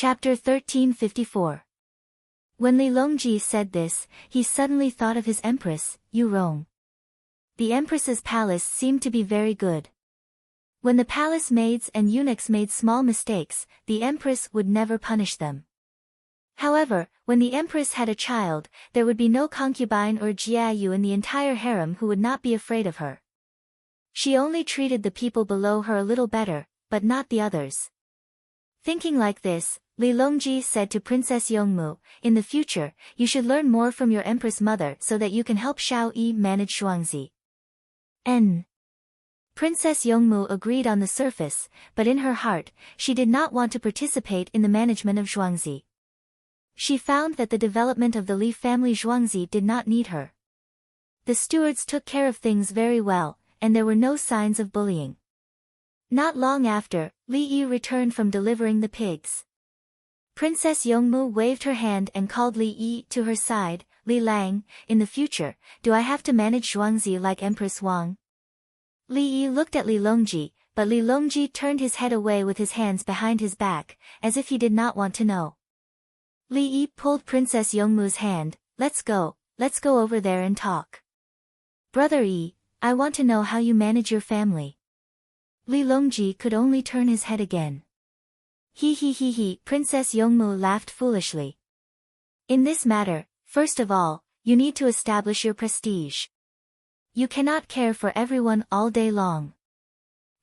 Chapter 1354. When Li Longji said this, he suddenly thought of his empress, Yu Rong. The empress's palace seemed to be very good. When the palace maids and eunuchs made small mistakes, the empress would never punish them. However, when the empress had a child, there would be no concubine or jiayu in the entire harem who would not be afraid of her. She only treated the people below her a little better, but not the others. Thinking like this, Li Longji said to Princess Yongmu, "In the future, you should learn more from your empress mother so that you can help Xiao Yi manage Zhuangzi." Princess Yongmu agreed on the surface, but in her heart, she did not want to participate in the management of Zhuangzi. She found that the development of the Li family Zhuangzi did not need her. The stewards took care of things very well, and there were no signs of bullying. Not long after, Li Yi returned from delivering the pigs. Princess Yongmu waved her hand and called Li Yi to her side. "Li Lang, in the future, do I have to manage Zhuangzi like Empress Wang?" Li Yi looked at Li Longji, but Li Longji turned his head away with his hands behind his back, as if he did not want to know. Li Yi pulled Princess Yongmu's hand. Let's go over there and talk. "Brother Yi, I want to know how you manage your family." Li Longji could only turn his head again. He, Princess Yongmu laughed foolishly. "In this matter, first of all, you need to establish your prestige. You cannot care for everyone all day long.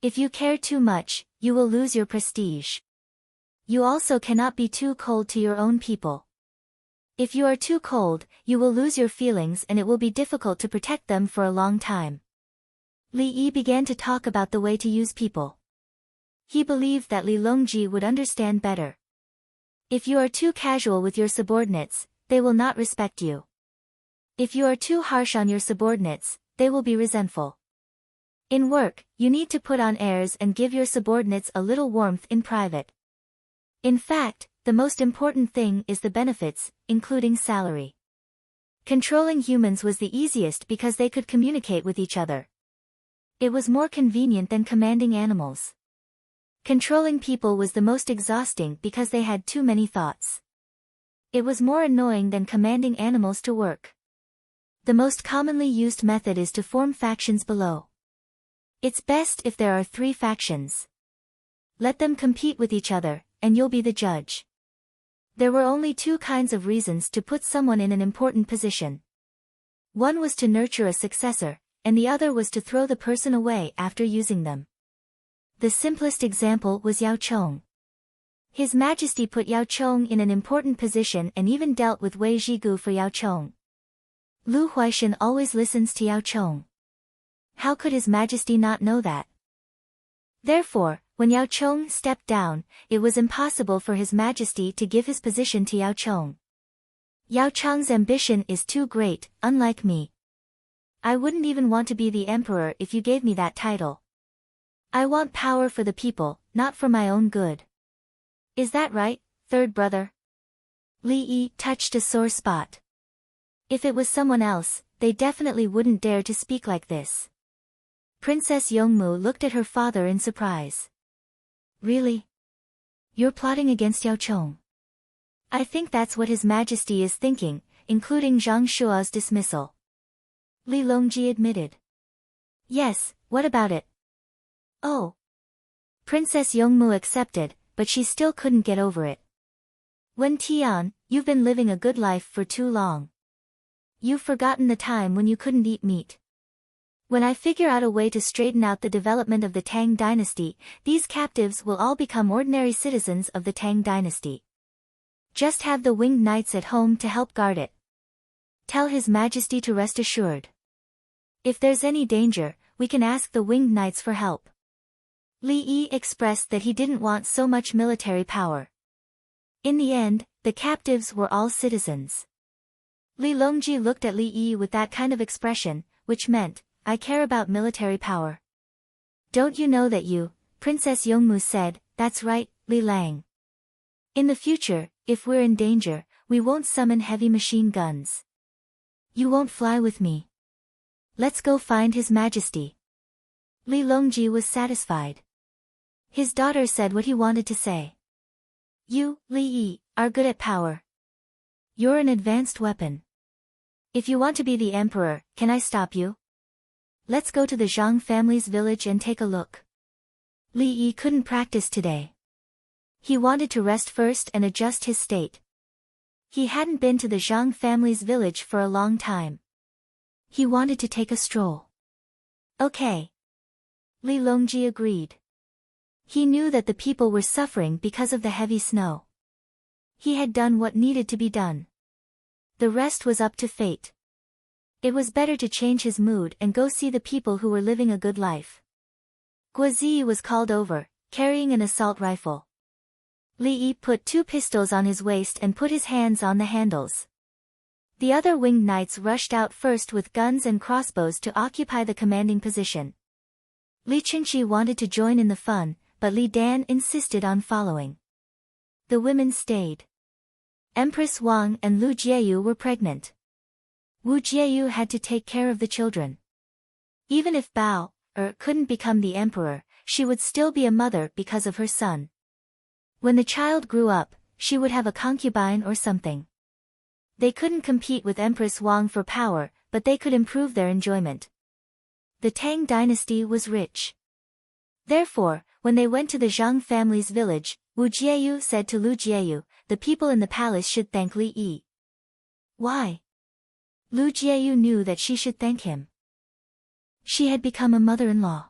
If you care too much, you will lose your prestige. You also cannot be too cold to your own people. If you are too cold, you will lose your feelings and it will be difficult to protect them for a long time." Li Yi began to talk about the way to use people. He believed that Li Longji would understand better. If you are too casual with your subordinates, they will not respect you. If you are too harsh on your subordinates, they will be resentful. In work, you need to put on airs and give your subordinates a little warmth in private. In fact, the most important thing is the benefits, including salary. Controlling humans was the easiest because they could communicate with each other. It was more convenient than commanding animals. Controlling people was the most exhausting because they had too many thoughts. It was more annoying than commanding animals to work. The most commonly used method is to form factions below. It's best if there are 3 factions. Let them compete with each other, and you'll be the judge. There were only 2 kinds of reasons to put someone in an important position. One was to nurture a successor, and the other was to throw the person away after using them. The simplest example was Yao Chong. His Majesty put Yao Chong in an important position and even dealt with Wei Zhigu for Yao Chong. Lu Huaishan always listens to Yao Chong. How could His Majesty not know that? Therefore, when Yao Chong stepped down, it was impossible for His Majesty to give his position to Yao Chong. Yao Chong's ambition is too great, unlike me. I wouldn't even want to be the emperor if you gave me that title. I want power for the people, not for my own good. Is that right, third brother?" Li Yi touched a sore spot. If it was someone else, they definitely wouldn't dare to speak like this. Princess Yongmu looked at her father in surprise. "Really? You're plotting against Yao Chong?" "I think that's what His Majesty is thinking, including Zhang Shua's dismissal," Li Longji admitted. "Yes, what about it?" "Oh." Princess Yongmu accepted, but she still couldn't get over it. "Wen Tian, you've been living a good life for too long. You've forgotten the time when you couldn't eat meat. When I figure out a way to straighten out the development of the Tang dynasty, these captives will all become ordinary citizens of the Tang dynasty. Just have the winged knights at home to help guard it. Tell His Majesty to rest assured. If there's any danger, we can ask the winged knights for help." Li Yi expressed that he didn't want so much military power. In the end, the captives were all citizens. Li Longji looked at Li Yi with that kind of expression, which meant, "I care about military power." "Don't you know that you," Princess Yongmu said, "that's right, Li Lang. In the future, if we're in danger, we won't summon heavy machine guns. You won't fly with me. Let's go find His Majesty." Li Longji was satisfied. His daughter said what he wanted to say. You, Li Yi, are good at power. You're an advanced weapon. If you want to be the emperor, can I stop you? Let's go to the Zhang family's village and take a look. Li Yi couldn't practice today. He wanted to rest first and adjust his state. He hadn't been to the Zhang family's village for a long time. He wanted to take a stroll. Okay. Li Longji agreed. He knew that the people were suffering because of the heavy snow. He had done what needed to be done. The rest was up to fate. It was better to change his mood and go see the people who were living a good life. Guozi was called over, carrying an assault rifle. Li Yi put 2 pistols on his waist and put his hands on the handles. The other winged knights rushed out first with guns and crossbows to occupy the commanding position. Li Qingqi wanted to join in the fun, but Li Dan insisted on following. The women stayed. Empress Wang and Lu Jieyu were pregnant. Wu Jieyu had to take care of the children. Even if Bao couldn't become the emperor, she would still be a mother because of her son. When the child grew up, she would have a concubine or something. They couldn't compete with Empress Wang for power, but they could improve their enjoyment. The Tang dynasty was rich. Therefore, when they went to the Zhang family's village, Wu Jieyu said to Lu Jieyu, the people in the palace should thank Li Yi. Why? Lu Jieyu knew that she should thank him. She had become a mother-in-law.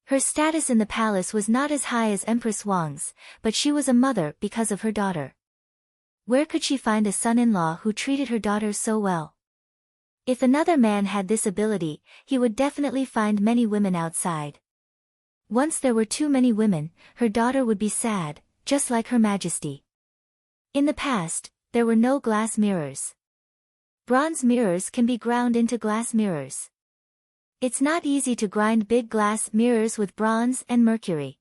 Her status in the palace was not as high as Empress Wang's, but she was a mother because of her daughter. Where could she find a son-in-law who treated her daughter so well? If another man had this ability, he would definitely find many women outside. Once there were too many women, her daughter would be sad, just like Her Majesty. In the past, there were no glass mirrors. Bronze mirrors can be ground into glass mirrors. It's not easy to grind big glass mirrors with bronze and mercury.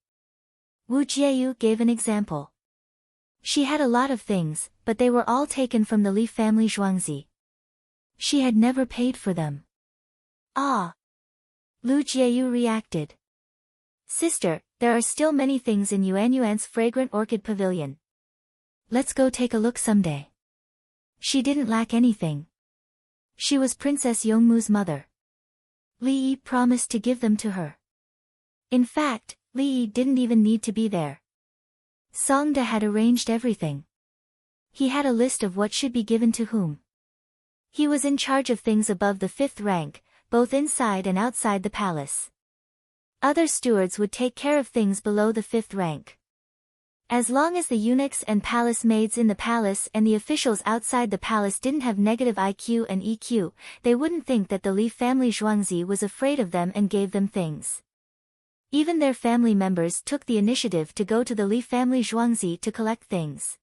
Wu Jieyu gave an example. She had a lot of things, but they were all taken from the Li family Zhuangzi. She had never paid for them. Ah! Lu Jieyu reacted. Sister, there are still many things in Yuanyuan's fragrant orchid pavilion. Let's go take a look someday. She didn't lack anything. She was Princess Yongmu's mother. Li Yi promised to give them to her. In fact, Li Yi didn't even need to be there. Songda had arranged everything. He had a list of what should be given to whom. He was in charge of things above the 5th rank, both inside and outside the palace. Other stewards would take care of things below the 5th rank. As long as the eunuchs and palace maids in the palace and the officials outside the palace didn't have negative IQ and EQ, they wouldn't think that the Li family Zhuangzi was afraid of them and gave them things. Even their family members took the initiative to go to the Li family Zhuangzi to collect things.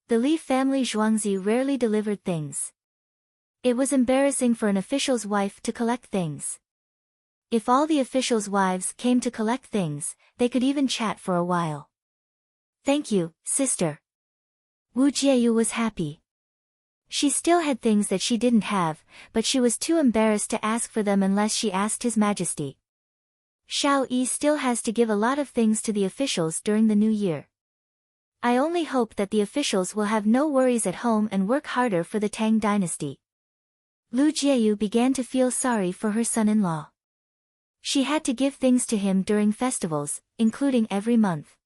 The Li family Zhuangzi rarely delivered things. It was embarrassing for an official's wife to collect things. If all the officials' wives came to collect things, they could even chat for a while. Thank you, sister. Wu Jieyu was happy. She still had things that she didn't have, but she was too embarrassed to ask for them unless she asked His Majesty. Shao Yi still has to give a lot of things to the officials during the new year. I only hope that the officials will have no worries at home and work harder for the Tang dynasty. Lu Jieyu began to feel sorry for her son-in-law. She had to give things to him during festivals, including every month.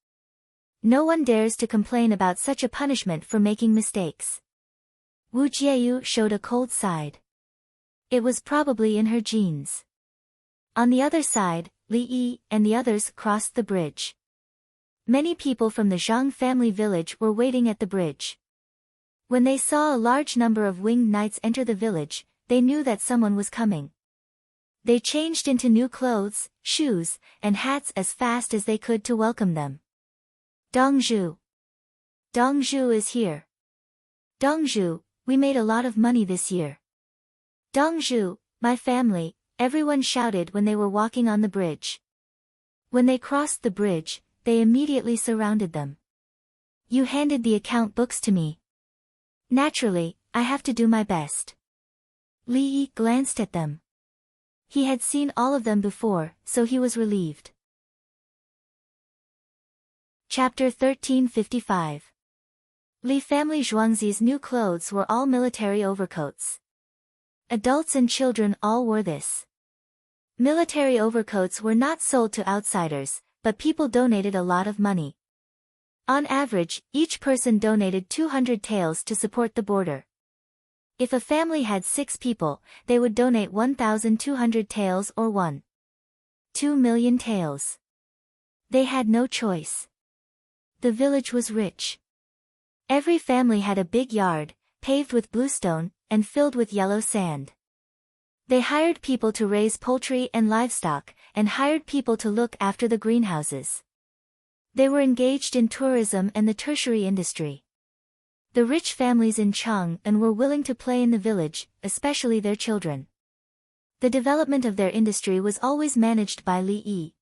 No one dares to complain about such a punishment for making mistakes. Wu Jieyu showed a cold side. It was probably in her genes. On the other side, Li Yi and the others crossed the bridge. Many people from the Zhang family village were waiting at the bridge. When they saw a large number of winged knights enter the village, they knew that someone was coming. They changed into new clothes, shoes, and hats as fast as they could to welcome them. Dongzhu. Dongzhu is here. Dongzhu, we made a lot of money this year. Dongzhu, my family, everyone shouted when they were walking on the bridge. When they crossed the bridge, they immediately surrounded them. You handed the account books to me. Naturally, I have to do my best. Li Yi glanced at them. He had seen all of them before, so he was relieved. Chapter 1355. Li family Zhuangzi's new clothes were all military overcoats. Adults and children all wore this. Military overcoats were not sold to outsiders, but people donated a lot of money. On average, each person donated 200 taels to support the border. If a family had 6 people, they would donate 1,200 taels or 1.2 million taels. They had no choice. The village was rich. Every family had a big yard, paved with bluestone, and filled with yellow sand. They hired people to raise poultry and livestock, and hired people to look after the greenhouses. They were engaged in tourism and the tertiary industry. The rich families in Chang'an were willing to play in the village, especially their children. The development of their industry was always managed by Li Yi.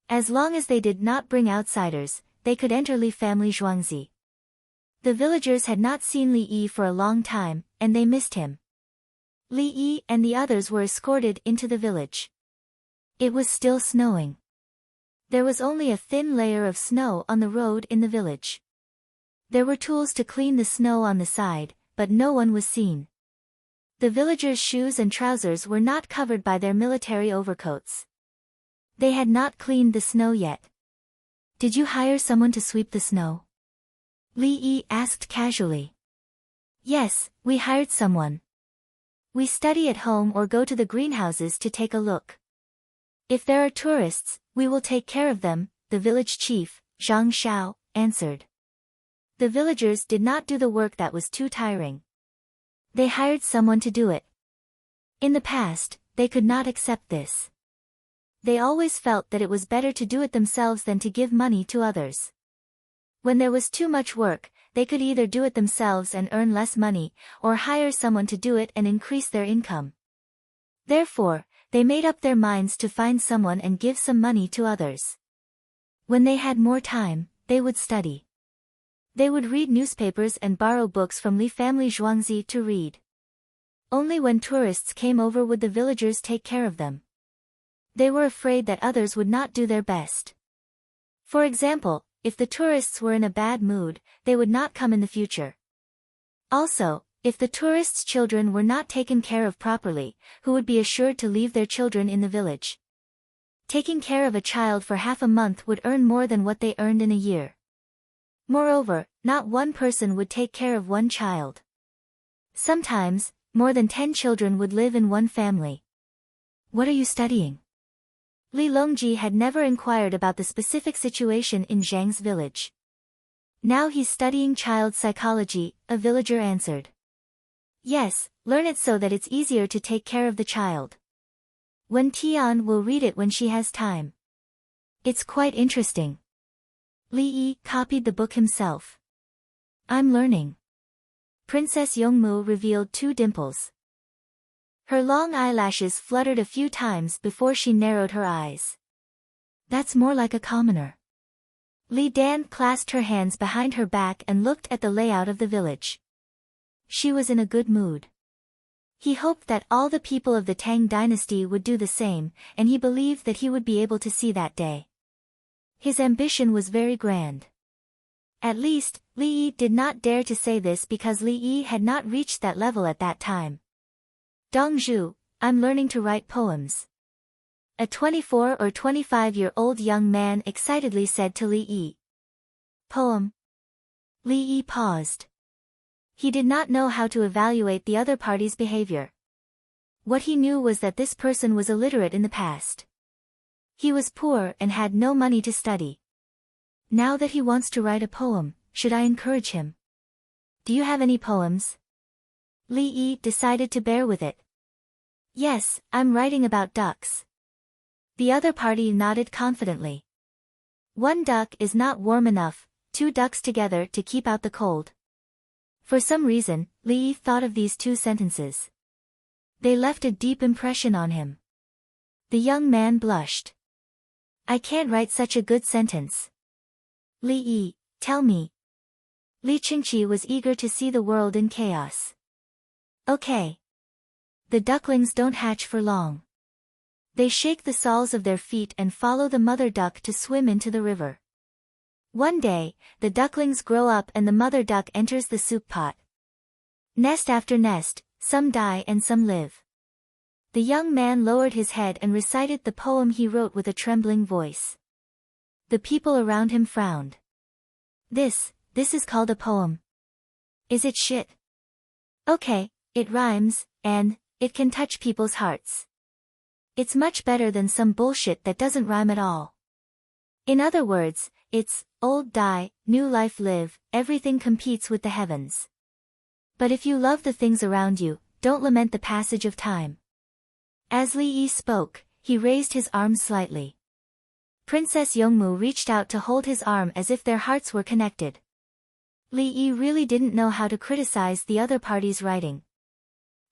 As long as they did not bring outsiders, they could enter Li family Zhuangzi. The villagers had not seen Li Yi for a long time, and they missed him. Li Yi and the others were escorted into the village. It was still snowing. There was only a thin layer of snow on the road in the village. There were tools to clean the snow on the side, but no one was seen. The villagers' shoes and trousers were not covered by their military overcoats. They had not cleaned the snow yet. "Did you hire someone to sweep the snow?" Li Yi asked casually. "Yes, we hired someone. We study at home or go to the greenhouses to take a look. If there are tourists, we will take care of them," the village chief, Zhang Xiao, answered. The villagers did not do the work that was too tiring. They hired someone to do it. In the past, they could not accept this. They always felt that it was better to do it themselves than to give money to others. When there was too much work, they could either do it themselves and earn less money, or hire someone to do it and increase their income. Therefore, they made up their minds to find someone and give some money to others. When they had more time, they would study. They would read newspapers and borrow books from Li family Zhuangzi to read. Only when tourists came over would the villagers take care of them. They were afraid that others would not do their best. For example, if the tourists were in a bad mood, they would not come in the future. Also, if the tourists' children were not taken care of properly, who would be assured to leave their children in the village? Taking care of a child for half a month would earn more than what they earned in a year. Moreover, not one person would take care of one child. Sometimes, more than 10 children would live in one family. "What are you studying?" Li Longji had never inquired about the specific situation in Zhang's village. "Now he's studying child psychology," a villager answered. "Yes, learn it so that it's easier to take care of the child. Wen Tian will read it when she has time. It's quite interesting." Li Yi copied the book himself. "I'm learning." Princess Yongmu revealed 2 dimples. Her long eyelashes fluttered a few times before she narrowed her eyes. "That's more like a commoner." Li Dan clasped her hands behind her back and looked at the layout of the village. She was in a good mood. He hoped that all the people of the Tang dynasty would do the same, and he believed that he would be able to see that day. His ambition was very grand. At least, Li Yi did not dare to say this because Li Yi had not reached that level at that time. "Dongzhu, I'm learning to write poems." A 24 or 25-year-old young man excitedly said to Li Yi. "Poem?" Li Yi paused. He did not know how to evaluate the other party's behavior. What he knew was that this person was illiterate in the past. He was poor and had no money to study. Now that he wants to write a poem, should I encourage him? "Do you have any poems?" Li Yi decided to bear with it. "Yes, I'm writing about ducks." The other party nodded confidently. "One duck is not warm enough, 2 ducks together to keep out the cold." For some reason, Li Yi thought of these 2 sentences. They left a deep impression on him. The young man blushed. "I can't write such a good sentence." "Li Yi, tell me." Li Qingqi was eager to see the world in chaos. "Okay. The ducklings don't hatch for long. They shake the soles of their feet and follow the mother duck to swim into the river. One day, the ducklings grow up and the mother duck enters the soup pot. Nest after nest, some die and some live. The young man lowered his head and recited the poem he wrote with a trembling voice. The people around him frowned. This is called a poem. Is it shit? Okay, it rhymes, and it can touch people's hearts. It's much better than some bullshit that doesn't rhyme at all. In other words, it's old die, new life live, everything competes with the heavens. But if you love the things around you, don't lament the passage of time. As Li Yi spoke, he raised his arm slightly. Princess Yongmu reached out to hold his arm as if their hearts were connected. Li Yi really didn't know how to criticize the other party's writing.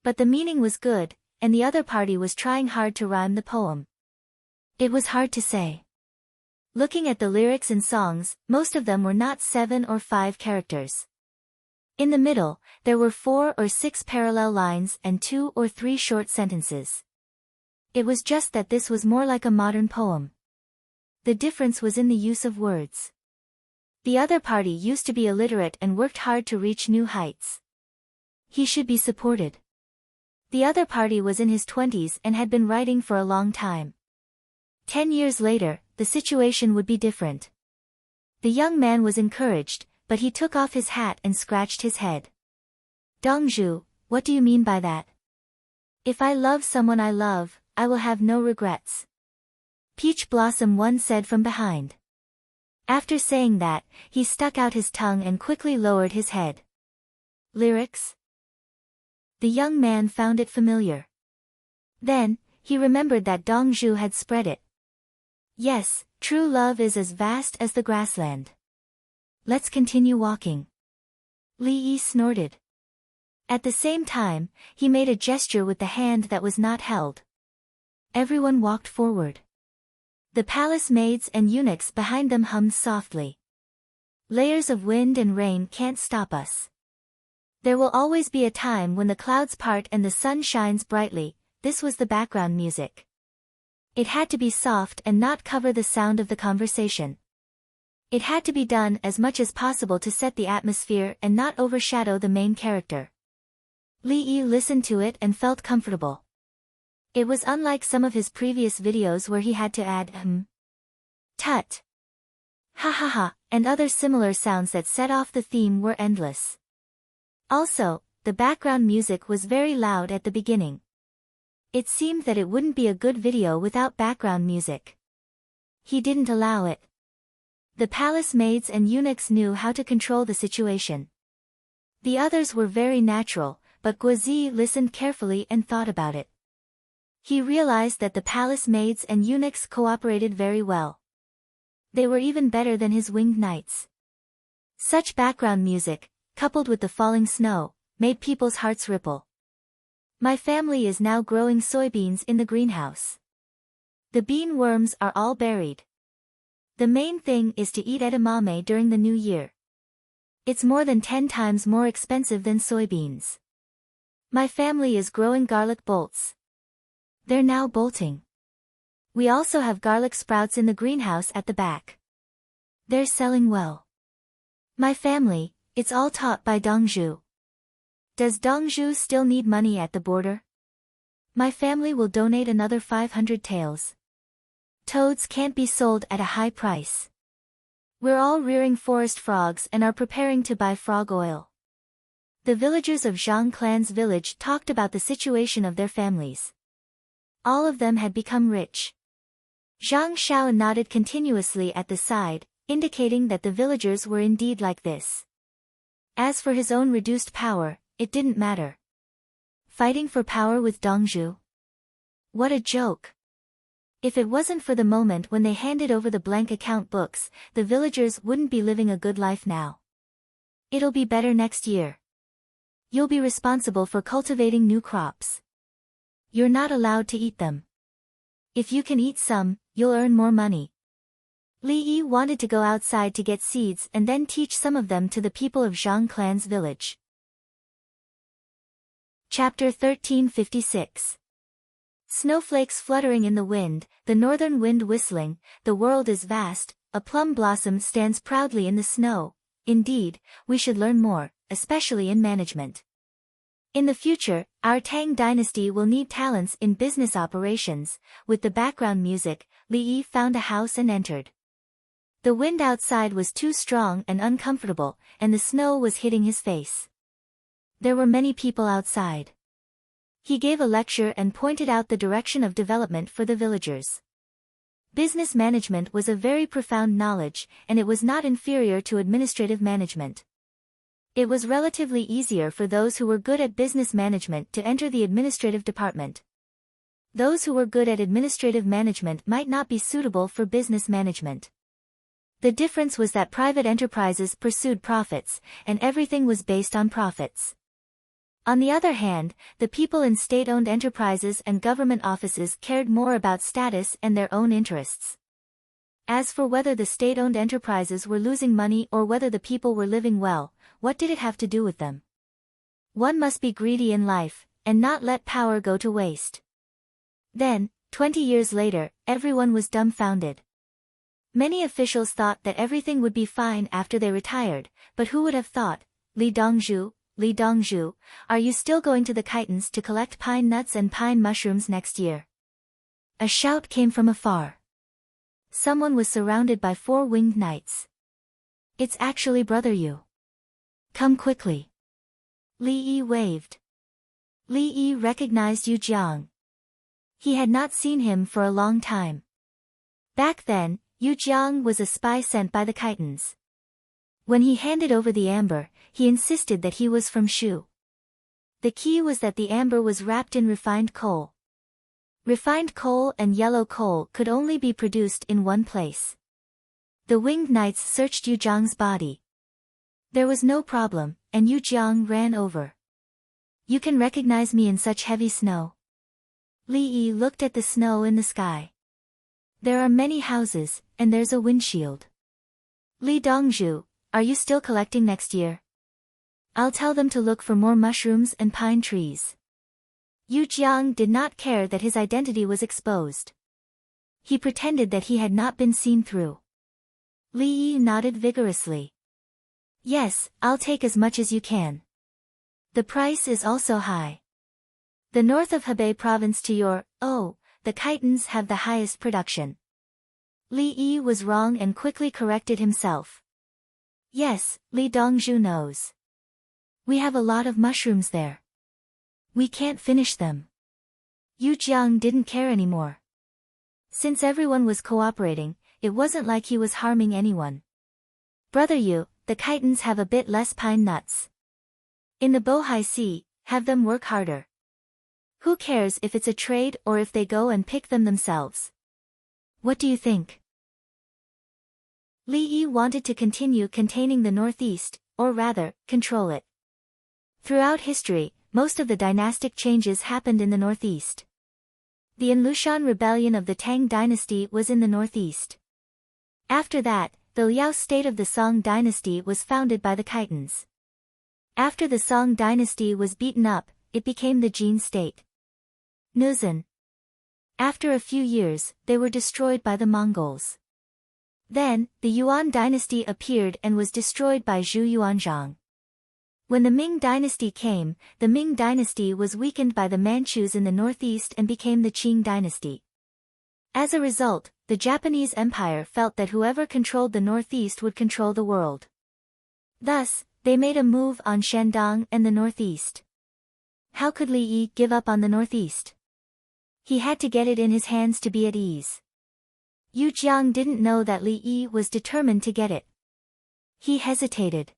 But the meaning was good, and the other party was trying hard to rhyme the poem. It was hard to say. Looking at the lyrics and songs, most of them were not 7 or 5 characters. In the middle, there were 4 or 6 parallel lines and 2 or 3 short sentences. It was just that this was more like a modern poem. The difference was in the use of words. The other party used to be illiterate and worked hard to reach new heights. He should be supported. The other party was in his 20s and had been writing for a long time. 10 years later, the situation would be different. The young man was encouraged, but he took off his hat and scratched his head. Dongzhu, what do you mean by that? If I love someone I love, I will have no regrets. Peach Blossom One said from behind. After saying that, he stuck out his tongue and quickly lowered his head. Lyrics? The young man found it familiar. Then, he remembered that Dongzhu had spread it. Yes, true love is as vast as the grassland. Let's continue walking. Li Yi snorted. At the same time, he made a gesture with the hand that was not held. Everyone walked forward. The palace maids and eunuchs behind them hummed softly. Layers of wind and rain can't stop us. There will always be a time when the clouds part and the sun shines brightly. This was the background music. It had to be soft and not cover the sound of the conversation. It had to be done as much as possible to set the atmosphere and not overshadow the main character. Li Yi listened to it and felt comfortable. It was unlike some of his previous videos where he had to add tut, ha ha ha, and other similar sounds that set off the theme were endless. Also, the background music was very loud at the beginning. It seemed that it wouldn't be a good video without background music. He didn't allow it. The palace maids and eunuchs knew how to control the situation. The others were very natural, but Guozi listened carefully and thought about it. He realized that the palace maids and eunuchs cooperated very well. They were even better than his winged knights. Such background music, coupled with the falling snow, made people's hearts ripple. My family is now growing soybeans in the greenhouse. The bean worms are all buried. The main thing is to eat edamame during the new year. It's more than 10 times more expensive than soybeans. My family is growing garlic bolts. They're now bolting. We also have garlic sprouts in the greenhouse at the back. They're selling well. My family, it's all taught by Dongzhu. Does Dongzhu still need money at the border? My family will donate another 500 taels. Toads can't be sold at a high price. We're all rearing forest frogs and are preparing to buy frog oil. The villagers of Zhang clan's village talked about the situation of their families. All of them had become rich. Zhang Shao nodded continuously at the side, indicating that the villagers were indeed like this. As for his own reduced power, it didn't matter. Fighting for power with Dongzhu? What a joke. If it wasn't for the moment when they handed over the blank account books, the villagers wouldn't be living a good life now. It'll be better next year. You'll be responsible for cultivating new crops. You're not allowed to eat them. If you can eat some, you'll earn more money. Li Yi wanted to go outside to get seeds and then teach some of them to the people of Zhang clan's village. Chapter 1356. Snowflakes fluttering in the wind, the northern wind whistling, the world is vast, a plum blossom stands proudly in the snow. Indeed, we should learn more, especially in management. In the future, our Tang dynasty will need talents in business operations. With the background music, Li Yi found a house and entered. The wind outside was too strong and uncomfortable, and the snow was hitting his face. There were many people outside. He gave a lecture and pointed out the direction of development for the villagers. Business management was a very profound knowledge, and it was not inferior to administrative management. It was relatively easier for those who were good at business management to enter the administrative department. Those who were good at administrative management might not be suitable for business management. The difference was that private enterprises pursued profits, and everything was based on profits. On the other hand, the people in state-owned enterprises and government offices cared more about status and their own interests. As for whether the state-owned enterprises were losing money or whether the people were living well, what did it have to do with them? One must be greedy in life, and not let power go to waste. Then, 20 years later, everyone was dumbfounded. Many officials thought that everything would be fine after they retired, but who would have thought? Li Dongzhu, are you still going to the Kitons to collect pine nuts and pine mushrooms next year? A shout came from afar. Someone was surrounded by 4 winged knights. It's actually Brother Yu. Come quickly. Li Yi waved. Li Yi recognized Yu Jiang. He had not seen him for a long time. Back then, Yu Jiang was a spy sent by the Kitons. When he handed over the amber, he insisted that he was from Shu. The key was that the amber was wrapped in refined coal. Refined coal and yellow coal could only be produced in one place. The winged knights searched Yu Jiang's body. There was no problem, and Yu Jiang ran over. You can recognize me in such heavy snow? Li Yi looked at the snow in the sky. There are many houses, and there's a windshield. Li Dongzhu, are you still collecting next year? I'll tell them to look for more mushrooms and pine trees. Yu Jiang did not care that his identity was exposed. He pretended that he had not been seen through. Li Yi nodded vigorously. Yes, I'll take as much as you can. The price is also high. The north of Hebei province to the Kitons have the highest production. Li Yi was wrong and quickly corrected himself. Yes, Li Dongzhu knows. We have a lot of mushrooms there. We can't finish them. Yu Jiang didn't care anymore. Since everyone was cooperating, it wasn't like he was harming anyone. Brother Yu, the Kitons have a bit less pine nuts. In the Bohai Sea, have them work harder. Who cares if it's a trade or if they go and pick them themselves? What do you think? Li Yi wanted to continue containing the northeast, or rather, control it. Throughout history, most of the dynastic changes happened in the northeast. The Anlushan rebellion of the Tang dynasty was in the northeast. After that, the Liao state of the Song dynasty was founded by the Kitons. After the Song dynasty was beaten up, it became the Jin state. Nuzan. After a few years, they were destroyed by the Mongols. Then, the Yuan dynasty appeared and was destroyed by Zhu Yuanzhang. When the Ming dynasty came, the Ming dynasty was weakened by the Manchus in the northeast and became the Qing dynasty. As a result, the Japanese Empire felt that whoever controlled the northeast would control the world. Thus, they made a move on Shandong and the northeast. How could Li Yi give up on the northeast? He had to get it in his hands to be at ease. Yu Jiang didn't know that Li Yi was determined to get it. He hesitated.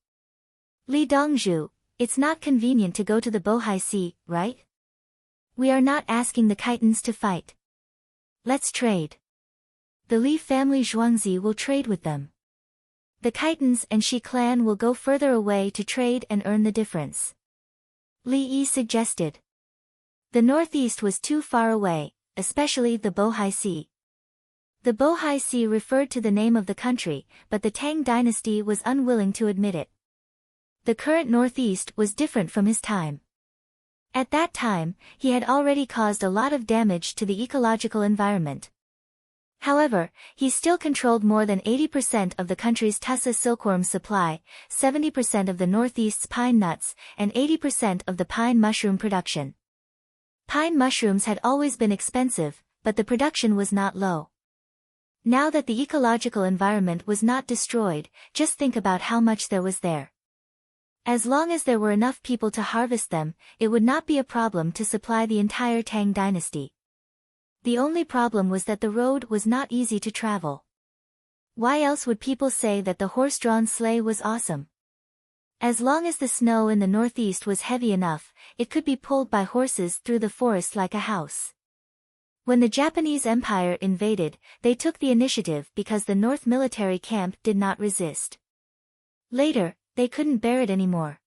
Li Dongzhu, it's not convenient to go to the Bohai Sea, right? We are not asking the Kitons to fight. Let's trade. The Li family Zhuangzi will trade with them. The Kitons and Shi clan will go further away to trade and earn the difference. Li Yi suggested. The northeast was too far away, especially the Bohai Sea. The Bohai Sea referred to the name of the country, but the Tang dynasty was unwilling to admit it. The current northeast was different from his time. At that time, he had already caused a lot of damage to the ecological environment. However, he still controlled more than 80% of the country's tussa silkworm supply, 70% of the Northeast's pine nuts, and 80% of the pine mushroom production. Pine mushrooms had always been expensive, but the production was not low. Now that the ecological environment was not destroyed, just think about how much there was there. As long as there were enough people to harvest them, it would not be a problem to supply the entire Tang dynasty. The only problem was that the road was not easy to travel. Why else would people say that the horse-drawn sleigh was awesome? As long as the snow in the northeast was heavy enough, it could be pulled by horses through the forest like a house. When the Japanese Empire invaded, they took the initiative because the North military camp did not resist. Later, they couldn't bear it anymore.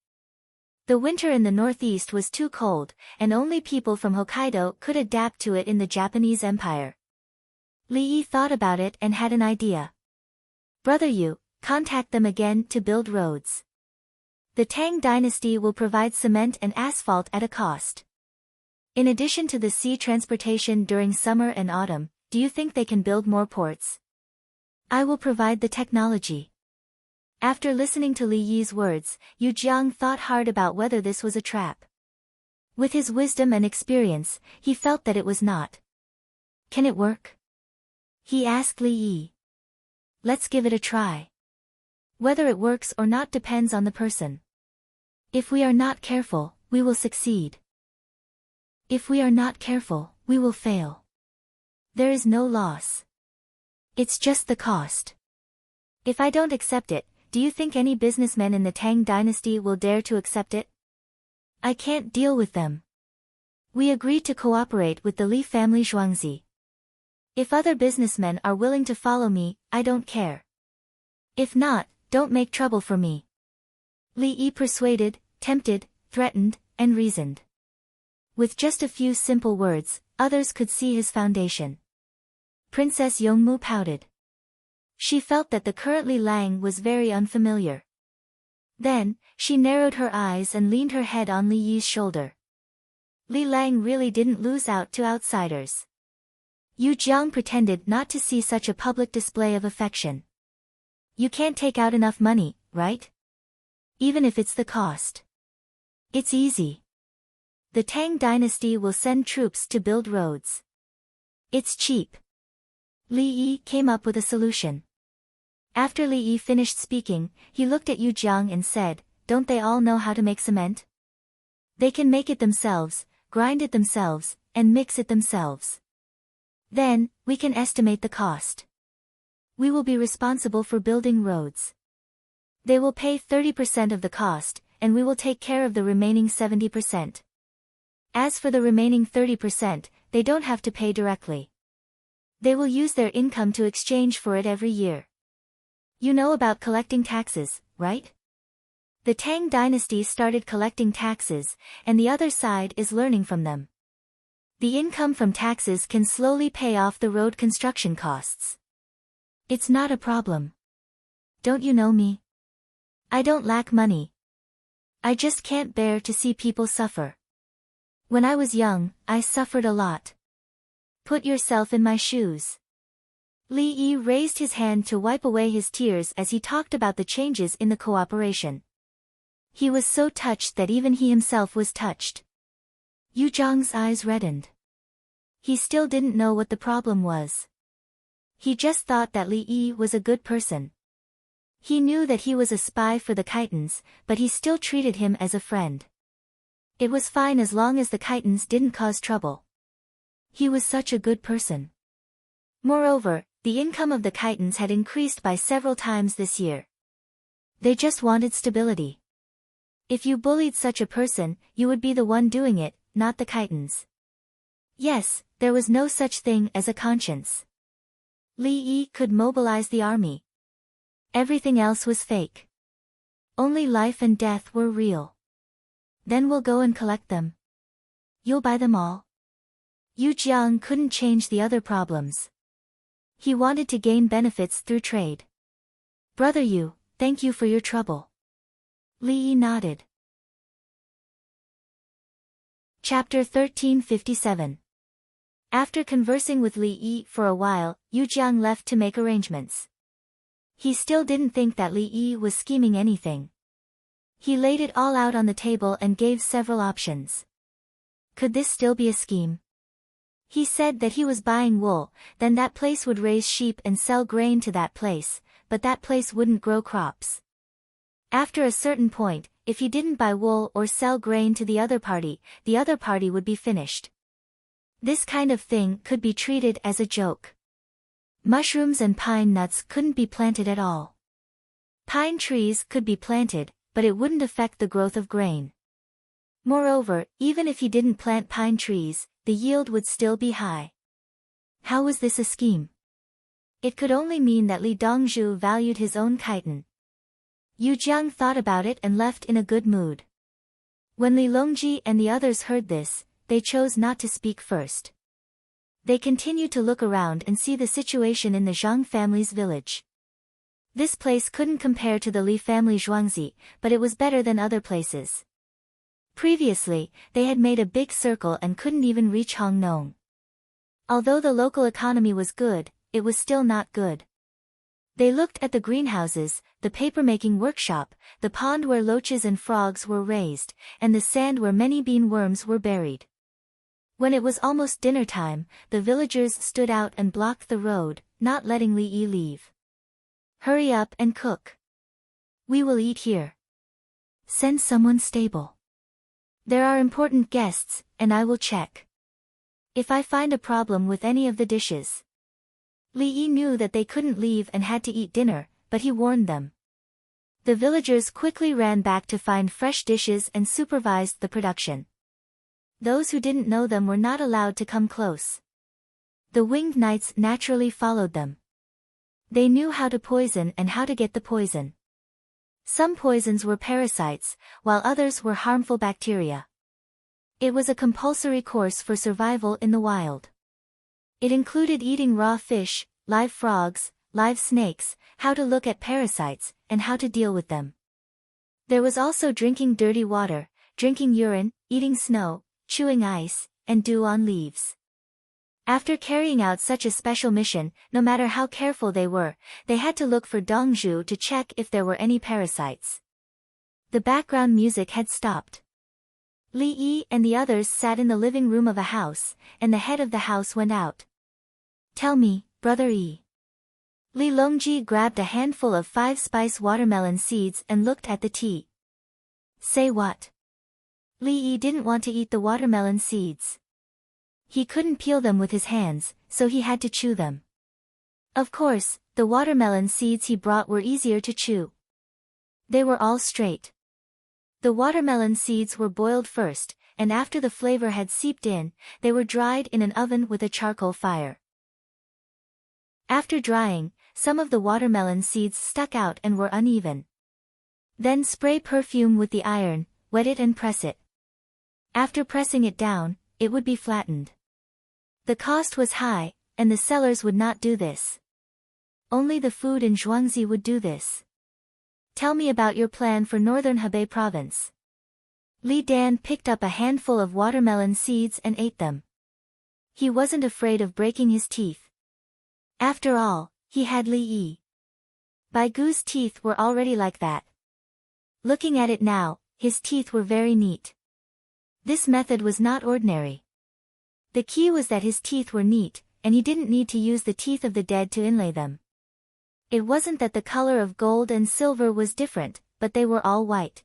The winter in the northeast was too cold, and only people from Hokkaido could adapt to it in the Japanese Empire. Li Yi thought about it and had an idea. Brother Yu, contact them again to build roads. The Tang dynasty will provide cement and asphalt at a cost. In addition to the sea transportation during summer and autumn, do you think they can build more ports? I will provide the technology. After listening to Li Yi's words, Yu Jiang thought hard about whether this was a trap. With his wisdom and experience, he felt that it was not. Can it work? He asked Li Yi. Let's give it a try. Whether it works or not depends on the person. If we are not careful, we will succeed. If we are not careful, we will fail. There is no loss. It's just the cost. If I don't accept it, do you think any businessmen in the Tang dynasty will dare to accept it? I can't deal with them. We agreed to cooperate with the Li family Zhuangzi. If other businessmen are willing to follow me, I don't care. If not, don't make trouble for me. Li Yi persuaded, tempted, threatened, and reasoned. With just a few simple words, others could see his foundation. Princess Yongmu pouted. She felt that the current Li Lang was very unfamiliar. Then, she narrowed her eyes and leaned her head on Li Yi's shoulder. Li Lang really didn't lose out to outsiders. Yu Jiang pretended not to see such a public display of affection. You can't take out enough money, right? Even if it's the cost. It's easy. The Tang dynasty will send troops to build roads. It's cheap. Li Yi came up with a solution. After Li Yi finished speaking, he looked at Yu Jiang and said, don't they all know how to make cement? They can make it themselves, grind it themselves, and mix it themselves. Then, we can estimate the cost. We will be responsible for building roads. They will pay 30% of the cost, and we will take care of the remaining 70%. As for the remaining 30%, they don't have to pay directly. They will use their income to exchange for it every year. You know about collecting taxes, right? The Tang dynasty started collecting taxes, and the other side is learning from them. The income from taxes can slowly pay off the road construction costs. It's not a problem. Don't you know me? I don't lack money. I just can't bear to see people suffer. When I was young, I suffered a lot. Put yourself in my shoes. Li Yi raised his hand to wipe away his tears as he talked about the changes in the cooperation. He was so touched that even he himself was touched. Yu Jiang's eyes reddened. He still didn't know what the problem was. He just thought that Li Yi was a good person. He knew that he was a spy for the Khitans, but he still treated him as a friend. It was fine as long as the Khitans didn't cause trouble. He was such a good person. Moreover, the income of the Khitans had increased by several times this year. They just wanted stability. If you bullied such a person, you would be the one doing it, not the Khitans. Yes, there was no such thing as a conscience. Li Yi could mobilize the army. Everything else was fake. Only life and death were real. Then we'll go and collect them. You'll buy them all? Yu Jiang couldn't change the other problems. He wanted to gain benefits through trade. Brother Yu, thank you for your trouble. Li Yi nodded. Chapter 1357. After conversing with Li Yi for a while, Yu Jiang left to make arrangements. He still didn't think that Li Yi was scheming anything. He laid it all out on the table and gave several options. Could this still be a scheme? He said that he was buying wool, then that place would raise sheep and sell grain to that place, but that place wouldn't grow crops. After a certain point, if he didn't buy wool or sell grain to the other party would be finished. This kind of thing could be treated as a joke. Mushrooms and pine nuts couldn't be planted at all. Pine trees could be planted, but it wouldn't affect the growth of grain. Moreover, even if he didn't plant pine trees, the yield would still be high. How was this a scheme? It could only mean that Li Dongzhu valued his own chitin. Yu Jiang thought about it and left in a good mood. When Li Longji and the others heard this, they chose not to speak first. They continued to look around and see the situation in the Zhang family's village. This place couldn't compare to the Li family Zhuangzi, but it was better than other places. Previously, they had made a big circle and couldn't even reach Hongnong. Although the local economy was good, it was still not good. They looked at the greenhouses, the papermaking workshop, the pond where loaches and frogs were raised, and the sand where many bean worms were buried. When it was almost dinner time, the villagers stood out and blocked the road, not letting Li Yi leave. Hurry up and cook. We will eat here. Send someone stable. There are important guests, and I will check. If I find a problem with any of the dishes. Li Yi knew that they couldn't leave and had to eat dinner, but he warned them. The villagers quickly ran back to find fresh dishes and supervised the production. Those who didn't know them were not allowed to come close. The winged knights naturally followed them. They knew how to poison and how to get the poison. Some poisons were parasites, while others were harmful bacteria. It was a compulsory course for survival in the wild. It included eating raw fish, live frogs, live snakes, how to look at parasites, and how to deal with them. There was also drinking dirty water, drinking urine, eating snow, chewing ice, and dew on leaves. After carrying out such a special mission, no matter how careful they were, they had to look for Dongzhu to check if there were any parasites. The background music had stopped. Li Yi and the others sat in the living room of a house, and the head of the house went out. Tell me, Brother Yi. Li Longji grabbed a handful of 5-spice watermelon seeds and looked at the tea. Say what? Li Yi didn't want to eat the watermelon seeds. He couldn't peel them with his hands, so he had to chew them. Of course, the watermelon seeds he brought were easier to chew. They were all straight. The watermelon seeds were boiled first, and after the flavor had seeped in, they were dried in an oven with a charcoal fire. After drying, some of the watermelon seeds stuck out and were uneven. Then spray perfume with the iron, wet it and press it. After pressing it down, it would be flattened. The cost was high, and the sellers would not do this. Only the food in Zhuangzi would do this. Tell me about your plan for northern Hebei province. Li Dan picked up a handful of watermelon seeds and ate them. He wasn't afraid of breaking his teeth. After all, he had Li Yi. Bai Gu's teeth were already like that. Looking at it now, his teeth were very neat. This method was not ordinary. The key was that his teeth were neat, and he didn't need to use the teeth of the dead to inlay them. It wasn't that the color of gold and silver was different, but they were all white.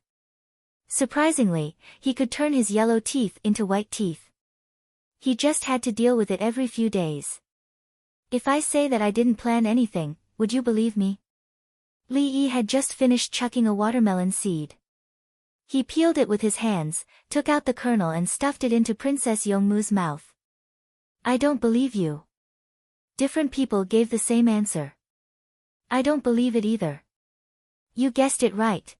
Surprisingly, he could turn his yellow teeth into white teeth. He just had to deal with it every few days. If I say that I didn't plan anything, would you believe me? Li Yi had just finished chucking a watermelon seed. He peeled it with his hands, took out the kernel and stuffed it into Princess Yongmu's mouth. I don't believe you. Different people gave the same answer. I don't believe it either. You guessed it right.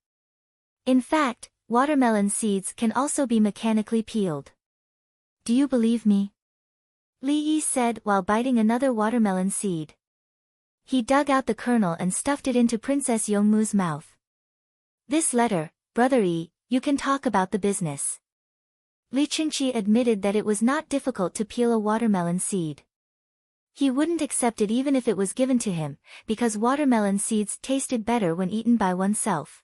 In fact, watermelon seeds can also be mechanically peeled. Do you believe me? Li Yi said while biting another watermelon seed. He dug out the kernel and stuffed it into Princess Yongmu's mouth. This letter, Brother Yi, you can talk about the business. Li Qingqi admitted that it was not difficult to peel a watermelon seed. He wouldn't accept it even if it was given to him, because watermelon seeds tasted better when eaten by oneself.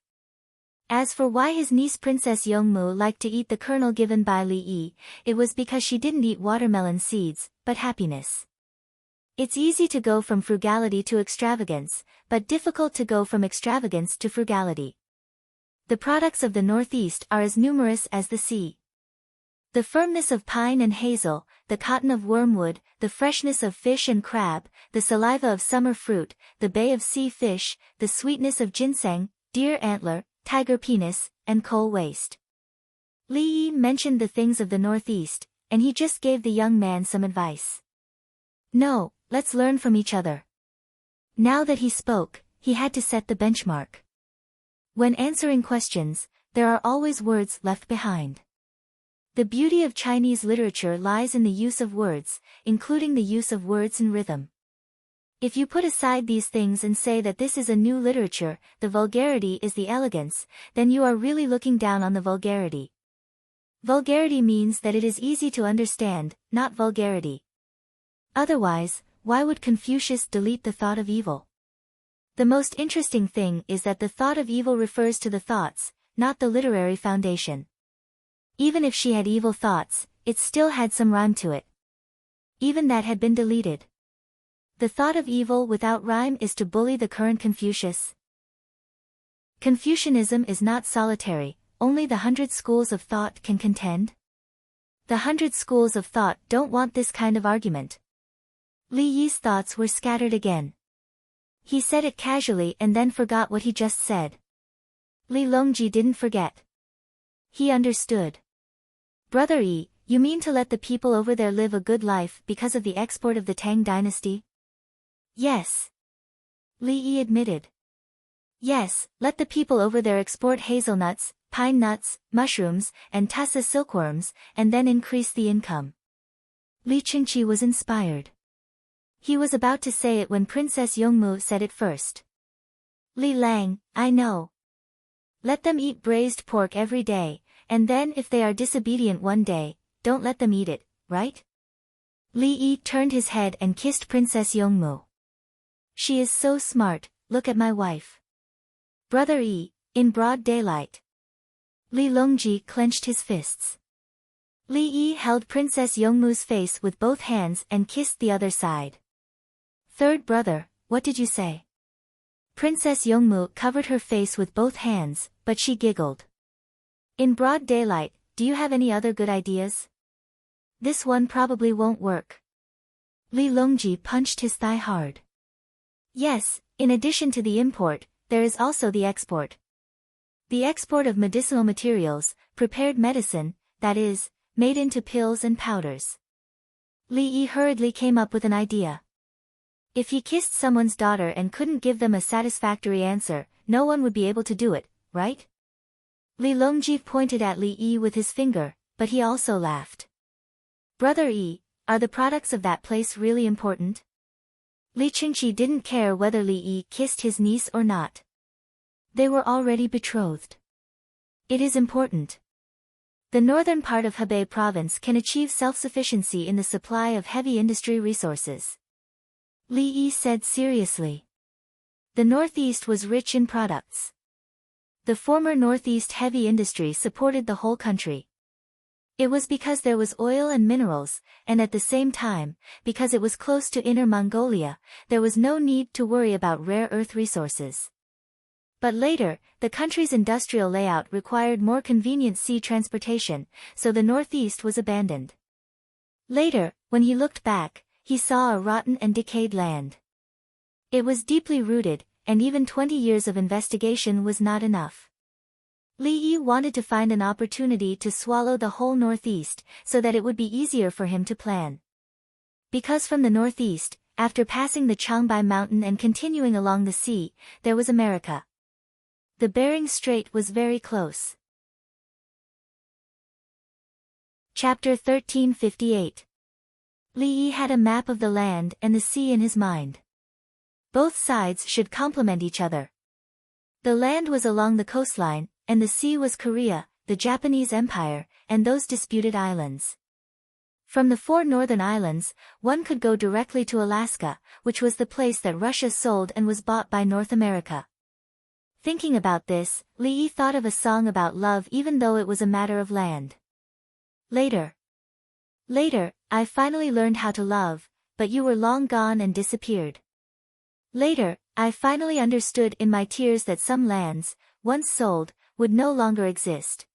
As for why his niece Princess Yongmu liked to eat the kernel given by Li Yi, it was because she didn't eat watermelon seeds, but happiness. It's easy to go from frugality to extravagance, but difficult to go from extravagance to frugality. The products of the Northeast are as numerous as the sea. The firmness of pine and hazel, the cotton of wormwood, the freshness of fish and crab, the saliva of summer fruit, the bay of sea fish, the sweetness of ginseng, deer antler, tiger penis, and coal waste. Li Yi mentioned the things of the Northeast, and he just gave the young man some advice. No, let's learn from each other. Now that he spoke, he had to set the benchmark. When answering questions, there are always words left behind. The beauty of Chinese literature lies in the use of words, including the use of words and rhythm. If you put aside these things and say that this is a new literature, the vulgarity is the elegance, then you are really looking down on the vulgarity. Vulgarity means that it is easy to understand, not vulgarity. Otherwise, why would Confucius delete the thought of evil? The most interesting thing is that the thought of evil refers to the thoughts, not the literary foundation. Even if she had evil thoughts, it still had some rhyme to it. Even that had been deleted. The thought of evil without rhyme is to bully the current Confucius. Confucianism is not solitary, only the 100 schools of thought can contend. The 100 schools of thought don't want this kind of argument. Li Yi's thoughts were scattered again. He said it casually and then forgot what he just said. Li Longji didn't forget. He understood. Brother Yi, you mean to let the people over there live a good life because of the export of the Tang dynasty? Yes. Li Yi admitted. Yes, let the people over there export hazelnuts, pine nuts, mushrooms, and tussa silkworms, and then increase the income. Li Qingqi was inspired. He was about to say it when Princess Yongmu said it first. Li Lang, I know. Let them eat braised pork every day, and then if they are disobedient one day, don't let them eat it, right? Li Yi turned his head and kissed Princess Yongmu. She is so smart, look at my wife. Brother Yi, in broad daylight. Li Longji clenched his fists. Li Yi held Princess Yongmu's face with both hands and kissed the other side. Third brother, what did you say? Princess Yongmu covered her face with both hands, but she giggled. In broad daylight, do you have any other good ideas? This one probably won't work. Li Longji punched his thigh hard. Yes, in addition to the import, there is also the export. The export of medicinal materials, prepared medicine, that is, made into pills and powders. Li Yi hurriedly came up with an idea. If he kissed someone's daughter and couldn't give them a satisfactory answer, no one would be able to do it, right? Li Longji pointed at Li Yi with his finger, but he also laughed. Brother Yi, are the products of that place really important? Li Qingqi didn't care whether Li Yi kissed his niece or not. They were already betrothed. It is important. The northern part of Hebei province can achieve self-sufficiency in the supply of heavy industry resources. Li Yi said seriously. The Northeast was rich in products. The former Northeast heavy industry supported the whole country. It was because there was oil and minerals, and at the same time, because it was close to Inner Mongolia, there was no need to worry about rare earth resources. But later, the country's industrial layout required more convenient sea transportation, so the Northeast was abandoned. Later, when he looked back, he saw a rotten and decayed land. It was deeply rooted, and even 20 years of investigation was not enough. Li Yi wanted to find an opportunity to swallow the whole Northeast, so that it would be easier for him to plan. Because from the Northeast, after passing the Changbai Mountain and continuing along the sea, there was America. The Bering Strait was very close. Chapter 1358. Li Yi had a map of the land and the sea in his mind. Both sides should complement each other. The land was along the coastline, and the sea was Korea, the Japanese Empire, and those disputed islands. From the 4 northern islands, one could go directly to Alaska, which was the place that Russia sold and was bought by North America. Thinking about this, Li Yi thought of a song about love even though it was a matter of land. Later, I finally learned how to love, but you were long gone and disappeared. Later, I finally understood in my tears that some lands, once sold, would no longer exist.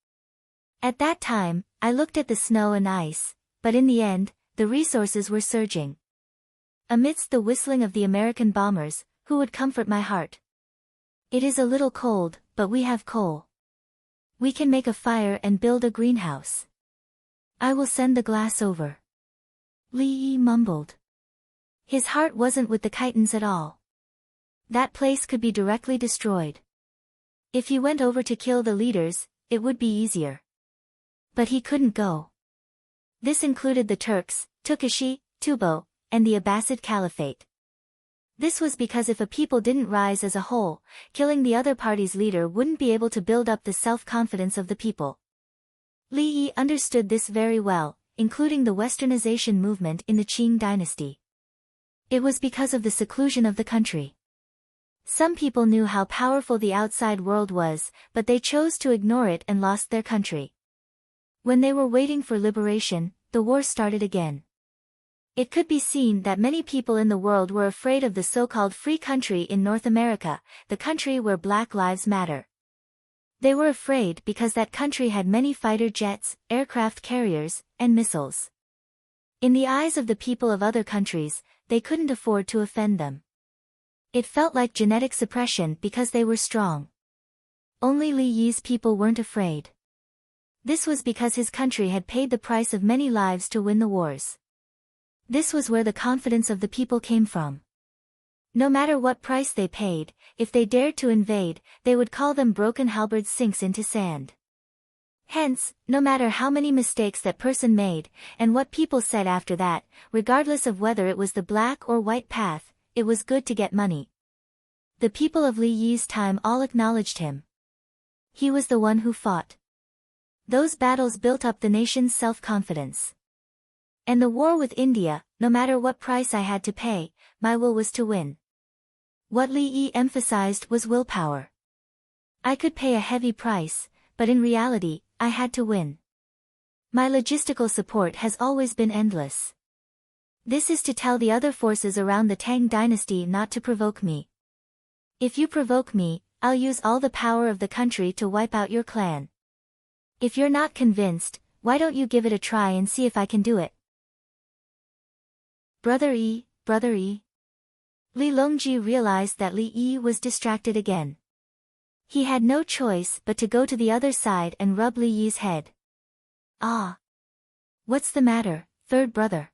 At that time, I looked at the snow and ice, but in the end, the resources were surging. Amidst the whistling of the American bombers, who would comfort my heart? It is a little cold, but we have coal. We can make a fire and build a greenhouse. I will send the glass over. Li Yi mumbled. His heart wasn't with the Khitans at all. That place could be directly destroyed. If he went over to kill the leaders, it would be easier. But he couldn't go. This included the Turks, Tukashi, Tubo, and the Abbasid Caliphate. This was because if a people didn't rise as a whole, killing the other party's leader wouldn't be able to build up the self-confidence of the people. Li Yi understood this very well, including the westernization movement in the Qing dynasty. It was because of the seclusion of the country. Some people knew how powerful the outside world was, but they chose to ignore it and lost their country. When they were waiting for liberation, the war started again. It could be seen that many people in the world were afraid of the so-called free country in North America, the country where Black Lives Matter. They were afraid because that country had many fighter jets, aircraft carriers, and missiles. In the eyes of the people of other countries, they couldn't afford to offend them. It felt like genetic suppression because they were strong. Only Li Yi's people weren't afraid. This was because his country had paid the price of many lives to win the wars. This was where the confidence of the people came from. No matter what price they paid, if they dared to invade, they would call them broken halberds sinks into sand. Hence, no matter how many mistakes that person made, and what people said after that, regardless of whether it was the black or white path, it was good to get money. The people of Li Yi's time all acknowledged him. He was the one who fought. Those battles built up the nation's self-confidence. And the war with India, no matter what price I had to pay, my will was to win. What Li Yi emphasized was willpower. I could pay a heavy price, but in reality, I had to win. My logistical support has always been endless. This is to tell the other forces around the Tang dynasty not to provoke me. If you provoke me, I'll use all the power of the country to wipe out your clan. If you're not convinced, why don't you give it a try and see if I can do it? Brother Yi. Li Longji realized that Li Yi was distracted again. He had no choice but to go to the other side and rub Li Yi's head. Ah! What's the matter, third brother?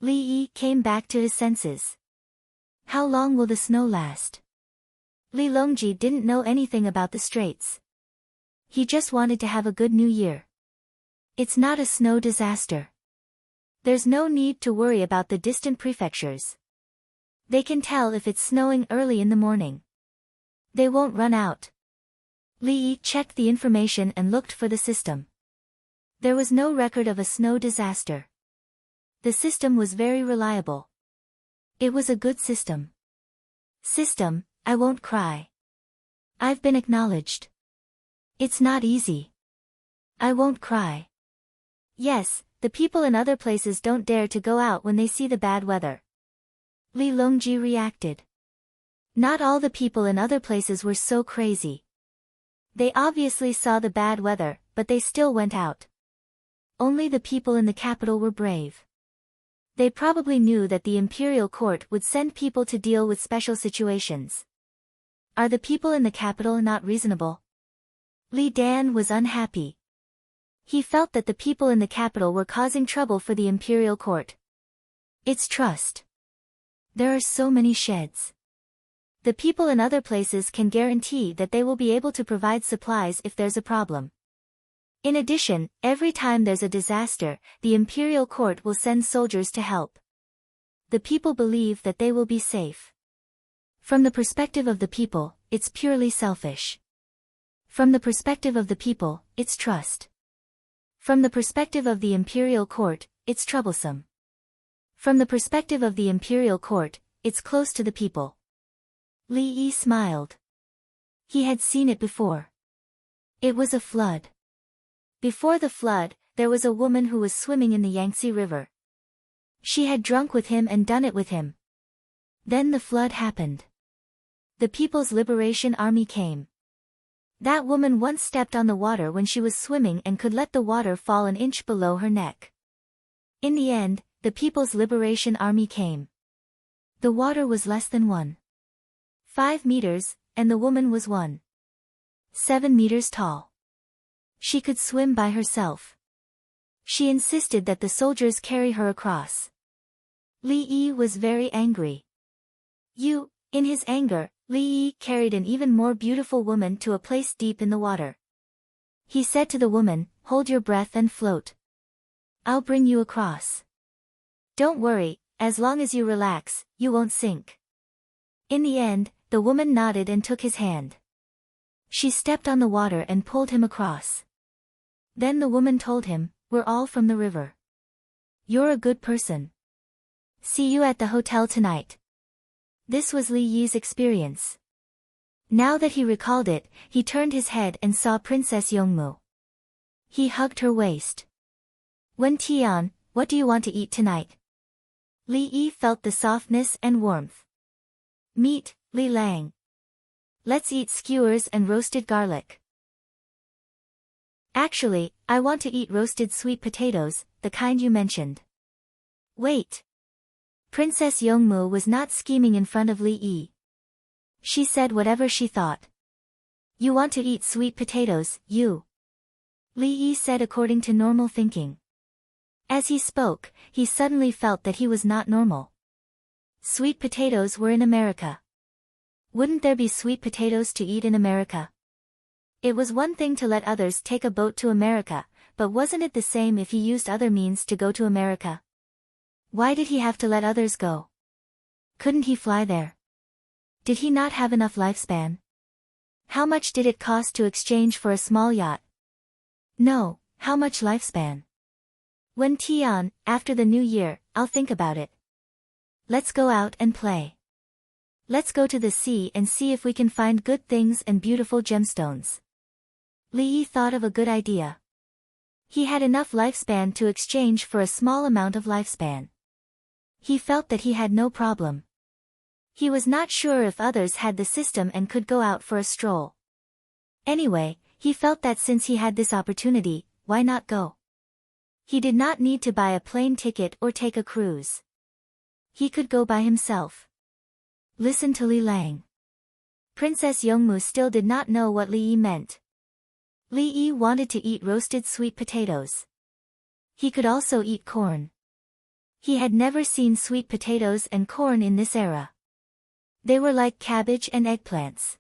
Li Yi came back to his senses. How long will the snow last? Li Longji didn't know anything about the straits. He just wanted to have a good new year. It's not a snow disaster. There's no need to worry about the distant prefectures. They can tell if it's snowing early in the morning. They won't run out. Li Yi checked the information and looked for the system. There was no record of a snow disaster. The system was very reliable. It was a good system. System, I won't cry. I've been acknowledged. It's not easy. I won't cry. Yes, the people in other places don't dare to go out when they see the bad weather. Li Longji reacted. Not all the people in other places were so crazy. They obviously saw the bad weather, but they still went out. Only the people in the capital were brave. They probably knew that the imperial court would send people to deal with special situations. Are the people in the capital not reasonable? Li Dan was unhappy. He felt that the people in the capital were causing trouble for the imperial court. It's trust. There are so many sheds. The people in other places can guarantee that they will be able to provide supplies if there's a problem. In addition, every time there's a disaster, the imperial court will send soldiers to help. The people believe that they will be safe. From the perspective of the people, it's purely selfish. From the perspective of the people, it's trust. From the perspective of the imperial court, it's troublesome. From the perspective of the imperial court, it's close to the people. Li Yi smiled. He had seen it before. It was a flood. Before the flood, there was a woman who was swimming in the Yangtze River. She had drunk with him and done it with him. Then the flood happened. The People's Liberation Army came. That woman once stepped on the water when she was swimming and could let the water fall an inch below her neck. In the end, the People's Liberation Army came. The water was less than 1.5 meters, and the woman was 1.7 meters tall. She could swim by herself. She insisted that the soldiers carry her across. Li Yi was very angry. In his anger, Li Yi carried an even more beautiful woman to a place deep in the water. He said to the woman, "Hold your breath and float. I'll bring you across. Don't worry, as long as you relax, you won't sink." In the end, the woman nodded and took his hand. She stepped on the water and pulled him across. Then the woman told him, "We're all from the river. You're a good person. See you at the hotel tonight." This was Li Yi's experience. Now that he recalled it, he turned his head and saw Princess Yongmu. He hugged her waist. "Wen Tian, what do you want to eat tonight?" Li Yi felt the softness and warmth. "Meat, Li Lang. Let's eat skewers and roasted garlic." "Actually, I want to eat roasted sweet potatoes, the kind you mentioned." "Wait." Princess Yongmu was not scheming in front of Li Yi. She said whatever she thought. "You want to eat sweet potatoes, you?" Li Yi said according to normal thinking. As he spoke, he suddenly felt that he was not normal. Sweet potatoes were in America. Wouldn't there be sweet potatoes to eat in America? It was one thing to let others take a boat to America, but wasn't it the same if he used other means to go to America? Why did he have to let others go? Couldn't he fly there? Did he not have enough lifespan? How much did it cost to exchange for a small yacht? No, how much lifespan? "Wen Tian, after the new year, I'll think about it. Let's go out and play. Let's go to the sea and see if we can find good things and beautiful gemstones." Li Yi thought of a good idea. He had enough lifespan to exchange for a small amount of lifespan. He felt that he had no problem. He was not sure if others had the system and could go out for a stroll. Anyway, he felt that since he had this opportunity, why not go? He did not need to buy a plane ticket or take a cruise. He could go by himself. Listen to Li Lang. Princess Yongmu still did not know what Li Yi meant. Li Yi wanted to eat roasted sweet potatoes. He could also eat corn. He had never seen sweet potatoes and corn in this era. They were like cabbage and eggplants.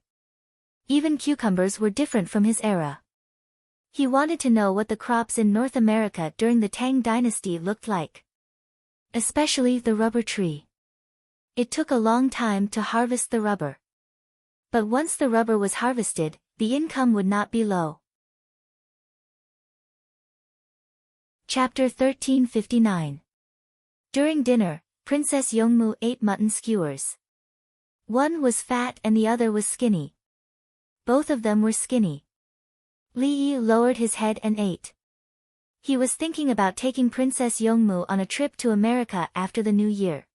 Even cucumbers were different from his era. He wanted to know what the crops in North America during the Tang dynasty looked like. Especially the rubber tree. It took a long time to harvest the rubber. But once the rubber was harvested, the income would not be low. Chapter 1359. During dinner, Princess Yongmu ate mutton skewers. One was fat and the other was skinny. Both of them were skinny. Li Yi lowered his head and ate. He was thinking about taking Princess Yongmu on a trip to America after the new year.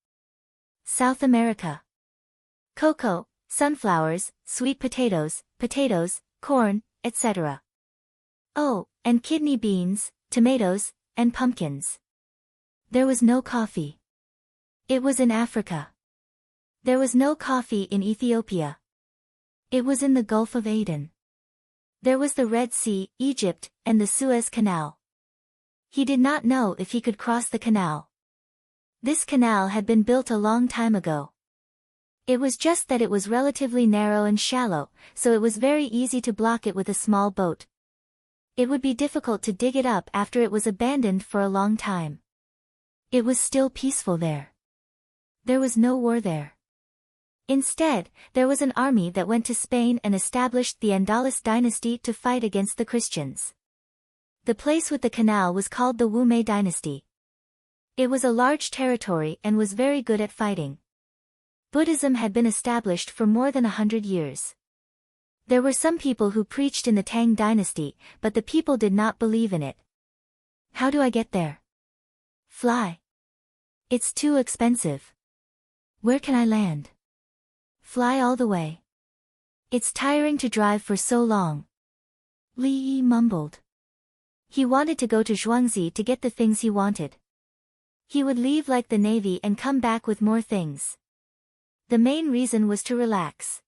South America. Cocoa, sunflowers, sweet potatoes, corn, etc. Oh, and kidney beans, tomatoes, and pumpkins. There was no coffee. It was in Africa. There was no coffee in Ethiopia. It was in the Gulf of Aden. There was the Red Sea, Egypt, and the Suez Canal. He did not know if he could cross the canal. This canal had been built a long time ago. It was just that it was relatively narrow and shallow, so it was very easy to block it with a small boat. It would be difficult to dig it up after it was abandoned for a long time. It was still peaceful there. There was no war there. Instead, there was an army that went to Spain and established the Andalus dynasty to fight against the Christians. The place with the canal was called the Wu Mei dynasty. It was a large territory and was very good at fighting. Buddhism had been established for more than 100 years. There were some people who preached in the Tang dynasty, but the people did not believe in it. How do I get there? Fly. It's too expensive. Where can I land? Fly all the way. It's tiring to drive for so long. Li Yi mumbled. He wanted to go to Zhuangzi to get the things he wanted. He would leave like the navy and come back with more things. The main reason was to relax.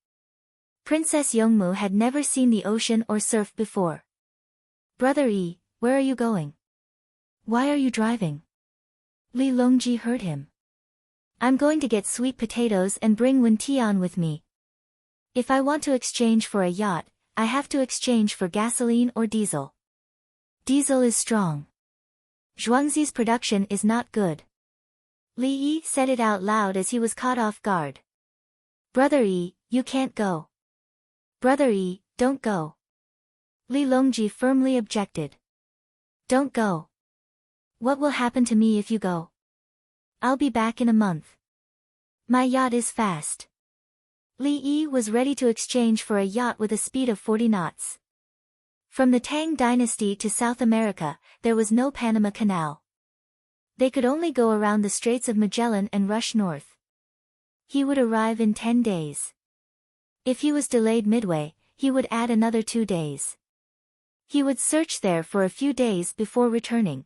Princess Yongmu had never seen the ocean or surf before. Brother Yi, where are you going? Why are you driving? Li Longji heard him. I'm going to get sweet potatoes and bring Wen Tian with me. If I want to exchange for a yacht, I have to exchange for gasoline or diesel. Diesel is strong. Zhuangzi's production is not good. Li Yi said it out loud as he was caught off guard. Brother Yi, you can't go. Brother Yi, don't go. Li Longji firmly objected. Don't go. What will happen to me if you go? I'll be back in a month. My yacht is fast. Li Yi was ready to exchange for a yacht with a speed of 40 knots. From the Tang dynasty to South America, there was no Panama Canal. They could only go around the Straits of Magellan and rush north. He would arrive in 10 days. If he was delayed midway, he would add another 2 days. He would search there for a few days before returning.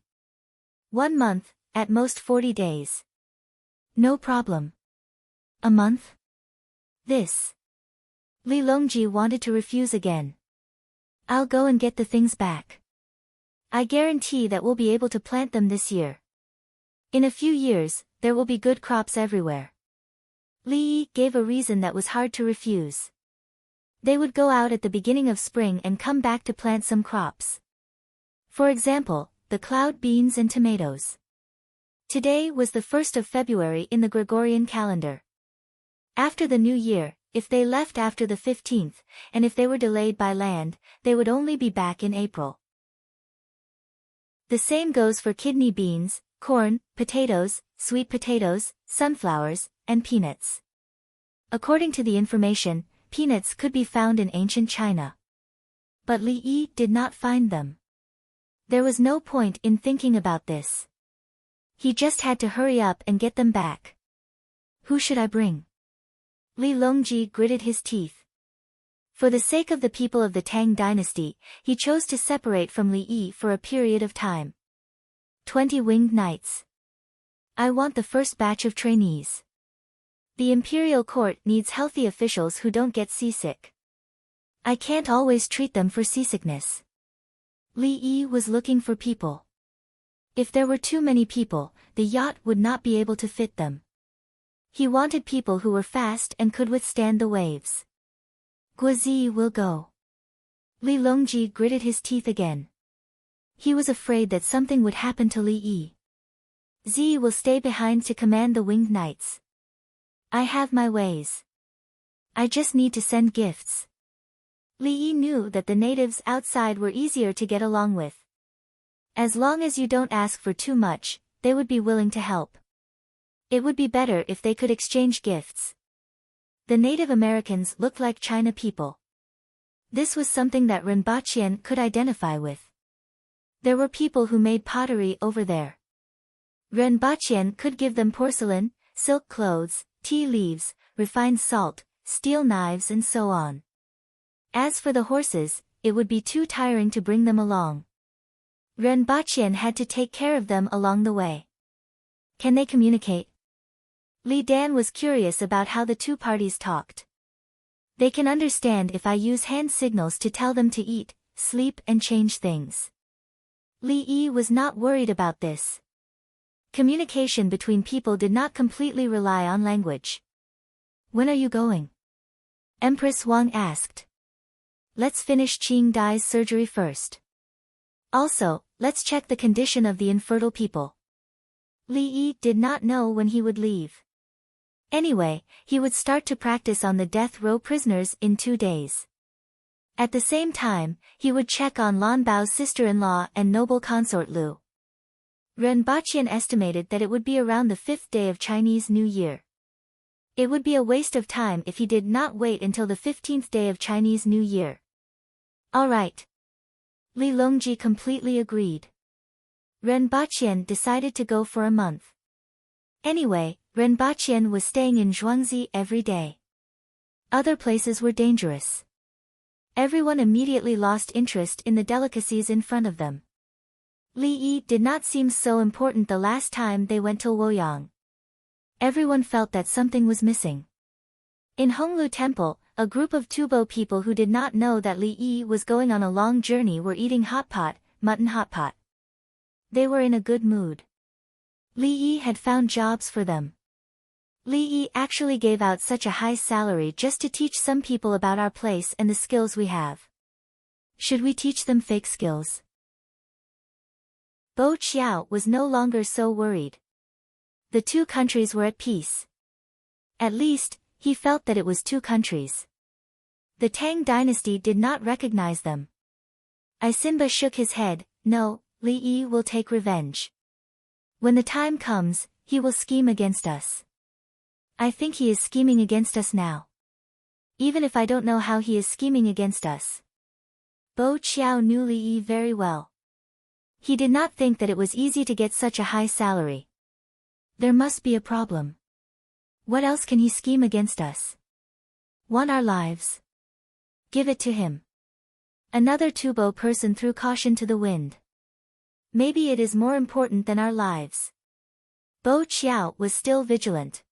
1 month, at most 40 days. No problem. A month? This. Li Longji wanted to refuse again. I'll go and get the things back. I guarantee that we'll be able to plant them this year. In a few years, there will be good crops everywhere. Li Yi gave a reason that was hard to refuse. They would go out at the beginning of spring and come back to plant some crops. For example, the cloud beans and tomatoes. Today was the 1st of February in the Gregorian calendar. After the new year, if they left after the 15th, and if they were delayed by land, they would only be back in April. The same goes for kidney beans, corn, potatoes, sweet potatoes, sunflowers, and peanuts. According to the information, peanuts could be found in ancient China. But Li Yi did not find them. There was no point in thinking about this. He just had to hurry up and get them back. Who should I bring? Li Longji gritted his teeth. For the sake of the people of the Tang dynasty, he chose to separate from Li Yi for a period of time. 20 winged knights. I want the first batch of trainees. The imperial court needs healthy officials who don't get seasick. I can't always treat them for seasickness. Li Yi was looking for people. If there were too many people, the yacht would not be able to fit them. He wanted people who were fast and could withstand the waves. Guozi will go. Li Longji gritted his teeth again. He was afraid that something would happen to Li Yi. Zi will stay behind to command the winged knights. I have my ways. I just need to send gifts. Li Yi knew that the natives outside were easier to get along with. As long as you don't ask for too much, they would be willing to help. It would be better if they could exchange gifts. The Native Americans looked like China people. This was something that Rinpochian could identify with. There were people who made pottery over there. Rinpochian could give them porcelain, silk clothes, tea leaves, refined salt, steel knives and so on. As for the horses, it would be too tiring to bring them along. Rinpochian had to take care of them along the way. Can they communicate? Li Dan was curious about how the two parties talked. They can understand if I use hand signals to tell them to eat, sleep and change things. Li Yi was not worried about this. Communication between people did not completely rely on language. When are you going? Empress Wang asked. Let's finish Qing Dai's surgery first. Also, let's check the condition of the infertile people. Li Yi did not know when he would leave. Anyway, he would start to practice on the death row prisoners in 2 days. At the same time, he would check on Lan Bao's sister-in-law and noble consort Lu. Renbaqian estimated that it would be around the 5th day of Chinese New Year. It would be a waste of time if he did not wait until the 15th day of Chinese New Year. All right. Li Longji completely agreed. Renbaqian decided to go for a month. Anyway, Renbaqian was staying in Zhuangzi every day. Other places were dangerous. Everyone immediately lost interest in the delicacies in front of them. Li Yi did not seem so important the last time they went to Luoyang. Everyone felt that something was missing. In Honglu Temple, a group of Tubo people who did not know that Li Yi was going on a long journey were eating hot pot, mutton hot pot. They were in a good mood. Li Yi had found jobs for them. Li Yi actually gave out such a high salary just to teach some people about our place and the skills we have. Should we teach them fake skills? Bo Qiao was no longer so worried. The two countries were at peace. At least, he felt that it was two countries. The Tang dynasty did not recognize them. Isimba shook his head. No, Li Yi will take revenge. When the time comes, he will scheme against us. I think he is scheming against us now. Even if I don't know how he is scheming against us. Bo Qiao knew Li Yi very well. He did not think that it was easy to get such a high salary. There must be a problem. What else can he scheme against us? Want our lives? Give it to him. Another Tubo person threw caution to the wind. Maybe it is more important than our lives. Bo Qiao was still vigilant.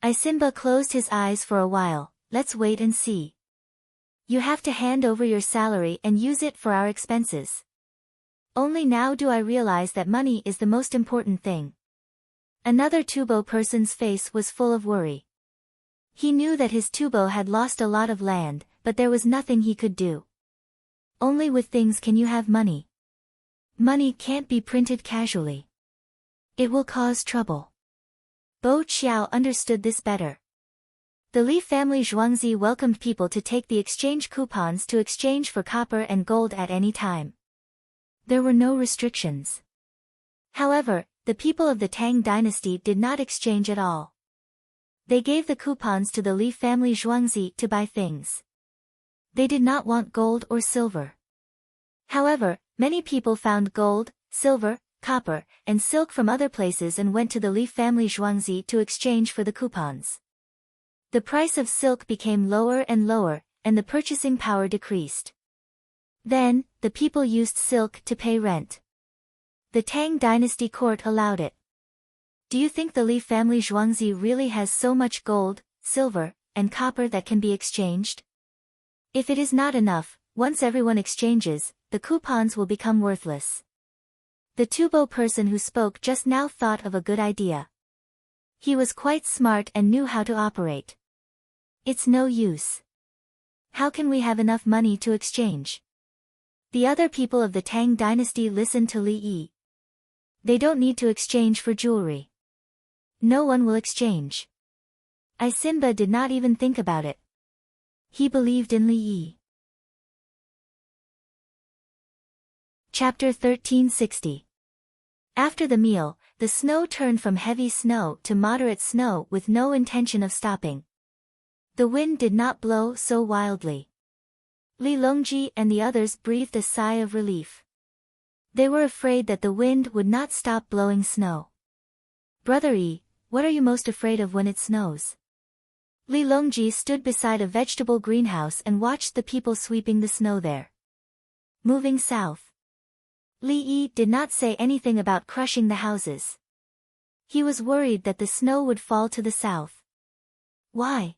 Isimba closed his eyes for a while. Let's wait and see. You have to hand over your salary and use it for our expenses. Only now do I realize that money is the most important thing. Another Tubo person's face was full of worry. He knew that his Tubo had lost a lot of land, but there was nothing he could do. Only with things can you have money. Money can't be printed casually. It will cause trouble. Bo Qiao understood this better. The Li family Zhuangzi welcomed people to take the exchange coupons to exchange for copper and gold at any time. There were no restrictions. However, the people of the Tang dynasty did not exchange at all. They gave the coupons to the Li family Zhuangzi to buy things. They did not want gold or silver. However, many people found gold, silver, copper, and silk from other places and went to the Li family Zhuangzi to exchange for the coupons. The price of silk became lower and lower, and the purchasing power decreased. Then, the people used silk to pay rent. The Tang dynasty court allowed it. Do you think the Li family Zhuangzi really has so much gold, silver, and copper that can be exchanged? If it is not enough, once everyone exchanges, the coupons will become worthless. The Tubo person who spoke just now thought of a good idea. He was quite smart and knew how to operate. It's no use. How can we have enough money to exchange? The other people of the Tang dynasty listened to Li Yi. They don't need to exchange for jewelry. No one will exchange. Isimba did not even think about it. He believed in Li Yi. Chapter 1360. After the meal, the snow turned from heavy snow to moderate snow with no intention of stopping. The wind did not blow so wildly. Li Longji and the others breathed a sigh of relief. They were afraid that the wind would not stop blowing snow. Brother Yi, what are you most afraid of when it snows? Li Longji stood beside a vegetable greenhouse and watched the people sweeping the snow there. Moving south. Li Yi did not say anything about crushing the houses. He was worried that the snow would fall to the south. Why?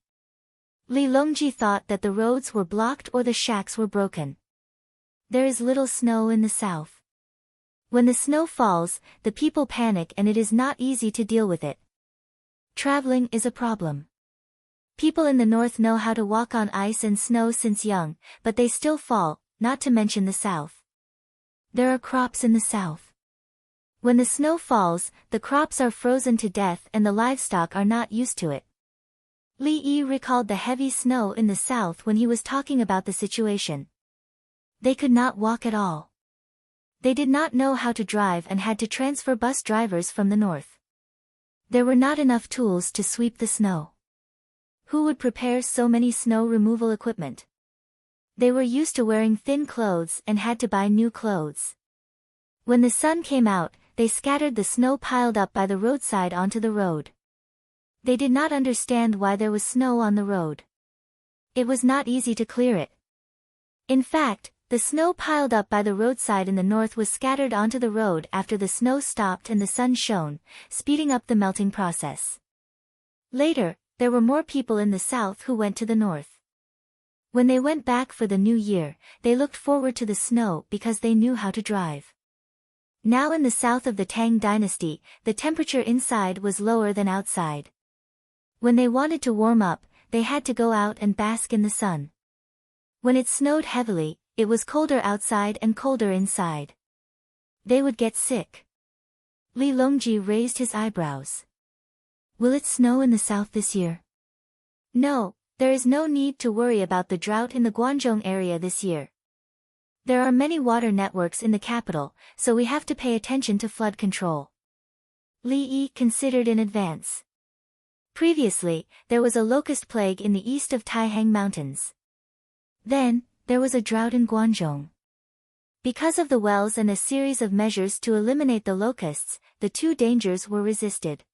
Li Longji thought that the roads were blocked or the shacks were broken. There is little snow in the south. When the snow falls, the people panic and it is not easy to deal with it. Traveling is a problem. People in the north know how to walk on ice and snow since young, but they still fall, not to mention the south. There are crops in the south. When the snow falls, the crops are frozen to death and the livestock are not used to it. Li Yi recalled the heavy snow in the south when he was talking about the situation. They could not walk at all. They did not know how to drive and had to transfer bus drivers from the north. There were not enough tools to sweep the snow. Who would prepare so many snow removal equipment? They were used to wearing thin clothes and had to buy new clothes. When the sun came out, they scattered the snow piled up by the roadside onto the road. They did not understand why there was snow on the road. It was not easy to clear it. In fact, the snow piled up by the roadside in the north was scattered onto the road after the snow stopped and the sun shone, speeding up the melting process. Later, there were more people in the south who went to the north. When they went back for the new year, they looked forward to the snow because they knew how to drive. Now in the south of the Tang dynasty, the temperature inside was lower than outside. When they wanted to warm up, they had to go out and bask in the sun. When it snowed heavily, it was colder outside and colder inside. They would get sick. Li Longji raised his eyebrows. Will it snow in the south this year? No, there is no need to worry about the drought in the Guangzhou area this year. There are many water networks in the capital, so we have to pay attention to flood control. Li Yi considered in advance. Previously, there was a locust plague in the east of Taihang Mountains. Then, there was a drought in Guangzhou. Because of the wells and a series of measures to eliminate the locusts, the two dangers were resisted.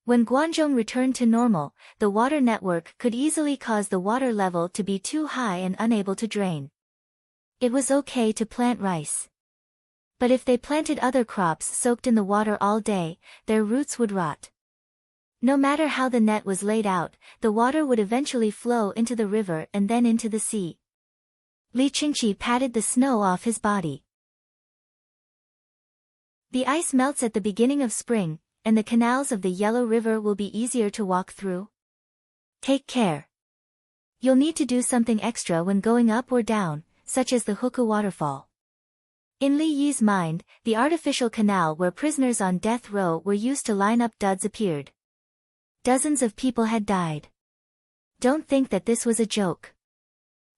When Guangzhou returned to normal, the water network could easily cause the water level to be too high and unable to drain. It was okay to plant rice. But if they planted other crops soaked in the water all day, their roots would rot. No matter how the net was laid out, the water would eventually flow into the river and then into the sea. Li Qingqi patted the snow off his body. The ice melts at the beginning of spring, and the canals of the Yellow River will be easier to walk through. Take care. You'll need to do something extra when going up or down, such as the Huku waterfall. In Li Yi's mind, the artificial canal where prisoners on death row were used to line up duds appeared. Dozens of people had died. Don't think that this was a joke.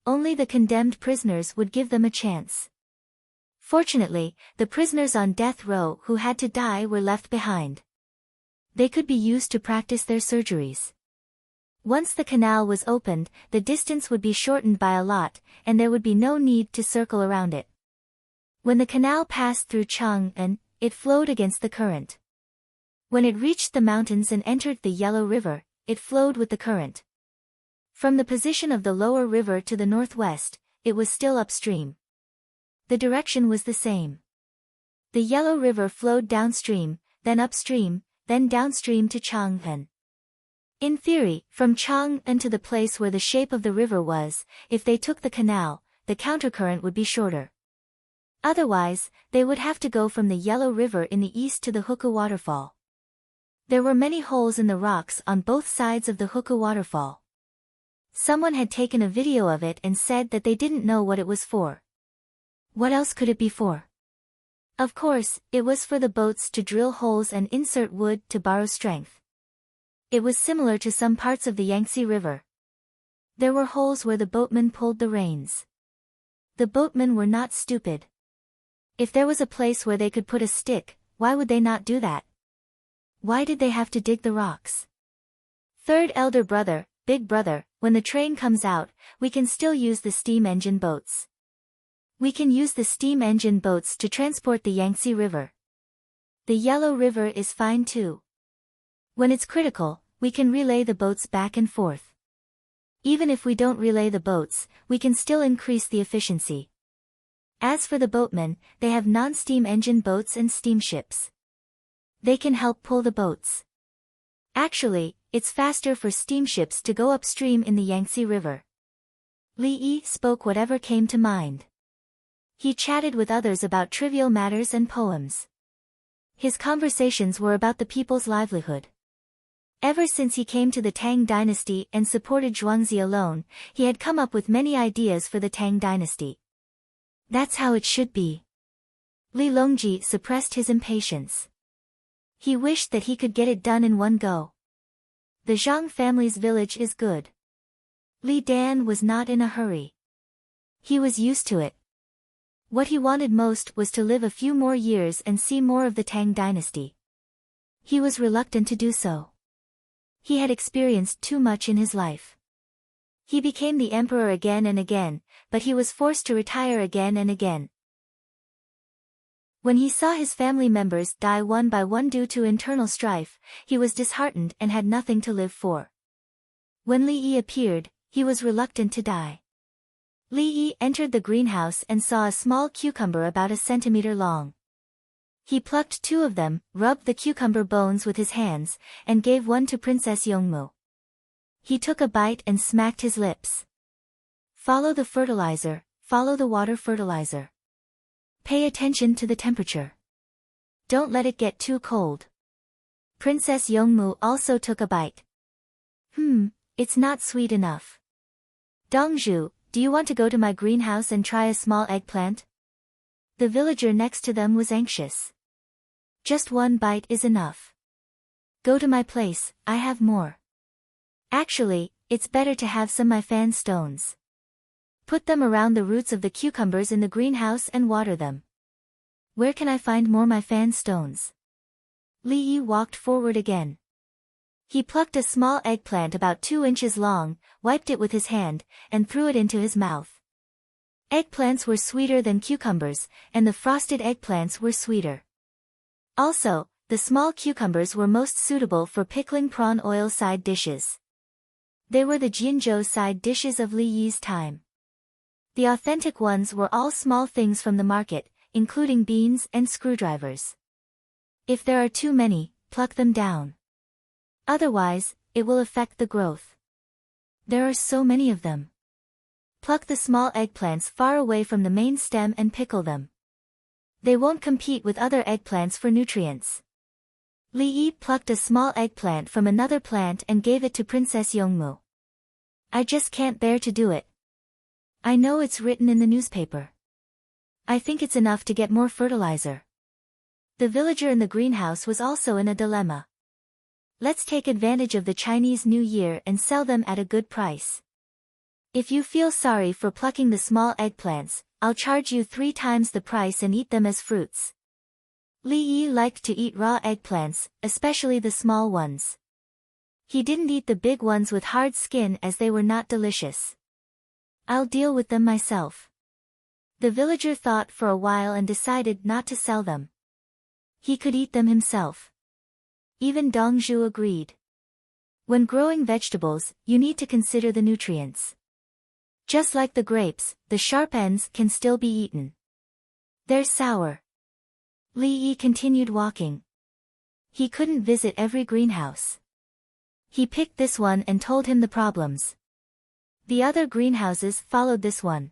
Only the condemned prisoners would give them a chance. Fortunately, the prisoners on death row who had to die were left behind. They could be used to practice their surgeries. Once the canal was opened, the distance would be shortened by a lot, and there would be no need to circle around it. When the canal passed through Chang'an, it flowed against the current. When it reached the mountains and entered the Yellow River, it flowed with the current. From the position of the lower river to the northwest, it was still upstream. The direction was the same. The Yellow River flowed downstream, then upstream, then downstream to Chang'an. In theory, from Chang'an to the place where the shape of the river was, if they took the canal, the countercurrent would be shorter. Otherwise, they would have to go from the Yellow River in the east to the Huku waterfall. There were many holes in the rocks on both sides of the Huku waterfall. Someone had taken a video of it and said that they didn't know what it was for. What else could it be for? Of course, it was for the boats to drill holes and insert wood to borrow strength. It was similar to some parts of the Yangtze River. There were holes where the boatmen pulled the reins. The boatmen were not stupid. If there was a place where they could put a stick, why would they not do that? Why did they have to dig the rocks? Third elder brother, big brother, when the train comes out, we can still use the steam engine boats. We can use the steam engine boats to transport the Yangtze River. The Yellow River is fine too. When it's critical, we can relay the boats back and forth. Even if we don't relay the boats, we can still increase the efficiency. As for the boatmen, they have non-steam engine boats and steamships. They can help pull the boats. Actually, it's faster for steamships to go upstream in the Yangtze River. Li Yi spoke whatever came to mind. He chatted with others about trivial matters and poems. His conversations were about the people's livelihood. Ever since he came to the Tang dynasty and supported Zhuangzi alone, he had come up with many ideas for the Tang dynasty. That's how it should be. Li Longji suppressed his impatience. He wished that he could get it done in one go. The Zhang family's village is good. Li Dan was not in a hurry. He was used to it. What he wanted most was to live a few more years and see more of the Tang dynasty. He was reluctant to do so. He had experienced too much in his life. He became the emperor again and again, but he was forced to retire again and again. When he saw his family members die one by one due to internal strife, he was disheartened and had nothing to live for. When Li Yi appeared, he was reluctant to die. Li Yi entered the greenhouse and saw a small cucumber about a centimeter long. He plucked 2 of them, rubbed the cucumber bones with his hands, and gave one to Princess Yongmu. He took a bite and smacked his lips. Follow the fertilizer, follow the water fertilizer. Pay attention to the temperature. Don't let it get too cold. Princess Yongmu also took a bite. It's not sweet enough. Dongzhu, do you want to go to my greenhouse and try a small eggplant? The villager next to them was anxious. Just 1 bite is enough. Go to my place, I have more. Actually, it's better to have some my fan stones. Put them around the roots of the cucumbers in the greenhouse and water them. Where can I find more my fan stones? Li Yi walked forward again. He plucked a small eggplant about 2 inches long, wiped it with his hand, and threw it into his mouth. Eggplants were sweeter than cucumbers, and the frosted eggplants were sweeter. Also, the small cucumbers were most suitable for pickling prawn oil side dishes. They were the Jinzhou side dishes of Li Yi's time. The authentic ones were all small things from the market, including beans and screwdrivers. If there are too many, pluck them down. Otherwise, it will affect the growth. There are so many of them. Pluck the small eggplants far away from the main stem and pickle them. They won't compete with other eggplants for nutrients. Li Yi plucked a small eggplant from another plant and gave it to Princess Yongmu. I just can't bear to do it. I know it's written in the newspaper. I think it's enough to get more fertilizer. The villager in the greenhouse was also in a dilemma. Let's take advantage of the Chinese New Year and sell them at a good price. If you feel sorry for plucking the small eggplants, I'll charge you 3 times the price and eat them as fruits. Li Yi liked to eat raw eggplants, especially the small ones. He didn't eat the big ones with hard skin as they were not delicious. I'll deal with them myself. The villager thought for a while and decided not to sell them. He could eat them himself. Even Dongzhu agreed. When growing vegetables, you need to consider the nutrients. Just like the grapes, the sharp ends can still be eaten. They're sour. Li Yi continued walking. He couldn't visit every greenhouse. He picked this one and told him the problems. The other greenhouses followed this one.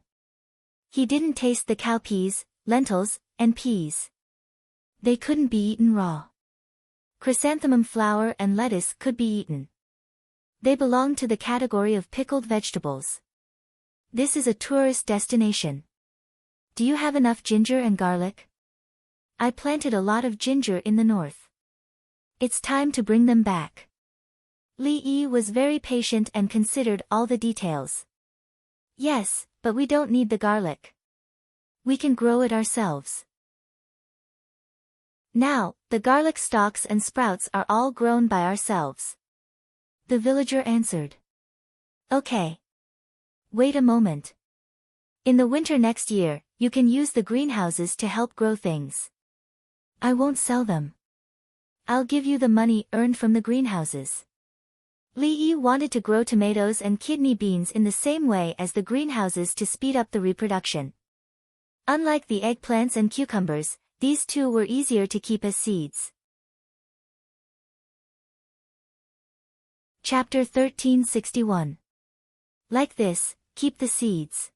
He didn't taste the cowpeas, lentils, and peas. They couldn't be eaten raw. Chrysanthemum flower and lettuce could be eaten. They belong to the category of pickled vegetables. This is a tourist destination. Do you have enough ginger and garlic? I planted a lot of ginger in the north. It's time to bring them back. Li Yi was very patient and considered all the details. Yes, but we don't need the garlic. We can grow it ourselves. Now, the garlic stalks and sprouts are all grown by ourselves. The villager answered. Okay. Wait a moment. In the winter next year, you can use the greenhouses to help grow things. I won't sell them. I'll give you the money earned from the greenhouses. Li Yi wanted to grow tomatoes and kidney beans in the same way as the greenhouses to speed up the reproduction. Unlike the eggplants and cucumbers, these two were easier to keep as seeds. Chapter 1361. Like this, keep the seeds.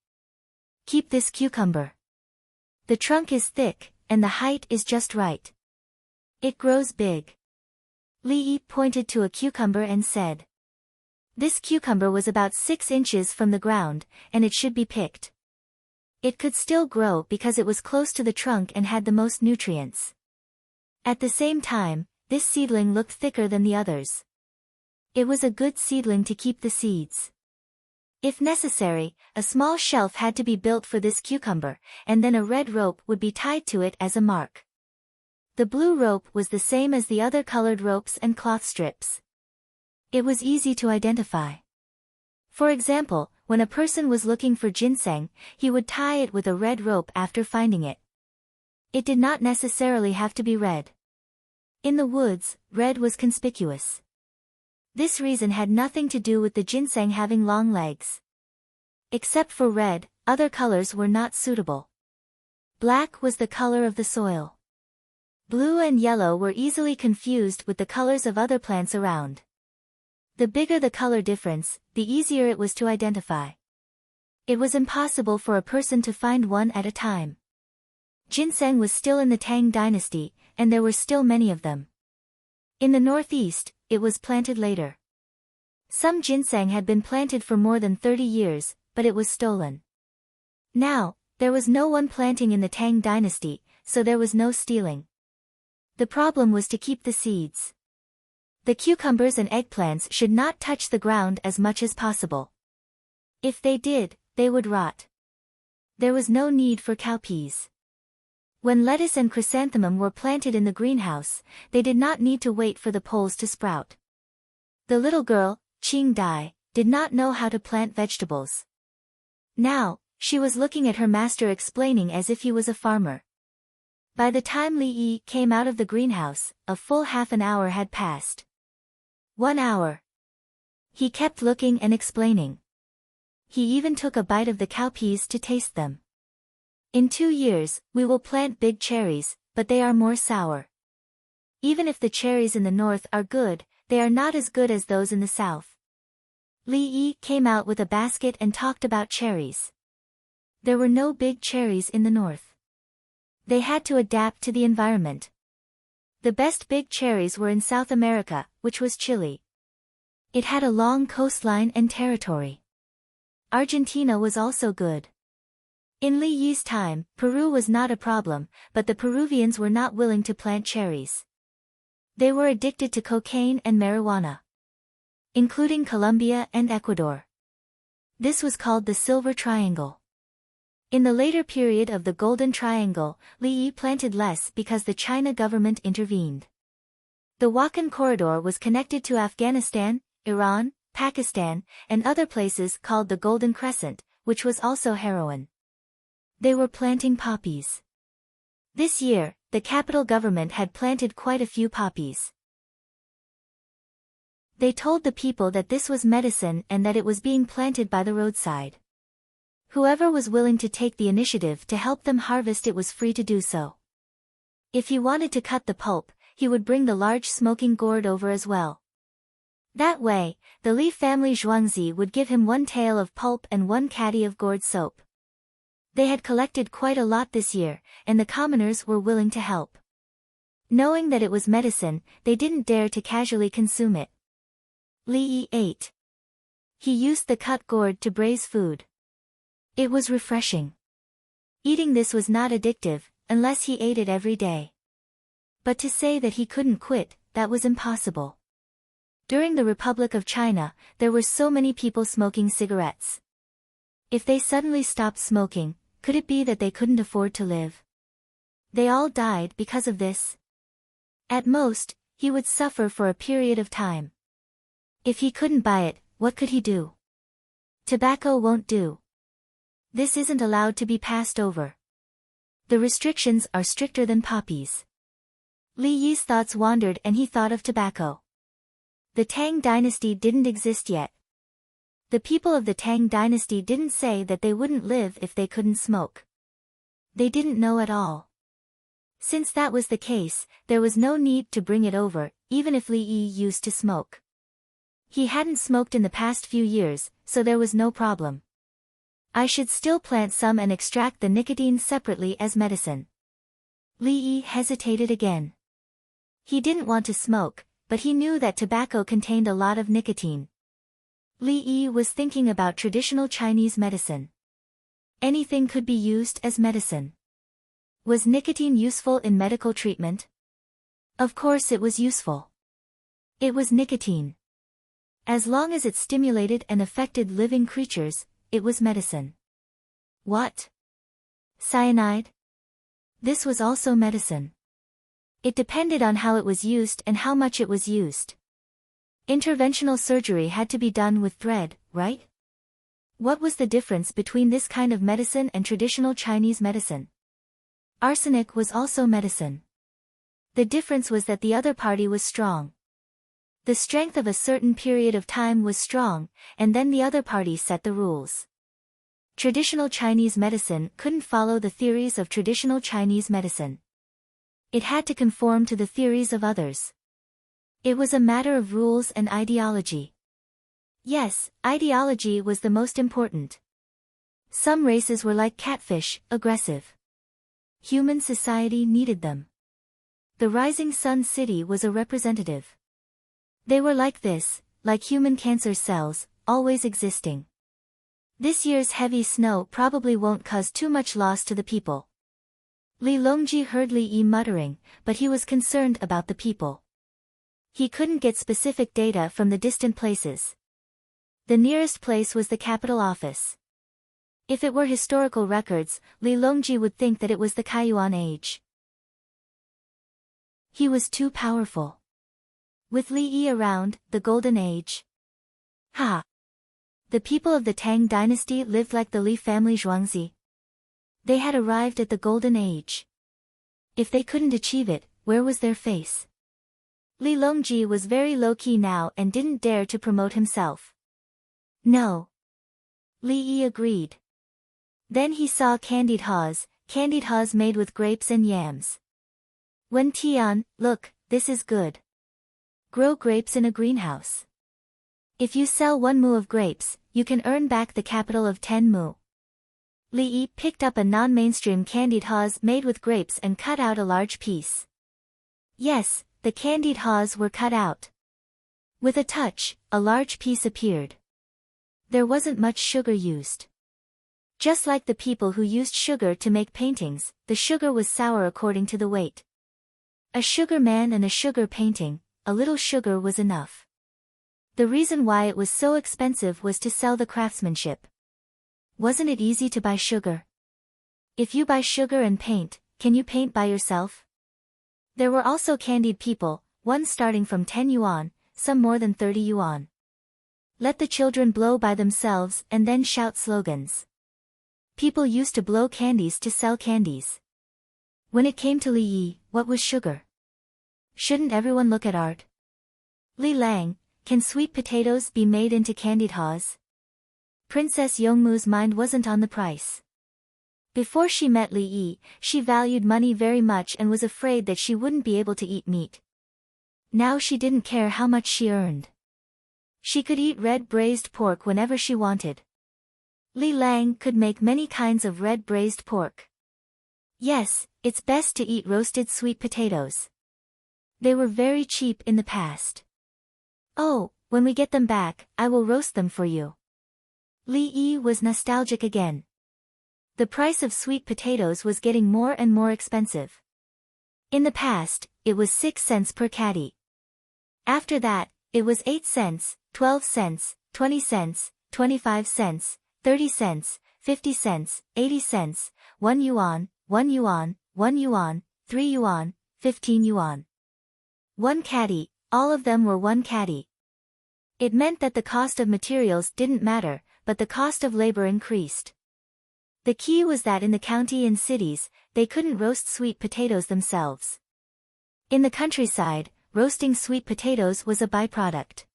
Keep this cucumber. The trunk is thick, and the height is just right. It grows big. Li Yi pointed to a cucumber and said. This cucumber was about 6 inches from the ground, and it should be picked. It could still grow because it was close to the trunk and had the most nutrients. At the same time, this seedling looked thicker than the others. It was a good seedling to keep the seeds. If necessary, a small shelf had to be built for this cucumber, and then a red rope would be tied to it as a mark. The blue rope was the same as the other colored ropes and cloth strips. It was easy to identify. For example, when a person was looking for ginseng, he would tie it with a red rope after finding it. It did not necessarily have to be red. In the woods, red was conspicuous. This reason had nothing to do with the ginseng having long legs. Except for red, other colors were not suitable. Black was the color of the soil. Blue and yellow were easily confused with the colors of other plants around. The bigger the color difference, the easier it was to identify. It was impossible for a person to find one at a time. Ginseng was still in the Tang dynasty, and there were still many of them. In the northeast, it was planted later. Some ginseng had been planted for more than 30 years, but it was stolen. Now, there was no one planting in the Tang dynasty, so there was no stealing. The problem was to keep the seeds. The cucumbers and eggplants should not touch the ground as much as possible. If they did, they would rot. There was no need for cowpeas. When lettuce and chrysanthemum were planted in the greenhouse, they did not need to wait for the poles to sprout. The little girl, Qing Dai, did not know how to plant vegetables. Now, she was looking at her master explaining as if he was a farmer. By the time Li Yi came out of the greenhouse, a full half an hour had passed. 1 hour. He kept looking and explaining. He even took a bite of the cowpeas to taste them. In 2 years, we will plant big cherries, but they are more sour. Even if the cherries in the north are good, they are not as good as those in the south. Li Yi came out with a basket and talked about cherries. There were no big cherries in the north. They had to adapt to the environment. The best big cherries were in South America, which was Chile. It had a long coastline and territory. Argentina was also good. In Li Yi's time, Peru was not a problem, but the Peruvians were not willing to plant cherries. They were addicted to cocaine and marijuana, including Colombia and Ecuador. This was called the Silver Triangle. In the later period of the Golden Triangle, Li Yi planted less because the China government intervened. The Wakhan Corridor was connected to Afghanistan, Iran, Pakistan, and other places called the Golden Crescent, which was also heroin. They were planting poppies. This year, the capital government had planted quite a few poppies. They told the people that this was medicine and that it was being planted by the roadside. Whoever was willing to take the initiative to help them harvest it was free to do so. If he wanted to cut the pulp, he would bring the large smoking gourd over as well. That way, the Li family Zhuangzi would give him 1 tael of pulp and 1 caddy of gourd soap. They had collected quite a lot this year, and the commoners were willing to help. Knowing that it was medicine, they didn't dare to casually consume it. Li Yi ate. He used the cut gourd to braise food. It was refreshing. Eating this was not addictive, unless he ate it every day. But to say that he couldn't quit, that was impossible. During the Republic of China, there were so many people smoking cigarettes. If they suddenly stopped smoking, could it be that they couldn't afford to live? They all died because of this. At most, he would suffer for a period of time. If he couldn't buy it, what could he do? Tobacco won't do. This isn't allowed to be passed over. The restrictions are stricter than poppies. Li Yi's thoughts wandered and he thought of tobacco. The Tang dynasty didn't exist yet. The people of the Tang dynasty didn't say that they wouldn't live if they couldn't smoke. They didn't know at all. Since that was the case, there was no need to bring it over, even if Li Yi used to smoke. He hadn't smoked in the past few years, so there was no problem. I should still plant some and extract the nicotine separately as medicine. Li Yi hesitated again. He didn't want to smoke, but he knew that tobacco contained a lot of nicotine. Li Yi was thinking about traditional Chinese medicine. Anything could be used as medicine. Was nicotine useful in medical treatment? Of course it was useful. It was nicotine. As long as it stimulated and affected living creatures, it was medicine. What? Cyanide? This was also medicine. It depended on how it was used and how much it was used. Interventional surgery had to be done with thread, right? What was the difference between this kind of medicine and traditional Chinese medicine? Arsenic was also medicine. The difference was that the other party was strong. The strength of a certain period of time was strong, and then the other party set the rules. Traditional Chinese medicine couldn't follow the theories of traditional Chinese medicine. It had to conform to the theories of others. It was a matter of rules and ideology. Yes, ideology was the most important. Some races were like catfish, aggressive. Human society needed them. The Rising Sun City was a representative. They were like this, like human cancer cells, always existing. This year's heavy snow probably won't cause too much loss to the people. Li Longji heard Li Yi muttering, but he was concerned about the people. He couldn't get specific data from the distant places. The nearest place was the capital office. If it were historical records, Li Longji would think that it was the Kaiyuan age. He was too powerful. With Li Yi around, the Golden Age. Ha! The people of the Tang dynasty lived like the Li family Zhuangzi. They had arrived at the Golden Age. If they couldn't achieve it, where was their face? Li Longji was very low-key now and didn't dare to promote himself. No. Li Yi agreed. Then he saw candied haws made with grapes and yams. Wen Tian, look, this is good. Grow grapes in a greenhouse. If you sell 1 mu of grapes, you can earn back the capital of 10 mu. Li Yi picked up a non-mainstream candied haws made with grapes and cut out a large piece. Yes, the candied haws were cut out. With a touch, a large piece appeared. There wasn't much sugar used. Just like the people who used sugar to make paintings, the sugar was sour according to the weight. A sugar man and a sugar painting, a little sugar was enough. The reason why it was so expensive was to sell the craftsmanship. Wasn't it easy to buy sugar? If you buy sugar and paint, can you paint by yourself? There were also candied people, one starting from 10 yuan, some more than 30 yuan. Let the children blow by themselves and then shout slogans. People used to blow candies to sell candies. When it came to Li Yi, what was sugar? Shouldn't everyone look at art? Li Lang, can sweet potatoes be made into candied haws? Princess Yongmu's mind wasn't on the price. Before she met Li Yi, she valued money very much and was afraid that she wouldn't be able to eat meat. Now she didn't care how much she earned. She could eat red braised pork whenever she wanted. Li Lang could make many kinds of red braised pork. Yes, it's best to eat roasted sweet potatoes. They were very cheap in the past. Oh, when we get them back, I will roast them for you. Li Yi was nostalgic again. The price of sweet potatoes was getting more and more expensive. In the past, it was 6 cents per caddy. After that, it was 8 cents, 12 cents, 20 cents, 25 cents, 30 cents, 50 cents, 80 cents, 1 yuan, 1 yuan, 1 yuan, 3 yuan, 15 yuan. 1 caddy, all of them were 1 caddy. It meant that the cost of materials didn't matter, but the cost of labor increased. The key was that in the county and cities, they couldn't roast sweet potatoes themselves. In the countryside, roasting sweet potatoes was a byproduct.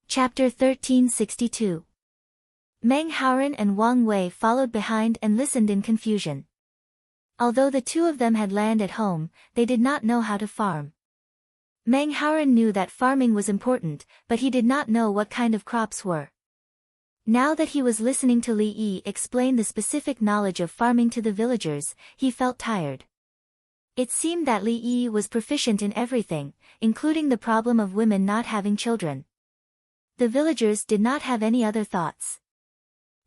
Chapter 1362. Meng Haoren and Wang Wei followed behind and listened in confusion. Although the two of them had land at home, they did not know how to farm. Meng Haoren knew that farming was important, but he did not know what kind of crops were. Now that he was listening to Li Yi explain the specific knowledge of farming to the villagers, he felt tired. It seemed that Li Yi was proficient in everything, including the problem of women not having children. The villagers did not have any other thoughts.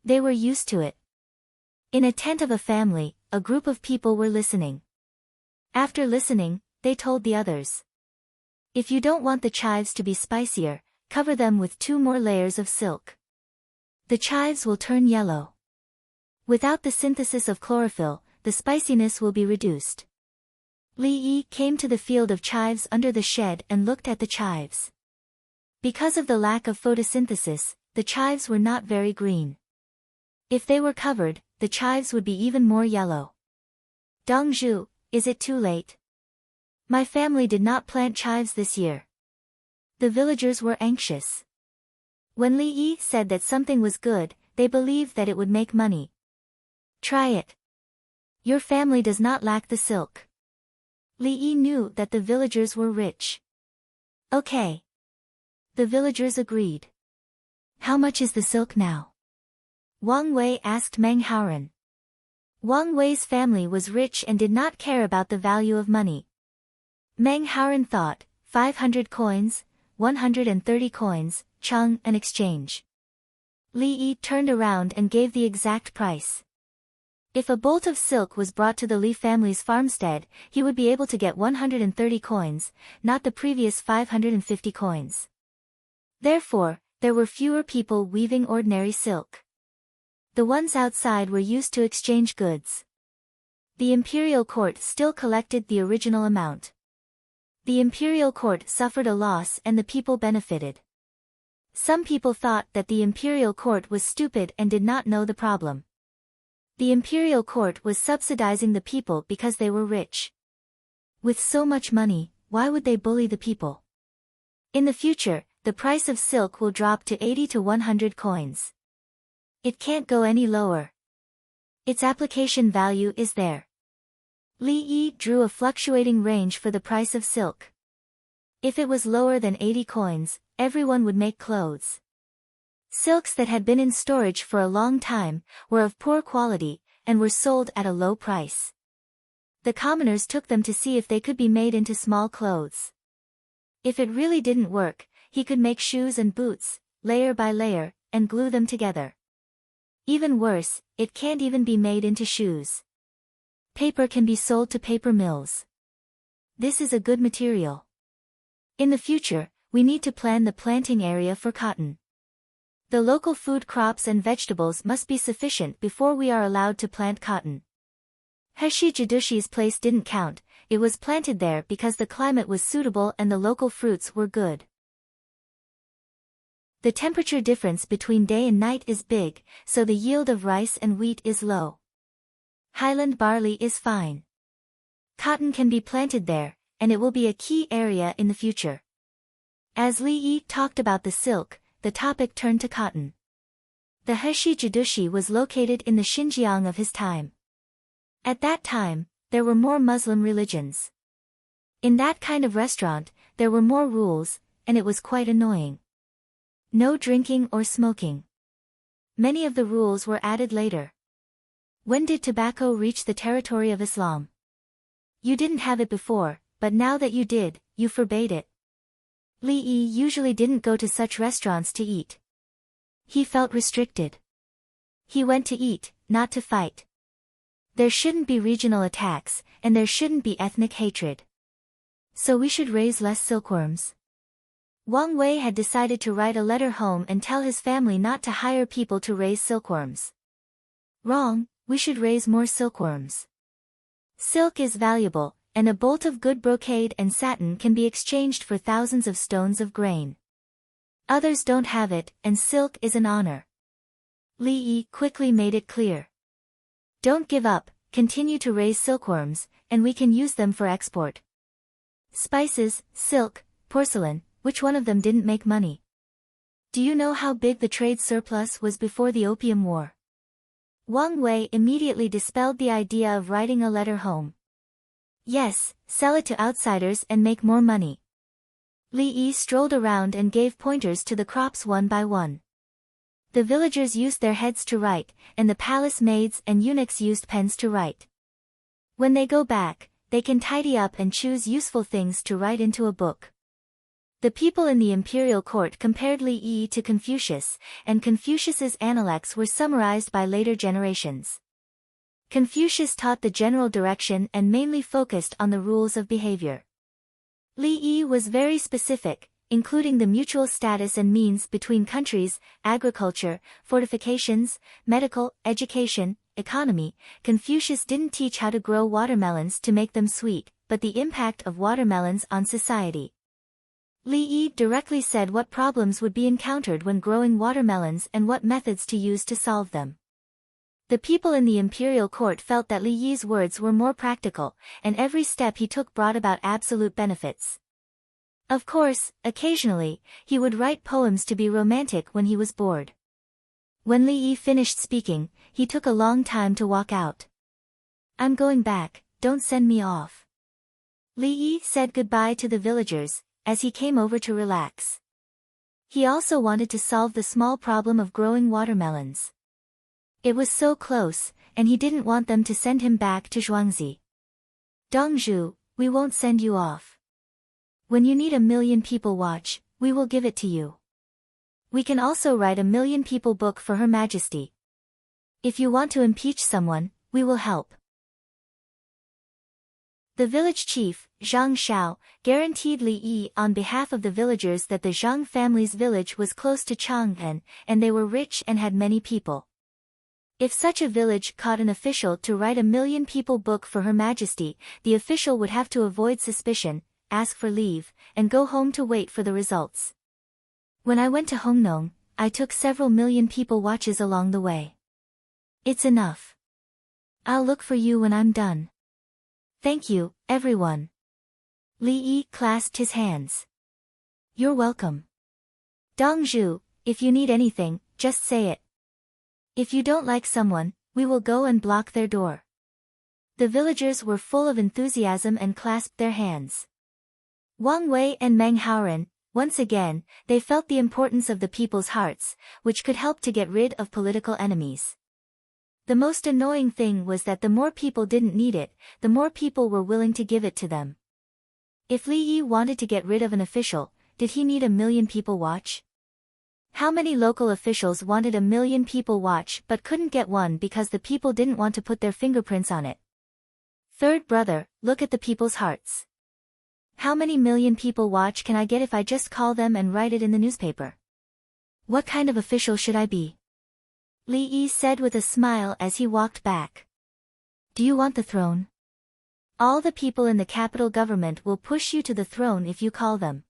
They were used to it. In a tent of a family, a group of people were listening. After listening, they told the others. If you don't want the chives to be spicier, cover them with 2 more layers of silk. The chives will turn yellow. Without the synthesis of chlorophyll, the spiciness will be reduced. Li Yi came to the field of chives under the shed and looked at the chives. Because of the lack of photosynthesis, the chives were not very green. If they were covered, the chives would be even more yellow. Dongzhu, is it too late? My family did not plant chives this year. The villagers were anxious. When Li Yi said that something was good, they believed that it would make money. Try it. Your family does not lack the silk. Li Yi knew that the villagers were rich. Okay. The villagers agreed. How much is the silk now? Wang Wei asked Meng Haoren. Wang Wei's family was rich and did not care about the value of money. Meng Haoren thought, 500 coins, 130 coins, Chung an exchange. Li Yi turned around and gave the exact price. If a bolt of silk was brought to the Li family's farmstead, he would be able to get 130 coins, not the previous 550 coins. Therefore, there were fewer people weaving ordinary silk. The ones outside were used to exchange goods. The imperial court still collected the original amount. The imperial court suffered a loss and the people benefited. Some people thought that the imperial court was stupid and did not know the problem. The imperial court was subsidizing the people because they were rich. With so much money, why would they bully the people? In the future, the price of silk will drop to 80 to 100 coins. It can't go any lower. Its application value is there. Li Yi drew a fluctuating range for the price of silk. If it was lower than 80 coins, everyone would make clothes. Silks that had been in storage for a long time, were of poor quality, and were sold at a low price. The commoners took them to see if they could be made into small clothes. If it really didn't work, he could make shoes and boots, layer by layer, and glue them together. Even worse, it can't even be made into shoes. Paper can be sold to paper mills. This is a good material. In the future, we need to plan the planting area for cotton. The local food crops and vegetables must be sufficient before we are allowed to plant cotton. Heshi Jidushi's place didn't count, it was planted there because the climate was suitable and the local fruits were good. The temperature difference between day and night is big, so the yield of rice and wheat is low. Highland barley is fine. Cotton can be planted there, and it will be a key area in the future. As Li Yi talked about the silk, the topic turned to cotton. The Heshi Jidushi was located in the Xinjiang of his time. At that time, there were more Muslim religions. In that kind of restaurant, there were more rules, and it was quite annoying. No drinking or smoking. Many of the rules were added later. When did tobacco reach the territory of Islam? You didn't have it before, but now that you did, you forbade it. Li Yi usually didn't go to such restaurants to eat. He felt restricted. He went to eat, not to fight. There shouldn't be regional attacks, and there shouldn't be ethnic hatred. So we should raise less silkworms. Wang Wei had decided to write a letter home and tell his family not to hire people to raise silkworms. Wrong, we should raise more silkworms. Silk is valuable, and a bolt of good brocade and satin can be exchanged for thousands of stones of grain. Others don't have it, and silk is an honor. Li Yi quickly made it clear. Don't give up, continue to raise silkworms, and we can use them for export. Spices, silk, porcelain, which one of them didn't make money? Do you know how big the trade surplus was before the Opium War? Wang Wei immediately dispelled the idea of writing a letter home. Yes, sell it to outsiders and make more money. Li Yi strolled around and gave pointers to the crops one by one. The villagers used their heads to write, and the palace maids and eunuchs used pens to write. When they go back, they can tidy up and choose useful things to write into a book. The people in the imperial court compared Li Yi to Confucius, and Confucius's Analects were summarized by later generations. Confucius taught the general direction and mainly focused on the rules of behavior. Li Yi was very specific, including the mutual status and means between countries, agriculture, fortifications, medical, education, economy. Confucius didn't teach how to grow watermelons to make them sweet, but the impact of watermelons on society. Li Yi directly said what problems would be encountered when growing watermelons and what methods to use to solve them. The people in the imperial court felt that Li Yi's words were more practical, and every step he took brought about absolute benefits. Of course, occasionally, he would write poems to be romantic when he was bored. When Li Yi finished speaking, he took a long time to walk out. "I'm going back, don't send me off." Li Yi said goodbye to the villagers, as he came over to relax. He also wanted to solve the small problem of growing watermelons. It was so close, and he didn't want them to send him back to Zhuangzi. "Dongzhu, we won't send you off. When you need 1,000,000 people watch, we will give it to you. We can also write 1,000,000 people book for Her Majesty. If you want to impeach someone, we will help." The village chief, Zhang Shao, guaranteed Li Yi on behalf of the villagers that the Zhang family's village was close to Chang'an, and they were rich and had many people. If such a village caught an official to write 1,000,000 people book for Her Majesty, the official would have to avoid suspicion, ask for leave, and go home to wait for the results. When I went to Hongnong, I took several million people watches along the way. It's enough. I'll look for you when I'm done. Thank you, everyone. Li Yi clasped his hands. You're welcome. Dongzhu, if you need anything, just say it. If you don't like someone, we will go and block their door. The villagers were full of enthusiasm and clasped their hands. Wang Wei and Meng Haoren, once again, they felt the importance of the people's hearts, which could help to get rid of political enemies. The most annoying thing was that the more people didn't need it, the more people were willing to give it to them. If Li Yi wanted to get rid of an official, did he need 1,000,000 people watch? How many local officials wanted 1,000,000 people watch but couldn't get one because the people didn't want to put their fingerprints on it? Third brother, look at the people's hearts. How many million people watch can I get if I just call them and write it in the newspaper? What kind of official should I be? Li Yi said with a smile as he walked back. Do you want the throne? All the people in the capital government will push you to the throne if you call them.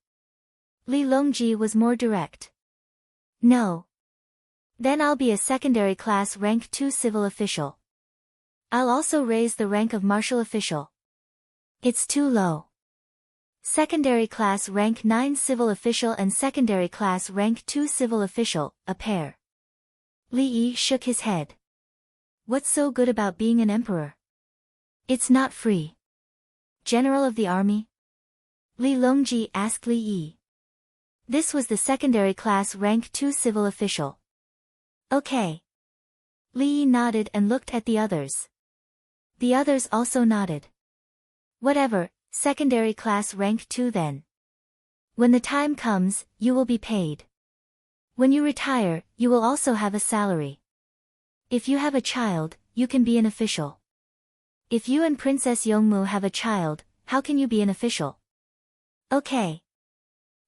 Li Longji was more direct. No. Then I'll be a secondary class rank 2 civil official. I'll also raise the rank of martial official. It's too low. Secondary class rank 9 civil official and secondary class rank 2 civil official, a pair. Li Yi shook his head. What's so good about being an emperor? It's not free. General of the army? Li Longji asked Li Yi. This was the secondary class rank 2 civil official. Okay. Li Yi nodded and looked at the others. The others also nodded. Whatever, secondary class rank 2 then. When the time comes, you will be paid. When you retire, you will also have a salary. If you have a child, you can be an official. If you and Princess Yongmu have a child, how can you be an official? Okay.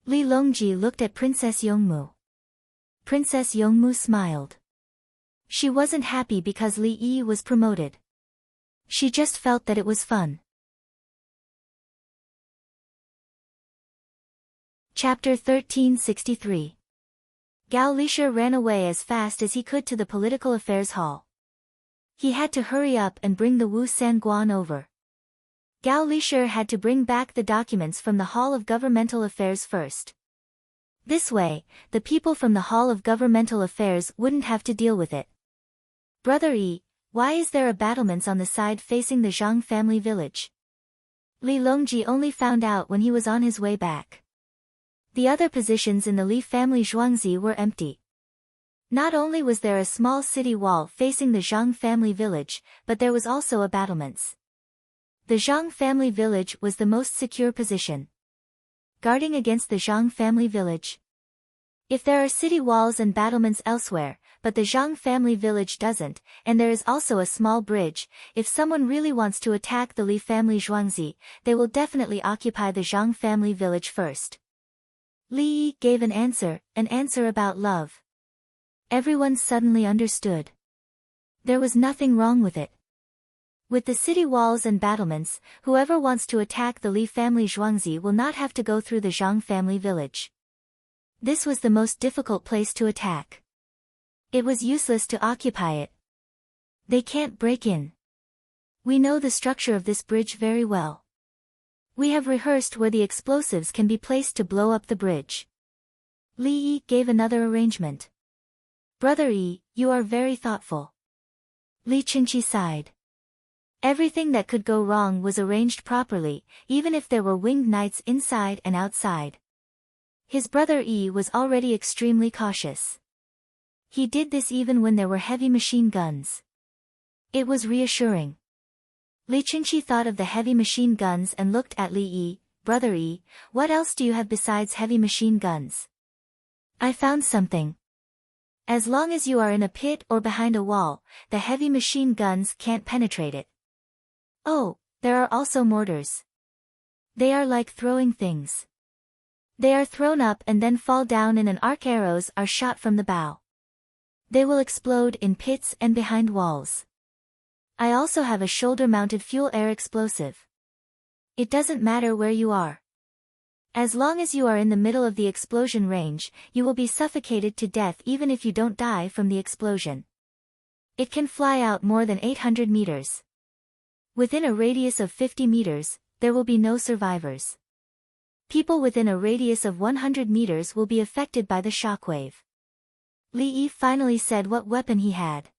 Li Longji looked at Princess Yongmu. Princess Yongmu smiled. She wasn't happy because Li Yi was promoted. She just felt that it was fun. Chapter 1363. Gao Lisha ran away as fast as he could to the political affairs hall. He had to hurry up and bring the Wu Sanguan over. Gao Lisha had to bring back the documents from the Hall of Governmental Affairs first. This way, the people from the Hall of Governmental Affairs wouldn't have to deal with it. Brother Yi, why is there a battlements on the side facing the Zhang family village? Li Longji only found out when he was on his way back. The other positions in the Li family Zhuangzi were empty. Not only was there a small city wall facing the Zhang family village, but there was also a battlements. The Zhang family village was the most secure position. Guarding against the Zhang family village. If there are city walls and battlements elsewhere, but the Zhang family village doesn't, and there is also a small bridge. If someone really wants to attack the Li family Zhuangzi, they will definitely occupy the Zhang family village first. Li Yi gave an answer about love. Everyone suddenly understood. There was nothing wrong with it. With the city walls and battlements, whoever wants to attack the Li family Zhuangzi will not have to go through the Zhang family village. This was the most difficult place to attack. It was useless to occupy it. They can't break in. We know the structure of this bridge very well. We have rehearsed where the explosives can be placed to blow up the bridge. Li Yi gave another arrangement. Brother Yi, you are very thoughtful. Li Qingqi sighed. Everything that could go wrong was arranged properly, even if there were winged knights inside and outside. His brother Yi was already extremely cautious. He did this even when there were heavy machine guns. It was reassuring. Li Qingqi thought of the heavy machine guns and looked at Li Yi. Brother Yi, what else do you have besides heavy machine guns? I found something. As long as you are in a pit or behind a wall, the heavy machine guns can't penetrate it. Oh, there are also mortars. They are like throwing things. They are thrown up and then fall down in an arc. Arrows are shot from the bow. They will explode in pits and behind walls. I also have a shoulder-mounted fuel air explosive. It doesn't matter where you are. As long as you are in the middle of the explosion range, you will be suffocated to death even if you don't die from the explosion. It can fly out more than 800 meters. Within a radius of 50 meters, there will be no survivors. People within a radius of 100 meters will be affected by the shockwave. Li Yi finally said what weapon he had.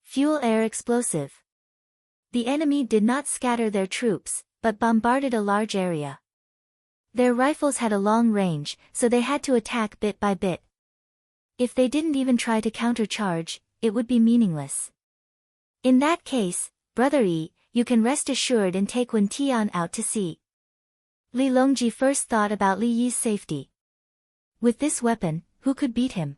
Fuel air explosive. The enemy did not scatter their troops, but bombarded a large area. Their rifles had a long range, so they had to attack bit by bit. If they didn't even try to countercharge, it would be meaningless. In that case, Brother Yi, you can rest assured and take Wen Tian out to sea. Li Longji first thought about Li Yi's safety. With this weapon, who could beat him?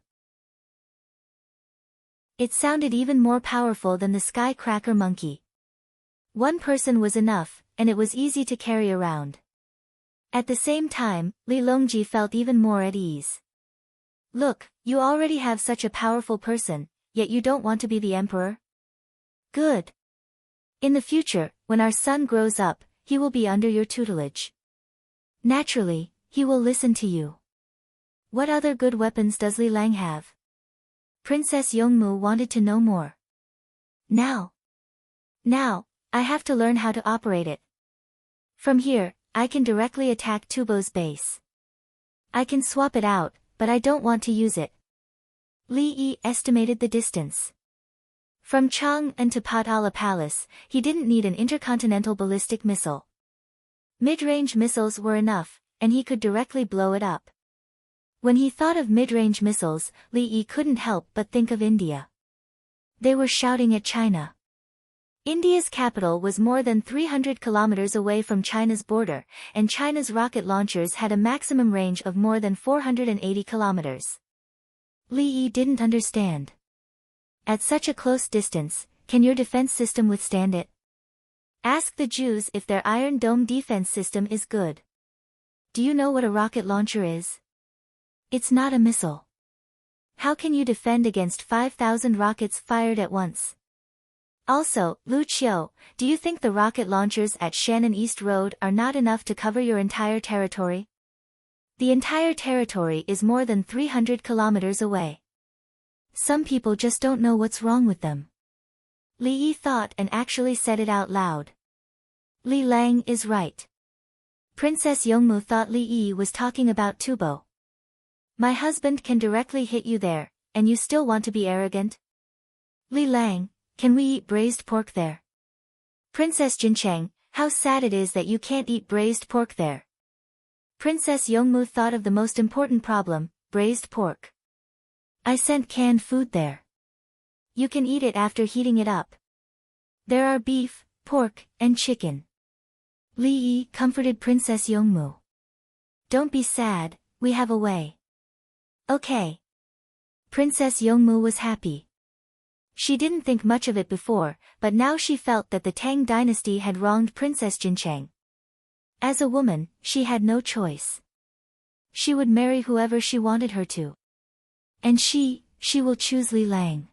It sounded even more powerful than the sky cracker monkey. One person was enough, and it was easy to carry around. At the same time, Li Longji felt even more at ease. Look, you already have such a powerful person, yet you don't want to be the emperor? Good. In the future, when our son grows up, he will be under your tutelage. Naturally, he will listen to you. What other good weapons does Li Lang have? Princess Yongmu wanted to know more. Now, I have to learn how to operate it. From here, I can directly attack Tubo's base. I can swap it out, but I don't want to use it. Li Yi estimated the distance. From Chang'an to Potala Palace, he didn't need an intercontinental ballistic missile. Mid-range missiles were enough, and he could directly blow it up. When he thought of mid-range missiles, Li Yi couldn't help but think of India. They were shouting at China. India's capital was more than 300 kilometers away from China's border, and China's rocket launchers had a maximum range of more than 480 kilometers. Li Yi didn't understand. At such a close distance, can your defense system withstand it? Ask the Jews if their Iron Dome defense system is good. Do you know what a rocket launcher is? It's not a missile. How can you defend against 5,000 rockets fired at once? Also, Lu Qiu, do you think the rocket launchers at Shannon East Road are not enough to cover your entire territory? The entire territory is more than 300 kilometers away. Some people just don't know what's wrong with them. Li Yi thought and actually said it out loud. Li Lang is right. Princess Yongmu thought Li Yi was talking about Tubo. My husband can directly hit you there, and you still want to be arrogant? Li Lang, can we eat braised pork there? Princess Jincheng, how sad it is that you can't eat braised pork there. Princess Yongmu thought of the most important problem, braised pork. I sent canned food there. You can eat it after heating it up. There are beef, pork, and chicken. Li Yi comforted Princess Yongmu. Don't be sad, we have a way. Okay. Princess Yongmu was happy. She didn't think much of it before, but now she felt that the Tang dynasty had wronged Princess Jincheng. As a woman, she had no choice. She would marry whoever she wanted her to. And she will choose Li Lang.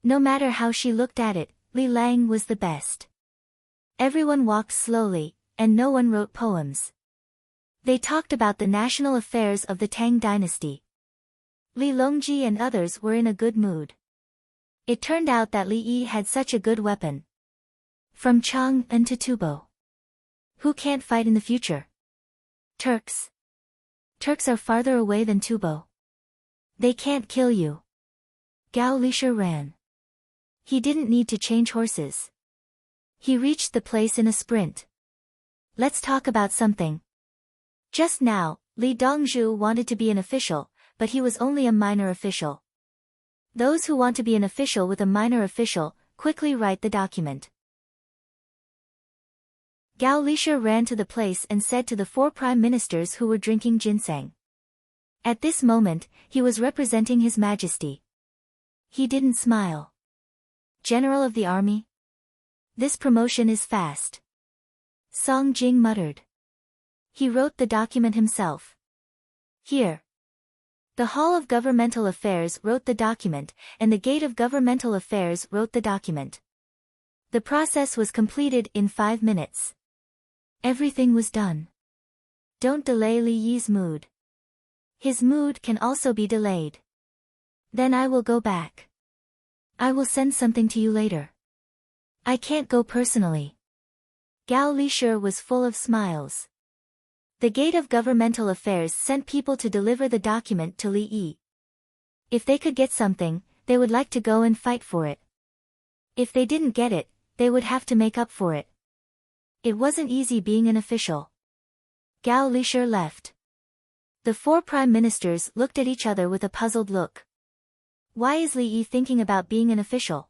No matter how she looked at it, Li Lang was the best. Everyone walked slowly, and no one wrote poems. They talked about the national affairs of the Tang dynasty. Li Longji and others were in a good mood. It turned out that Li Yi had such a good weapon. From Chang'an to Tubo. Who can't fight in the future? Turks. Turks are farther away than Tubo. They can't kill you. Gao Lisher ran. He didn't need to change horses. He reached the place in a sprint. Let's talk about something. Just now, Li Dongzhu wanted to be an official, but he was only a minor official. Those who want to be an official with a minor official, quickly write the document. Gao Lisher ran to the place and said to the 4 prime ministers who were drinking ginseng. At this moment, he was representing His Majesty. He didn't smile. General of the army? This promotion is fast. Song Jing muttered. He wrote the document himself. Here. The Hall of Governmental Affairs wrote the document, and the Gate of Governmental Affairs wrote the document. The process was completed in 5 minutes. Everything was done. Don't delay Li Yi's mood. His mood can also be delayed. Then I will go back. I will send something to you later. I can't go personally. Gao Lisher was full of smiles. The Gate of Governmental Affairs sent people to deliver the document to Li Yi. If they could get something, they would like to go and fight for it. If they didn't get it, they would have to make up for it. It wasn't easy being an official. Gao Lisher left. The 4 prime ministers looked at each other with a puzzled look. Why is Li Yi thinking about being an official?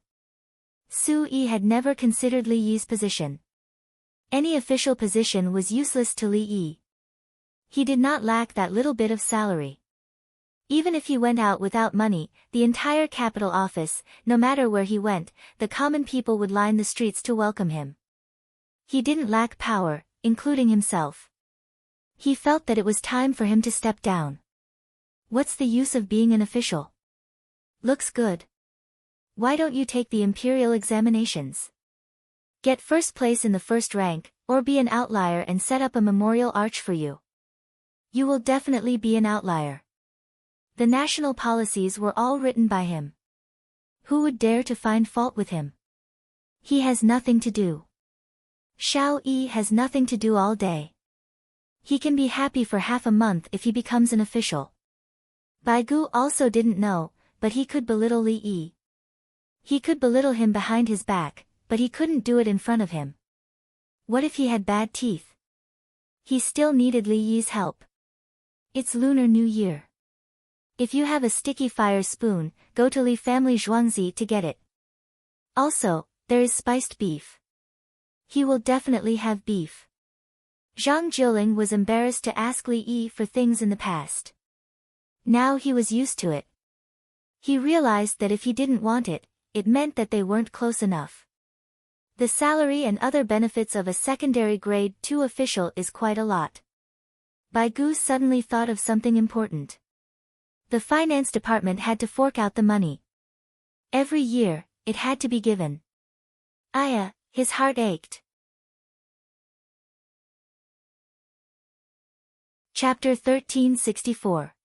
Su Yi had never considered Li Yi's position. Any official position was useless to Li Yi. He did not lack that little bit of salary. Even if he went out without money, the entire capital office, no matter where he went, the common people would line the streets to welcome him. He didn't lack power, including himself. He felt that it was time for him to step down. What's the use of being an official? Looks good. Why don't you take the imperial examinations? Get first place in the first rank, or be an outlier and set up a memorial arch for you. You will definitely be an outlier. The national policies were all written by him. Who would dare to find fault with him? He has nothing to do. Xiao Yi has nothing to do all day. He can be happy for half a month if he becomes an official. Bai Gu also didn't know, but he could belittle Li Yi. He could belittle him behind his back, but he couldn't do it in front of him. What if he had bad teeth? He still needed Li Yi's help. It's Lunar New Year. If you have a sticky fire spoon, go to Li family Zhuangzi to get it. Also, there is spiced beef. He will definitely have beef. Zhang Jiuling was embarrassed to ask Li Yi for things in the past. Now he was used to it. He realized that if he didn't want it, it meant that they weren't close enough. The salary and other benefits of a secondary grade 2 official is quite a lot. Bai Gu suddenly thought of something important. The finance department had to fork out the money. Every year, it had to be given. His heart ached. Chapter 1364.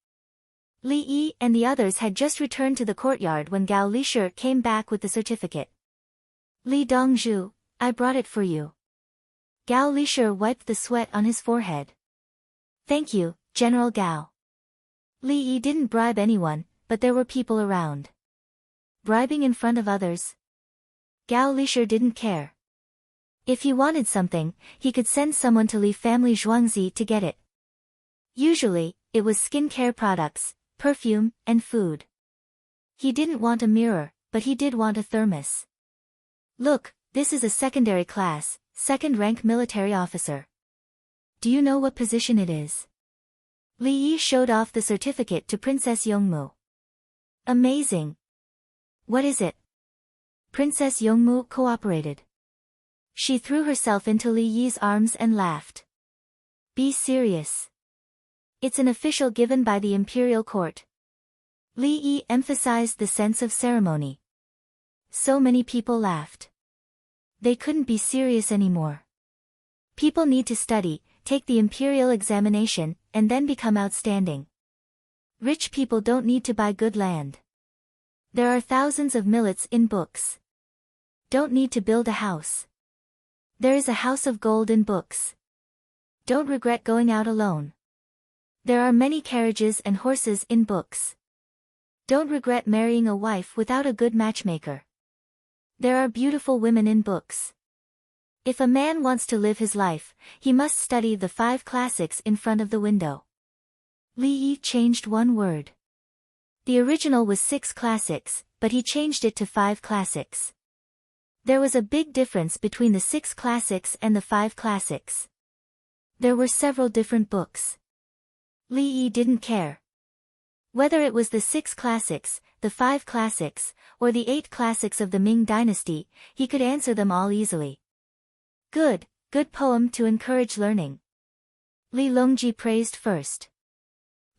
Li Yi and the others had just returned to the courtyard when Gao Lisher came back with the certificate. Li Dongzhu, I brought it for you. Gao Lisher wiped the sweat on his forehead. Thank you, General Gao. Li Yi didn't bribe anyone, but there were people around. Bribing in front of others? Gao Lisher didn't care. If he wanted something, he could send someone to Li family Zhuangzi to get it. Usually, it was skincare products, perfume, and food. He didn't want a mirror, but he did want a thermos. Look, this is a secondary class, second-rank military officer. Do you know what position it is? Li Yi showed off the certificate to Princess Yongmu. Amazing. What is it? Princess Yongmu cooperated. She threw herself into Li Yi's arms and laughed. Be serious. It's an official given by the imperial court. Li Yi emphasized the sense of ceremony. So many people laughed. They couldn't be serious anymore. People need to study, take the imperial examination, and then become outstanding. Rich people don't need to buy good land. There are thousands of millets in books. Don't need to build a house. There is a house of gold in books. Don't regret going out alone. There are many carriages and horses in books. Don't regret marrying a wife without a good matchmaker. There are beautiful women in books. If a man wants to live his life, he must study the 5 classics in front of the window. Li Yi changed one word. The original was 6 classics, but he changed it to 5 classics. There was a big difference between the 6 classics and the 5 classics. There were several different books. Li Yi didn't care. Whether it was the 6 classics, the 5 classics, or the 8 classics of the Ming dynasty, he could answer them all easily. Good poem to encourage learning. Li Longji praised first.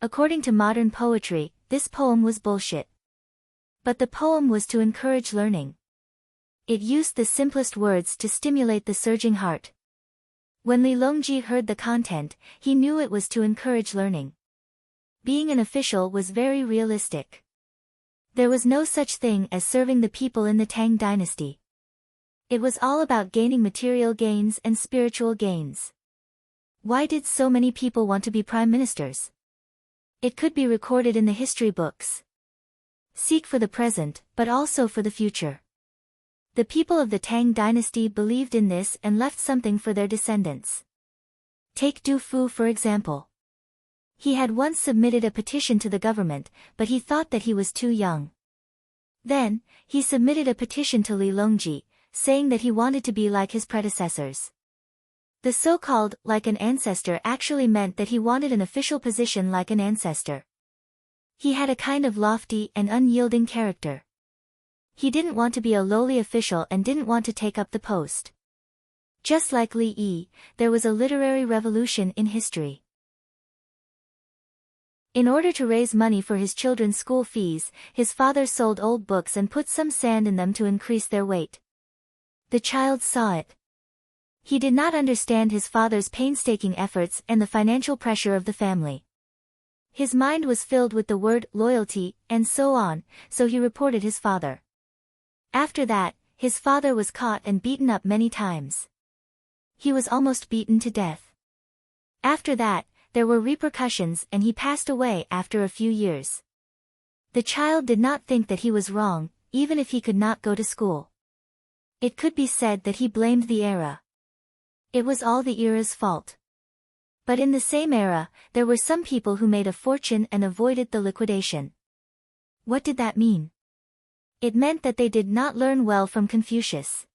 According to modern poetry, this poem was bullshit. But the poem was to encourage learning. It used the simplest words to stimulate the surging heart. When Li Longji heard the content, he knew it was to encourage learning. Being an official was very realistic. There was no such thing as serving the people in the Tang dynasty. It was all about gaining material gains and spiritual gains. Why did so many people want to be prime ministers? It could be recorded in the history books. Seek for the present, but also for the future. The people of the Tang dynasty believed in this and left something for their descendants. Take Du Fu for example. He had once submitted a petition to the government, but he thought that he was too young. Then, he submitted a petition to Li Longji, saying that he wanted to be like his predecessors. The so-called like an ancestor actually meant that he wanted an official position like an ancestor. He had a kind of lofty and unyielding character. He didn't want to be a lowly official and didn't want to take up the post. Just like Li Yi, there was a literary revolution in history. In order to raise money for his children's school fees, his father sold old books and put some sand in them to increase their weight. The child saw it. He did not understand his father's painstaking efforts and the financial pressure of the family. His mind was filled with the word loyalty, and so on, so he reported his father. After that, his father was caught and beaten up many times. He was almost beaten to death. After that, there were repercussions and he passed away after a few years. The child did not think that he was wrong, even if he could not go to school. It could be said that he blamed the era. It was all the era's fault. But in the same era, there were some people who made a fortune and avoided the liquidation. What did that mean? It meant that they did not learn well from Confucius.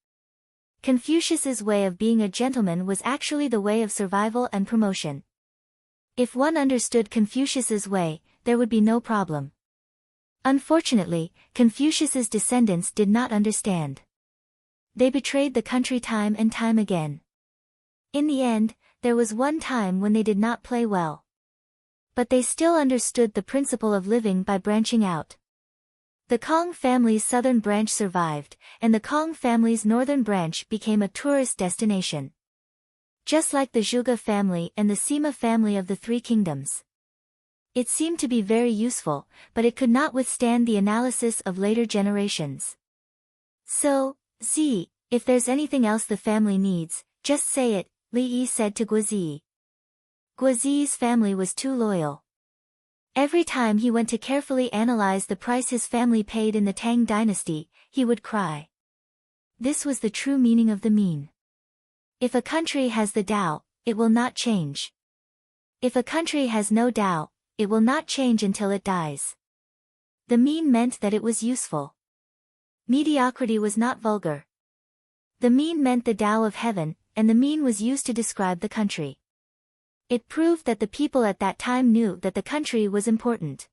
Confucius's way of being a gentleman was actually the way of survival and promotion. If one understood Confucius's way, there would be no problem. Unfortunately, Confucius's descendants did not understand. They betrayed the country time and time again. In the end, there was one time when they did not play well. But they still understood the principle of living by branching out. The Kong family's southern branch survived, and the Kong family's northern branch became a tourist destination. Just like the Zhuge family and the Sima family of the Three Kingdoms. It seemed to be very useful, but it could not withstand the analysis of later generations. So, Z, if there's anything else the family needs, just say it, Li Yi said to Guozi. Guozi's family was too loyal. Every time he went to carefully analyze the price his family paid in the Tang dynasty, he would cry. This was the true meaning of the mean. If a country has the Tao, it will not change. If a country has no Tao, it will not change until it dies. The mean meant that it was useful. Mediocrity was not vulgar. The mean meant the Tao of heaven, and the mean was used to describe the country. It proved that the people at that time knew that the country was important.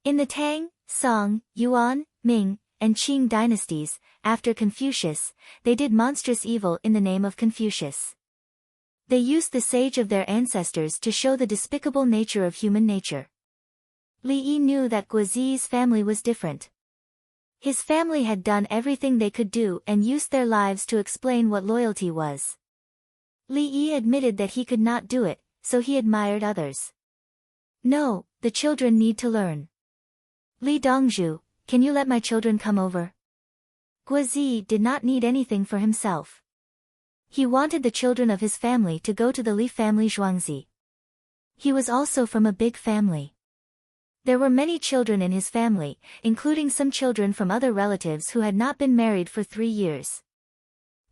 In the Tang, Song, Yuan, Ming, and Qing dynasties, after Confucius, they did monstrous evil in the name of Confucius. They used the sage of their ancestors to show the despicable nature of human nature. Li Yi knew that Guozi's family was different. His family had done everything they could do and used their lives to explain what loyalty was. Li Yi admitted that he could not do it, so he admired others. No, the children need to learn. Li Dongzhu, can you let my children come over? Guozi did not need anything for himself. He wanted the children of his family to go to the Li family Zhuangzi. He was also from a big family. There were many children in his family, including some children from other relatives who had not been married for 3 years.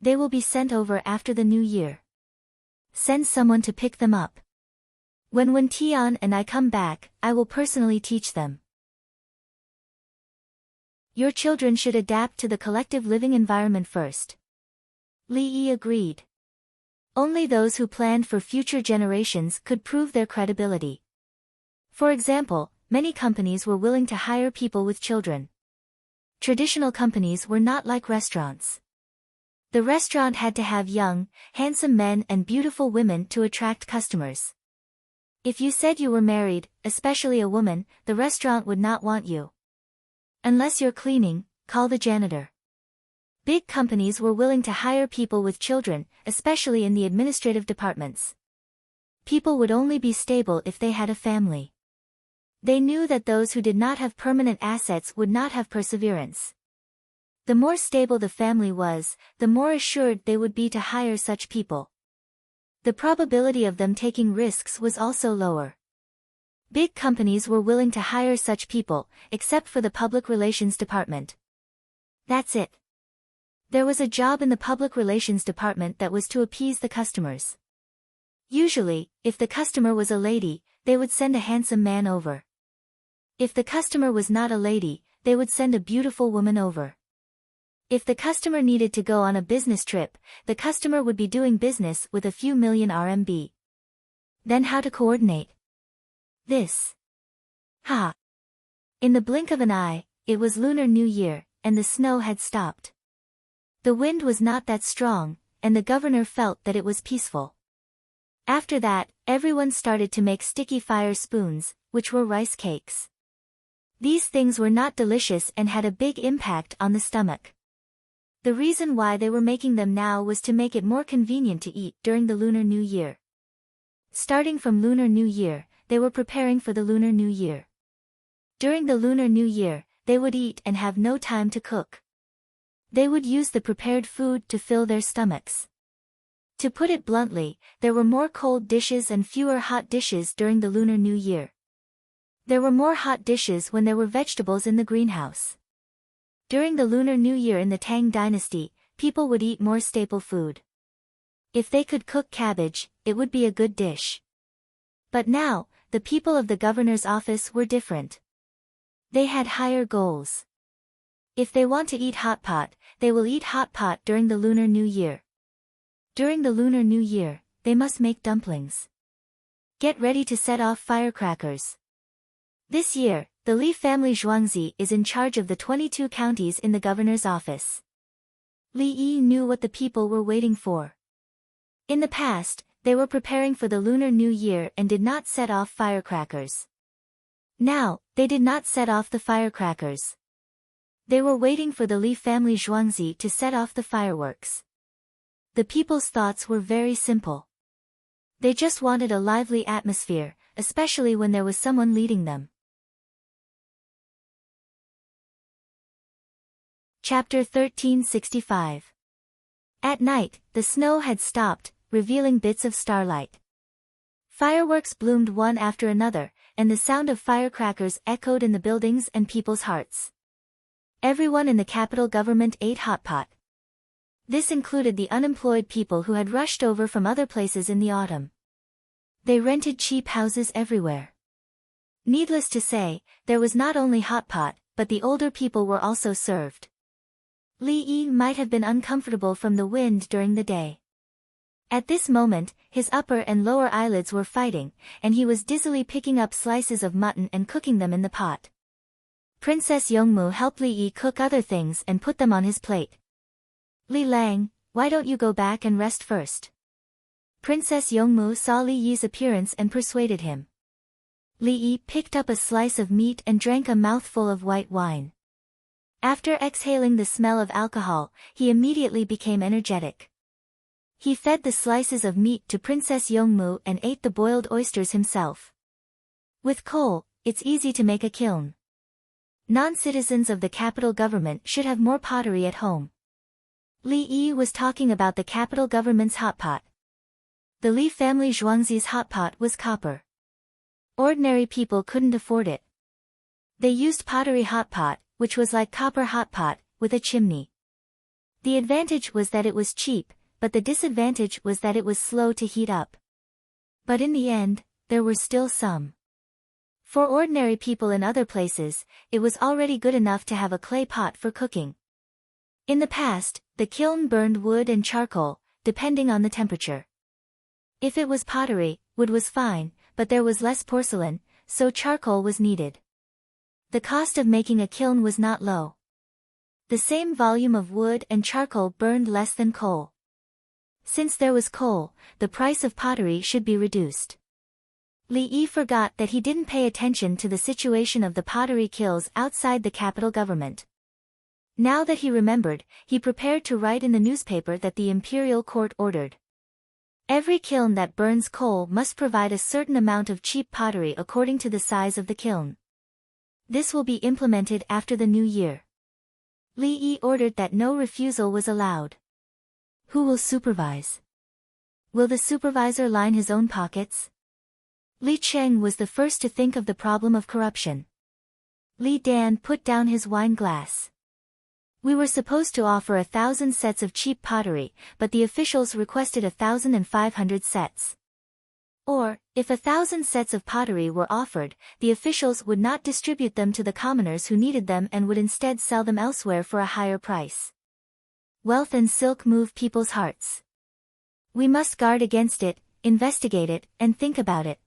They will be sent over after the new year. Send someone to pick them up. When Wen Tian and I come back, I will personally teach them. Your children should adapt to the collective living environment first. Li Yi agreed. Only those who planned for future generations could prove their credibility. For example, many companies were willing to hire people with children. Traditional companies were not like restaurants. The restaurant had to have young, handsome men and beautiful women to attract customers. If you said you were married, especially a woman, the restaurant would not want you. Unless you're cleaning, call the janitor. Big companies were willing to hire people with children, especially in the administrative departments. People would only be stable if they had a family. They knew that those who did not have permanent assets would not have perseverance. The more stable the family was, the more assured they would be to hire such people. The probability of them taking risks was also lower. Big companies were willing to hire such people, except for the public relations department. That's it. There was a job in the public relations department that was to appease the customers. Usually, if the customer was a lady, they would send a handsome man over. If the customer was not a lady, they would send a beautiful woman over. If the customer needed to go on a business trip, the customer would be doing business with a few million RMB. Then how to coordinate this? In the blink of an eye, it was Lunar New Year, and the snow had stopped. The wind was not that strong, and the governor felt that it was peaceful. After that, everyone started to make sticky fire spoons, which were rice cakes. These things were not delicious and had a big impact on the stomach. The reason why they were making them now was to make it more convenient to eat during the Lunar New Year. Starting from Lunar New Year, they were preparing for the Lunar New Year. During the Lunar New Year, they would eat and have no time to cook. They would use the prepared food to fill their stomachs. To put it bluntly, there were more cold dishes and fewer hot dishes during the Lunar New Year. There were more hot dishes when there were vegetables in the greenhouse. During the Lunar New Year in the Tang dynasty, people would eat more staple food. If they could cook cabbage, it would be a good dish. But now, the people of the governor's office were different. They had higher goals. If they want to eat hot pot, they will eat hot pot during the Lunar New Year. During the Lunar New Year, they must make dumplings. Get ready to set off firecrackers. This year, the Li family Zhuangzi is in charge of the 22 counties in the governor's office. Li Yi knew what the people were waiting for. In the past, they were preparing for the Lunar New Year and did not set off firecrackers. Now, they did not set off the firecrackers. They were waiting for the Li family Zhuangzi to set off the fireworks. The people's thoughts were very simple. They just wanted a lively atmosphere, especially when there was someone leading them. Chapter 1365. At night, the snow had stopped, revealing bits of starlight. Fireworks bloomed one after another, and the sound of firecrackers echoed in the buildings and people's hearts. Everyone in the capital government ate hot pot. This included the unemployed people who had rushed over from other places in the autumn. They rented cheap houses everywhere. Needless to say, there was not only hot pot, but the older people were also served. Li Yi might have been uncomfortable from the wind during the day. At this moment, his upper and lower eyelids were fighting, and he was dizzily picking up slices of mutton and cooking them in the pot. Princess Yongmu helped Li Yi cook other things and put them on his plate. Li Lang, why don't you go back and rest first? Princess Yongmu saw Li Yi's appearance and persuaded him. Li Yi picked up a slice of meat and drank a mouthful of white wine. After exhaling the smell of alcohol, he immediately became energetic. He fed the slices of meat to Princess Yongmu and ate the boiled oysters himself. With coal, it's easy to make a kiln. Non-citizens of the capital government should have more pottery at home. Li Yi was talking about the capital government's hot pot. The Li family Zhuangzi's hot pot was copper. Ordinary people couldn't afford it. They used pottery hot pot, which was like copper hot pot, with a chimney. The advantage was that it was cheap, but the disadvantage was that it was slow to heat up. But in the end, there were still some. For ordinary people in other places, it was already good enough to have a clay pot for cooking. In the past, the kiln burned wood and charcoal, depending on the temperature. If it was pottery, wood was fine, but there was less porcelain, so charcoal was needed. The cost of making a kiln was not low. The same volume of wood and charcoal burned less than coal. Since there was coal, the price of pottery should be reduced. Li Yi forgot that he didn't pay attention to the situation of the pottery kilns outside the capital government. Now that he remembered, he prepared to write in the newspaper that the imperial court ordered. Every kiln that burns coal must provide a certain amount of cheap pottery according to the size of the kiln. This will be implemented after the new year. Li Yi ordered that no refusal was allowed. Who will supervise? Will the supervisor line his own pockets? Li Cheng was the first to think of the problem of corruption. Li Dan put down his wine glass. We were supposed to offer 1,000 sets of cheap pottery, but the officials requested 1,500 sets. Or, if 1,000 sets of pottery were offered, the officials would not distribute them to the commoners who needed them and would instead sell them elsewhere for a higher price. Wealth and silk move people's hearts. We must guard against it, investigate it, and think about it.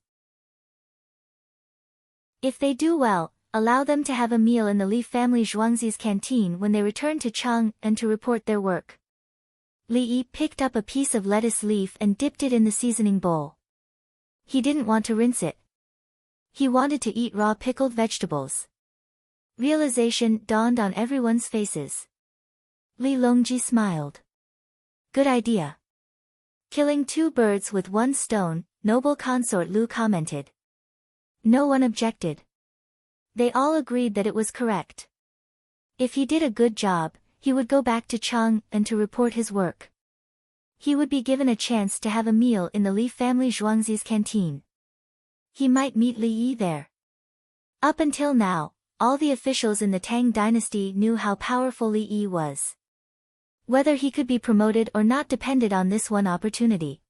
If they do well, allow them to have a meal in the Li family Zhuangzi's canteen when they return to Chang and to report their work. Li Yi picked up a piece of lettuce leaf and dipped it in the seasoning bowl. He didn't want to rinse it. He wanted to eat raw pickled vegetables. Realization dawned on everyone's faces. Li Longji smiled. Good idea. Killing 2 birds with 1 stone, noble consort Lu commented. No one objected. They all agreed that it was correct. If he did a good job, he would go back to Chang and to report his work. He would be given a chance to have a meal in the Li family Zhuangzi's canteen. He might meet Li Yi there. Up until now, all the officials in the Tang dynasty knew how powerful Li Yi was. Whether he could be promoted or not depended on this one opportunity.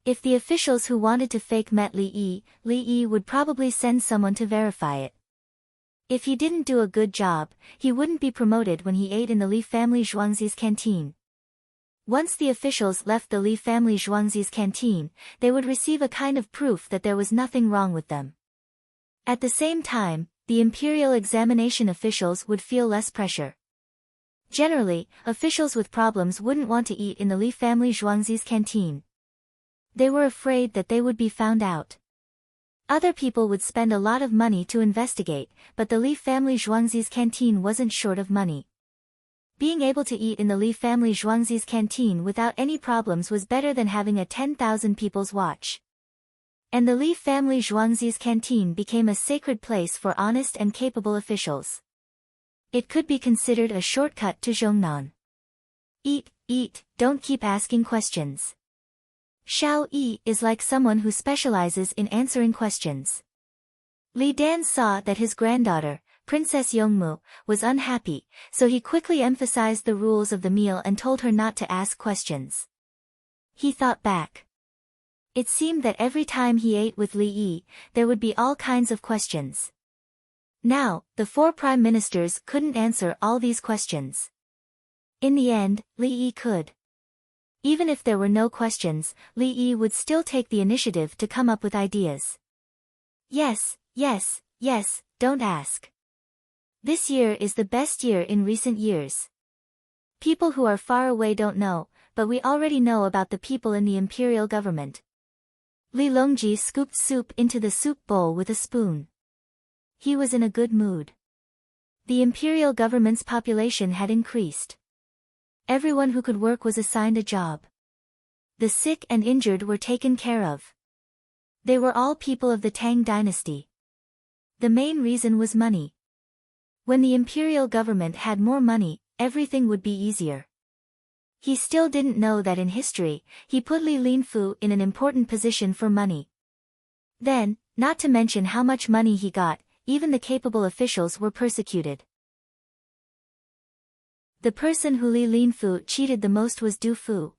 If the officials who wanted to fake met Li Yi would probably send someone to verify it. If he didn't do a good job, he wouldn't be promoted when he ate in the Li family Zhuangzi's canteen. Once the officials left the Li family Zhuangzi's canteen, they would receive a kind of proof that there was nothing wrong with them. At the same time, the imperial examination officials would feel less pressure. Generally, officials with problems wouldn't want to eat in the Li family Zhuangzi's canteen. They were afraid that they would be found out. Other people would spend a lot of money to investigate, but the Li family Zhuangzi's canteen wasn't short of money. Being able to eat in the Li family Zhuangzi's canteen without any problems was better than having a 10,000 people's watch. And the Li family Zhuangzi's canteen became a sacred place for honest and capable officials. It could be considered a shortcut to Zhongnan. Eat, don't keep asking questions. Shao Yi is like someone who specializes in answering questions. Li Dan saw that his granddaughter, Princess Yongmu, was unhappy, so he quickly emphasized the rules of the meal and told her not to ask questions. He thought back. It seemed that every time he ate with Li Yi, there would be all kinds of questions. Now, the 4 prime ministers couldn't answer all these questions. In the end, Li Yi could. Even if there were no questions, Li Yi would still take the initiative to come up with ideas. Yes, don't ask. This year is the best year in recent years. People who are far away don't know, but we already know about the people in the imperial government. Li Longji scooped soup into the soup bowl with a spoon. He was in a good mood. The imperial government's population had increased. Everyone who could work was assigned a job. The sick and injured were taken care of. They were all people of the Tang dynasty. The main reason was money. When the imperial government had more money, everything would be easier. He still didn't know that in history, he put Li Linfu in an important position for money. Then, not to mention how much money he got, even the capable officials were persecuted. The person who Li Linfu cheated the most was Du Fu.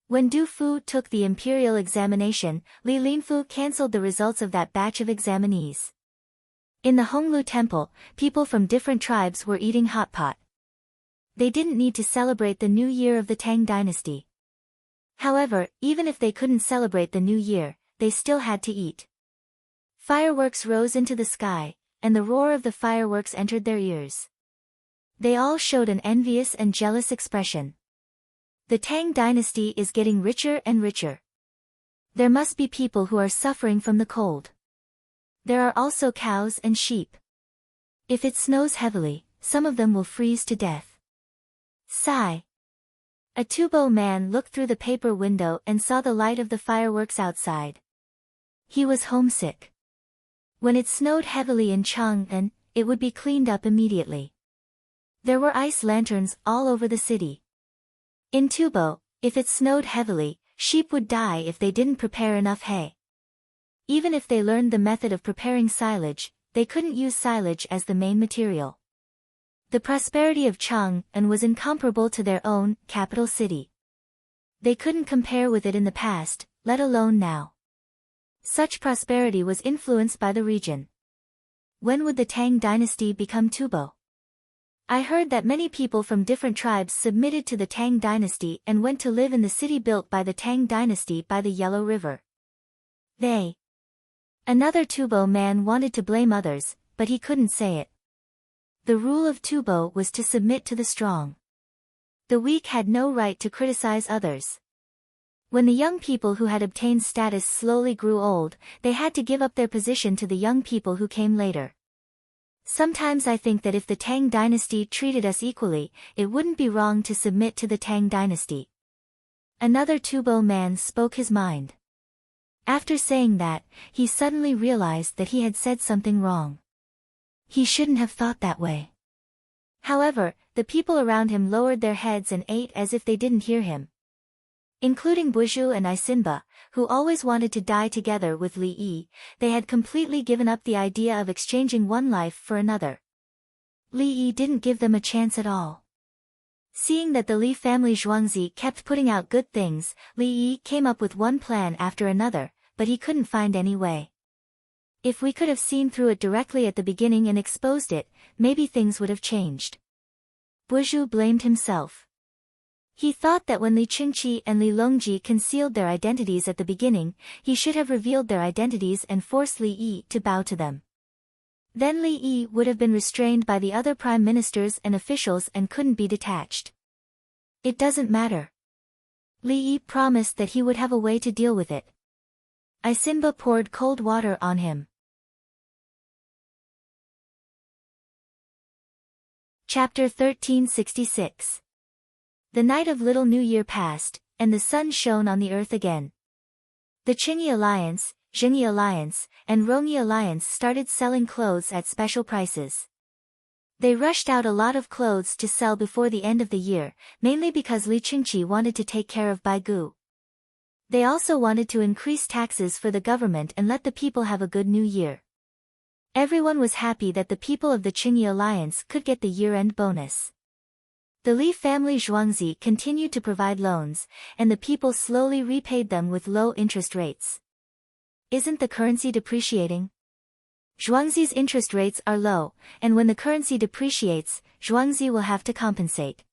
When Du Fu took the imperial examination, Li Linfu cancelled the results of that batch of examinees. In the Honglu temple, people from different tribes were eating hot pot. They didn't need to celebrate the new year of the Tang dynasty. However, even if they couldn't celebrate the new year, they still had to eat. Fireworks rose into the sky, and the roar of the fireworks entered their ears. They all showed an envious and jealous expression. The Tang dynasty is getting richer and richer. There must be people who are suffering from the cold. There are also cows and sheep. If it snows heavily, some of them will freeze to death. Sigh. A Tubo man looked through the paper window and saw the light of the fireworks outside. He was homesick. When it snowed heavily in Chang'an, it would be cleaned up immediately. There were ice lanterns all over the city. In Tubo, if it snowed heavily, sheep would die if they didn't prepare enough hay. Even if they learned the method of preparing silage, they couldn't use silage as the main material. The prosperity of Chang'an was incomparable to their own capital city. They couldn't compare with it in the past, let alone now. Such prosperity was influenced by the region. When would the Tang dynasty become Tubo? I heard that many people from different tribes submitted to the Tang dynasty and went to live in the city built by the Tang dynasty by the Yellow River. Another Tubo man wanted to blame others, but he couldn't say it. The rule of Tubo was to submit to the strong. The weak had no right to criticize others. When the young people who had obtained status slowly grew old, they had to give up their position to the young people who came later. Sometimes I think that if the Tang dynasty treated us equally, it wouldn't be wrong to submit to the Tang dynasty. Another Tubo man spoke his mind. After saying that, he suddenly realized that he had said something wrong. He shouldn't have thought that way. However, the people around him lowered their heads and ate as if they didn't hear him. Including Buju and Isinba, who always wanted to die together with Li Yi, they had completely given up the idea of exchanging one life for another. Li Yi didn't give them a chance at all. Seeing that the Li family Zhuangzi kept putting out good things, Li Yi came up with one plan after another, but he couldn't find any way. If we could have seen through it directly at the beginning and exposed it, maybe things would have changed. Buju blamed himself. He thought that when Li Qingqi and Li Longji concealed their identities at the beginning, he should have revealed their identities and forced Li Yi to bow to them. Then Li Yi would have been restrained by the other prime ministers and officials and couldn't be detached. It doesn't matter. Li Yi promised that he would have a way to deal with it. Isinba poured cold water on him. Chapter 1366. The night of Little New Year passed, and the sun shone on the earth again. The Qingyi Alliance, Jingyi Alliance, and Rongyi Alliance started selling clothes at special prices. They rushed out a lot of clothes to sell before the end of the year, mainly because Li Qingqi wanted to take care of Baigu. They also wanted to increase taxes for the government and let the people have a good new year. Everyone was happy that the people of the Qingyi Alliance could get the year-end bonus. The Li family Zhuangzi continued to provide loans, and the people slowly repaid them with low interest rates. Isn't the currency depreciating? Zhuangzi's interest rates are low, and when the currency depreciates, Zhuangzi will have to compensate.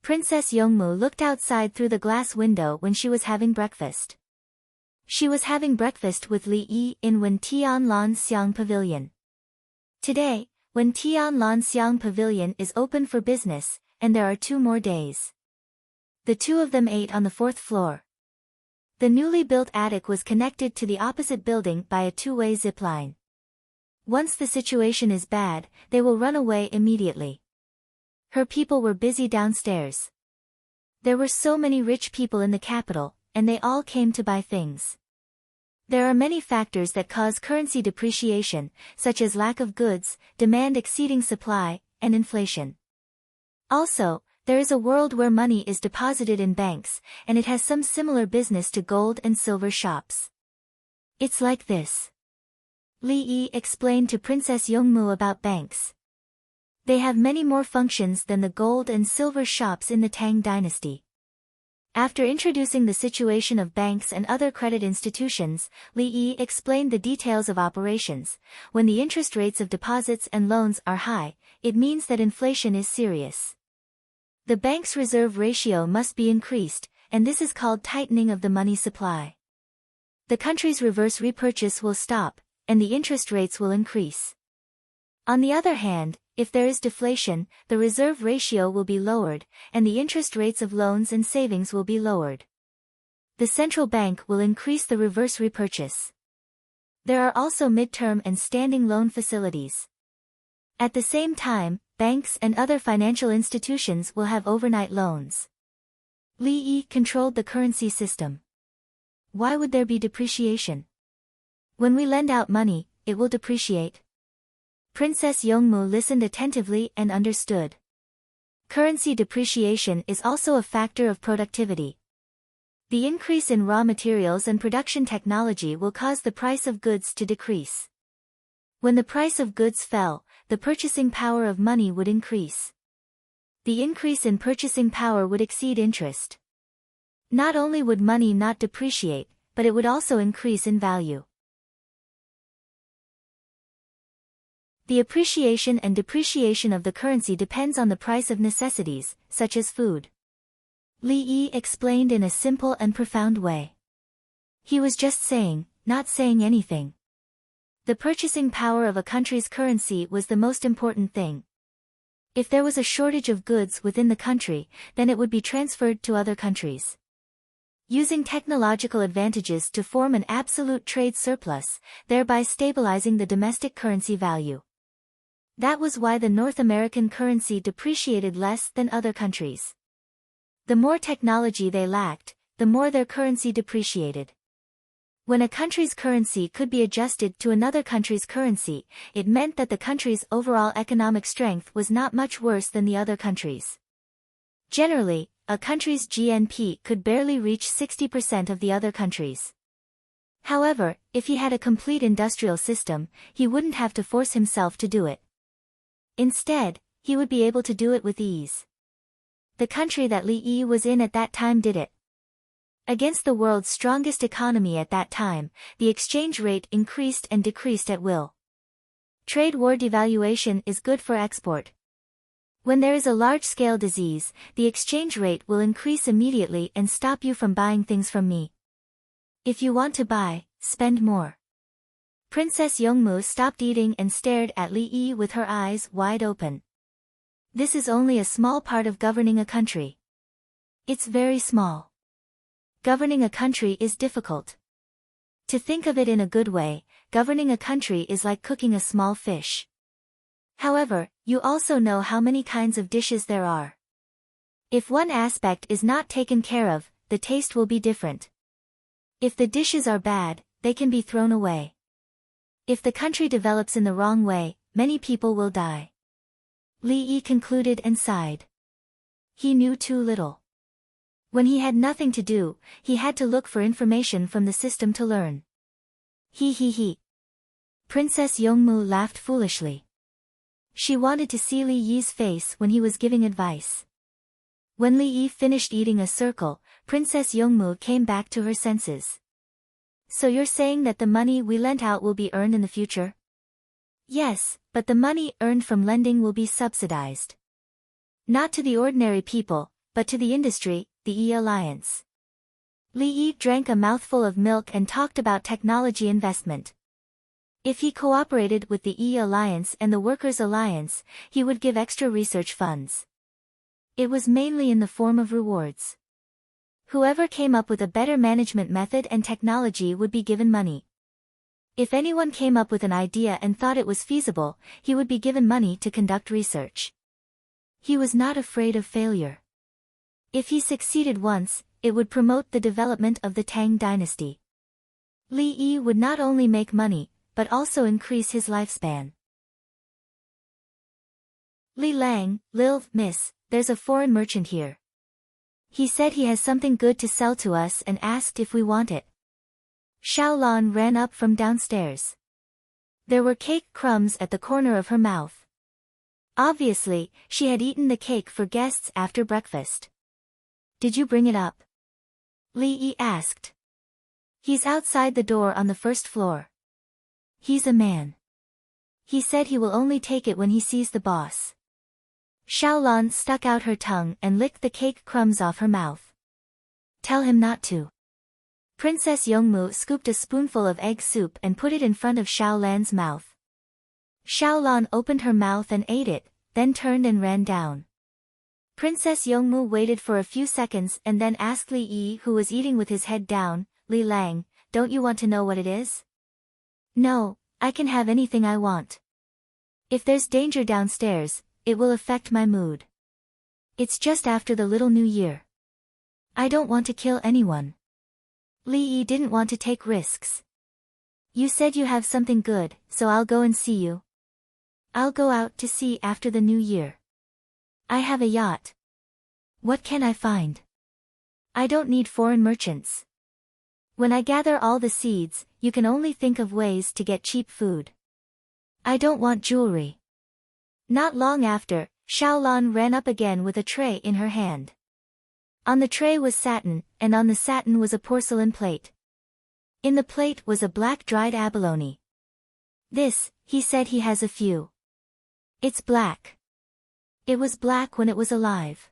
Princess Yongmu looked outside through the glass window when she was having breakfast. She was having breakfast with Li Yi in Wen Tianlan Xiang Pavilion. Today, when Tian Lan Xiang Pavilion is open for business, and there are 2 more days. The two of them ate on the 4th floor. The newly built attic was connected to the opposite building by a 2-way zip line. Once the situation is bad, they will run away immediately. Her people were busy downstairs. There were so many rich people in the capital, and they all came to buy things. There are many factors that cause currency depreciation, such as lack of goods, demand exceeding supply, and inflation. Also, there is a world where money is deposited in banks, and it has some similar business to gold and silver shops. It's like this. Li Yi explained to Princess Yongmu about banks. They have many more functions than the gold and silver shops in the Tang dynasty. After introducing the situation of banks and other credit institutions, Li Yi explained the details of operations. When the interest rates of deposits and loans are high, it means that inflation is serious. The bank's reserve ratio must be increased, and this is called tightening of the money supply. The country's reverse repurchase will stop, and the interest rates will increase. On the other hand, if there is deflation, the reserve ratio will be lowered, and the interest rates of loans and savings will be lowered. The central bank will increase the reverse repurchase. There are also midterm and standing loan facilities. At the same time, banks and other financial institutions will have overnight loans. Li Yi controlled the currency system. Why would there be depreciation? When we lend out money, it will depreciate. Princess Yongmu listened attentively and understood. Currency depreciation is also a factor of productivity. The increase in raw materials and production technology will cause the price of goods to decrease. When the price of goods fell, the purchasing power of money would increase. The increase in purchasing power would exceed interest. Not only would money not depreciate, but it would also increase in value. The appreciation and depreciation of the currency depends on the price of necessities, such as food. Li Yi explained in a simple and profound way. He was just saying, not saying anything. The purchasing power of a country's currency was the most important thing. If there was a shortage of goods within the country, then it would be transferred to other countries. Using technological advantages to form an absolute trade surplus, thereby stabilizing the domestic currency value. That was why the North American currency depreciated less than other countries. The more technology they lacked, the more their currency depreciated. When a country's currency could be adjusted to another country's currency, it meant that the country's overall economic strength was not much worse than the other countries. Generally, a country's GNP could barely reach 60% of the other countries. However, if he had a complete industrial system, he wouldn't have to force himself to do it. Instead, he would be able to do it with ease. The country that Li Yi was in at that time did it. Against the world's strongest economy at that time, the exchange rate increased and decreased at will. Trade war devaluation is good for export. When there is a large-scale disease, the exchange rate will increase immediately and stop you from buying things from me. If you want to buy, spend more. Princess Yongmu stopped eating and stared at Li Yi with her eyes wide open. This is only a small part of governing a country. It's very small. Governing a country is difficult. To think of it in a good way, governing a country is like cooking a small fish. However, you also know how many kinds of dishes there are. If one aspect is not taken care of, the taste will be different. If the dishes are bad, they can be thrown away. If the country develops in the wrong way, many people will die. Li Yi concluded and sighed. He knew too little. When he had nothing to do, he had to look for information from the system to learn. He. Princess Yongmu laughed foolishly. She wanted to see Li Yi's face when he was giving advice. When Li Yi finished eating a circle, Princess Yongmu came back to her senses. So you're saying that the money we lent out will be earned in the future? Yes, but the money earned from lending will be subsidized. Not to the ordinary people, but to the industry, the E-Alliance. Li Yi drank a mouthful of milk and talked about technology investment. If he cooperated with the Alliance and the Workers' Alliance, he would give extra research funds. It was mainly in the form of rewards. Whoever came up with a better management method and technology would be given money. If anyone came up with an idea and thought it was feasible, he would be given money to conduct research. He was not afraid of failure. If he succeeded once, it would promote the development of the Tang dynasty. Li Yi would not only make money, but also increase his lifespan. Li Lang, Lil, Miss, there's a foreign merchant here. He said he has something good to sell to us and asked if we want it. Xiaolan ran up from downstairs. There were cake crumbs at the corner of her mouth. Obviously, she had eaten the cake for guests after breakfast. Did you bring it up? Li Yi asked. He's outside the door on the first floor. He's a man. He said he will only take it when he sees the boss. Xiaolan stuck out her tongue and licked the cake crumbs off her mouth. Tell him not to. Princess Yongmu scooped a spoonful of egg soup and put it in front of Xiaolan's mouth. Xiaolan opened her mouth and ate it, then turned and ran down. Princess Yongmu waited for a few seconds and then asked Li Yi, who was eating with his head down, Li Lang, don't you want to know what it is? No, I can have anything I want. If there's danger downstairs, it will affect my mood. It's just after the little new year. I don't want to kill anyone. Li Yi didn't want to take risks. You said you have something good, so I'll go and see you. I'll go out to sea after the new year. I have a yacht. What can I find? I don't need foreign merchants. When I gather all the seeds, you can only think of ways to get cheap food. I don't want jewelry. Not long after, Xiaolan ran up again with a tray in her hand. On the tray was satin, and on the satin was a porcelain plate. In the plate was a black dried abalone. This, he said he has a few. It's black. It was black when it was alive.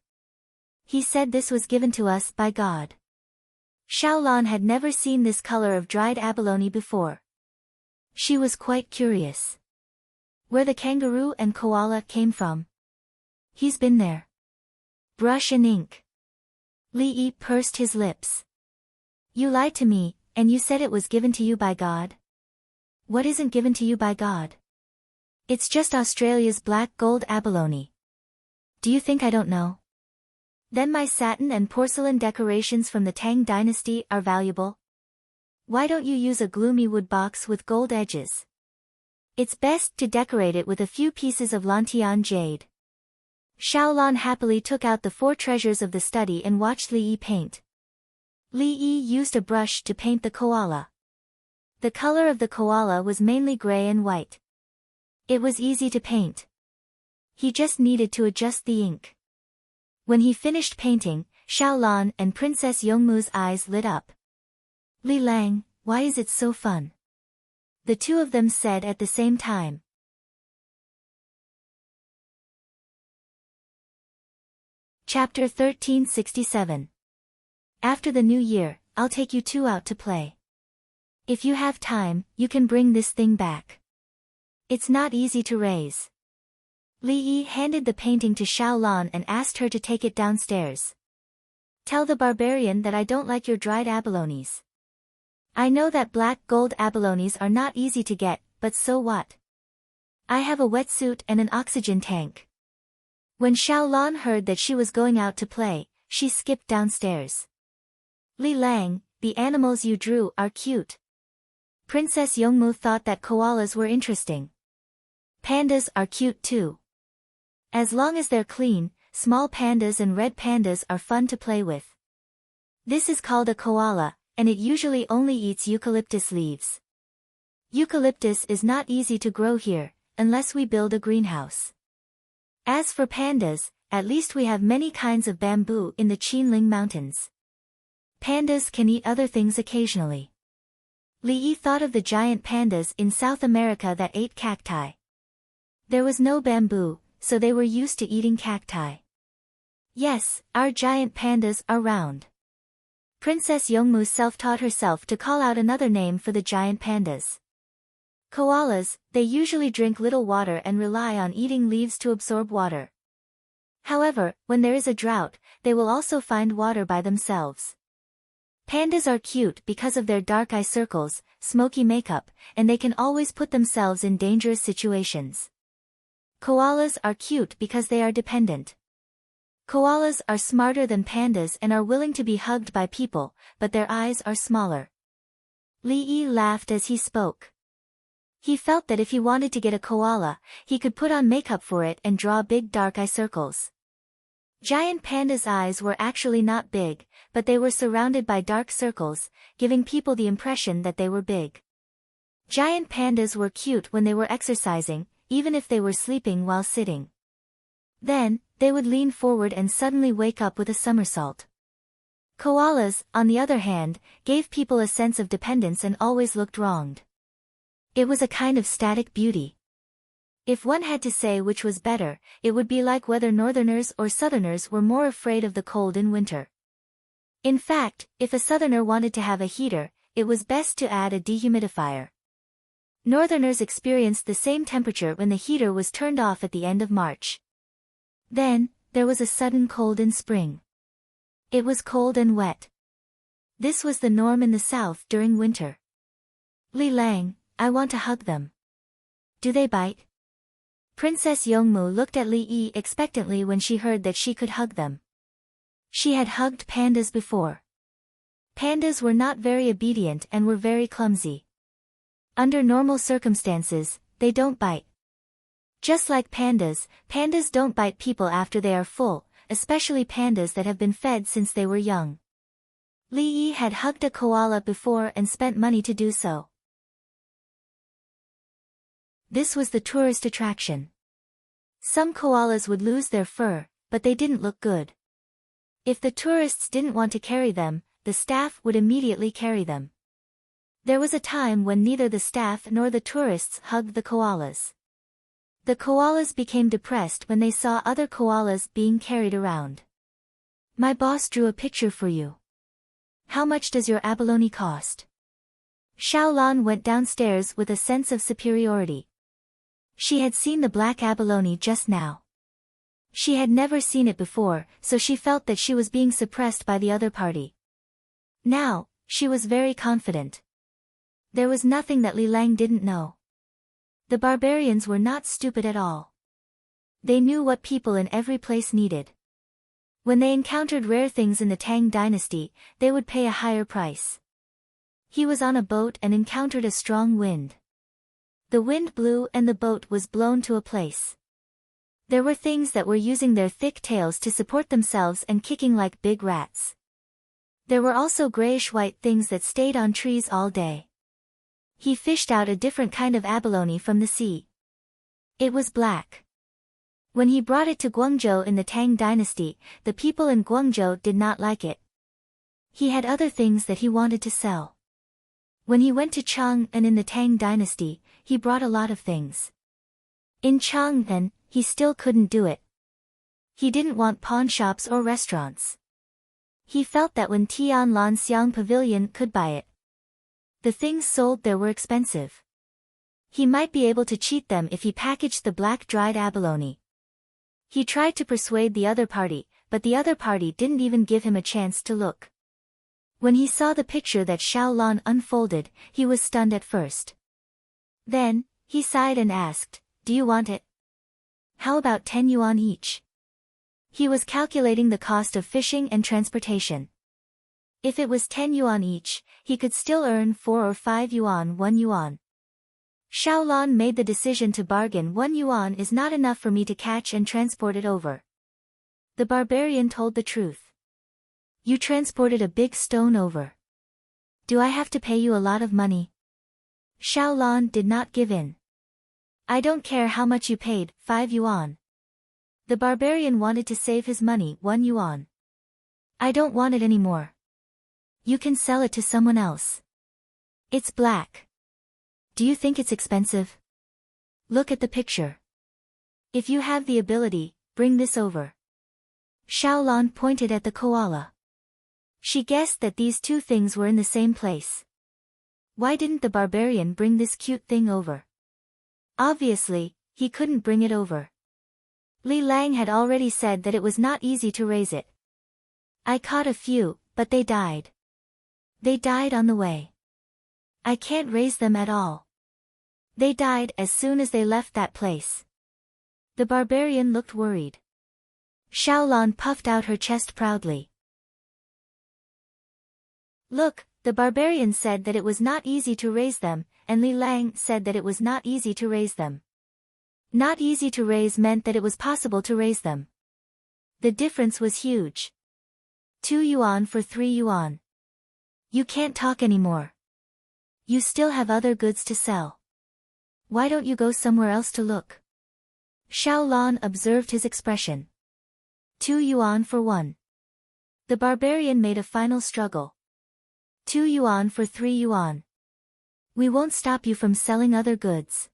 He said this was given to us by God. Xiaolan had never seen this color of dried abalone before. She was quite curious. Where the kangaroo and koala came from? He's been there. Brush and ink. Li Yi pursed his lips. You lied to me, and you said it was given to you by God? What isn't given to you by God? It's just Australia's black gold abalone. Do you think I don't know? Then my satin and porcelain decorations from the Tang dynasty are valuable? Why don't you use a gloomy wood box with gold edges? It's best to decorate it with a few pieces of Lantian jade. Xiaolan happily took out the 4 treasures of the study and watched Li Yi paint. Li Yi used a brush to paint the koala. The color of the koala was mainly gray and white. It was easy to paint. He just needed to adjust the ink. When he finished painting, Xiaolan and Princess Yongmu's eyes lit up. Li Lang, why is it so fun? The two of them said at the same time. Chapter 1367. After the new year, I'll take you two out to play. If you have time, you can bring this thing back. It's not easy to raise. Li Yi handed the painting to Xiaolan and asked her to take it downstairs. Tell the barbarian that I don't like your dried abalones. I know that black gold abalones are not easy to get, but so what? I have a wetsuit and an oxygen tank. When Xiaolan heard that she was going out to play, she skipped downstairs. Li Lang, the animals you drew are cute. Princess Yongmu thought that koalas were interesting. Pandas are cute too. As long as they're clean, small pandas and red pandas are fun to play with. This is called a koala, and it usually only eats eucalyptus leaves. Eucalyptus is not easy to grow here, unless we build a greenhouse. As for pandas, at least we have many kinds of bamboo in the Qinling Mountains. Pandas can eat other things occasionally. Li Yi thought of the giant pandas in South America that ate cacti. There was no bamboo, so they were used to eating cacti. Yes, our giant pandas are round. Princess Yongmu self-taught herself to call out another name for the giant pandas. Koalas, they usually drink little water and rely on eating leaves to absorb water. However, when there is a drought, they will also find water by themselves. Pandas are cute because of their dark eye circles, smoky makeup, and they can always put themselves in dangerous situations. Koalas are cute because they are dependent. Koalas are smarter than pandas and are willing to be hugged by people, but their eyes are smaller. Li Yi laughed as he spoke. He felt that if he wanted to get a koala, he could put on makeup for it and draw big dark eye circles. Giant pandas' eyes were actually not big, but they were surrounded by dark circles, giving people the impression that they were big. Giant pandas were cute when they were exercising, even if they were sleeping while sitting. Then, they would lean forward and suddenly wake up with a somersault. Koalas, on the other hand, gave people a sense of dependence and always looked wronged. It was a kind of static beauty. If one had to say which was better, it would be like whether northerners or southerners were more afraid of the cold in winter. In fact, if a southerner wanted to have a heater, it was best to add a dehumidifier. Northerners experienced the same temperature when the heater was turned off at the end of March. Then, there was a sudden cold in spring. It was cold and wet. This was the norm in the south during winter. Li Lang, I want to hug them. Do they bite? Princess Yongmu looked at Li Yi expectantly when she heard that she could hug them. She had hugged pandas before. Pandas were not very obedient and were very clumsy. Under normal circumstances, they don't bite. Just like pandas, pandas don't bite people after they are full, especially pandas that have been fed since they were young. Li Yi had hugged a koala before and spent money to do so. This was the tourist attraction. Some koalas would lose their fur, but they didn't look good. If the tourists didn't want to carry them, the staff would immediately carry them. There was a time when neither the staff nor the tourists hugged the koalas. The koalas became depressed when they saw other koalas being carried around. My boss drew a picture for you. How much does your abalone cost? Xiaolan went downstairs with a sense of superiority. She had seen the black abalone just now. She had never seen it before, so she felt that she was being suppressed by the other party. Now, she was very confident. There was nothing that Li Lang didn't know. The barbarians were not stupid at all. They knew what people in every place needed. When they encountered rare things in the Tang dynasty, they would pay a higher price. He was on a boat and encountered a strong wind. The wind blew and the boat was blown to a place. There were things that were using their thick tails to support themselves and kicking like big rats. There were also grayish-white things that stayed on trees all day. He fished out a different kind of abalone from the sea. It was black. When he brought it to Guangzhou in the Tang dynasty, the people in Guangzhou did not like it. He had other things that he wanted to sell. When he went to Chang'an in the Tang dynasty, he brought a lot of things. In Chang'an, he still couldn't do it. He didn't want pawn shops or restaurants. He felt that when Tianlan Xiang Pavilion could buy it. The things sold there were expensive. He might be able to cheat them if he packaged the black dried abalone. He tried to persuade the other party, but the other party didn't even give him a chance to look. When he saw the picture that Xiaolan unfolded, he was stunned at first. Then, he sighed and asked, "Do you want it? How about 10 yuan each?" He was calculating the cost of fishing and transportation. If it was 10 yuan each, he could still earn 4 or 5 yuan 1 yuan. Xiaolan made the decision to bargain. 1 yuan is not enough for me to catch and transport it over. The barbarian told the truth. You transported a big stone over. Do I have to pay you a lot of money? Xiaolan did not give in. I don't care how much you paid, 5 yuan. The barbarian wanted to save his money, 1 yuan. I don't want it anymore. You can sell it to someone else. It's black. Do you think it's expensive? Look at the picture. If you have the ability, bring this over. Xiaolan pointed at the koala. She guessed that these two things were in the same place. Why didn't the barbarian bring this cute thing over? Obviously, he couldn't bring it over. Li Lang had already said that it was not easy to raise it. I caught a few, but they died. They died on the way. I can't raise them at all. They died as soon as they left that place. The barbarian looked worried. Xiaolan puffed out her chest proudly. Look, the barbarian said that it was not easy to raise them, and Li Lang said that it was not easy to raise them. Not easy to raise meant that it was possible to raise them. The difference was huge. 2 yuan for 3 yuan. You can't talk anymore. You still have other goods to sell. Why don't you go somewhere else to look? Xiaolan observed his expression. 2 yuan for 1. The barbarian made a final struggle. 2 yuan for 3 yuan. We won't stop you from selling other goods.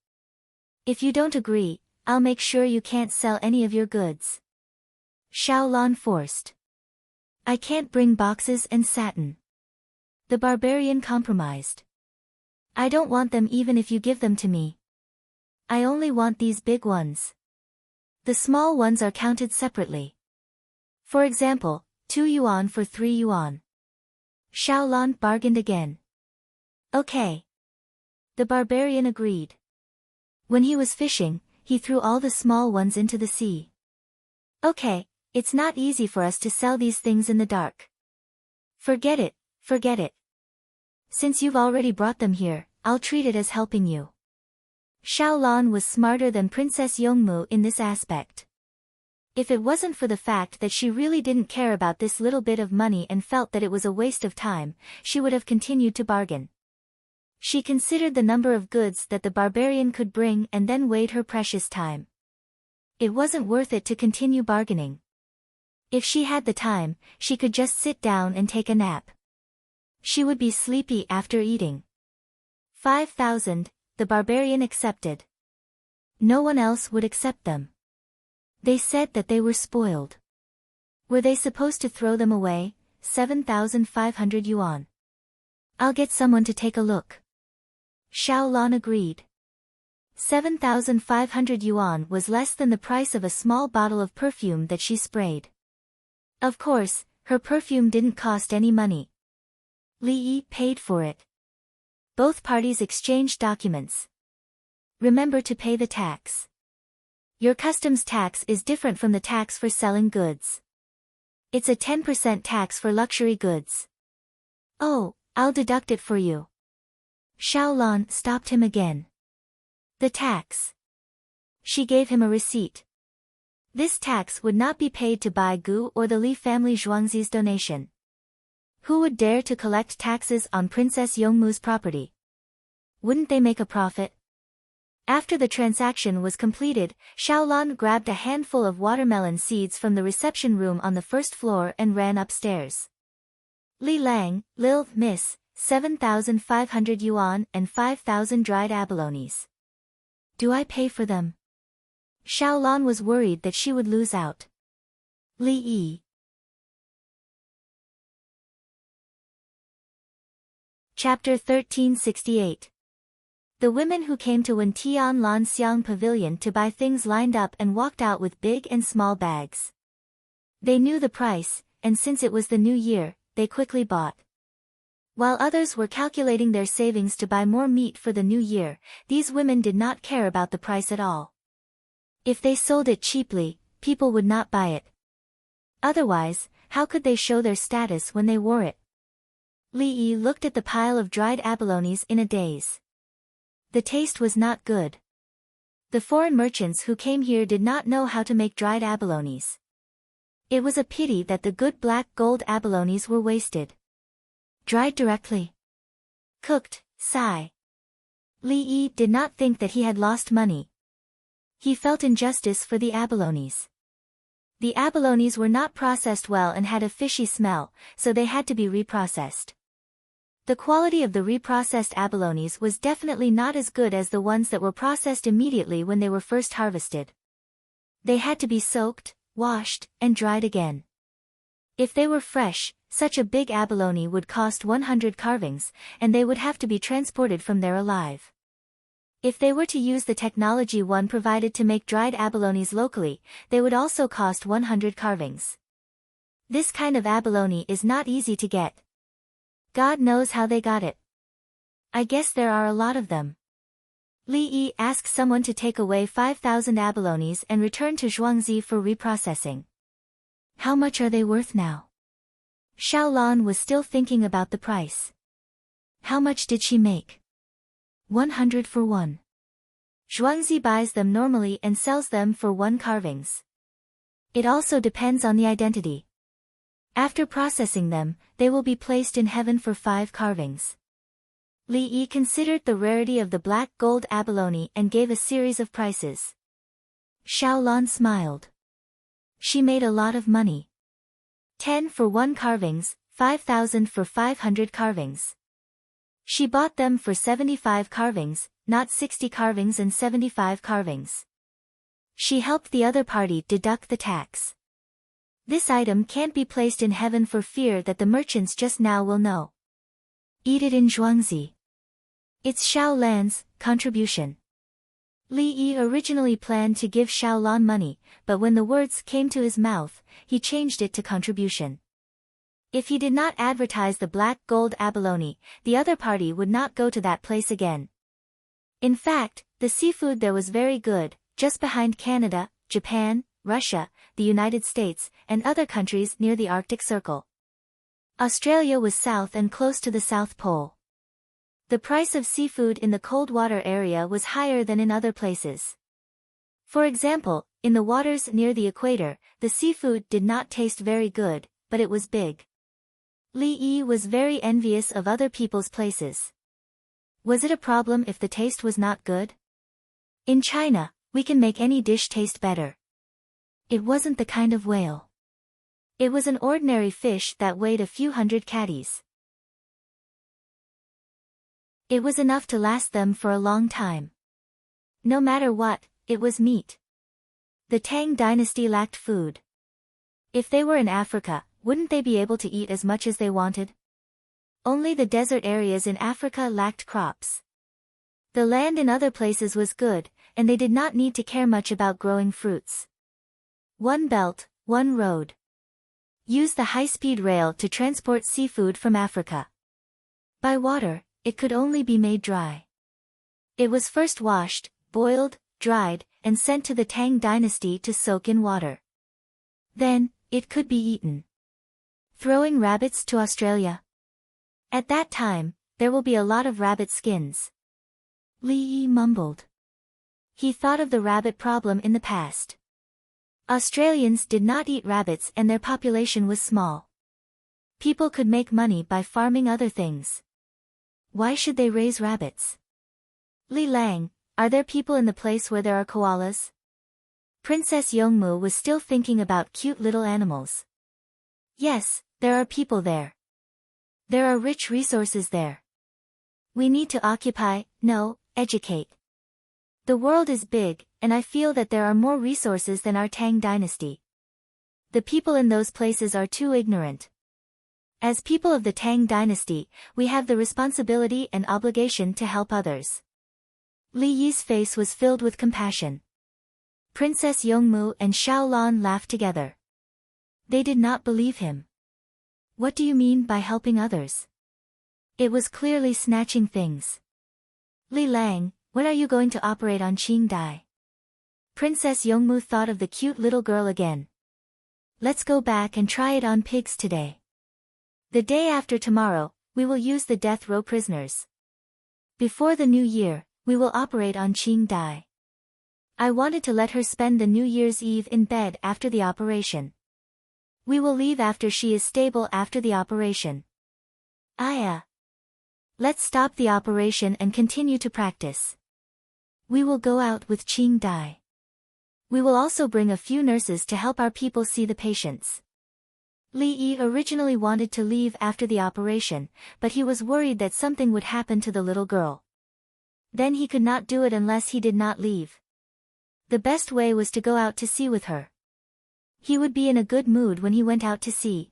If you don't agree, I'll make sure you can't sell any of your goods. Xiaolan forced. I can't bring boxes and satin. The barbarian compromised. I don't want them even if you give them to me. I only want these big ones. The small ones are counted separately. For example, 2 yuan for 3 yuan. Xiaolan bargained again. Okay. The barbarian agreed. When he was fishing, he threw all the small ones into the sea. Okay, it's not easy for us to sell these things in the dark. Forget it, forget it. Since you've already brought them here, I'll treat it as helping you. Xiaolan was smarter than Princess Yongmu in this aspect. If it wasn't for the fact that she really didn't care about this little bit of money and felt that it was a waste of time, she would have continued to bargain. She considered the number of goods that the barbarian could bring and then weighed her precious time. It wasn't worth it to continue bargaining. If she had the time, she could just sit down and take a nap. She would be sleepy after eating. 5,000, the barbarian accepted. No one else would accept them. They said that they were spoiled. Were they supposed to throw them away? 7,500 yuan. I'll get someone to take a look. Xiaolan agreed. 7,500 yuan was less than the price of a small bottle of perfume that she sprayed. Of course, her perfume didn't cost any money. Li Yi paid for it. Both parties exchanged documents. Remember to pay the tax. Your customs tax is different from the tax for selling goods. It's a 10% tax for luxury goods. Oh, I'll deduct it for you. Xiaolan stopped him again. The tax. She gave him a receipt. This tax would not be paid to Bai Gu or the Li family Zhuangzi's donation. Who would dare to collect taxes on Princess Yongmu's property? Wouldn't they make a profit? After the transaction was completed, Xiaolan grabbed a handful of watermelon seeds from the reception room on the first floor and ran upstairs. Li Lang, Lil, Miss, 7,500 yuan and 5,000 dried abalones. Do I pay for them? Xiaolan was worried that she would lose out. Li Yi. Chapter 1368. The women who came to Wentian Lan Xiang Pavilion to buy things lined up and walked out with big and small bags. They knew the price, and since it was the new year, they quickly bought. While others were calculating their savings to buy more meat for the new year, these women did not care about the price at all. If they sold it cheaply, people would not buy it. Otherwise, how could they show their status when they wore it? Li Yi looked at the pile of dried abalones in a daze. The taste was not good. The foreign merchants who came here did not know how to make dried abalones. It was a pity that the good black gold abalones were wasted. Dried directly. Cooked, sigh. Li Yi did not think that he had lost money. He felt injustice for the abalones. The abalones were not processed well and had a fishy smell, so they had to be reprocessed. The quality of the reprocessed abalones was definitely not as good as the ones that were processed immediately when they were first harvested. They had to be soaked, washed, and dried again. If they were fresh, Such a big abalone would cost 100 carvings, and they would have to be transported from there alive. If they were to use the technology one provided to make dried abalones locally, they would also cost 100 carvings. This kind of abalone is not easy to get. God knows how they got it. I guess there are a lot of them. Li Yi asked someone to take away 5,000 abalones and return to Zhuangzi for reprocessing. How much are they worth now? Xiaolan was still thinking about the price. How much did she make? 100 for one. Zhuangzi buys them normally and sells them for 1 carvings. It also depends on the identity. After processing them, they will be placed in heaven for 5 carvings. Li Yi considered the rarity of the black gold abalone and gave a series of prices. Xiaolan smiled. She made a lot of money. 10 for 1 carvings, 5,000 for 500 carvings. She bought them for 75 carvings, not 60 carvings and 75 carvings. She helped the other party deduct the tax. This item can't be placed in heaven for fear that the merchants just now will know. Eat it in Zhuangzi. It's Xiaolan's contribution. Li Yi originally planned to give Xiaolan money, but when the words came to his mouth, he changed it to contribution. If he did not advertise the black gold abalone, the other party would not go to that place again. In fact, the seafood there was very good, just behind Canada, Japan, Russia, the United States, and other countries near the Arctic Circle. Australia was south and close to the South Pole. The price of seafood in the cold water area was higher than in other places. For example, in the waters near the equator, the seafood did not taste very good, but it was big. Li Yi was very envious of other people's places. Was it a problem if the taste was not good? In China, we can make any dish taste better. It wasn't the kind of whale. It was an ordinary fish that weighed a few hundred catties. It was enough to last them for a long time. No matter what, it was meat. The Tang dynasty lacked food. If they were in Africa, wouldn't they be able to eat as much as they wanted? Only the desert areas in Africa lacked crops. The land in other places was good, and they did not need to care much about growing fruits. One belt, one road. Use the high-speed rail to transport seafood from Africa. By water, it could only be made dry. It was first washed, boiled, dried, and sent to the Tang dynasty to soak in water. Then, it could be eaten. Throwing rabbits to Australia? At that time, there will be a lot of rabbit skins. Li Yi mumbled. He thought of the rabbit problem in the past. Australians did not eat rabbits and their population was small. People could make money by farming other things. Why should they raise rabbits? Li Lang, are there people in the place where there are koalas? Princess Yongmu was still thinking about cute little animals. Yes, there are people there. There are rich resources there. We need to occupy, no, educate. The world is big, and I feel that there are more resources than our Tang dynasty. The people in those places are too ignorant. As people of the Tang dynasty, we have the responsibility and obligation to help others. Li Yi's face was filled with compassion. Princess Yongmu and Xiaolan laughed together. They did not believe him. What do you mean by helping others? It was clearly snatching things. Li Lang, when are you going to operate on Qingdai? Princess Yongmu thought of the cute little girl again. Let's go back and try it on pigs today. The day after tomorrow, we will use the death row prisoners. Before the new year, we will operate on Qingdai. I wanted to let her spend the New Year's Eve in bed after the operation. We will leave after she is stable after the operation. Let's stop the operation and continue to practice. We will go out with Qingdai. We will also bring a few nurses to help our people see the patients. Li Yi originally wanted to leave after the operation, but he was worried that something would happen to the little girl. Then he could not do it unless he did not leave. The best way was to go out to sea with her. He would be in a good mood when he went out to sea.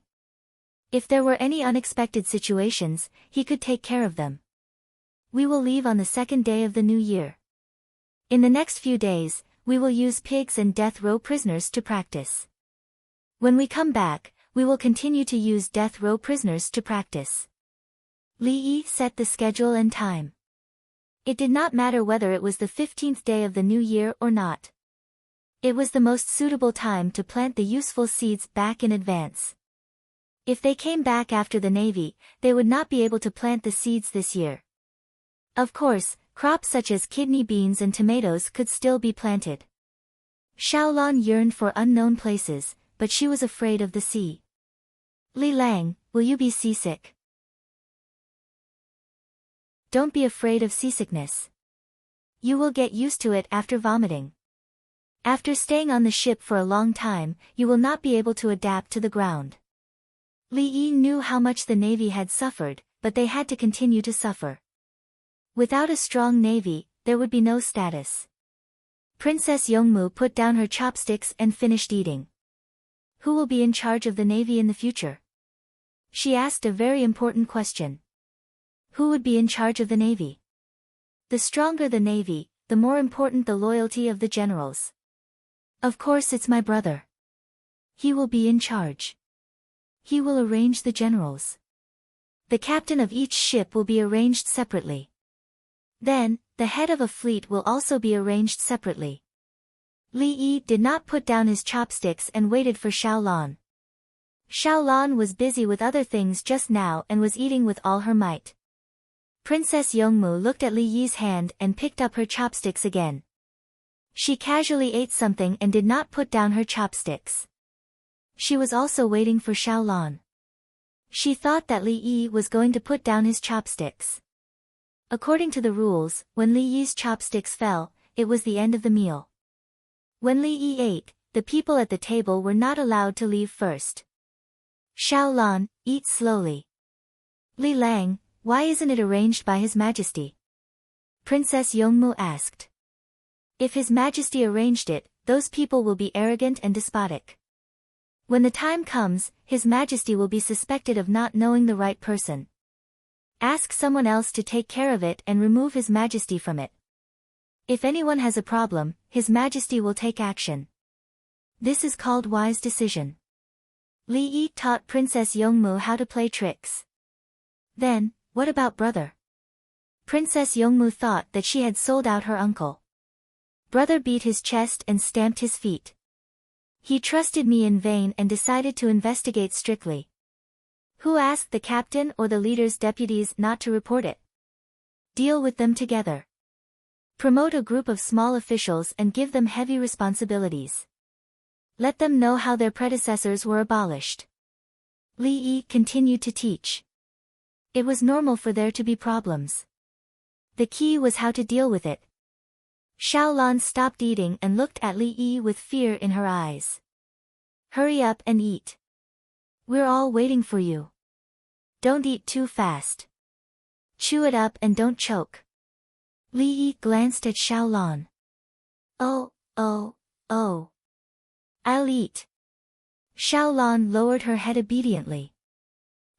If there were any unexpected situations, he could take care of them. We will leave on the second day of the new year. In the next few days, we will use pigs and death row prisoners to practice. When we come back, we will continue to use death row prisoners to practice. Li Yi set the schedule and time. It did not matter whether it was the 15th day of the new year or not. It was the most suitable time to plant the useful seeds back in advance. If they came back after the navy, they would not be able to plant the seeds this year. Of course, crops such as kidney beans and tomatoes could still be planted. Xiaolan yearned for unknown places, but she was afraid of the sea. Li Lang, will you be seasick? Don't be afraid of seasickness. You will get used to it after vomiting. After staying on the ship for a long time, you will not be able to adapt to the ground. Li Yi knew how much the navy had suffered, but they had to continue to suffer. Without a strong navy, there would be no status. Princess Yongmu put down her chopsticks and finished eating. Who will be in charge of the navy in the future? She asked a very important question. Who would be in charge of the navy? The stronger the navy, the more important the loyalty of the generals. Of course it's my brother. He will be in charge. He will arrange the generals. The captain of each ship will be arranged separately. Then, the head of a fleet will also be arranged separately. Li Yi did not put down his chopsticks and waited for Xiaolan. Xiaolan was busy with other things just now and was eating with all her might. Princess Yongmu looked at Li Yi's hand and picked up her chopsticks again. She casually ate something and did not put down her chopsticks. She was also waiting for Xiaolan. She thought that Li Yi was going to put down his chopsticks. According to the rules, when Li Yi's chopsticks fell, it was the end of the meal. When Li Yi ate, the people at the table were not allowed to leave first. Xiaolan, eat slowly. Li Lang, why isn't it arranged by His Majesty? Princess Yongmu asked. If His Majesty arranged it, those people will be arrogant and despotic. When the time comes, His Majesty will be suspected of not knowing the right person. Ask someone else to take care of it and remove His Majesty from it. If anyone has a problem, His Majesty will take action. This is called wise decision. Li Yi taught Princess Yongmu how to play tricks. Then, what about brother? Princess Yongmu thought that she had sold out her uncle. Brother beat his chest and stamped his feet. He trusted me in vain and decided to investigate strictly. Who asked the captain or the leader's deputies not to report it? Deal with them together. Promote a group of small officials and give them heavy responsibilities. Let them know how their predecessors were abolished. Li Yi continued to teach. It was normal for there to be problems. The key was how to deal with it. Xiaolan stopped eating and looked at Li Yi with fear in her eyes. Hurry up and eat. We're all waiting for you. Don't eat too fast. Chew it up and don't choke. Li Yi glanced at Xiaolan. Oh. I'll eat. Xiaolan lowered her head obediently.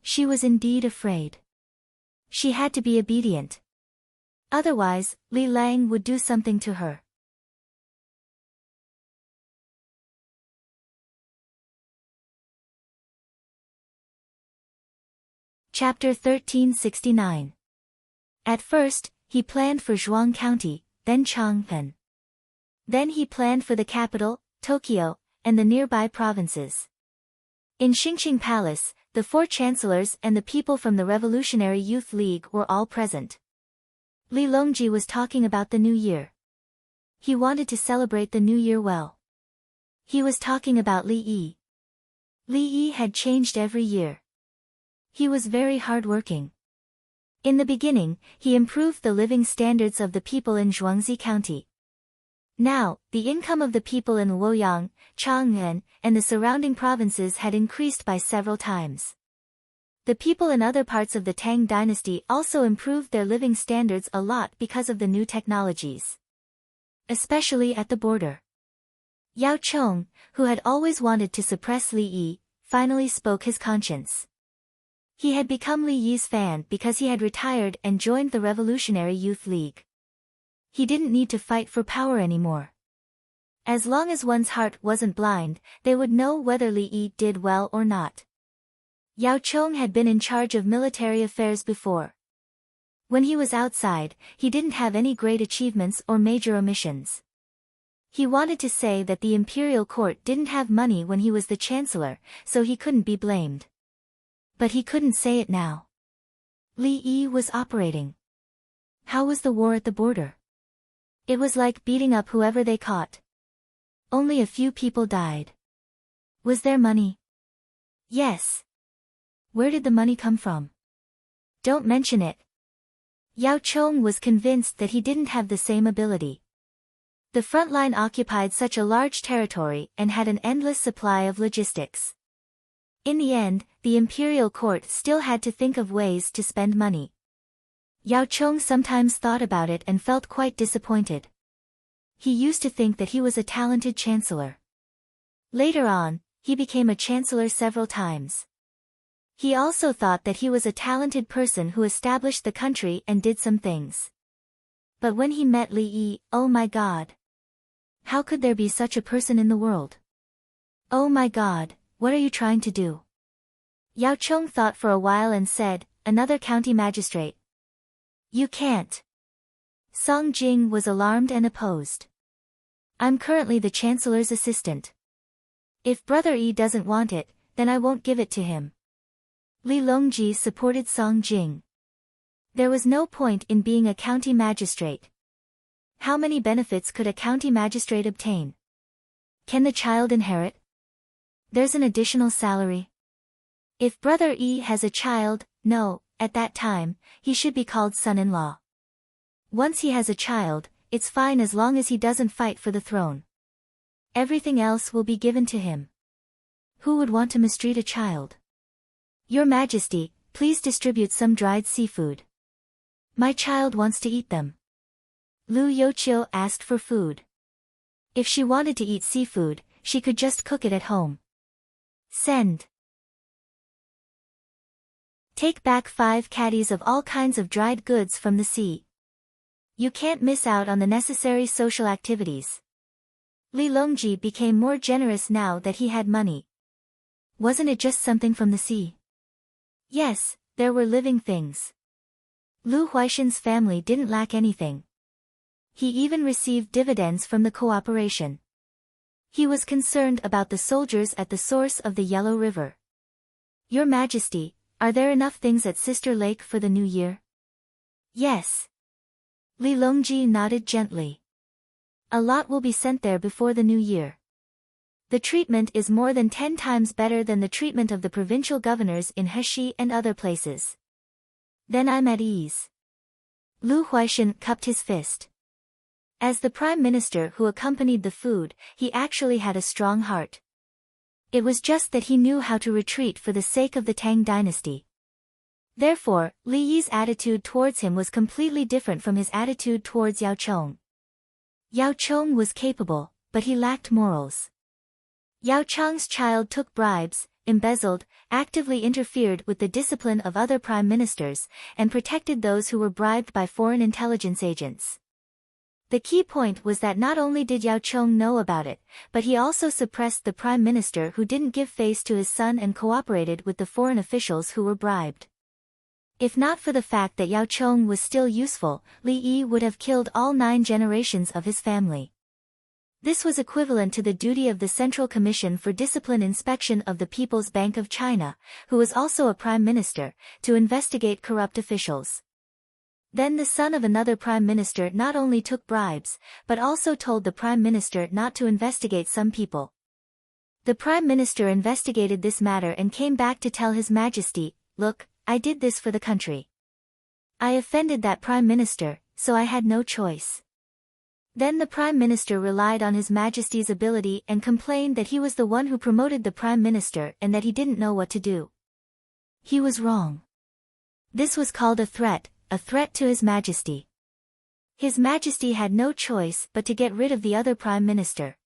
She was indeed afraid. She had to be obedient. Otherwise, Li Lang would do something to her. Chapter 1369. At first, he planned for Zhuang County, then Chang'an. Then he planned for the capital, Tokyo, and the nearby provinces. In Xingqing Palace, the 4 chancellors and the people from the Revolutionary Youth League were all present. Li Longji was talking about the new year. He wanted to celebrate the new year well. He was talking about Li Yi. Li Yi had changed every year. He was very hardworking. In the beginning, he improved the living standards of the people in Zhuangzi County. Now, the income of the people in Luoyang, Chang'an, and the surrounding provinces had increased by several times. The people in other parts of the Tang dynasty also improved their living standards a lot because of the new technologies. Especially at the border. Yao Chong, who had always wanted to suppress Li Yi, finally spoke his conscience. He had become Li Yi's fan because he had retired and joined the Revolutionary Youth League. He didn't need to fight for power anymore. As long as one's heart wasn't blind, they would know whether Li Yi did well or not. Yao Chong had been in charge of military affairs before. When he was outside, he didn't have any great achievements or major omissions. He wanted to say that the imperial court didn't have money when he was the chancellor, so he couldn't be blamed. But he couldn't say it now. Li Yi was operating. How was the war at the border? It was like beating up whoever they caught. Only a few people died. Was there money? Yes. Where did the money come from? Don't mention it. Yao Chong was convinced that he didn't have the same ability. The front line occupied such a large territory and had an endless supply of logistics. In the end, the imperial court still had to think of ways to spend money. Yao Chong sometimes thought about it and felt quite disappointed. He used to think that he was a talented chancellor. Later on, he became a chancellor several times. He also thought that he was a talented person who established the country and did some things. But when he met Li Yi, oh my God! How could there be such a person in the world? Oh my God, what are you trying to do? Yao Chong thought for a while and said, another county magistrate. You can't. Song Jing was alarmed and opposed. I'm currently the chancellor's assistant. If Brother Yi doesn't want it, then I won't give it to him. Li Longji supported Song Jing. There was no point in being a county magistrate. How many benefits could a county magistrate obtain? Can the child inherit? There's an additional salary. If Brother Yi has a child, no, at that time, he should be called son-in-law. Once he has a child, it's fine as long as he doesn't fight for the throne. Everything else will be given to him. Who would want to mistreat a child? Your Majesty, please distribute some dried seafood. My child wants to eat them. Lu Youqiu asked for food. If she wanted to eat seafood, she could just cook it at home. Send. Take back 5 caddies of all kinds of dried goods from the sea. You can't miss out on the necessary social activities. Li Longji became more generous now that he had money. Wasn't it just something from the sea? Yes, there were living things. Lu Huaishan's family didn't lack anything. He even received dividends from the cooperation. He was concerned about the soldiers at the source of the Yellow River. Your Majesty, are there enough things at Sister Lake for the new year? Yes. Li Longji nodded gently. A lot will be sent there before the new year. The treatment is more than 10 times better than the treatment of the provincial governors in Heshi and other places. Then I'm at ease. Lu Huaishan cupped his fist. As the prime minister who accompanied the food, he actually had a strong heart. It was just that he knew how to retreat for the sake of the Tang dynasty. Therefore, Li Yi's attitude towards him was completely different from his attitude towards Yao Chong. Yao Chong was capable, but he lacked morals. Yao Chong's child took bribes, embezzled, actively interfered with the discipline of other prime ministers, and protected those who were bribed by foreign intelligence agents. The key point was that not only did Yao Chong know about it, but he also suppressed the prime minister who didn't give face to his son and cooperated with the foreign officials who were bribed. If not for the fact that Yao Chong was still useful, Li Yi would have killed all 9 generations of his family. This was equivalent to the duty of the Central Commission for Discipline Inspection of the People's Bank of China, who was also a prime minister, to investigate corrupt officials. Then the son of another prime minister not only took bribes, but also told the prime minister not to investigate some people. The prime minister investigated this matter and came back to tell His Majesty, "Look, I did this for the country. I offended that prime minister, so I had no choice." Then the prime minister relied on His Majesty's ability and complained that he was the one who promoted the prime minister and that he didn't know what to do. He was wrong. This was called a threat to His Majesty. His Majesty had no choice but to get rid of the other prime minister.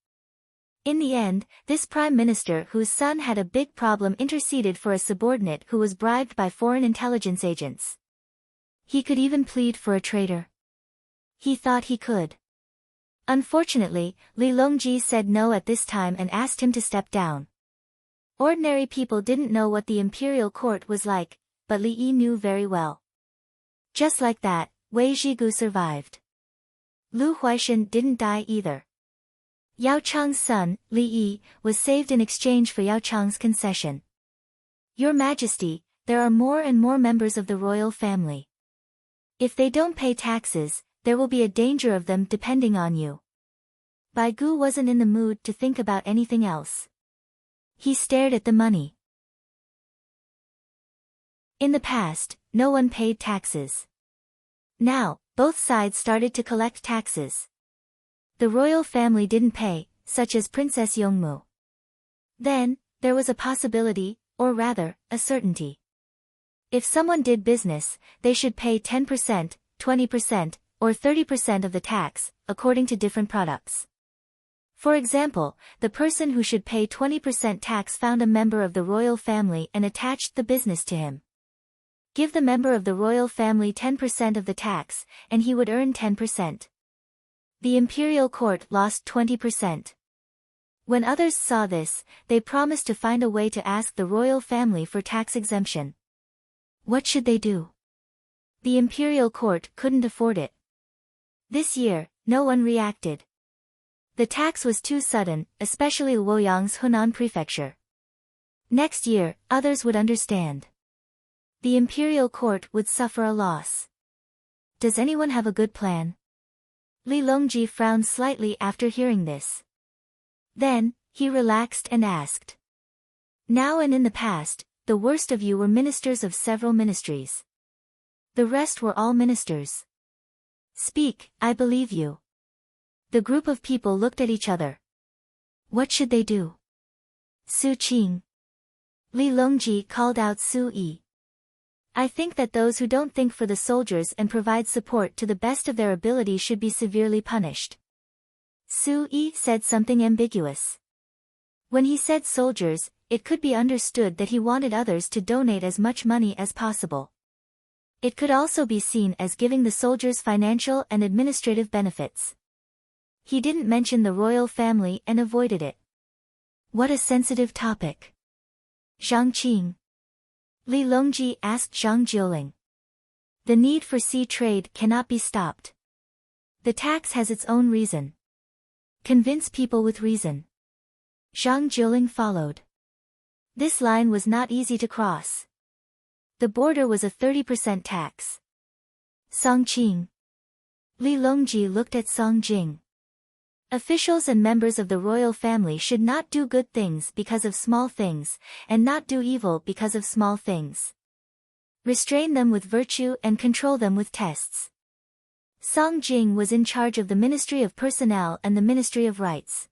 In the end, this prime minister whose son had a big problem interceded for a subordinate who was bribed by foreign intelligence agents. He could even plead for a traitor. He thought he could. Unfortunately, Li Longji said no at this time and asked him to step down. Ordinary people didn't know what the imperial court was like, but Li Yi knew very well. Just like that, Wei Zhigu survived. Lu Huaishan didn't die either. Yao Chang's son, Li Yi, was saved in exchange for Yao Chang's concession. Your Majesty, there are more and more members of the royal family. If they don't pay taxes, there will be a danger of them depending on you. Bai Gu wasn't in the mood to think about anything else. He stared at the money. In the past, no one paid taxes. Now, both sides started to collect taxes. The royal family didn't pay, such as Princess Yongmu. Then, there was a possibility, or rather, a certainty. If someone did business, they should pay 10%, 20%, or 30% of the tax, according to different products. For example, the person who should pay 20% tax found a member of the royal family and attached the business to him. Give the member of the royal family 10% of the tax, and he would earn 10%. The imperial court lost 20%. When others saw this, they promised to find a way to ask the royal family for tax exemption. What should they do? The imperial court couldn't afford it. This year, no one reacted. The tax was too sudden, especially Luoyang's Hunan prefecture. Next year, others would understand. The imperial court would suffer a loss. Does anyone have a good plan? Li Longji frowned slightly after hearing this. Then, he relaxed and asked. Now and in the past, the worst of you were ministers of several ministries. The rest were all ministers. Speak, I believe you. The group of people looked at each other. What should they do? Su Qing. Li Longji called out Su Yi. I think that those who don't think for the soldiers and provide support to the best of their ability should be severely punished. Su Yi said something ambiguous. When he said soldiers, it could be understood that he wanted others to donate as much money as possible. It could also be seen as giving the soldiers financial and administrative benefits. He didn't mention the royal family and avoided it. What a sensitive topic. Zhang Qing. Li Longji asked Zhang Jiuling. The need for sea trade cannot be stopped. The tax has its own reason. Convince people with reason. Zhang Jiuling followed. This line was not easy to cross. The border was a 30% tax. Song Qing. Li Longji looked at Song Jing. Officials and members of the royal family should not do good things because of small things, and not do evil because of small things. Restrain them with virtue and control them with tests. Song Jing was in charge of the Ministry of Personnel and the Ministry of Rights.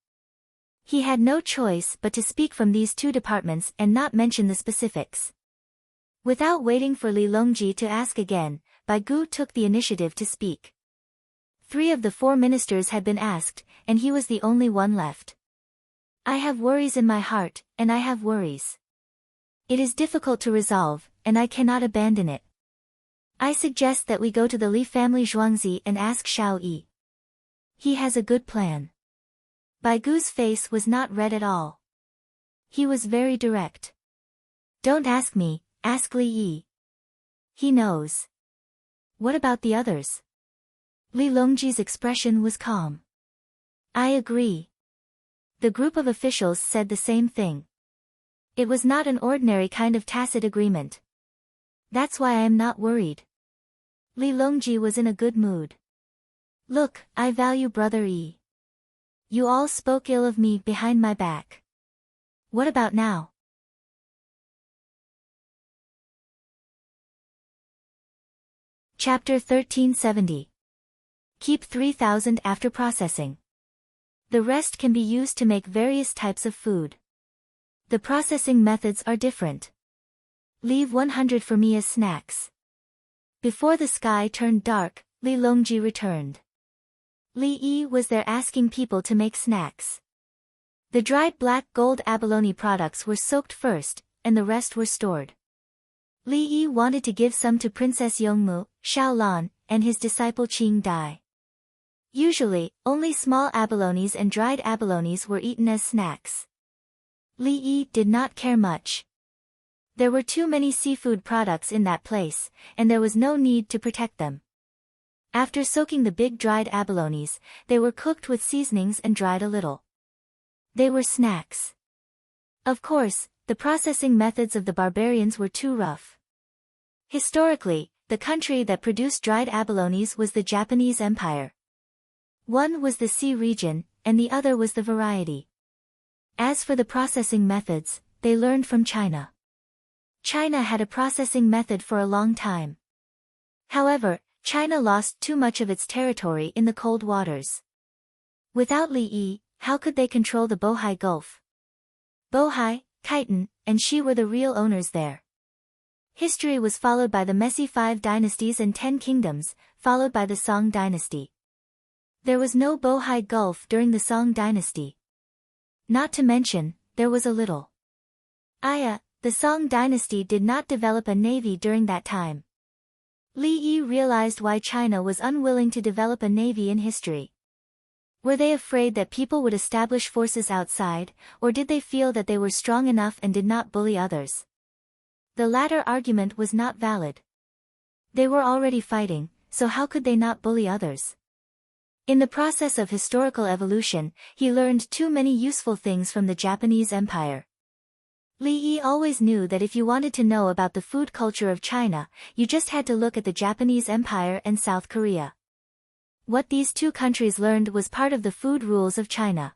He had no choice but to speak from these two departments and not mention the specifics. Without waiting for Li Longji to ask again, Bai Gu took the initiative to speak. 3 of the 4 ministers had been asked, and he was the only one left. I have worries in my heart, and I have worries. It is difficult to resolve, and I cannot abandon it. I suggest that we go to the Li family Zhuangzi and ask Xiao Yi. He has a good plan. Bai Gu's face was not red at all. He was very direct. Don't ask me, ask Li Yi. He knows. What about the others? Li Longji's expression was calm. I agree. The group of officials said the same thing. It was not an ordinary kind of tacit agreement. That's why I am not worried. Li Longji was in a good mood. Look, I value Brother Yi. You all spoke ill of me behind my back. What about now? Chapter 1370. Keep 3,000 after processing. The rest can be used to make various types of food. The processing methods are different. Leave 100 for me as snacks. Before the sky turned dark, Li Longji returned. Li Yi was there asking people to make snacks. The dried black gold abalone products were soaked first, and the rest were stored. Li Yi wanted to give some to Princess Yongmu, Xiaolan, and his disciple Qing Dai. Usually, only small abalones and dried abalones were eaten as snacks. Li Yi did not care much. There were too many seafood products in that place, and there was no need to protect them. After soaking the big dried abalones, they were cooked with seasonings and dried a little. They were snacks. Of course, the processing methods of the barbarians were too rough. Historically, the country that produced dried abalones was the Japanese Empire. One was the sea region, and the other was the variety. As for the processing methods, they learned from China. China had a processing method for a long time. However, China lost too much of its territory in the cold waters. Without Li Yi, how could they control the Bohai Gulf? Bohai, Khitan, and Shi were the real owners there. History was followed by the messy 5 dynasties and 10 kingdoms, followed by the Song dynasty. There was no Bohai Gulf during the Song dynasty. Not to mention, there was a little. The Song dynasty did not develop a navy during that time. Li Yi realized why China was unwilling to develop a navy in history. Were they afraid that people would establish forces outside, or did they feel that they were strong enough and did not bully others? The latter argument was not valid. They were already fighting, so how could they not bully others? In the process of historical evolution, he learned too many useful things from the Japanese Empire. Li Yi always knew that if you wanted to know about the food culture of China, you just had to look at the Japanese Empire and South Korea. What these two countries learned was part of the food rules of China.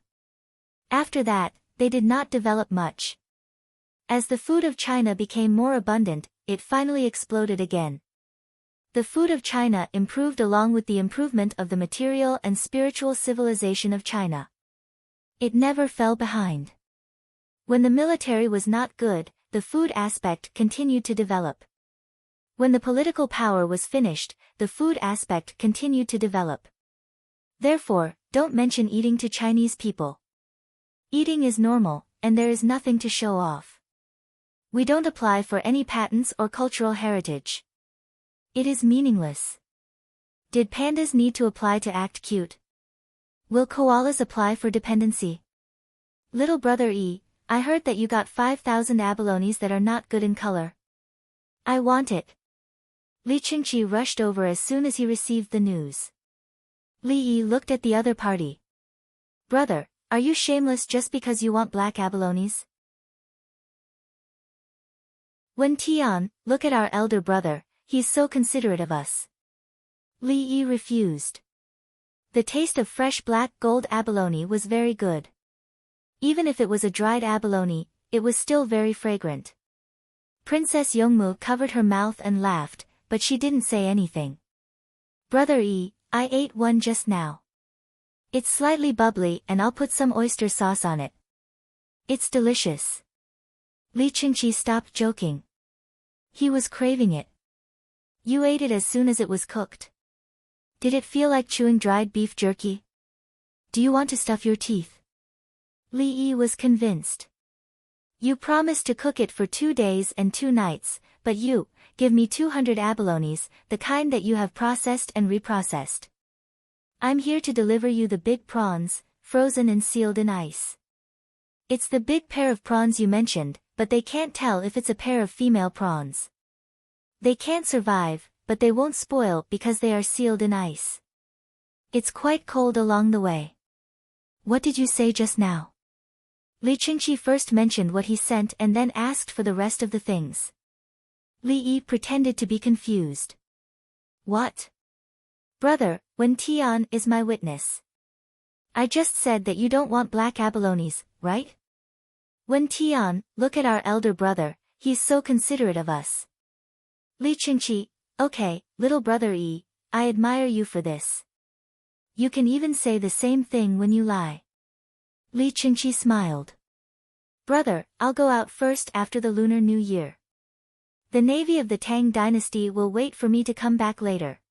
After that, they did not develop much. As the food of China became more abundant, it finally exploded again. The food of China improved along with the improvement of the material and spiritual civilization of China. It never fell behind. When the military was not good, the food aspect continued to develop. When the political power was finished, the food aspect continued to develop. Therefore, don't mention eating to Chinese people. Eating is normal, and there is nothing to show off. We don't apply for any patents or cultural heritage. It is meaningless. Did pandas need to apply to act cute? Will koalas apply for dependency? Little brother E, I heard that you got 5,000 abalones that are not good in color. I want it. Li Qingqi rushed over as soon as he received the news. Li Yi looked at the other party. Brother, are you shameless just because you want black abalones? When Tian, look at our elder brother, he's so considerate of us. Li Yi refused. The taste of fresh black gold abalone was very good. Even if it was a dried abalone, it was still very fragrant. Princess Yongmu covered her mouth and laughed, but she didn't say anything. Brother E, I ate one just now. It's slightly bubbly and I'll put some oyster sauce on it. It's delicious. Li Qingqi stopped joking. He was craving it. You ate it as soon as it was cooked. Did it feel like chewing dried beef jerky? Do you want to stuff your teeth? Li Yi was convinced. You promised to cook it for 2 days and 2 nights, but you, give me 200 abalones, the kind that you have processed and reprocessed. I'm here to deliver you the big prawns, frozen and sealed in ice. It's the big pair of prawns you mentioned, but they can't tell if it's a pair of female prawns. They can't survive, but they won't spoil because they are sealed in ice. It's quite cold along the way. What did you say just now? Li Qingqi first mentioned what he sent and then asked for the rest of the things. Li Yi pretended to be confused. What? Brother, when Tian is my witness. I just said that you don't want black abalones, right? When Tian, look at our elder brother, he's so considerate of us. Li Qingqi, okay, little brother E, I admire you for this. You can even say the same thing when you lie. Li Qingqi smiled. Brother, I'll go out first after the Lunar New Year. The navy of the Tang dynasty will wait for me to come back later.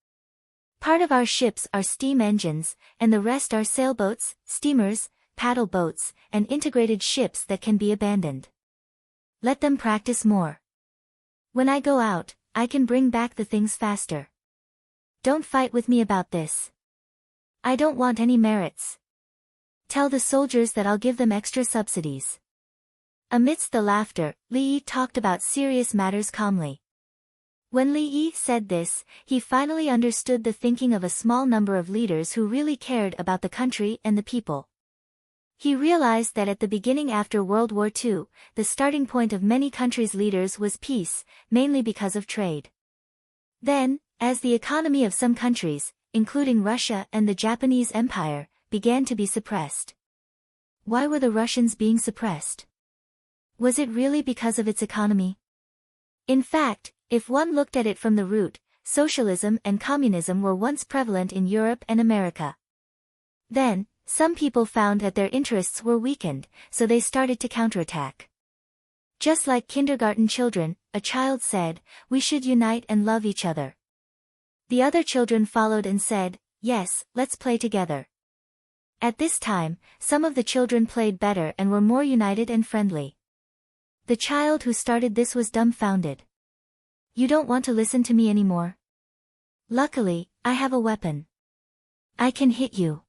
Part of our ships are steam engines, and the rest are sailboats, steamers, paddle boats, and integrated ships that can be abandoned. Let them practice more. When I go out, I can bring back the things faster. Don't fight with me about this. I don't want any merits. Tell the soldiers that I'll give them extra subsidies. Amidst the laughter, Li Yi talked about serious matters calmly. When Li Yi said this, he finally understood the thinking of a small number of leaders who really cared about the country and the people. He realized that at the beginning after World War II, the starting point of many countries' leaders was peace, mainly because of trade. Then, as the economy of some countries, including Russia and the Japanese Empire, began to be suppressed. Why were the Russians being suppressed? Was it really because of its economy? In fact, if one looked at it from the root, socialism and communism were once prevalent in Europe and America. Then, some people found that their interests were weakened, so they started to counterattack. Just like kindergarten children, a child said, "We should unite and love each other." The other children followed and said, "Yes, let's play together." At this time, some of the children played better and were more united and friendly. The child who started this was dumbfounded. "You don't want to listen to me anymore? Luckily, I have a weapon. I can hit you."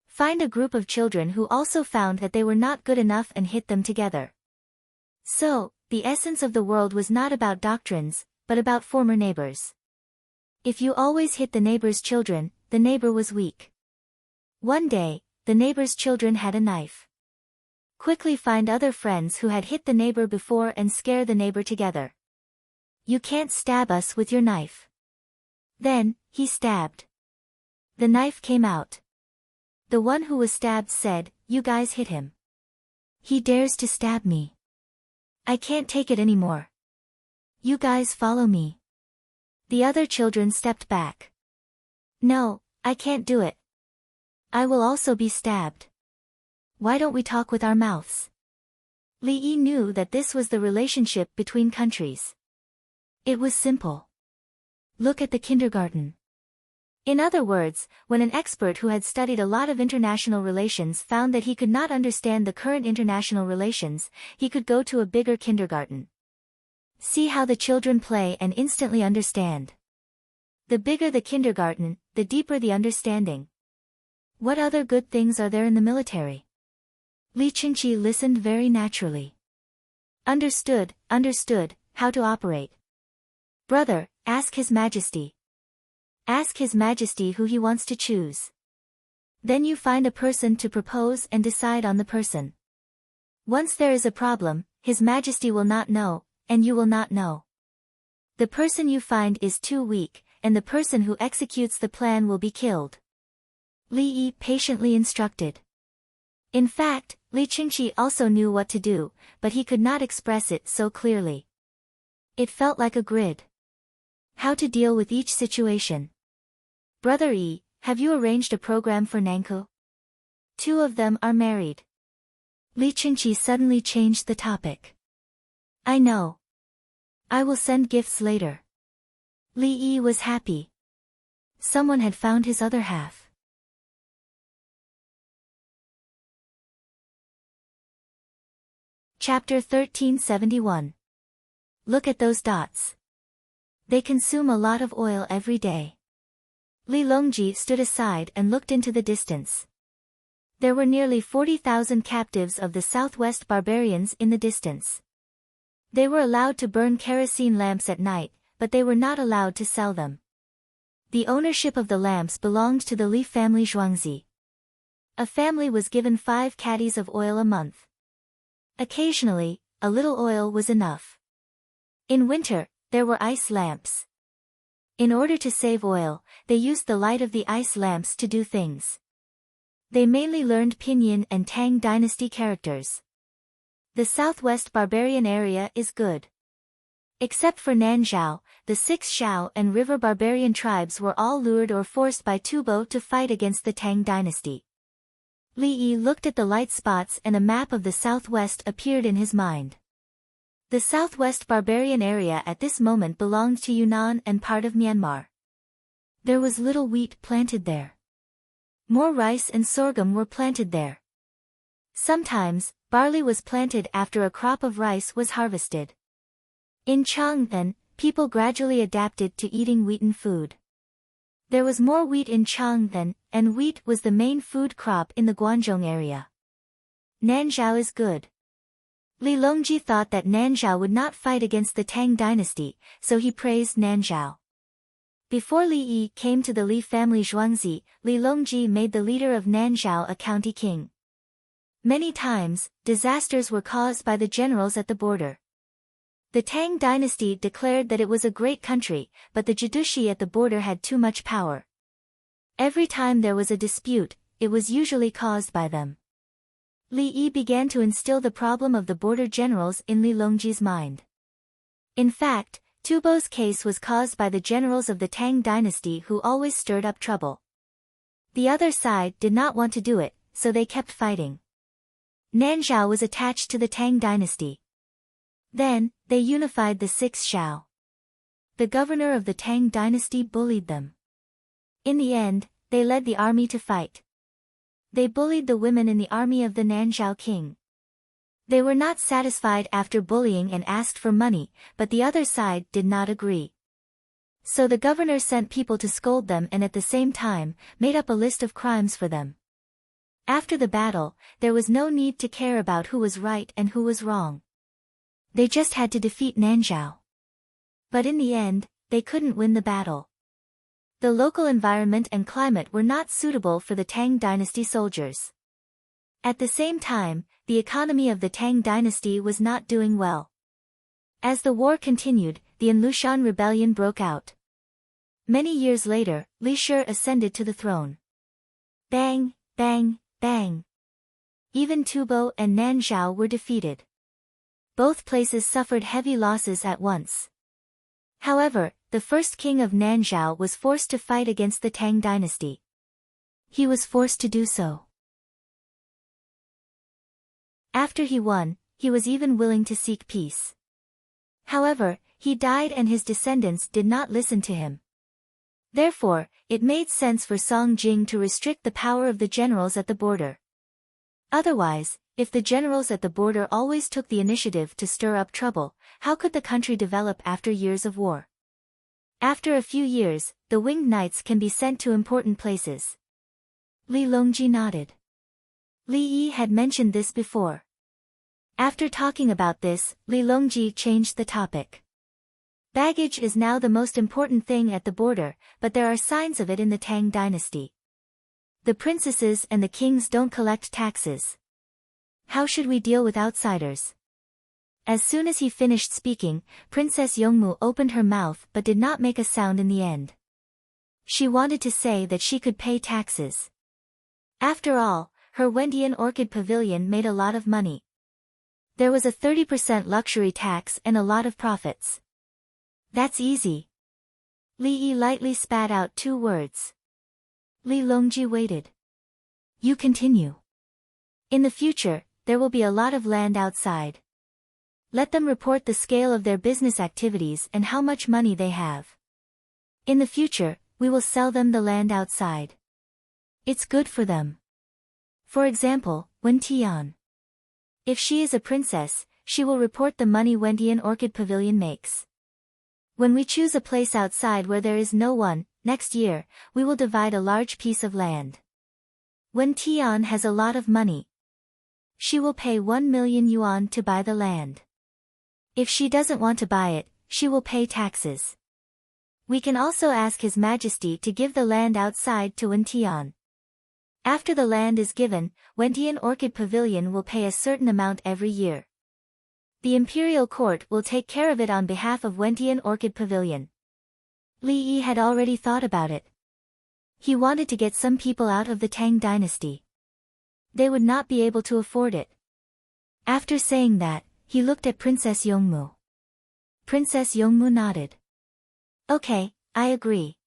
Find a group of children who also found that they were not good enough and hit them together. So, the essence of the world was not about doctrines, but about former neighbors. If you always hit the neighbor's children, the neighbor was weak. One day, the neighbor's children had a knife. Quickly find other friends who had hit the neighbor before and scare the neighbor together. "You can't stab us with your knife." Then, he stabbed. The knife came out. The one who was stabbed said, "You guys hit him. He dares to stab me. I can't take it anymore. You guys follow me." The other children stepped back. "No, I can't do it. I will also be stabbed. Why don't we talk with our mouths?" Li Yi knew that this was the relationship between countries. It was simple. Look at the kindergarten. In other words, when an expert who had studied a lot of international relations found that he could not understand the current international relations, he could go to a bigger kindergarten. See how the children play and instantly understand. The bigger the kindergarten, the deeper the understanding. What other good things are there in the military? Li Qingqi listened very naturally. Understood how to operate. "Brother, ask His Majesty. Ask His Majesty who he wants to choose. Then you find a person to propose and decide on the person. Once there is a problem, His Majesty will not know, and you will not know. The person you find is too weak, and the person who executes the plan will be killed." Li Yi patiently instructed. In fact, Li Qingqi also knew what to do, but he could not express it so clearly. It felt like a grid. How to deal with each situation. "Brother Yi, have you arranged a program for Nanko? 2 of them are married." Li Qingqi suddenly changed the topic. "I know. I will send gifts later." Li Yi was happy. Someone had found his other half. Chapter 1371. Look at those dots. They consume a lot of oil every day. Li Longji stood aside and looked into the distance. There were nearly 40,000 captives of the southwest barbarians in the distance. They were allowed to burn kerosene lamps at night, but they were not allowed to sell them. The ownership of the lamps belonged to the Li family Zhuangzi. A family was given 5 caddies of oil a month. Occasionally, a little oil was enough. In winter, there were ice lamps. In order to save oil, they used the light of the ice lamps to do things. They mainly learned Pinyin and Tang dynasty characters. The southwest barbarian area is good. Except for Nanzhao, the 6 Shao and river barbarian tribes were all lured or forced by Tubo to fight against the Tang dynasty. Li Yi looked at the light spots and a map of the southwest appeared in his mind. The southwest barbarian area at this moment belonged to Yunnan and part of Myanmar. There was little wheat planted there. More rice and sorghum were planted there. Sometimes, barley was planted after a crop of rice was harvested. In Chang'an, people gradually adapted to eating wheaten food. There was more wheat in Chang'an, and wheat was the main food crop in the Guangzhou area. Nanzhao is good. Li Longji thought that Nanzhao would not fight against the Tang dynasty, so he praised Nanzhao. Before Li Yi came to the Li family Zhuangzi, Li Longji made the leader of Nanzhao a county king. Many times, disasters were caused by the generals at the border. The Tang dynasty declared that it was a great country, but the Jidushi at the border had too much power. Every time there was a dispute, it was usually caused by them. Li Yi began to instill the problem of the border generals in Li Longji's mind. In fact, Tubo's case was caused by the generals of the Tang dynasty who always stirred up trouble. The other side did not want to do it, so they kept fighting. Nanzhao was attached to the Tang dynasty. Then, they unified the six Shao. The governor of the Tang dynasty bullied them. In the end, they led the army to fight. They bullied the women in the army of the Nanzhao king. They were not satisfied after bullying and asked for money, but the other side did not agree. So the governor sent people to scold them and at the same time, made up a list of crimes for them. After the battle, there was no need to care about who was right and who was wrong. They just had to defeat Nanzhao. But in the end, they couldn't win the battle. The local environment and climate were not suitable for the Tang dynasty soldiers. At the same time, the economy of the Tang dynasty was not doing well. As the war continued, the Anlushan rebellion broke out. Many years later, Li Shi ascended to the throne. Bang, bang, bang. Even Tubo and Nanzhao were defeated. Both places suffered heavy losses at once. However, the first king of Nanzhao was forced to fight against the Tang dynasty. He was forced to do so. After he won, he was even willing to seek peace. However, he died and his descendants did not listen to him. Therefore, it made sense for Song Jing to restrict the power of the generals at the border. Otherwise, if the generals at the border always took the initiative to stir up trouble, how could the country develop after years of war? After a few years, the winged knights can be sent to important places. Li Longji nodded. Li Yi had mentioned this before. After talking about this, Li Longji changed the topic. Baggage is now the most important thing at the border, but there are signs of it in the Tang dynasty. The princesses and the kings don't collect taxes. How should we deal with outsiders? As soon as he finished speaking, Princess Yongmu opened her mouth but did not make a sound in the end. She wanted to say that she could pay taxes. After all, her Wendian Orchid Pavilion made a lot of money. There was a 30% luxury tax and a lot of profits. That's easy. Li Yi lightly spat out 2 words. Li Longji waited. You continue. In the future, there will be a lot of land outside. Let them report the scale of their business activities and how much money they have. In the future, we will sell them the land outside. It's good for them. For example, Wen Tian. If she is a princess, she will report the money Wendian Orchid Pavilion makes. When we choose a place outside where there is no one, next year, we will divide a large piece of land. Wen Tian has a lot of money. She will pay 1 million yuan to buy the land. If she doesn't want to buy it, she will pay taxes. We can also ask His Majesty to give the land outside to Wen Tian. After the land is given, Wendian Orchid Pavilion will pay a certain amount every year. The imperial court will take care of it on behalf of Wendian Orchid Pavilion. Li Yi had already thought about it. He wanted to get some people out of the Tang dynasty. They would not be able to afford it. After saying that, he looked at Princess Yongmu. Princess Yongmu nodded. Okay, I agree.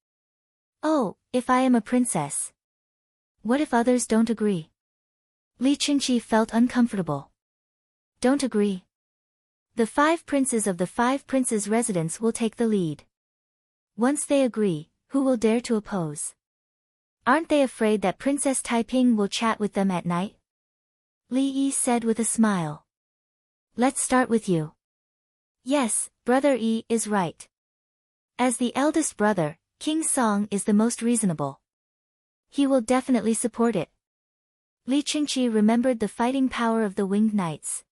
Oh, if I am a princess. What if others don't agree? Li Qingqi felt uncomfortable. Don't agree. The 5 princes of the 5 princes' residence will take the lead. Once they agree, who will dare to oppose? Aren't they afraid that Princess Taiping will chat with them at night? Li Yi said with a smile. Let's start with you. Yes, Brother Yi is right. As the eldest brother, King Song is the most reasonable. He will definitely support it. Li Qingqi remembered the fighting power of the Winged Knights.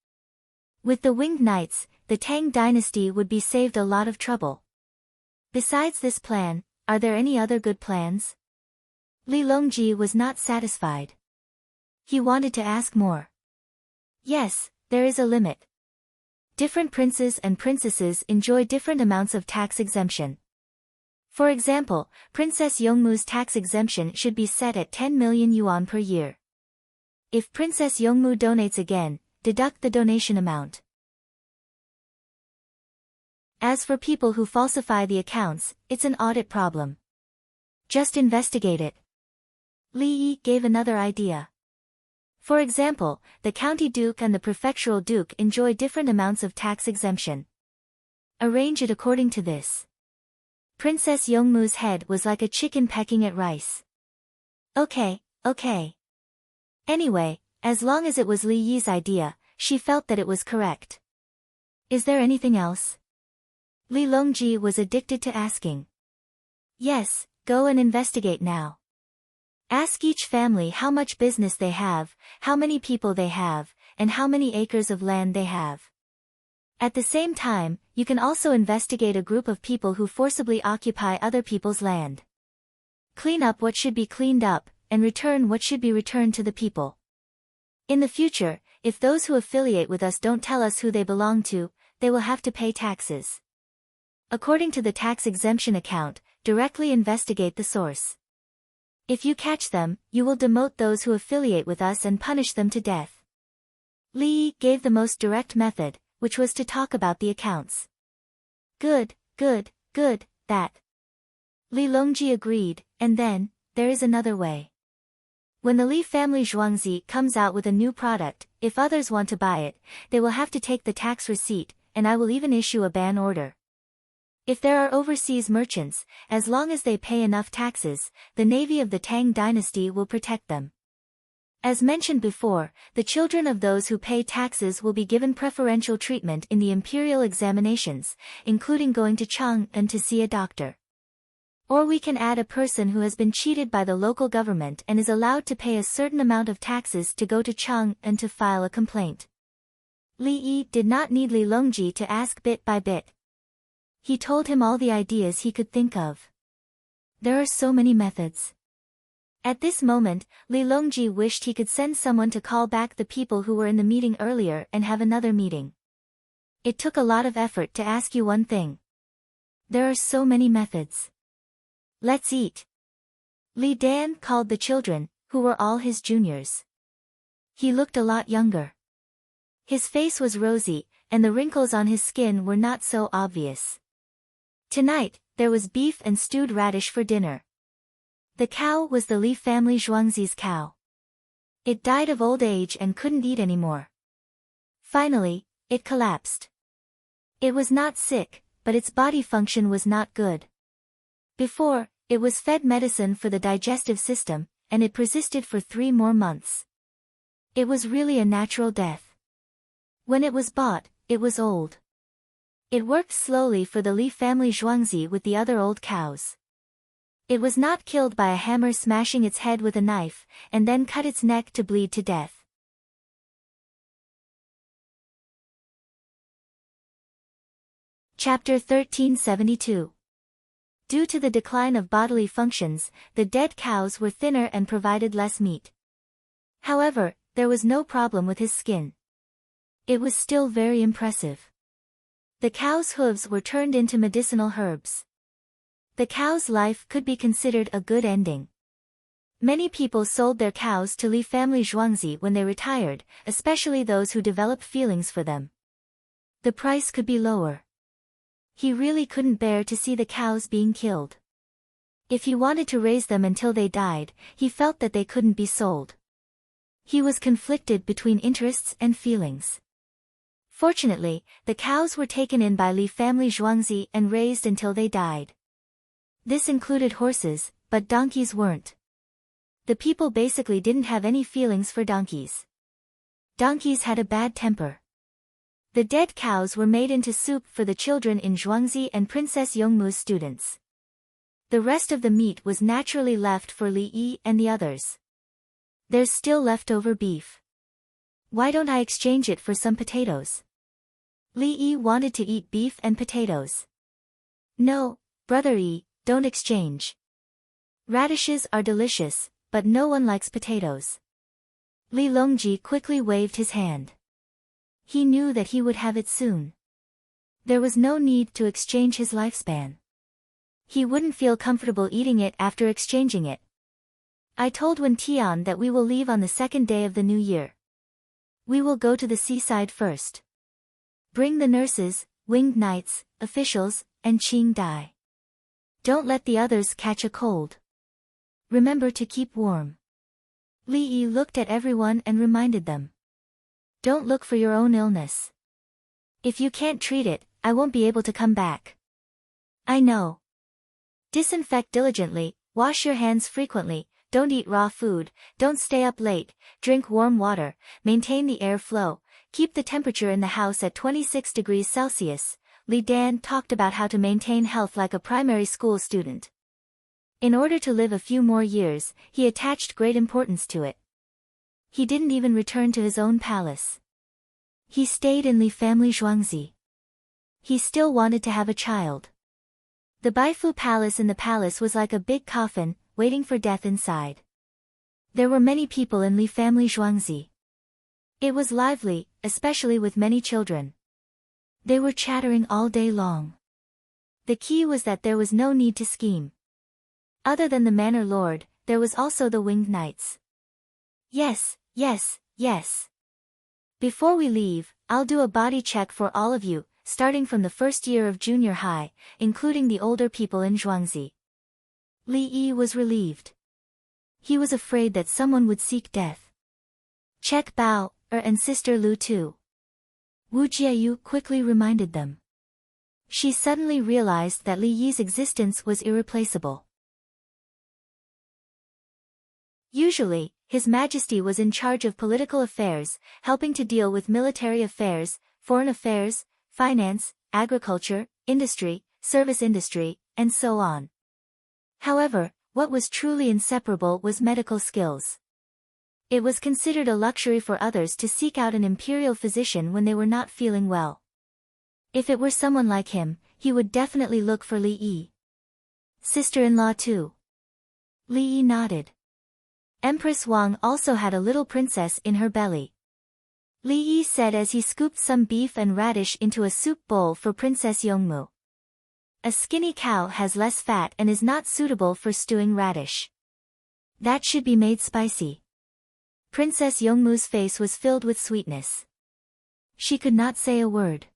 With the Winged Knights, the Tang dynasty would be saved a lot of trouble. Besides this plan, are there any other good plans? Li Longji was not satisfied. He wanted to ask more. Yes, there is a limit. Different princes and princesses enjoy different amounts of tax exemption. For example, Princess Yongmu's tax exemption should be set at 10 million yuan per year. If Princess Yongmu donates again, deduct the donation amount. As for people who falsify the accounts, it's an audit problem. Just investigate it. Li Yi gave another idea. For example, the county duke and the prefectural duke enjoy different amounts of tax exemption. Arrange it according to this. Princess Yongmu's head was like a chicken pecking at rice. Okay. Anyway, as long as it was Li Yi's idea, she felt that it was correct. Is there anything else? Li Longji was addicted to asking. Yes, go and investigate now. Ask each family how much business they have, how many people they have, and how many acres of land they have. At the same time, you can also investigate a group of people who forcibly occupy other people's land. Clean up what should be cleaned up, and return what should be returned to the people. In the future, if those who affiliate with us don't tell us who they belong to, they will have to pay taxes. According to the tax exemption account, directly investigate the source. If you catch them, you will demote those who affiliate with us and punish them to death. Li Yi gave the most direct method, which was to talk about the accounts. Good, that. Li Longji agreed, and then, there is another way. When the Li family Zhuangzi comes out with a new product, if others want to buy it, they will have to take the tax receipt, and I will even issue a ban order. If there are overseas merchants, as long as they pay enough taxes, the navy of the Tang dynasty will protect them. As mentioned before, the children of those who pay taxes will be given preferential treatment in the imperial examinations, including going to Chang'an to see a doctor. Or we can add a person who has been cheated by the local government and is allowed to pay a certain amount of taxes to go to Chang'an to file a complaint. Li Yi did not need Li Longji to ask bit by bit. He told him all the ideas he could think of. There are so many methods. At this moment, Li Longji wished he could send someone to call back the people who were in the meeting earlier and have another meeting. It took a lot of effort to ask you one thing. There are so many methods. Let's eat. Li Dan called the children, who were all his juniors. He looked a lot younger. His face was rosy, and the wrinkles on his skin were not so obvious. Tonight, there was beef and stewed radish for dinner. The cow was the Li family Zhuangzi's cow. It died of old age and couldn't eat anymore. Finally, it collapsed. It was not sick, but its body function was not good. Before, it was fed medicine for the digestive system, and it persisted for 3 more months. It was really a natural death. When it was bought, it was old. It worked slowly for the Li family Zhuangzi with the other old cows. It was not killed by a hammer smashing its head with a knife, and then cut its neck to bleed to death. Chapter 1372. Due to the decline of bodily functions, the dead cows were thinner and provided less meat. However, there was no problem with his skin. It was still very impressive. The cow's hooves were turned into medicinal herbs. The cow's life could be considered a good ending. Many people sold their cows to Li family Zhuangzi when they retired, especially those who developed feelings for them. The price could be lower. He really couldn't bear to see the cows being killed. If he wanted to raise them until they died, he felt that they couldn't be sold. He was conflicted between interests and feelings. Fortunately, the cows were taken in by Li family Zhuangzi and raised until they died. This included horses, but donkeys weren't. The people basically didn't have any feelings for donkeys. Donkeys had a bad temper. The dead cows were made into soup for the children in Zhuangzi and Princess Yongmu's students. The rest of the meat was naturally left for Li Yi and the others. There's still leftover beef. Why don't I exchange it for some potatoes? Li Yi wanted to eat beef and potatoes. No, brother Yi, don't exchange. Radishes are delicious, but no one likes potatoes. Li Longji quickly waved his hand. He knew that he would have it soon. There was no need to exchange his lifespan. He wouldn't feel comfortable eating it after exchanging it. I told Wen Tian that we will leave on the second day of the new year. We will go to the seaside first. Bring the nurses, winged knights, officials, and Qing Dai. Don't let the others catch a cold. Remember to keep warm. Li Yi looked at everyone and reminded them. Don't look for your own illness. If you can't treat it, I won't be able to come back. I know. Disinfect diligently, wash your hands frequently, don't eat raw food, don't stay up late, drink warm water, maintain the air flow, keep the temperature in the house at 26 degrees Celsius. Li Dan talked about how to maintain health like a primary school student. In order to live a few more years, he attached great importance to it. He didn't even return to his own palace. He stayed in Li family Zhuangzi. He still wanted to have a child. The Baifu palace in the palace was like a big coffin, waiting for death inside. There were many people in Li family Zhuangzi. It was lively, especially with many children. They were chattering all day long. The key was that there was no need to scheme. Other than the manor lord, there was also the winged knights. Yes, yes, yes. Before we leave, I'll do a body check for all of you, starting from the first year of junior high, including the older people in Zhuangzi. Li Yi was relieved. He was afraid that someone would seek death. Check Bao, and Sister Lu too. Wu Jiayu quickly reminded them. She suddenly realized that Li Yi's existence was irreplaceable. Usually, His Majesty was in charge of political affairs, helping to deal with military affairs, foreign affairs, finance, agriculture, industry, service industry, and so on. However, what was truly inseparable was medical skills. It was considered a luxury for others to seek out an imperial physician when they were not feeling well. If it were someone like him, he would definitely look for Li Yi. Sister-in-law too. Li Yi nodded. Empress Wang also had a little princess in her belly. Li Yi said as he scooped some beef and radish into a soup bowl for Princess Yongmu. A skinny cow has less fat and is not suitable for stewing radish. That should be made spicy. Princess Yongmu's face was filled with sweetness. She could not say a word.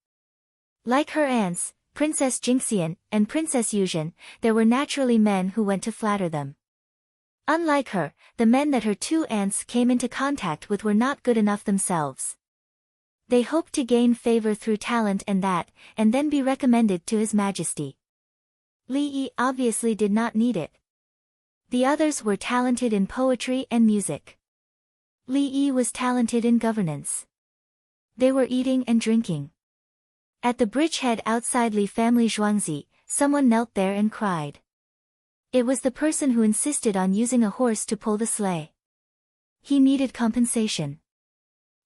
Like her aunts, Princess Jingxian and Princess Yuzhen, there were naturally men who went to flatter them. Unlike her, the men that her two aunts came into contact with were not good enough themselves. They hoped to gain favor through talent and then be recommended to His Majesty. Li Yi obviously did not need it. The others were talented in poetry and music. Li Yi was talented in governance. They were eating and drinking. At the bridgehead outside Li family Zhuangzi, someone knelt there and cried. It was the person who insisted on using a horse to pull the sleigh. He needed compensation.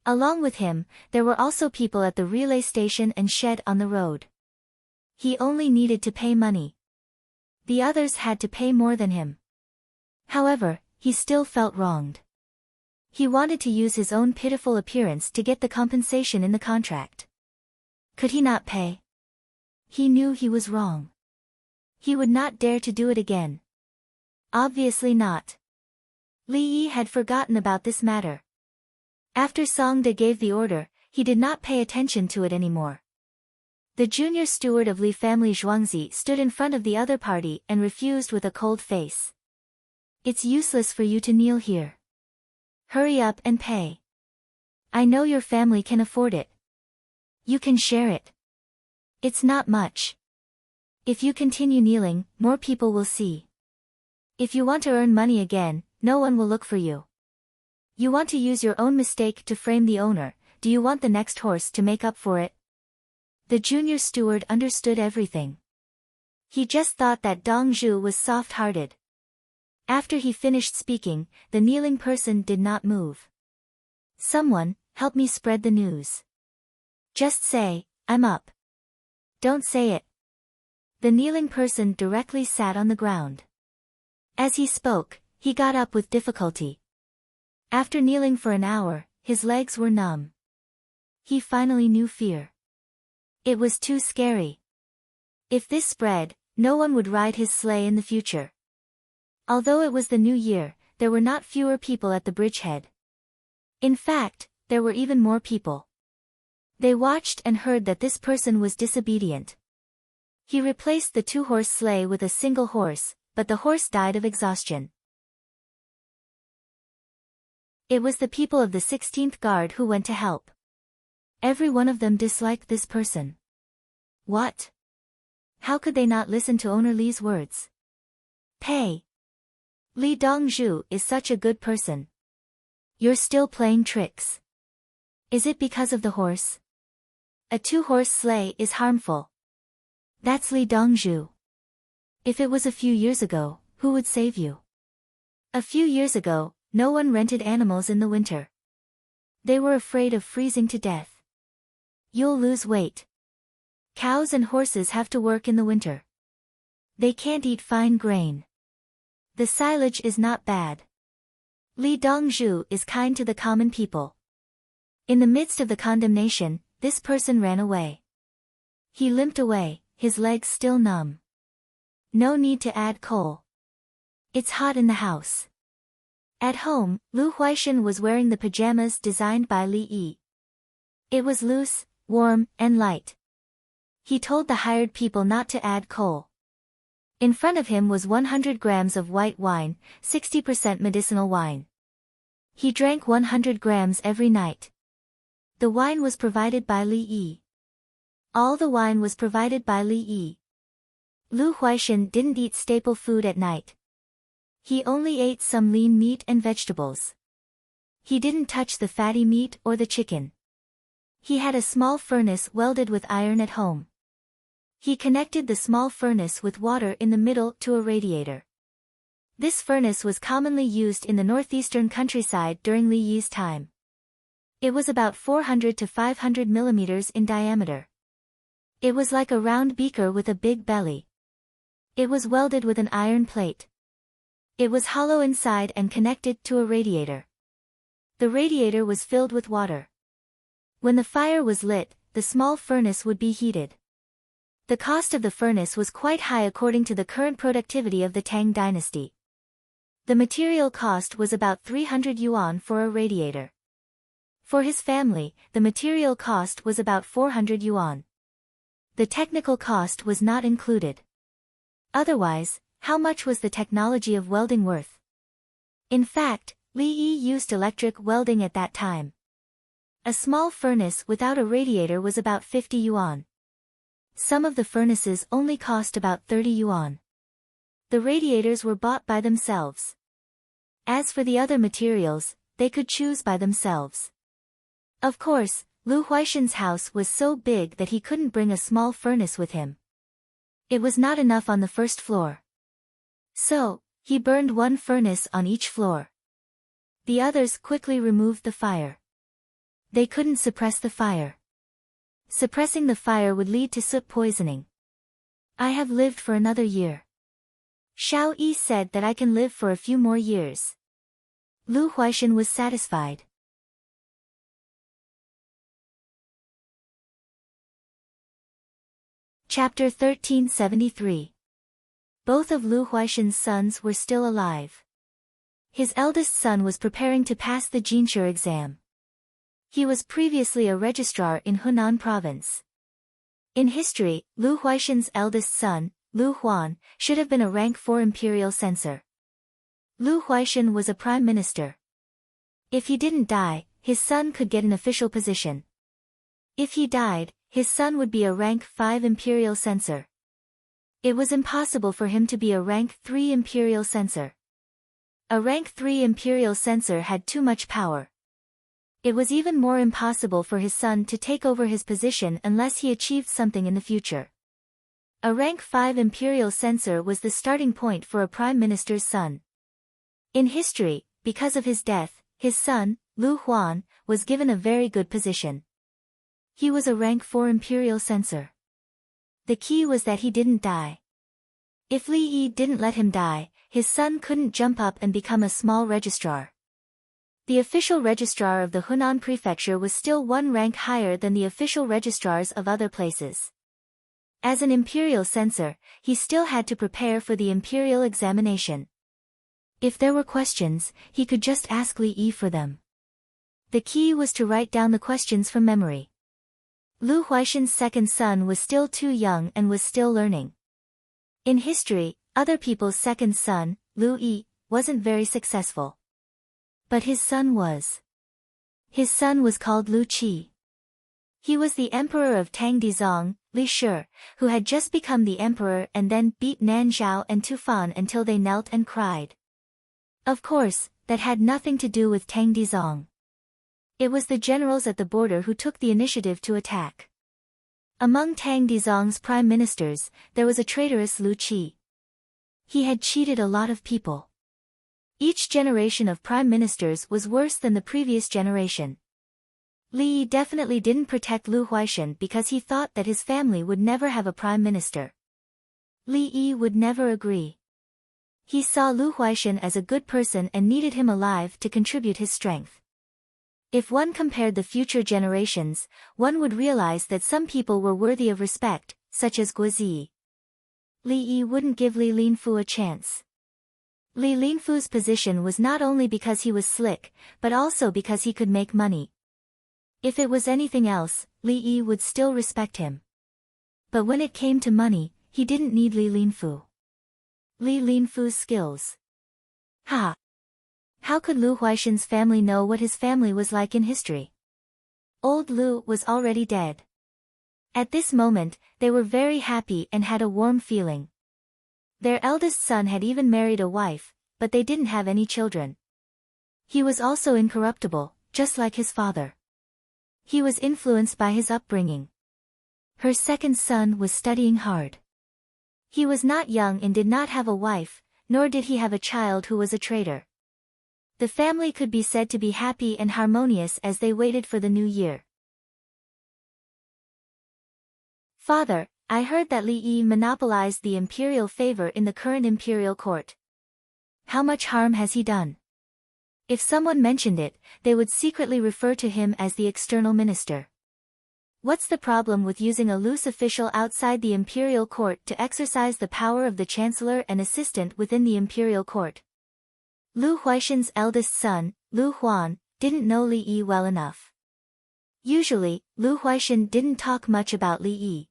Along with him, there were also people at the relay station and shed on the road. He only needed to pay money. The others had to pay more than him. However, he still felt wronged. He wanted to use his own pitiful appearance to get the compensation in the contract. Could he not pay? He knew he was wrong. He would not dare to do it again. Obviously not. Li Yi had forgotten about this matter. After Song De gave the order, he did not pay attention to it anymore. The junior steward of Li family Zhuangzi stood in front of the other party and refused with a cold face. It's useless for you to kneel here. Hurry up and pay. I know your family can afford it. You can share it. It's not much. If you continue kneeling, more people will see. If you want to earn money again, no one will look for you. You want to use your own mistake to frame the owner, do you want the next horse to make up for it? The junior steward understood everything. He just thought that Dong Zhu was soft-hearted. After he finished speaking, the kneeling person did not move. Someone, help me spread the news. Just say, I'm up. Don't say it. The kneeling person directly sat on the ground. As he spoke, he got up with difficulty. After kneeling for an hour, his legs were numb. He finally knew fear. It was too scary. If this spread, no one would ride his sleigh in the future. Although it was the new year, there were not fewer people at the bridgehead. In fact, there were even more people. They watched and heard that this person was disobedient. He replaced the two-horse sleigh with a single horse, but the horse died of exhaustion. It was the people of the 16th Guard who went to help. Every one of them disliked this person. What? How could they not listen to owner Li's words? Pay. Li Dongzhu is such a good person. You're still playing tricks. Is it because of the horse? A two-horse sleigh is harmful. That's Li Dongzhu. If it was a few years ago, who would save you? A few years ago, no one rented animals in the winter. They were afraid of freezing to death. You'll lose weight. Cows and horses have to work in the winter. They can't eat fine grain. The silage is not bad. Li Dongzhu is kind to the common people. In the midst of the condemnation, this person ran away. He limped away, his legs still numb. No need to add coal. It's hot in the house. At home, Lu Huaishan was wearing the pajamas designed by Li Yi. It was loose, warm, and light. He told the hired people not to add coal. In front of him was 100 grams of white wine, 60% medicinal wine. He drank 100 grams every night. The wine was provided by Li Yi. All the wine was provided by Li Yi. Lu Huaishan didn't eat staple food at night. He only ate some lean meat and vegetables. He didn't touch the fatty meat or the chicken. He had a small furnace welded with iron at home. He connected the small furnace with water in the middle to a radiator. This furnace was commonly used in the northeastern countryside during Li Yi's time. It was about 400 to 500 millimeters in diameter. It was like a round beaker with a big belly. It was welded with an iron plate. It was hollow inside and connected to a radiator. The radiator was filled with water. When the fire was lit, the small furnace would be heated. The cost of the furnace was quite high according to the current productivity of the Tang dynasty. The material cost was about 300 yuan for a radiator. For his family, the material cost was about 400 yuan. The technical cost was not included. Otherwise, how much was the technology of welding worth? In fact, Li Yi used electric welding at that time. A small furnace without a radiator was about 50 yuan. Some of the furnaces only cost about 30 yuan. The radiators were bought by themselves. As for the other materials, they could choose by themselves. Of course, Lu Huaishan's house was so big that he couldn't bring a small furnace with him. It was not enough on the first floor. So, he burned one furnace on each floor. The others quickly removed the fire. They couldn't suppress the fire. Suppressing the fire would lead to soot poisoning. I have lived for another year. Xiao Yi said that I can live for a few more years. Lu Huaishan was satisfied. Chapter 1373. Both of Lu Huaishan's sons were still alive. His eldest son was preparing to pass the Jinshi exam. He was previously a registrar in Hunan province. In history, Lu Huaishan's eldest son, Lu Huan, should have been a rank 4 imperial censor. Lu Huaishan was a prime minister. If he didn't die, his son could get an official position. If he died, his son would be a rank 5 imperial censor. It was impossible for him to be a rank 3 imperial censor. A rank 3 imperial censor had too much power. It was even more impossible for his son to take over his position unless he achieved something in the future. A rank 5 imperial censor was the starting point for a prime minister's son. In history, because of his death, his son, Lu Huan, was given a very good position. He was a rank 4 imperial censor. The key was that he didn't die. If Li Yi didn't let him die, his son couldn't jump up and become a small registrar. The official registrar of the Hunan prefecture was still one rank higher than the official registrars of other places. As an imperial censor, he still had to prepare for the imperial examination. If there were questions, he could just ask Li Yi for them. The key was to write down the questions from memory. Lu Huaishan's second son was still too young and was still learning. In history, other people's second son, Lu Yi, wasn't very successful. But his son was. His son was called Lu Qi. He was the emperor of Tang Dizong, Li Shi, who had just become the emperor and then beat Nan Zhao and Tufan until they knelt and cried. Of course, that had nothing to do with Tang Dizong. It was the generals at the border who took the initiative to attack. Among Tang Dizong's prime ministers, there was a traitorous Lu Qi. He had cheated a lot of people. Each generation of prime ministers was worse than the previous generation. Li Yi definitely didn't protect Lu Huaishan because he thought that his family would never have a prime minister. Li Yi would never agree. He saw Lu Huaishan as a good person and needed him alive to contribute his strength. If one compared the future generations, one would realize that some people were worthy of respect, such as Guozi. Li Yi wouldn't give Li Linfu a chance. Li Linfu's position was not only because he was slick, but also because he could make money. If it was anything else, Li Yi would still respect him. But when it came to money, he didn't need Li Linfu. Li Linfu's skills. How could Lu Huaishan's family know what his family was like in history? Old Lu was already dead. At this moment, they were very happy and had a warm feeling. Their eldest son had even married a wife, but they didn't have any children. He was also incorruptible, just like his father. He was influenced by his upbringing. Her second son was studying hard. He was not young and did not have a wife, nor did he have a child who was a traitor. The family could be said to be happy and harmonious as they waited for the new year. Father, I heard that Li Yi monopolized the imperial favor in the current imperial court. How much harm has he done? If someone mentioned it, they would secretly refer to him as the external minister. What's the problem with using a loose official outside the imperial court to exercise the power of the chancellor and assistant within the imperial court? Lu Huaishan's eldest son, Lu Huan, didn't know Li Yi well enough. Usually, Lu Huaishan didn't talk much about Li Yi.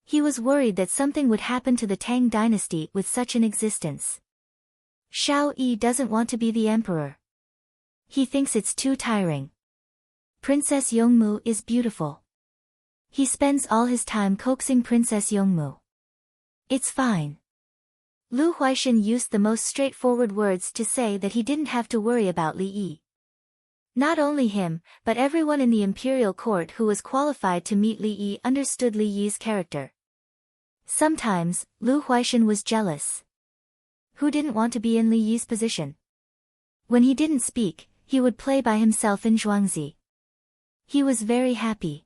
He was worried that something would happen to the Tang dynasty with such an existence. Shao Yi doesn't want to be the emperor. He thinks it's too tiring. Princess Yongmu is beautiful. He spends all his time coaxing Princess Yongmu. It's fine. Lu Huaishan used the most straightforward words to say that he didn't have to worry about Li Yi. Not only him, but everyone in the imperial court who was qualified to meet Li Yi understood Li Yi's character. Sometimes, Lu Huaishan was jealous. Who didn't want to be in Li Yi's position? When he didn't speak, he would play by himself in Zhuangzi. He was very happy.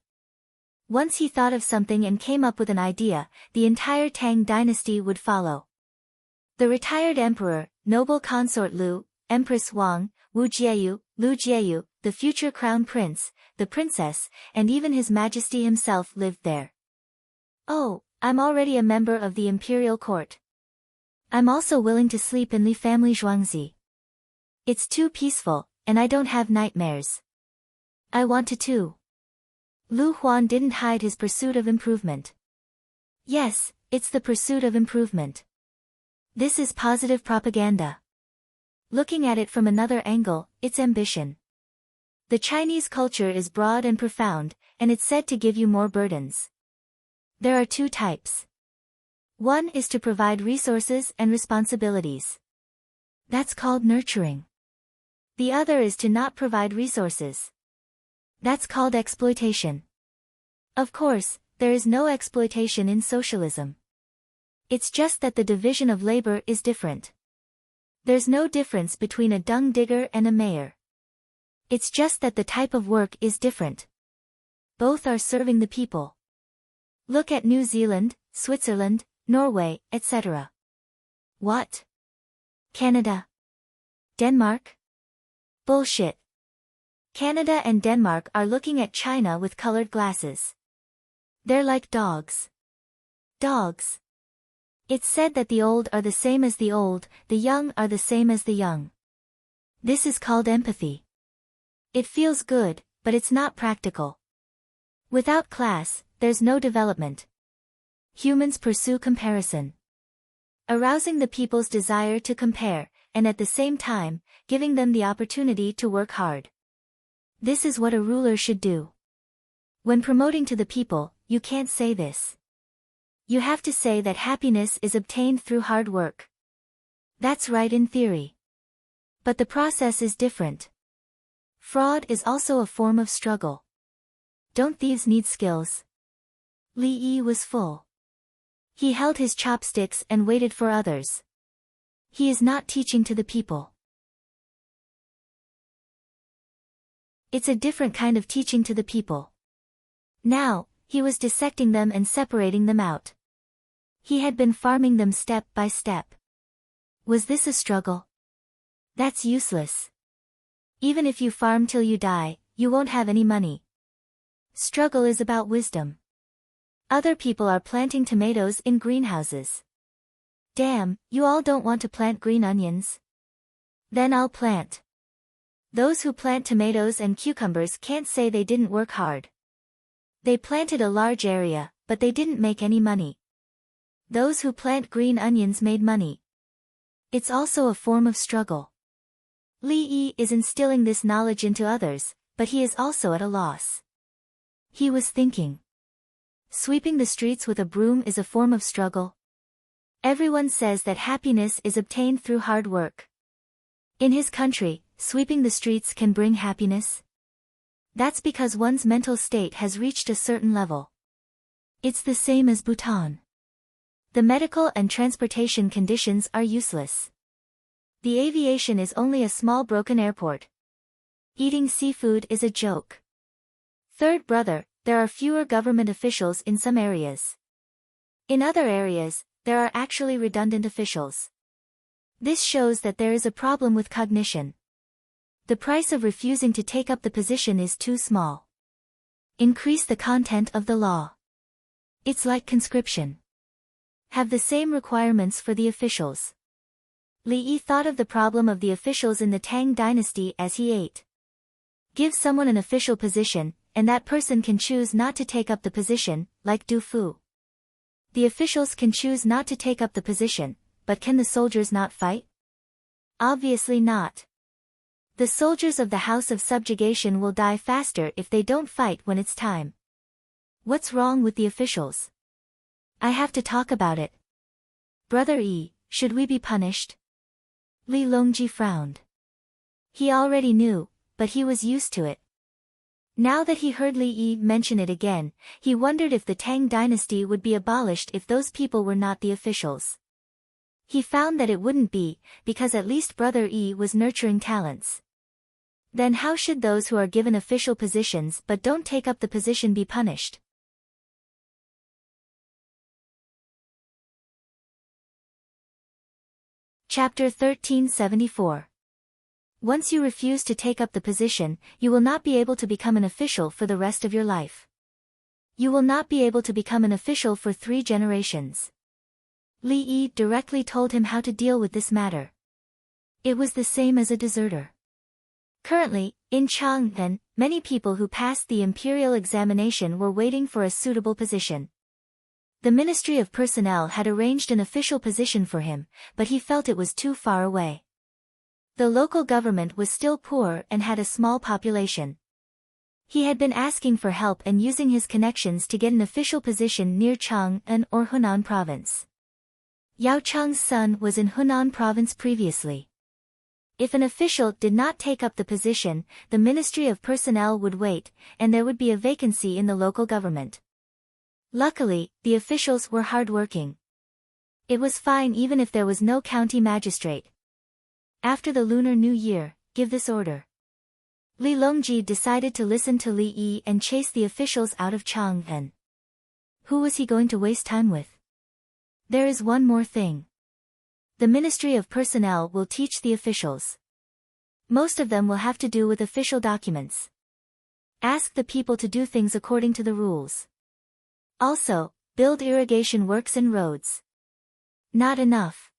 Once he thought of something and came up with an idea, the entire Tang dynasty would follow. The retired emperor, noble consort Lu, Empress Wang, Wu Jieyu, Lu Jieyu, the future crown prince, the princess, and even His Majesty himself lived there. Oh, I'm already a member of the imperial court. I'm also willing to sleep in Li family Zhuangzi. It's too peaceful, and I don't have nightmares. I want to too. Lu Huan didn't hide his pursuit of improvement. Yes, it's the pursuit of improvement. This is positive propaganda. Looking at it from another angle, it's ambition. The Chinese culture is broad and profound, and it's said to give you more burdens. There are two types. One is to provide resources and responsibilities. That's called nurturing. The other is to not provide resources. That's called exploitation. Of course, there is no exploitation in socialism. It's just that the division of labor is different. There's no difference between a dung digger and a mayor. It's just that the type of work is different. Both are serving the people. Look at New Zealand, Switzerland, Norway, etc. What? Canada? Denmark? Bullshit. Canada and Denmark are looking at China with colored glasses. They're like dogs. Dogs. It's said that the old are the same as the old, the young are the same as the young. This is called empathy. It feels good, but it's not practical. Without class, there's no development. Humans pursue comparison. Arousing the people's desire to compare, and at the same time, giving them the opportunity to work hard. This is what a ruler should do. When promoting to the people, you can't say this. You have to say that happiness is obtained through hard work. That's right in theory. But the process is different. Fraud is also a form of struggle. Don't thieves need skills? Li Yi was full. He held his chopsticks and waited for others. He is not teaching to the people. It's a different kind of teaching to the people. Now, he was dissecting them and separating them out. He had been farming them step by step. Was this a struggle? That's useless. Even if you farm till you die, you won't have any money. Struggle is about wisdom. Other people are planting tomatoes in greenhouses. Damn, you all don't want to plant green onions? Then I'll plant. Those who plant tomatoes and cucumbers can't say they didn't work hard. They planted a large area, but they didn't make any money. Those who plant green onions made money. It's also a form of struggle. Li Yi is instilling this knowledge into others, but he is also at a loss. He was thinking. Sweeping the streets with a broom is a form of struggle. Everyone says that happiness is obtained through hard work. In his country, sweeping the streets can bring happiness. That's because one's mental state has reached a certain level. It's the same as Bhutan. The medical and transportation conditions are useless. The aviation is only a small broken airport. Eating seafood is a joke. Third brother, there are fewer government officials in some areas. In other areas, there are actually redundant officials. This shows that there is a problem with cognition. The price of refusing to take up the position is too small. Increase the content of the law. It's like conscription. Have the same requirements for the officials. Li Yi thought of the problem of the officials in the Tang dynasty as he ate. Give someone an official position, and that person can choose not to take up the position, like Du Fu. The officials can choose not to take up the position, but can the soldiers not fight? Obviously not. The soldiers of the House of Subjugation will die faster if they don't fight when it's time. What's wrong with the officials? I have to talk about it. Brother Yi, should we be punished? Li Longji frowned. He already knew, but he was used to it. Now that he heard Li Yi mention it again, he wondered if the Tang dynasty would be abolished if those people were not the officials. He found that it wouldn't be, because at least Brother Yi was nurturing talents. Then how should those who are given official positions but don't take up the position be punished? Chapter 1374. Once you refuse to take up the position, you will not be able to become an official for the rest of your life. You will not be able to become an official for 3 generations. Li Yi directly told him how to deal with this matter. It was the same as a deserter. Currently, in Chang'an, many people who passed the imperial examination were waiting for a suitable position. The Ministry of Personnel had arranged an official position for him, but he felt it was too far away. The local government was still poor and had a small population. He had been asking for help and using his connections to get an official position near Chang'an or Hunan province. Yao Cheng's son was in Hunan province previously. If an official did not take up the position, the Ministry of Personnel would wait, and there would be a vacancy in the local government. Luckily, the officials were hardworking. It was fine even if there was no county magistrate. After the Lunar New Year, give this order. Li Longji decided to listen to Li Yi and chase the officials out of Chang'an. Who was he going to waste time with? There is one more thing. The Ministry of Personnel will teach the officials. Most of them will have to do with official documents. Ask the people to do things according to the rules. Also, build irrigation works and roads. Not enough.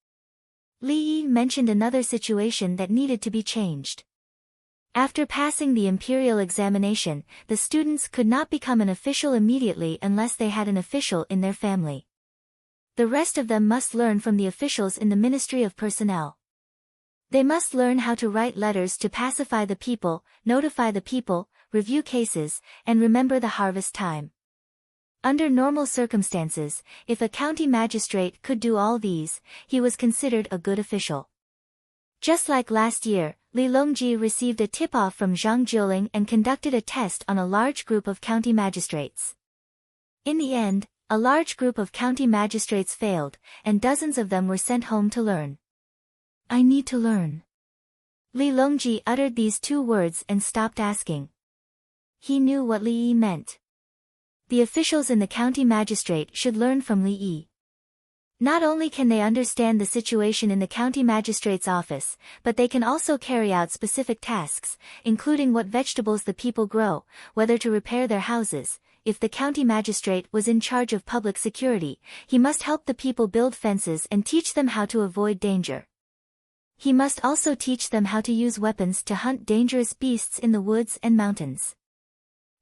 Li Yi mentioned another situation that needed to be changed. After passing the imperial examination, the students could not become an official immediately unless they had an official in their family. The rest of them must learn from the officials in the Ministry of Personnel. They must learn how to write letters to pacify the people, notify the people, review cases, and remember the harvest time. Under normal circumstances, if a county magistrate could do all these, he was considered a good official. Just like last year, Li Longji received a tip-off from Zhang Jiuling and conducted a test on a large group of county magistrates. In the end, a large group of county magistrates failed, and dozens of them were sent home to learn. I need to learn. Li Longji uttered these two words and stopped asking. He knew what Li Yi meant. The officials in the county magistrate should learn from Li Yi. Not only can they understand the situation in the county magistrate's office, but they can also carry out specific tasks, including what vegetables the people grow, whether to repair their houses. If the county magistrate was in charge of public security, he must help the people build fences and teach them how to avoid danger. He must also teach them how to use weapons to hunt dangerous beasts in the woods and mountains.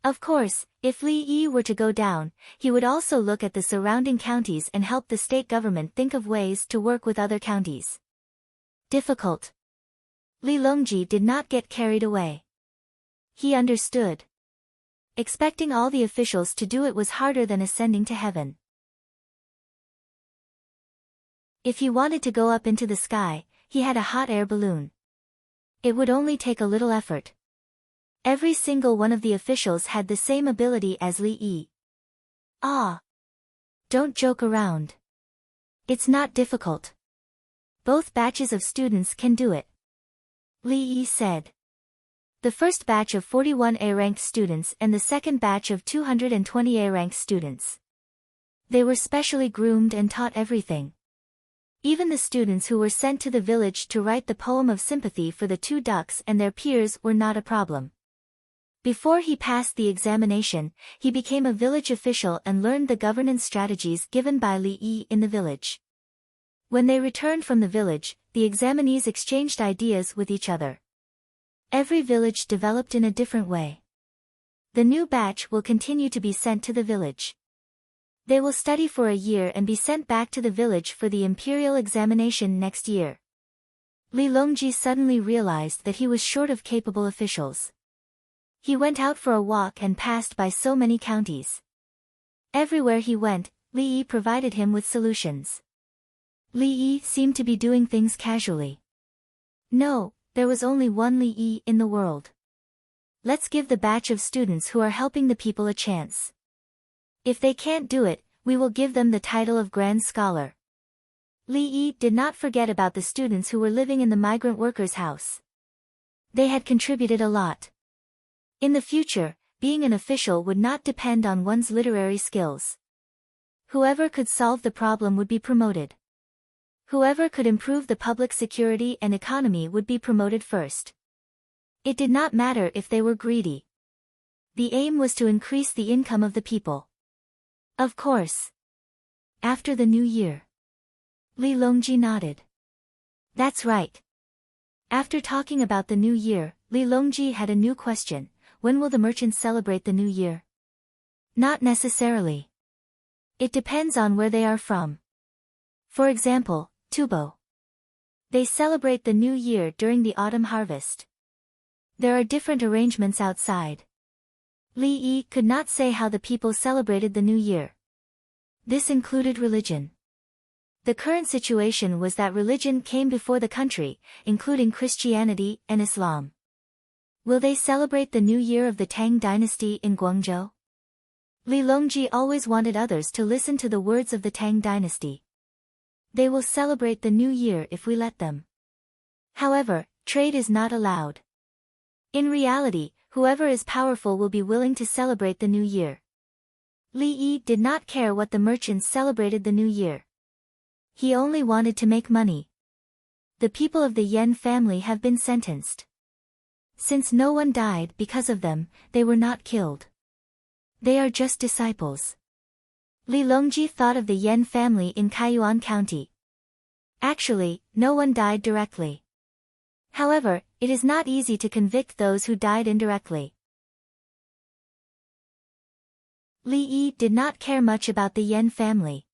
Of course, if Li Yi were to go down, he would also look at the surrounding counties and help the state government think of ways to work with other counties. Difficult. Li Longji did not get carried away. He understood. Expecting all the officials to do it was harder than ascending to heaven. If he wanted to go up into the sky, he had a hot air balloon. It would only take a little effort. Every single one of the officials had the same ability as Li Yi. Ah! Don't joke around. It's not difficult. Both batches of students can do it. Li Yi said. The first batch of 41 A-ranked students and the second batch of 220 A-ranked students. They were specially groomed and taught everything. Even the students who were sent to the village to write the poem of sympathy for the two ducks and their peers were not a problem. Before he passed the examination, he became a village official and learned the governance strategies given by Li Yi in the village. When they returned from the village, the examinees exchanged ideas with each other. Every village developed in a different way. The new batch will continue to be sent to the village. They will study for a year and be sent back to the village for the imperial examination next year. Li Longji suddenly realized that he was short of capable officials. He went out for a walk and passed by so many counties. Everywhere he went, Li Yi provided him with solutions. Li Yi seemed to be doing things casually. No, there was only one Li Yi in the world. Let's give the batch of students who are helping the people a chance. If they can't do it, we will give them the title of Grand Scholar. Li Yi did not forget about the students who were living in the migrant workers' house. They had contributed a lot. In the future, being an official would not depend on one's literary skills. Whoever could solve the problem would be promoted. Whoever could improve the public security and economy would be promoted first. It did not matter if they were greedy. The aim was to increase the income of the people. Of course. After the new year. Li Longji nodded. That's right. After talking about the new year, Li Longji had a new question. When will the merchants celebrate the new year? Not necessarily. It depends on where they are from. For example, Tubo. They celebrate the new year during the autumn harvest. There are different arrangements outside. Li Yi could not say how the people celebrated the new year. This included religion. The current situation was that religion came before the country, including Christianity and Islam. Will they celebrate the new year of the Tang dynasty in Guangzhou? Li Longji always wanted others to listen to the words of the Tang dynasty. They will celebrate the new year if we let them. However, trade is not allowed. In reality, whoever is powerful will be willing to celebrate the new year. Li Yi did not care what the merchants celebrated the new year. He only wanted to make money. The people of the Yan family have been sentenced. Since no one died because of them, they were not killed. They are just disciples. Li Longji thought of the Yan family in Kaiyuan County. Actually, no one died directly. However, it is not easy to convict those who died indirectly. Li Yi did not care much about the Yan family.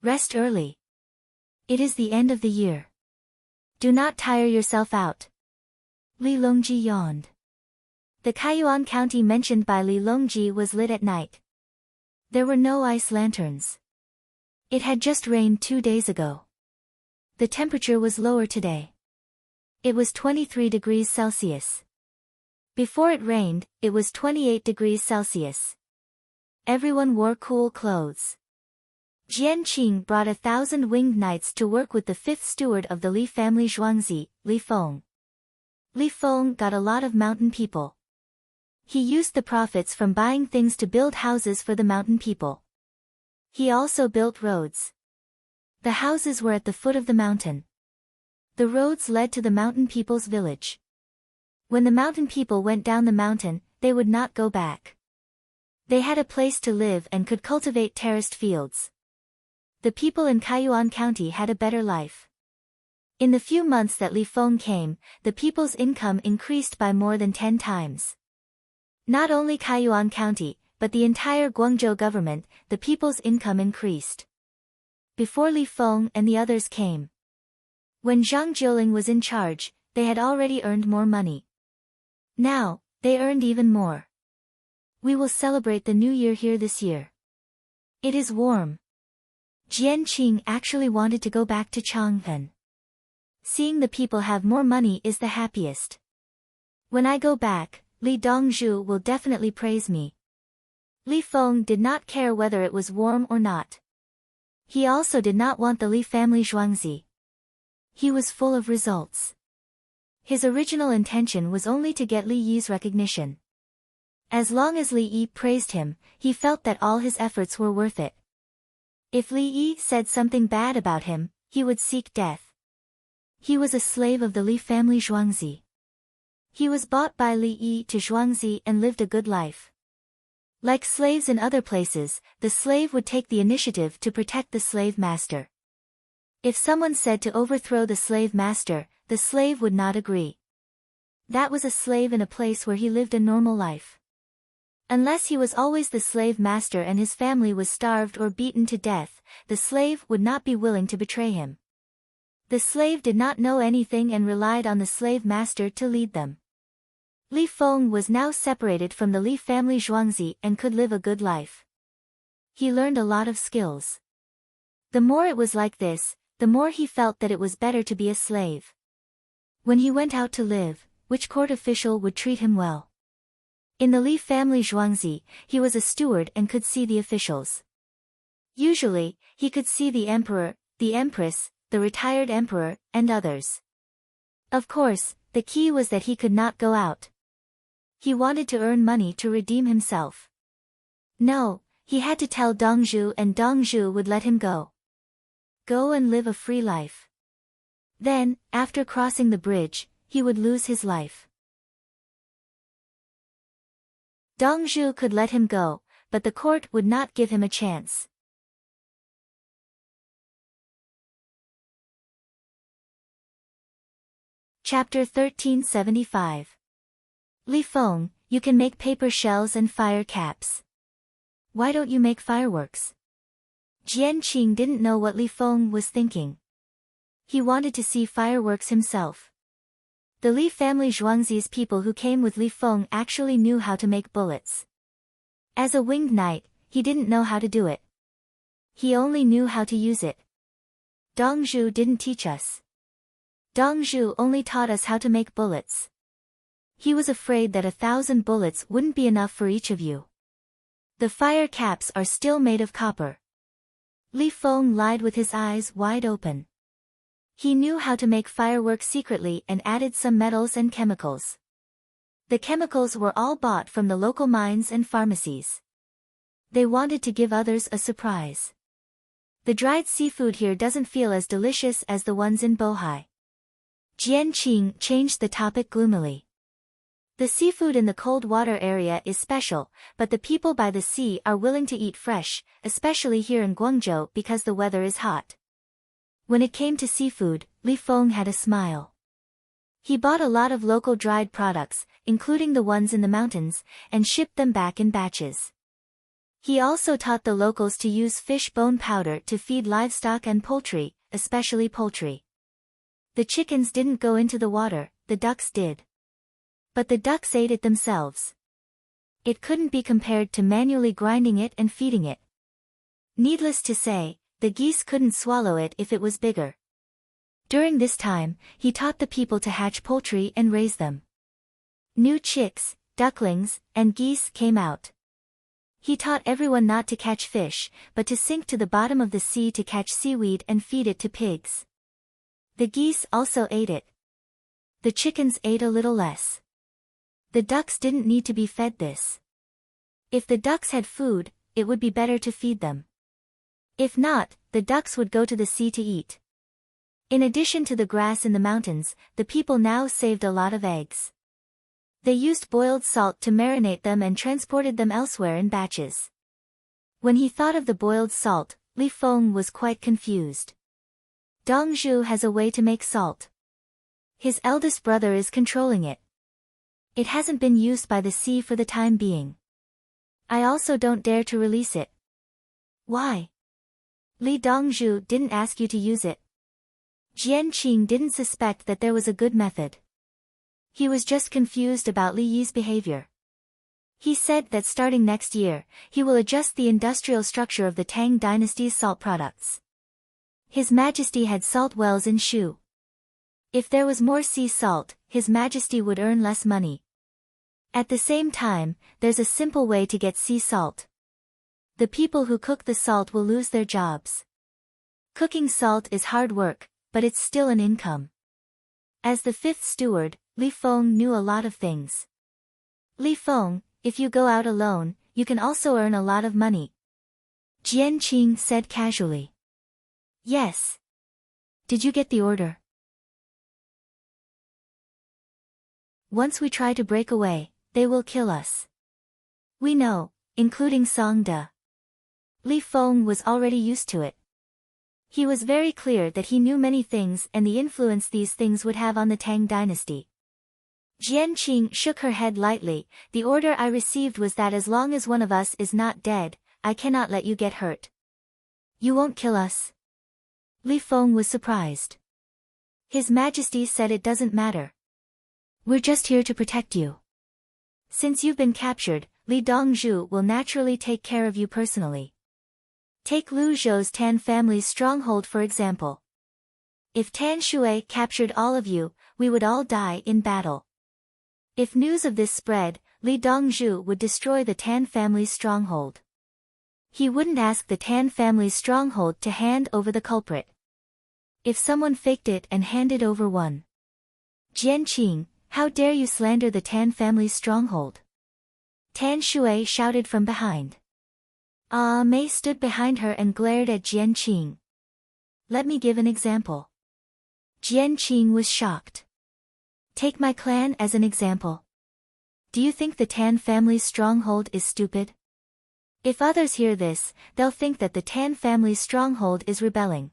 Rest early. It is the end of the year. Do not tire yourself out. Li Longji yawned. The Kaiyuan County mentioned by Li Longji was lit at night. There were no ice lanterns. It had just rained 2 days ago. The temperature was lower today. It was 23 degrees Celsius. Before it rained, it was 28 degrees Celsius. Everyone wore cool clothes. Jianqing brought 1,000 winged knights to work with the fifth steward of the Li family Zhuangzi, Li Feng. Li Feng got a lot of mountain people. He used the profits from buying things to build houses for the mountain people. He also built roads. The houses were at the foot of the mountain. The roads led to the mountain people's village. When the mountain people went down the mountain, they would not go back. They had a place to live and could cultivate terraced fields. The people in Kaiyuan County had a better life. In the few months that Li Feng came, the people's income increased by more than 10 times. Not only Kaiyuan County, but the entire Guangzhou government, the people's income increased. Before Li Feng and the others came. When Zhang Jiuling was in charge, they had already earned more money. Now, they earned even more. We will celebrate the new year here this year. It is warm. Jianqing actually wanted to go back to Chang'an. Seeing the people have more money is the happiest. When I go back, Li Dongzhu will definitely praise me. Li Feng did not care whether it was warm or not. He also did not want the Li family Zhuangzi. He was full of results. His original intention was only to get Li Yi's recognition. As long as Li Yi praised him, he felt that all his efforts were worth it. If Li Yi said something bad about him, he would seek death. He was a slave of the Li family Zhuangzi. He was bought by Li Yi to Zhuangzi and lived a good life. Like slaves in other places, the slave would take the initiative to protect the slave master. If someone said to overthrow the slave master, the slave would not agree. That was a slave in a place where he lived a normal life. Unless he was always the slave master and his family was starved or beaten to death, the slave would not be willing to betray him. The slave did not know anything and relied on the slave master to lead them. Li Feng was now separated from the Li family Zhuangzi and could live a good life. He learned a lot of skills. The more it was like this, the more he felt that it was better to be a slave. When he went out to live, which court official would treat him well? In the Li family Zhuangzi, he was a steward and could see the officials. Usually, he could see the emperor, the empress, the retired emperor, and others. Of course, the key was that he could not go out. He wanted to earn money to redeem himself. No, he had to tell Dongzhu and Dongzhu would let him go. Go and live a free life. Then, after crossing the bridge, he would lose his life. Dongzhu could let him go, but the court would not give him a chance. Chapter 1375. Li Feng, you can make paper shells and fire caps. Why don't you make fireworks? Jianqing didn't know what Li Feng was thinking. He wanted to see fireworks himself. The Li family Zhuangzi's people who came with Li Feng actually knew how to make bullets. As a winged knight, he didn't know how to do it. He only knew how to use it. Dongzhu didn't teach us. Dongzhu only taught us how to make bullets. He was afraid that 1,000 bullets wouldn't be enough for each of you. The fire caps are still made of copper. Li Feng lied with his eyes wide open. He knew how to make fireworks secretly and added some metals and chemicals. The chemicals were all bought from the local mines and pharmacies. They wanted to give others a surprise. The dried seafood here doesn't feel as delicious as the ones in Bohai. Jian Qing changed the topic gloomily. The seafood in the cold water area is special, but the people by the sea are willing to eat fresh, especially here in Guangzhou because the weather is hot. When it came to seafood, Li Feng had a smile. He bought a lot of local dried products, including the ones in the mountains, and shipped them back in batches. He also taught the locals to use fish bone powder to feed livestock and poultry, especially poultry. The chickens didn't go into the water, the ducks did. But the ducks ate it themselves. It couldn't be compared to manually grinding it and feeding it. Needless to say, the geese couldn't swallow it if it was bigger. During this time, he taught the people to hatch poultry and raise them. New chicks, ducklings, and geese came out. He taught everyone not to catch fish, but to sink to the bottom of the sea to catch seaweed and feed it to pigs. The geese also ate it. The chickens ate a little less. The ducks didn't need to be fed this. If the ducks had food, it would be better to feed them. If not, the ducks would go to the sea to eat. In addition to the grass in the mountains, the people now saved a lot of eggs. They used boiled salt to marinate them and transported them elsewhere in batches. When he thought of the boiled salt, Li Feng was quite confused. Dongzhu has a way to make salt. His eldest brother is controlling it. It hasn't been used by the sea for the time being. I also don't dare to release it. Why? Li Dongzhu didn't ask you to use it. Jian Qing didn't suspect that there was a good method. He was just confused about Li Yi's behavior. He said that starting next year, he will adjust the industrial structure of the Tang dynasty's salt products. His Majesty had salt wells in Shu. If there was more sea salt, His Majesty would earn less money. At the same time, there's a simple way to get sea salt. The people who cook the salt will lose their jobs. Cooking salt is hard work, but it's still an income. As the fifth steward, Li Feng knew a lot of things. Li Feng, if you go out alone, you can also earn a lot of money. Jian Qing said casually. Yes. Did you get the order? Once we try to break away, they will kill us. We know, including Song De. Li Feng was already used to it. He was very clear that he knew many things and the influence these things would have on the Tang dynasty. Jian Qing shook her head lightly. The order I received was that as long as one of us is not dead, I cannot let you get hurt. You won't kill us? Li Feng was surprised. His Majesty said it doesn't matter. We're just here to protect you. Since you've been captured, Li Dongzhu will naturally take care of you personally. Take Lu Zhou's Tan family's stronghold for example. If Tan Shui captured all of you, we would all die in battle. If news of this spread, Li Dongzhu would destroy the Tan family's stronghold. He wouldn't ask the Tan family's stronghold to hand over the culprit. If someone faked it and handed over one. Jian Qing, how dare you slander the Tan family's stronghold? Tan Shui shouted from behind. Mei stood behind her and glared at Jian Qing. Let me give an example. Jian Qing was shocked. Take my clan as an example. Do you think the Tan family's stronghold is stupid? If others hear this, they'll think that the Tan family's stronghold is rebelling.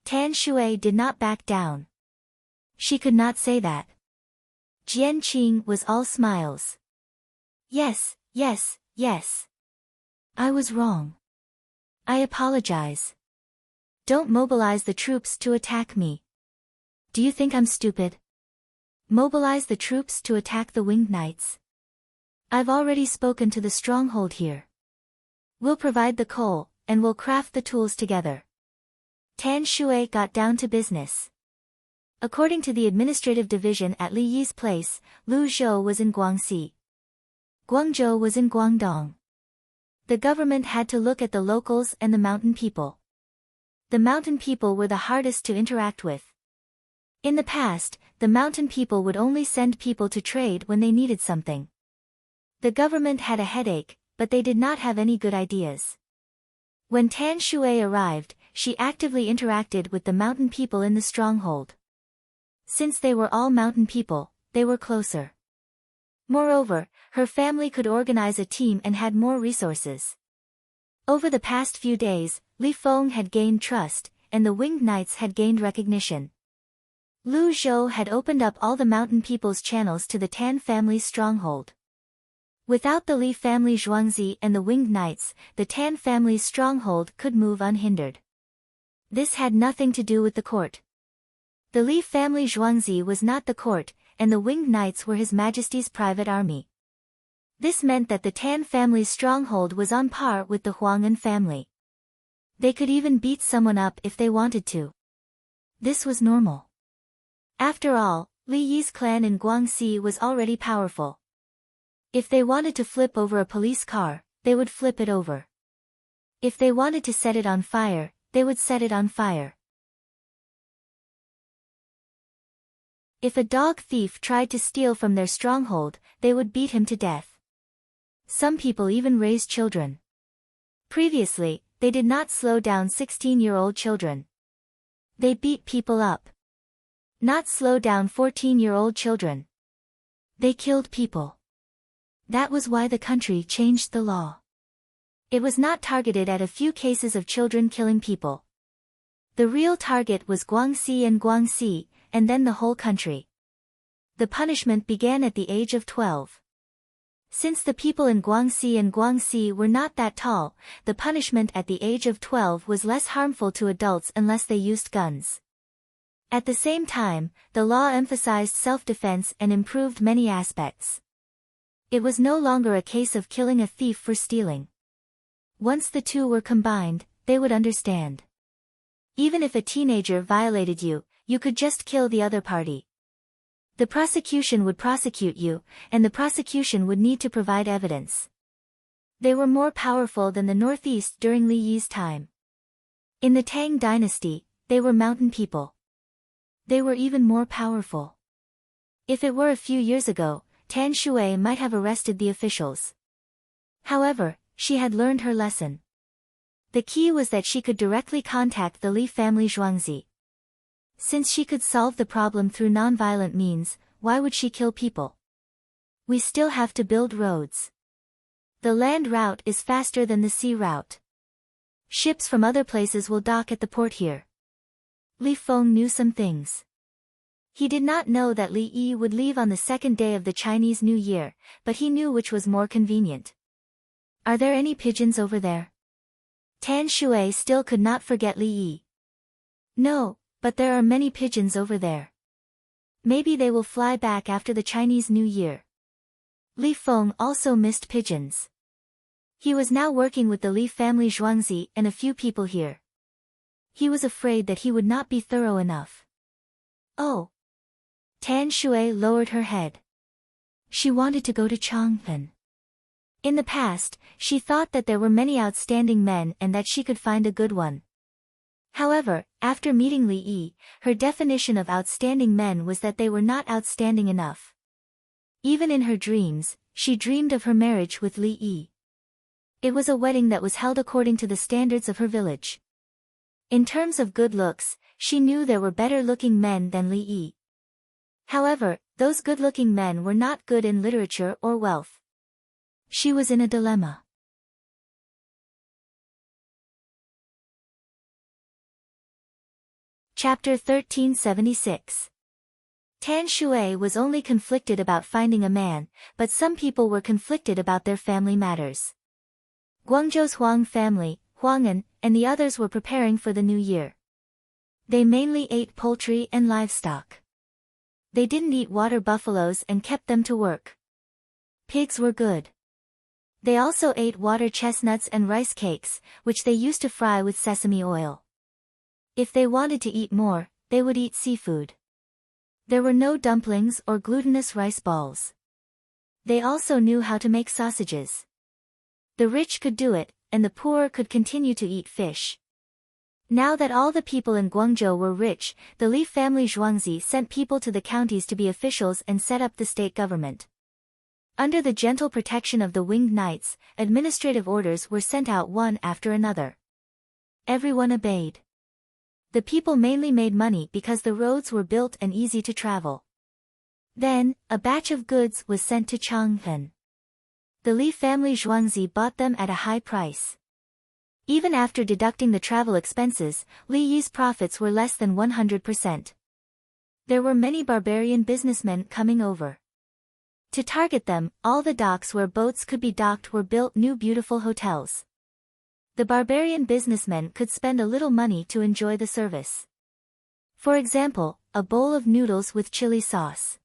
Tan Shui did not back down. She could not say that. Jian Qing was all smiles. Yes, yes, yes. I was wrong. I apologize. Don't mobilize the troops to attack me. Do you think I'm stupid? Mobilize the troops to attack the winged knights. I've already spoken to the stronghold here. We'll provide the coal, and we'll craft the tools together. Tan Shui got down to business. According to the administrative division at Li Yi's place, Lu Zhou was in Guangxi. Guangzhou was in Guangdong. The government had to look at the locals and the mountain people. The mountain people were the hardest to interact with. In the past, the mountain people would only send people to trade when they needed something. The government had a headache, but they did not have any good ideas. When Tan Shui arrived, she actively interacted with the mountain people in the stronghold. Since they were all mountain people, they were closer. Moreover, her family could organize a team and had more resources. Over the past few days, Li Feng had gained trust, and the Winged Knights had gained recognition. Lu Zhou had opened up all the mountain people's channels to the Tan family's stronghold. Without the Li family Zhuangzi and the Winged Knights, the Tan family's stronghold could move unhindered. This had nothing to do with the court. The Li family Zhuangzi was not the court, and the Winged Knights were His Majesty's private army. This meant that the Tan family's stronghold was on par with the Huang'an family. They could even beat someone up if they wanted to. This was normal. After all, Li Yi's clan in Guangxi was already powerful. If they wanted to flip over a police car, they would flip it over. If they wanted to set it on fire, they would set it on fire. If a dog thief tried to steal from their stronghold, they would beat him to death. Some people even raised children. Previously, they did not slow down 16-year-old children. They beat people up. Not slow down 14-year-old children. They killed people. That was why the country changed the law. It was not targeted at a few cases of children killing people. The real target was Guangxi, and then the whole country. The punishment began at the age of 12. Since the people in Guangxi were not that tall, the punishment at the age of 12 was less harmful to adults unless they used guns. At the same time, the law emphasized self-defense and improved many aspects. It was no longer a case of killing a thief for stealing. Once the two were combined, they would understand. Even if a teenager violated you, you could just kill the other party. The prosecution would prosecute you, and the prosecution would need to provide evidence. They were more powerful than the Northeast during Li Yi's time. In the Tang dynasty, they were mountain people. They were even more powerful. If it were a few years ago, Tan Shui might have arrested the officials. However, she had learned her lesson. The key was that she could directly contact the Li family Zhuangzi. Since she could solve the problem through non-violent means, why would she kill people? We still have to build roads. The land route is faster than the sea route. Ships from other places will dock at the port here. Li Feng knew some things. He did not know that Li Yi would leave on the second day of the Chinese New Year, but he knew which was more convenient. Are there any pigeons over there? Tan Shui still could not forget Li Yi. No, but there are many pigeons over there. Maybe they will fly back after the Chinese New Year. Li Feng also missed pigeons. He was now working with the Li family Zhuangzi and a few people here. He was afraid that he would not be thorough enough. Oh. Tan Shui lowered her head. She wanted to go to Chang'an. In the past, she thought that there were many outstanding men and that she could find a good one. However, after meeting Li Yi, her definition of outstanding men was that they were not outstanding enough. Even in her dreams, she dreamed of her marriage with Li Yi. It was a wedding that was held according to the standards of her village. In terms of good looks, she knew there were better-looking men than Li Yi. However, those good-looking men were not good in literature or wealth. She was in a dilemma. Chapter 1376. Tan Shui was only conflicted about finding a man, but some people were conflicted about their family matters. Guangzhou's Huang family, Huang'an, and the others were preparing for the new year. They mainly ate poultry and livestock. They didn't eat water buffaloes and kept them to work. Pigs were good. They also ate water chestnuts and rice cakes, which they used to fry with sesame oil. If they wanted to eat more, they would eat seafood. There were no dumplings or glutinous rice balls. They also knew how to make sausages. The rich could do it, and the poor could continue to eat fish. Now that all the people in Guangzhou were rich, the Li family Zhuangzi sent people to the counties to be officials and set up the state government. Under the gentle protection of the winged knights, administrative orders were sent out one after another. Everyone obeyed. The people mainly made money because the roads were built and easy to travel. Then, a batch of goods was sent to Chang'an. The Li family Zhuangzi bought them at a high price. Even after deducting the travel expenses, Li Yi's profits were less than 100%. There were many barbarian businessmen coming over. To target them, all the docks where boats could be docked were built new beautiful hotels. The barbarian businessmen could spend a little money to enjoy the service. For example, a bowl of noodles with chili sauce.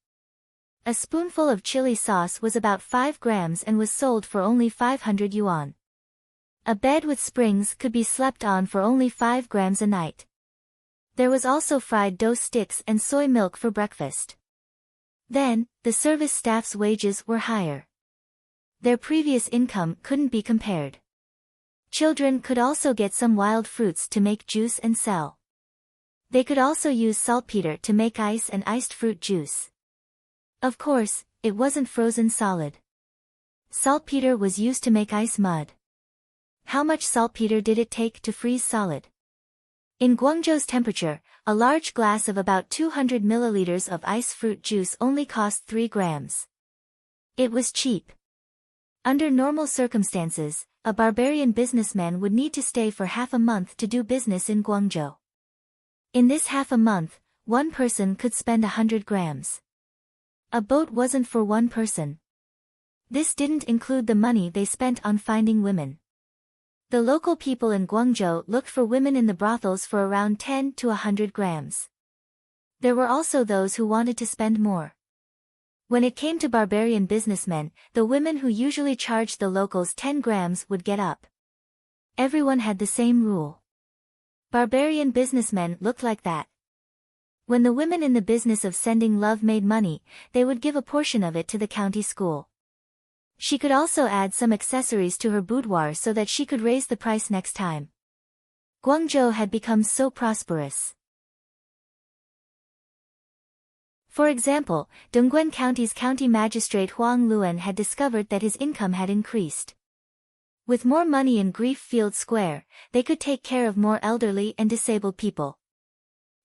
A spoonful of chili sauce was about 5 grams and was sold for only 500 yuan. A bed with springs could be slept on for only 5 grams a night. There was also fried dough sticks and soy milk for breakfast. Then, the service staff's wages were higher. Their previous income couldn't be compared. Children could also get some wild fruits to make juice and sell. They could also use saltpeter to make ice and iced fruit juice. Of course, it wasn't frozen solid. Saltpeter was used to make ice mud. How much saltpeter did it take to freeze solid? In Guangzhou's temperature, a large glass of about 200 milliliters of ice fruit juice only cost 3 grams. It was cheap. Under normal circumstances, a barbarian businessman would need to stay for half a month to do business in Guangzhou. In this half a month, one person could spend 100 grams. A boat wasn't for one person. This didn't include the money they spent on finding women. The local people in Guangzhou looked for women in the brothels for around 10 to 100 grams. There were also those who wanted to spend more. When it came to barbarian businessmen, the women who usually charged the locals 10 grams would get up. Everyone had the same rule. Barbarian businessmen looked like that. When the women in the business of sending love made money, they would give a portion of it to the county school. She could also add some accessories to her boudoir so that she could raise the price next time. Guangzhou had become so prosperous. For example, Dongguan County's county magistrate Huang Luan had discovered that his income had increased. With more money in Grief Field Square, they could take care of more elderly and disabled people.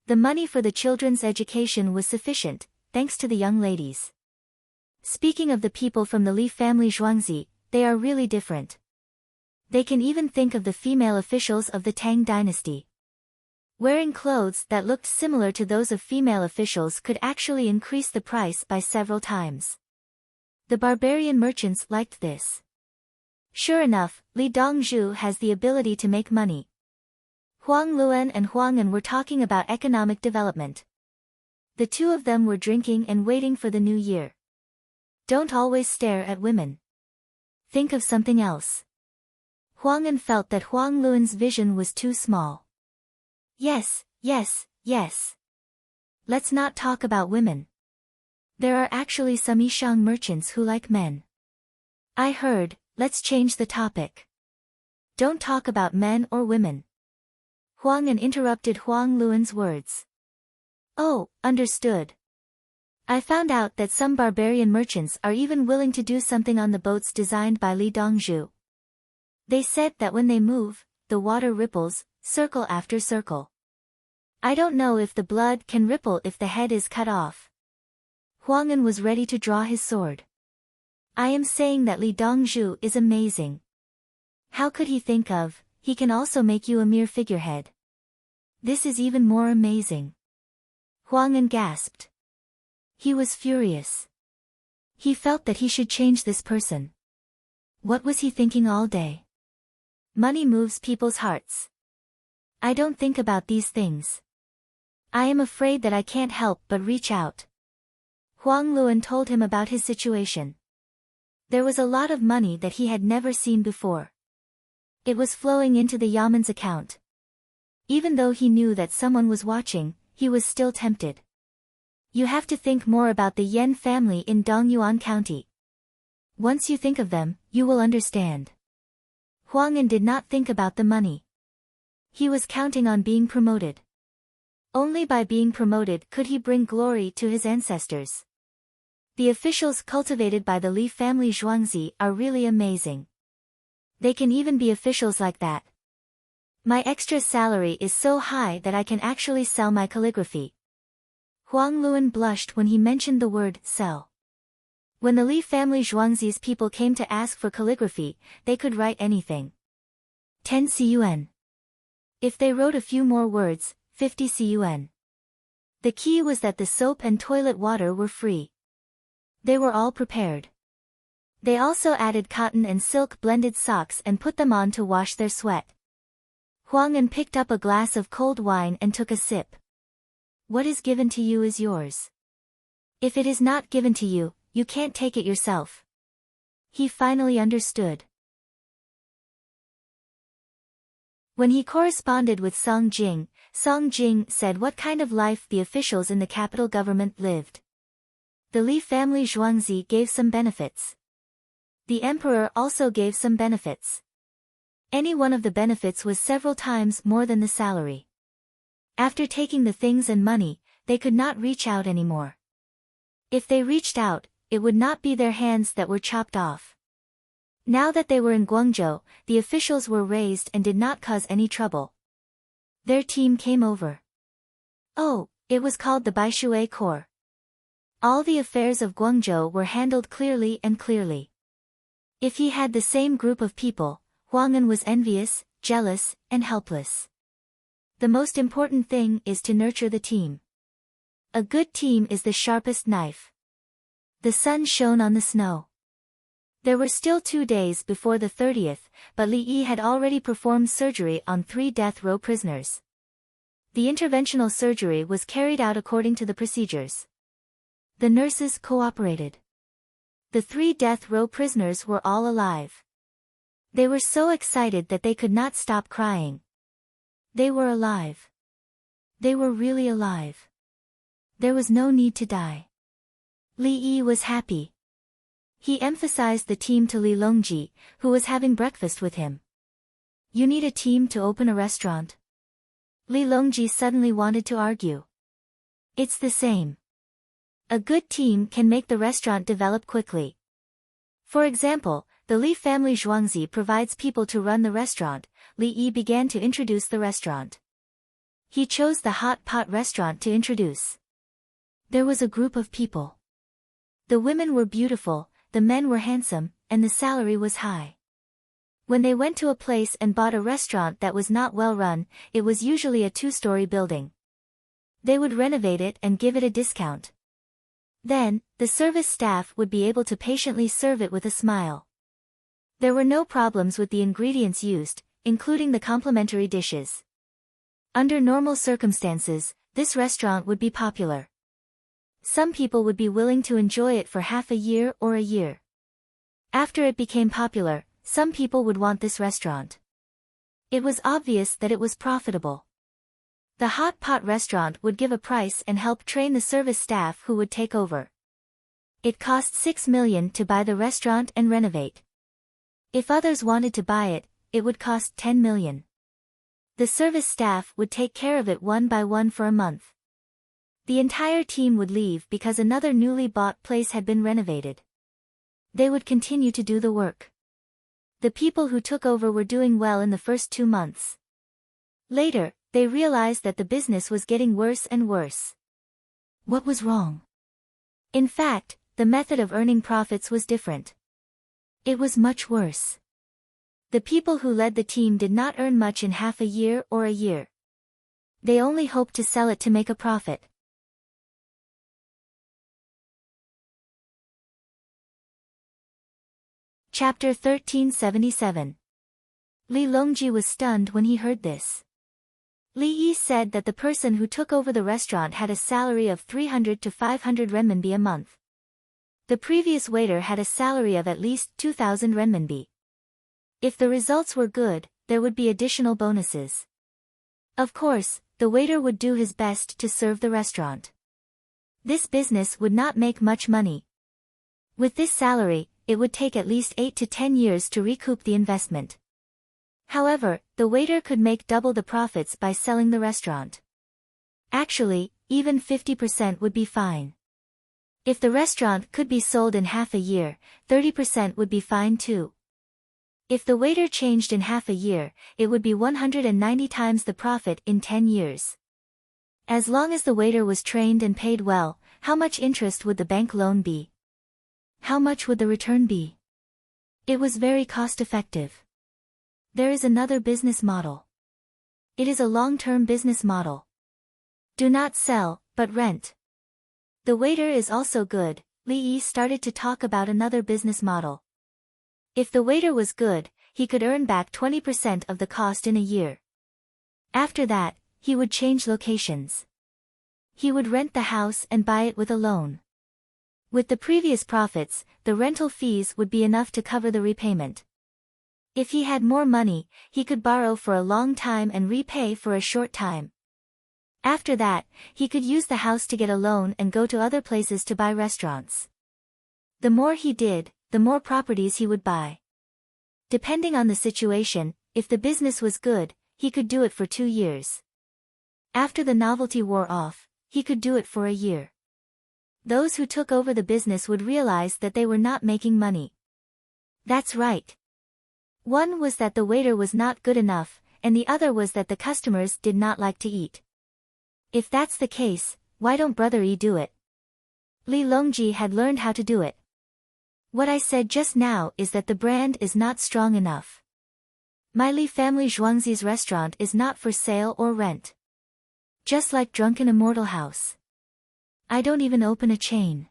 The money for the children's education was sufficient, thanks to the young ladies. Speaking of the people from the Li family Zhuangzi, they are really different. They can even think of the female officials of the Tang dynasty. Wearing clothes that looked similar to those of female officials could actually increase the price by several times. The barbarian merchants liked this. Sure enough, Li Dongzhu has the ability to make money. Huang Luan and Huang An were talking about economic development. The two of them were drinking and waiting for the new year. Don't always stare at women. Think of something else. Huang An felt that Huang Luan's vision was too small. Yes, yes, yes. Let's not talk about women. There are actually some Yishang merchants who like men. I heard, let's change the topic. Don't talk about men or women. Huang An interrupted Huang Luan's words. Oh, understood. I found out that some barbarian merchants are even willing to do something on the boats designed by Li Dongzhu. They said that when they move, the water ripples, circle after circle. I don't know if the blood can ripple if the head is cut off. Huang An was ready to draw his sword. I am saying that Li Dongzhu is amazing. How could he think of, he can also make you a mere figurehead. This is even more amazing. Huang An gasped. He was furious. He felt that he should change this person. What was he thinking all day? Money moves people's hearts. I don't think about these things. I am afraid that I can't help but reach out. Huang Luan told him about his situation. There was a lot of money that he had never seen before. It was flowing into the Yaman's account. Even though he knew that someone was watching, he was still tempted. You have to think more about the Yen family in Dongyuan County. Once you think of them, you will understand. Huang An did not think about the money. He was counting on being promoted. Only by being promoted could he bring glory to his ancestors. The officials cultivated by the Li family Zhuangzi are really amazing. They can even be officials like that. My extra salary is so high that I can actually sell my calligraphy. Huang Luan blushed when he mentioned the word sell. When the Li family Zhuangzi's people came to ask for calligraphy, they could write anything. 10 CUN. If they wrote a few more words, 50 CUN. The key was that the soap and toilet water were free. They were all prepared. They also added cotton and silk blended socks and put them on to wash their sweat. Huang An picked up a glass of cold wine and took a sip. What is given to you is yours. If it is not given to you, you can't take it yourself. He finally understood. When he corresponded with Song Jing said what kind of life the officials in the capital government lived. The Li family Zhuangzi gave some benefits. The emperor also gave some benefits. Any one of the benefits was several times more than the salary. After taking the things and money, they could not reach out anymore. If they reached out, it would not be their hands that were chopped off. Now that they were in Guangzhou, the officials were raised and did not cause any trouble. Their team came over. Oh, it was called the Baishui Corps. All the affairs of Guangzhou were handled clearly and clearly. If he had the same group of people, Huang An was envious, jealous, and helpless. The most important thing is to nurture the team. A good team is the sharpest knife. The sun shone on the snow. There were still 2 days before the 30th, but Li Yi had already performed surgery on 3 death row prisoners. The interventional surgery was carried out according to the procedures. The nurses cooperated. The 3 death row prisoners were all alive. They were so excited that they could not stop crying. They were alive. They were really alive. There was no need to die. Li Yi was happy. He emphasized the team to Li Longji, who was having breakfast with him. You need a team to open a restaurant. Li Longji suddenly wanted to argue. It's the same. A good team can make the restaurant develop quickly. For example, the Li family Zhuangzi provides people to run the restaurant. Li Yi began to introduce the restaurant. He chose the hot pot restaurant to introduce. There was a group of people. The women were beautiful, the men were handsome, and the salary was high. When they went to a place and bought a restaurant that was not well run, it was usually a 2-story building. They would renovate it and give it a discount. Then, the service staff would be able to patiently serve it with a smile. There were no problems with the ingredients used, including the complimentary dishes. Under normal circumstances, this restaurant would be popular. Some people would be willing to enjoy it for half a year or a year. After it became popular, some people would want this restaurant. It was obvious that it was profitable. The hot pot restaurant would give a price and help train the service staff who would take over. It cost 6 million to buy the restaurant and renovate. If others wanted to buy it, it would cost 10 million. The service staff would take care of it one by one for a month. The entire team would leave because another newly bought place had been renovated. They would continue to do the work. The people who took over were doing well in the first 2 months. Later, they realized that the business was getting worse and worse. What was wrong? In fact, the method of earning profits was different. It was much worse. The people who led the team did not earn much in half a year or a year. They only hoped to sell it to make a profit. Chapter 1377. Li Longji was stunned when he heard this. Li Yi said that the person who took over the restaurant had a salary of 300 to 500 renminbi a month. The previous waiter had a salary of at least 2,000 renminbi. If the results were good, there would be additional bonuses. Of course, the waiter would do his best to serve the restaurant. This business would not make much money. With this salary, it would take at least 8 to 10 years to recoup the investment. However, the waiter could make double the profits by selling the restaurant. Actually, even 50% would be fine. If the restaurant could be sold in half a year, 30% would be fine too. If the waiter changed in half a year, it would be 190 times the profit in 10 years. As long as the waiter was trained and paid well, how much interest would the bank loan be? How much would the return be? It was very cost-effective. There is another business model. It is a long-term business model. Do not sell, but rent. The waiter is also good. Li Yi started to talk about another business model. If the waiter was good, he could earn back 20% of the cost in a year. After that, he would change locations. He would rent the house and buy it with a loan. With the previous profits, the rental fees would be enough to cover the repayment. If he had more money, he could borrow for a long time and repay for a short time. After that, he could use the house to get a loan and go to other places to buy restaurants. The more he did, the more properties he would buy. Depending on the situation, if the business was good, he could do it for 2 years. After the novelty wore off, he could do it for a year. Those who took over the business would realize that they were not making money. That's right. One was that the waiter was not good enough, and the other was that the customers did not like to eat. If that's the case, why don't Brother Yi do it? Li Longji had learned how to do it. What I said just now is that the brand is not strong enough. My Li family Zhuangzi's restaurant is not for sale or rent. Just like Drunken Immortal House. I don't even open a chain.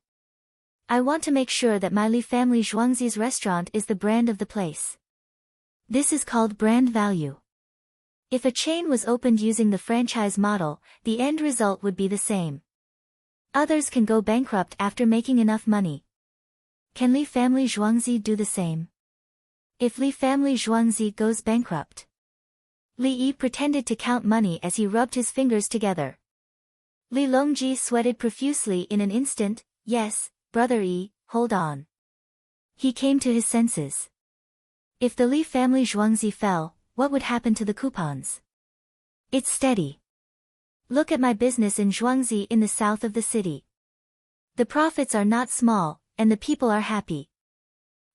I want to make sure that my Li family Zhuangzi's restaurant is the brand of the place. This is called brand value. If a chain was opened using the franchise model, the end result would be the same. Others can go bankrupt after making enough money. Can Li family Zhuangzi do the same? If Li family Zhuangzi goes bankrupt. Li Yi pretended to count money as he rubbed his fingers together. Li Longji sweated profusely in an instant. Yes, Brother Yi, hold on. He came to his senses. If the Li family Zhuangzi fell, what would happen to the coupons? It's steady. Look at my business in Zhuangzi in the south of the city. The profits are not small, and the people are happy.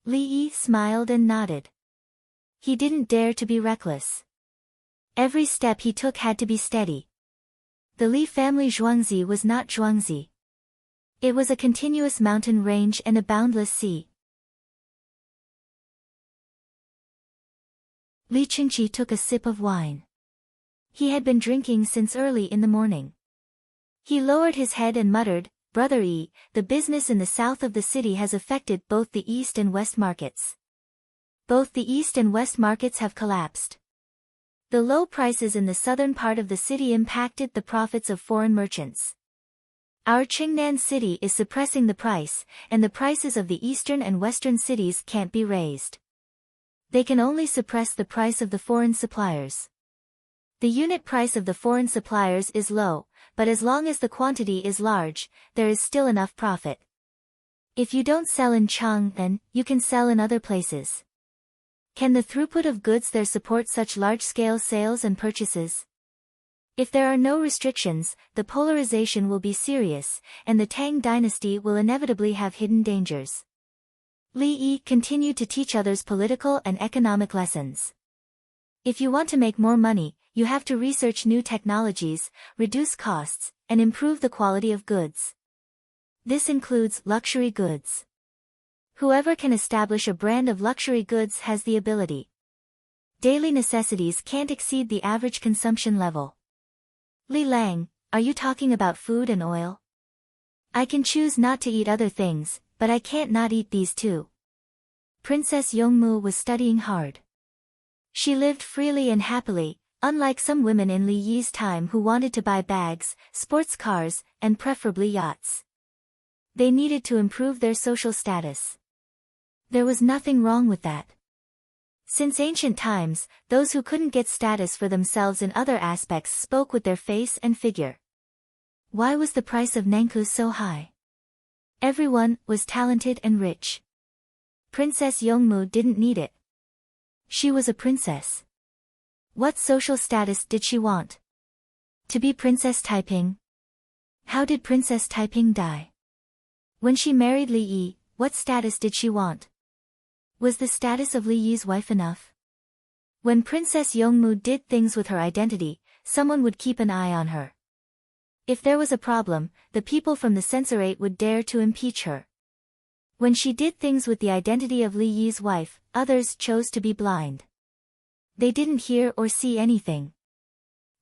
Li Yi smiled and nodded. He didn't dare to be reckless. Every step he took had to be steady. The Li family Zhuangzi was not Zhuangzi. It was a continuous mountain range and a boundless sea. Li Qingqi took a sip of wine. He had been drinking since early in the morning. He lowered his head and muttered, Brother Yi, the business in the south of the city has affected both the east and west markets. Both the east and west markets have collapsed. The low prices in the southern part of the city impacted the profits of foreign merchants. Our Qingnan city is suppressing the price, and the prices of the eastern and western cities can't be raised. They can only suppress the price of the foreign suppliers. The unit price of the foreign suppliers is low, but as long as the quantity is large, there is still enough profit. If you don't sell in Chang'an, you can sell in other places. Can the throughput of goods there support such large-scale sales and purchases? If there are no restrictions, the polarization will be serious, and the Tang dynasty will inevitably have hidden dangers. Li Yi continued to teach others political and economic lessons. If you want to make more money, you have to research new technologies, reduce costs, and improve the quality of goods. This includes luxury goods. Whoever can establish a brand of luxury goods has the ability. Daily necessities can't exceed the average consumption level. Li Lang, are you talking about food and oil? I can choose not to eat other things, but I can't not eat these too. Princess Yongmu was studying hard. She lived freely and happily, unlike some women in Li Yi's time who wanted to buy bags, sports cars, and preferably yachts. They needed to improve their social status. There was nothing wrong with that. Since ancient times, those who couldn't get status for themselves in other aspects spoke with their face and figure. Why was the price of Nanku so high? Everyone was talented and rich. Princess Yongmu didn't need it. She was a princess. What social status did she want? To be Princess Taiping? How did Princess Taiping die? When she married Li Yi, what status did she want? Was the status of Li Yi's wife enough? When Princess Yongmu did things with her identity, someone would keep an eye on her. If there was a problem, the people from the censorate would dare to impeach her. When she did things with the identity of Li Yi's wife, others chose to be blind. They didn't hear or see anything.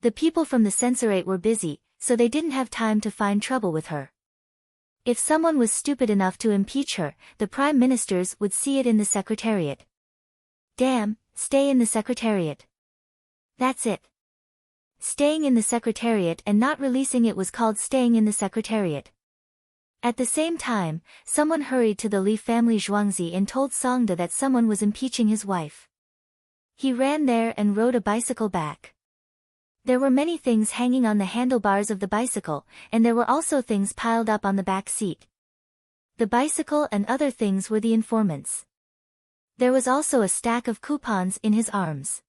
The people from the censorate were busy, so they didn't have time to find trouble with her. If someone was stupid enough to impeach her, the prime ministers would see it in the secretariat. Damn, stay in the secretariat. That's it. Staying in the secretariat and not releasing it was called staying in the secretariat. At the same time, someone hurried to the Li family Zhuangzi and told Songda that someone was impeaching his wife. He ran there and rode a bicycle back. There were many things hanging on the handlebars of the bicycle, and there were also things piled up on the back seat. The bicycle and other things were the informants. There was also a stack of coupons in his arms.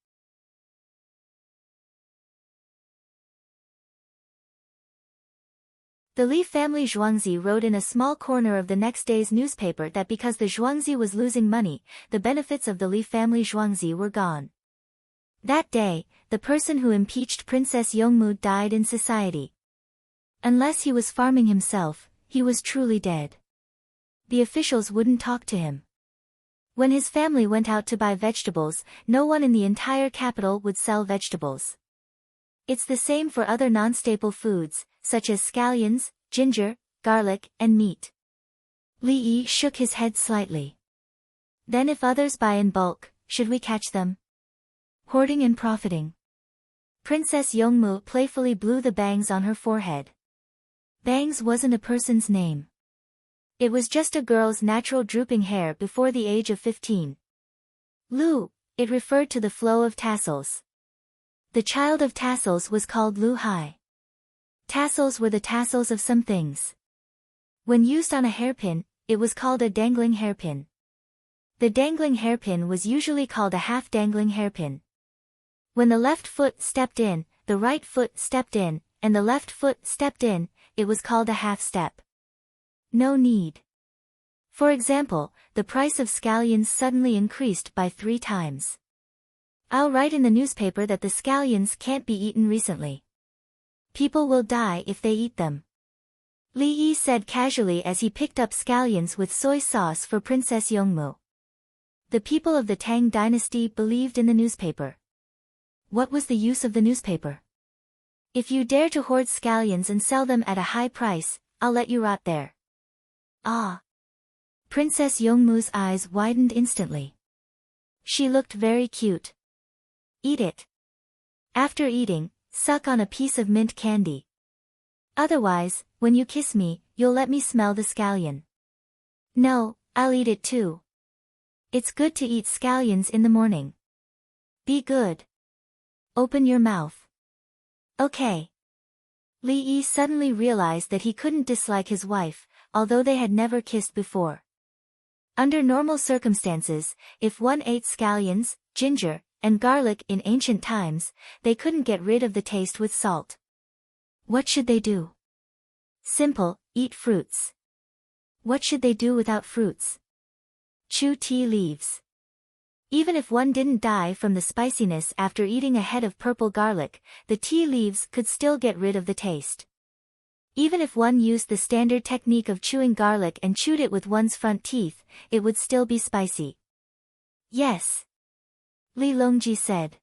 The Li family Zhuangzi wrote in a small corner of the next day's newspaper that because the Zhuangzi was losing money, the benefits of the Li family Zhuangzi were gone. That day, the person who impeached Princess Yongmu died in society. Unless he was farming himself, he was truly dead. The officials wouldn't talk to him. When his family went out to buy vegetables, no one in the entire capital would sell vegetables. It's the same for other non-staple foods, such as scallions, ginger, garlic, and meat. Li Yi shook his head slightly. Then if others buy in bulk, should we catch them? Hoarding and profiting. Princess Yongmu playfully blew the bangs on her forehead. Bangs wasn't a person's name. It was just a girl's natural drooping hair before the age of 15. Lu, it referred to the flow of tassels. The child of tassels was called Lu Hai. Tassels were the tassels of some things. When used on a hairpin, it was called a dangling hairpin. The dangling hairpin was usually called a half-dangling hairpin. When the left foot stepped in, the right foot stepped in, and the left foot stepped in, it was called a half-step. No need. For example, the price of scallions suddenly increased by 3 times. I'll write in the newspaper that the scallions can't be eaten recently. People will die if they eat them. Li Yi said casually as he picked up scallions with soy sauce for Princess Yongmu. The people of the Tang dynasty believed in the newspaper. What was the use of the newspaper? If you dare to hoard scallions and sell them at a high price, I'll let you rot there. Ah! Princess Yongmu's eyes widened instantly. She looked very cute. Eat it. After eating, suck on a piece of mint candy. Otherwise, when you kiss me, you'll let me smell the scallion. No, I'll eat it too. It's good to eat scallions in the morning. Be good. Open your mouth. Okay. Li Yi suddenly realized that he couldn't dislike his wife, although they had never kissed before. Under normal circumstances, if one ate scallions, ginger, and garlic in ancient times, they couldn't get rid of the taste with salt. What should they do? Simple, eat fruits. What should they do without fruits? Chew tea leaves. Even if one didn't die from the spiciness after eating a head of purple garlic, the tea leaves could still get rid of the taste. Even if one used the standard technique of chewing garlic and chewed it with one's front teeth, it would still be spicy. Yes. Li Longji said.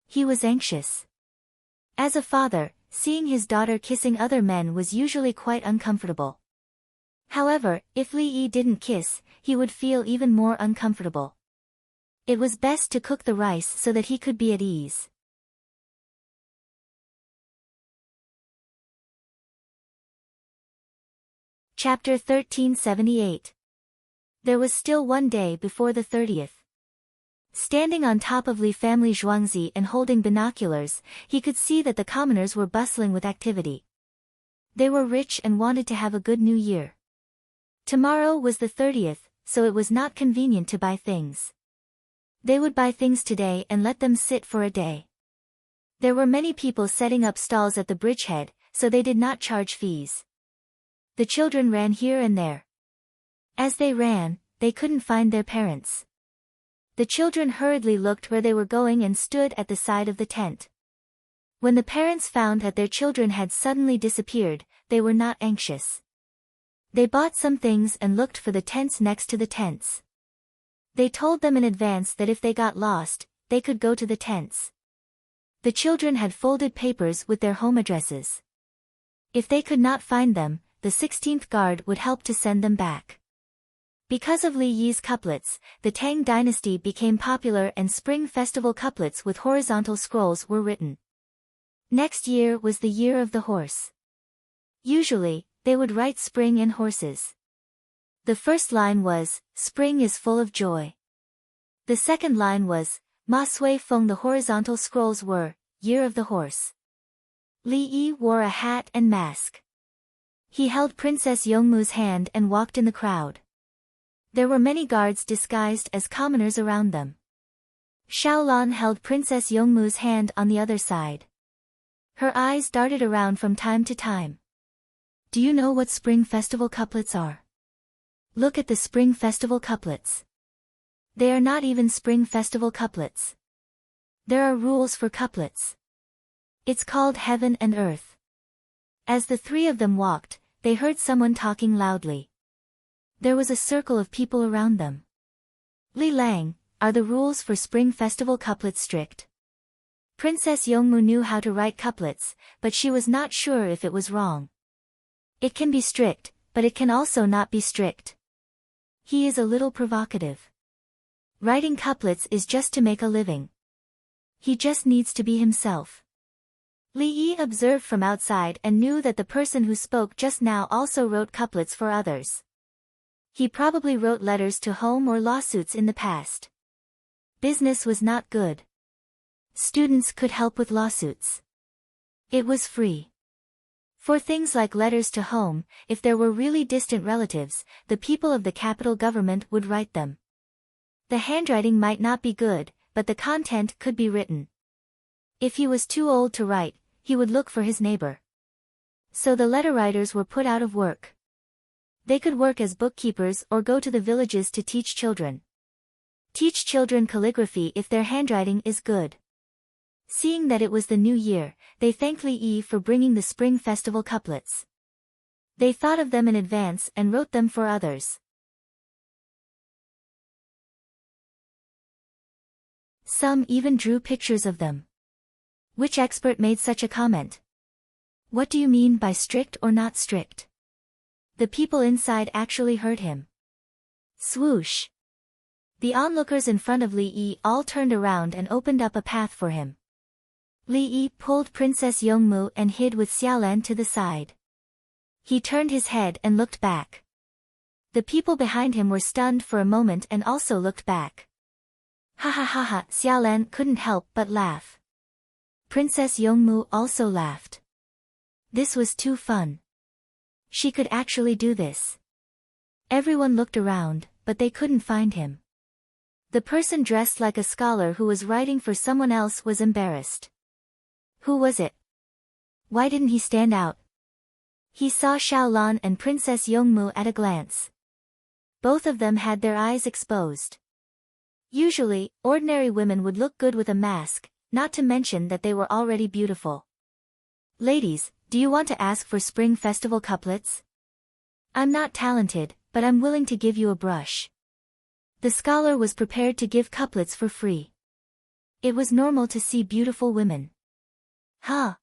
He was anxious. As a father, seeing his daughter kissing other men was usually quite uncomfortable. However, if Li Yi didn't kiss, he would feel even more uncomfortable. It was best to cook the rice so that he could be at ease. Chapter 1378. There was still one day before the 30th. Standing on top of Li family Zhuangzi and holding binoculars, he could see that the commoners were bustling with activity. They were rich and wanted to have a good new year. Tomorrow was the 30th, so it was not convenient to buy things. They would buy things today and let them sit for a day. There were many people setting up stalls at the bridgehead, so they did not charge fees. The children ran here and there. As they ran, they couldn't find their parents. The children hurriedly looked where they were going and stood at the side of the tent. When the parents found that their children had suddenly disappeared, they were not anxious. They bought some things and looked for the tents next to the tents. They told them in advance that if they got lost, they could go to the tents. The children had folded papers with their home addresses. If they could not find them, the 16th guard would help to send them back. Because of Li Yi's couplets, the Tang dynasty became popular and spring festival couplets with horizontal scrolls were written. Next year was the year of the horse. Usually, they would write spring in horses. The first line was, spring is full of joy. The second line was, Ma Sui Feng. The horizontal scrolls were, year of the horse. Li Yi wore a hat and mask. He held Princess Yongmu's hand and walked in the crowd. There were many guards disguised as commoners around them. Xiaolan held Princess Yongmu's hand on the other side. Her eyes darted around from time to time. Do you know what spring festival couplets are? Look at the spring festival couplets. They are not even spring festival couplets. There are rules for couplets. It's called heaven and earth. As the three of them walked, they heard someone talking loudly. There was a circle of people around them. Li Lang, are the rules for spring festival couplets strict? Princess Yongmu knew how to write couplets, but she was not sure if it was wrong. It can be strict, but it can also not be strict. He is a little provocative. Writing couplets is just to make a living. He just needs to be himself. Li Yi observed from outside and knew that the person who spoke just now also wrote couplets for others. He probably wrote letters to home or lawsuits in the past. Business was not good. Students could help with lawsuits. It was free. For things like letters to home, if there were really distant relatives, the people of the capital government would write them. The handwriting might not be good, but the content could be written. If he was too old to write, he would look for his neighbor. So the letter writers were put out of work. They could work as bookkeepers or go to the villages to teach children. Teach children calligraphy if their handwriting is good. Seeing that it was the new year, they thanked Li Yi for bringing the spring festival couplets. They thought of them in advance and wrote them for others. Some even drew pictures of them. Which expert made such a comment? What do you mean by strict or not strict? The people inside actually heard him. Swoosh! The onlookers in front of Li Yi all turned around and opened up a path for him. Li Yi pulled Princess Yongmu and hid with Xiaolan to the side. He turned his head and looked back. The people behind him were stunned for a moment and also looked back. Ha ha ha ha! Xiaolan couldn't help but laugh. Princess Yongmu also laughed. This was too fun. She could actually do this. Everyone looked around, but they couldn't find him. The person dressed like a scholar who was writing for someone else was embarrassed. Who was it? Why didn't he stand out? He saw Xiaolan and Princess Yongmu at a glance. Both of them had their eyes exposed. Usually, ordinary women would look good with a mask, not to mention that they were already beautiful. Ladies, do you want to ask for spring festival couplets? I'm not talented, but I'm willing to give you a brush. The scholar was prepared to give couplets for free. It was normal to see beautiful women. Huh?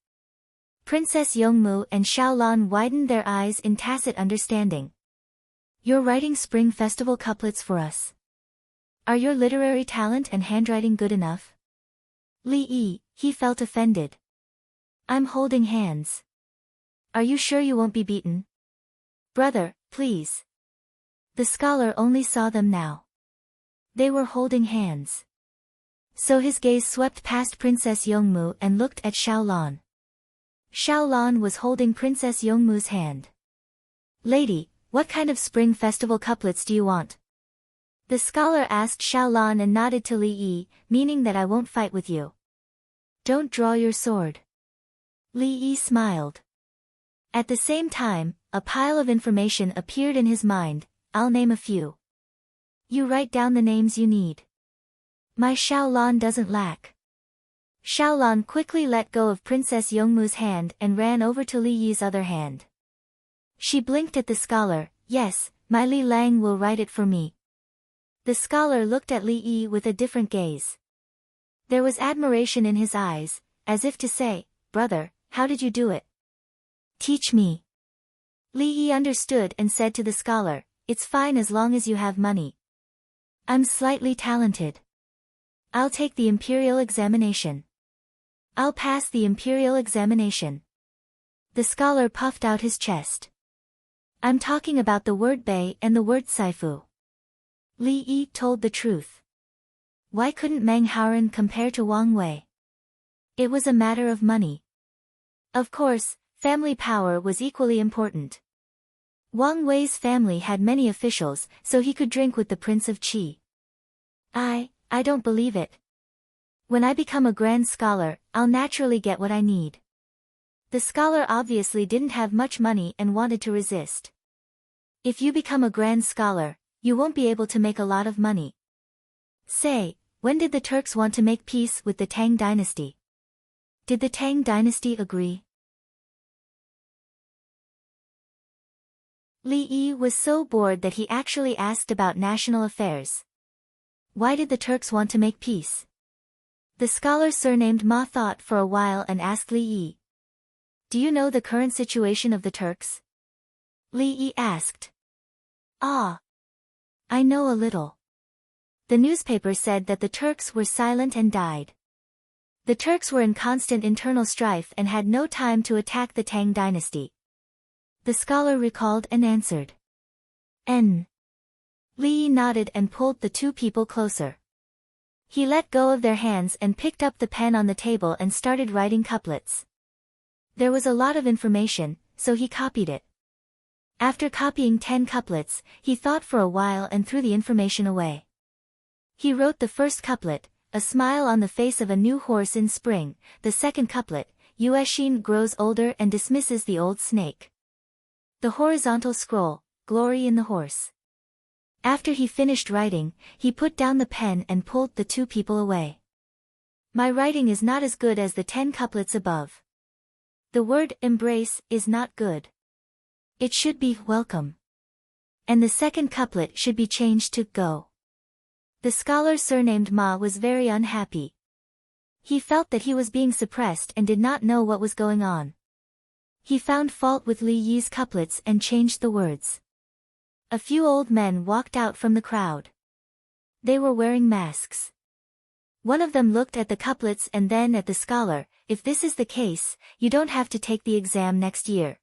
Princess Yongmu and Xiaolan widened their eyes in tacit understanding. You're writing spring festival couplets for us. Are your literary talent and handwriting good enough? Li Yi, he felt offended. I'm holding hands. Are you sure you won't be beaten? Brother, please. The scholar only saw them now. They were holding hands. So his gaze swept past Princess Yongmu and looked at Xiaolan. Xiaolan was holding Princess Yongmu's hand. "Lady, what kind of spring festival couplets do you want?" The scholar asked Xiaolan and nodded to Li Yi, meaning that I won't fight with you. "Don't draw your sword." Li Yi smiled. At the same time, a pile of information appeared in his mind. "I'll name a few. You write down the names you need." "My Xiaolan doesn't lack." Xiaolan quickly let go of Princess Yongmu's hand and ran over to Li Yi's other hand. She blinked at the scholar. "Yes, my Li Lang will write it for me." The scholar looked at Li Yi with a different gaze. There was admiration in his eyes, as if to say, "Brother, how did you do it? Teach me." Li Yi understood and said to the scholar, "It's fine as long as you have money. I'm slightly talented. I'll take the imperial examination. I'll pass the imperial examination." The scholar puffed out his chest. "I'm talking about the word bei and the word saifu." Li Yi told the truth. Why couldn't Meng Haoren compare to Wang Wei? It was a matter of money. Of course, family power was equally important. Wang Wei's family had many officials, so he could drink with the Prince of Qi. I don't believe it. When I become a grand scholar, I'll naturally get what I need." The scholar obviously didn't have much money and wanted to resist. "If you become a grand scholar, you won't be able to make a lot of money. Say, when did the Turks want to make peace with the Tang dynasty? Did the Tang dynasty agree?" Li Yi was so bored that he actually asked about national affairs. Why did the Turks want to make peace? The scholar surnamed Ma thought for a while and asked Li Yi. "Do you know the current situation of the Turks?" Li Yi asked. "Ah. I know a little. The newspaper said that the Turks were silent and died. The Turks were in constant internal strife and had no time to attack the Tang dynasty." The scholar recalled and answered. "N." Li Yi nodded and pulled the two people closer. He let go of their hands and picked up the pen on the table and started writing couplets. There was a lot of information, so he copied it. After copying 10 couplets, he thought for a while and threw the information away. He wrote the first couplet, "A smile on the face of a new horse in spring," the second couplet, "Yueshin grows older and dismisses the old snake." The horizontal scroll, "Glory in the horse." After he finished writing, he put down the pen and pulled the two people away. "My writing is not as good as the 10 couplets above. The word embrace is not good. It should be welcome. And the second couplet should be changed to go." The scholar surnamed Ma was very unhappy. He felt that he was being suppressed and did not know what was going on. He found fault with Li Yi's couplets and changed the words. A few old men walked out from the crowd. They were wearing masks. One of them looked at the couplets and then at the scholar. "If this is the case, you don't have to take the exam next year.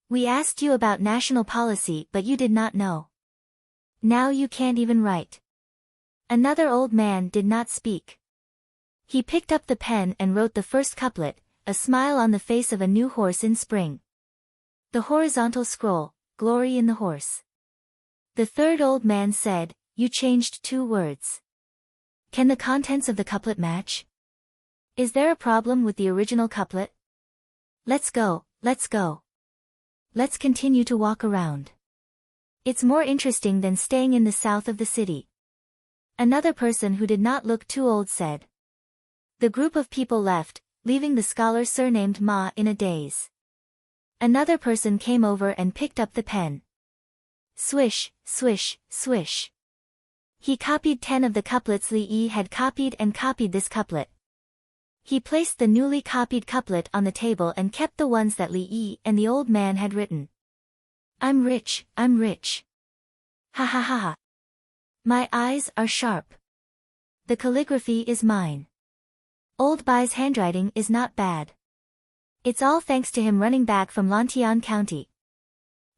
We asked you about national policy but you did not know. Now you can't even write." Another old man did not speak. He picked up the pen and wrote the first couplet, "A smile on the face of a new horse in spring." The horizontal scroll, "Glory in the horse." The third old man said, "You changed 2 words. Can the contents of the couplet match? Is there a problem with the original couplet? Let's go, let's go. Let's continue to walk around. It's more interesting than staying in the south of the city." Another person who did not look too old said. The group of people left, leaving the scholar surnamed Ma in a daze. Another person came over and picked up the pen. Swish, swish, swish. He copied 10 of the couplets Li Yi had copied and copied this couplet. He placed the newly copied couplet on the table and kept the ones that Li Yi and the old man had written. "I'm rich, I'm rich. Ha ha ha ha. My eyes are sharp. The calligraphy is mine. Old Bai's handwriting is not bad. It's all thanks to him running back from Lantian County.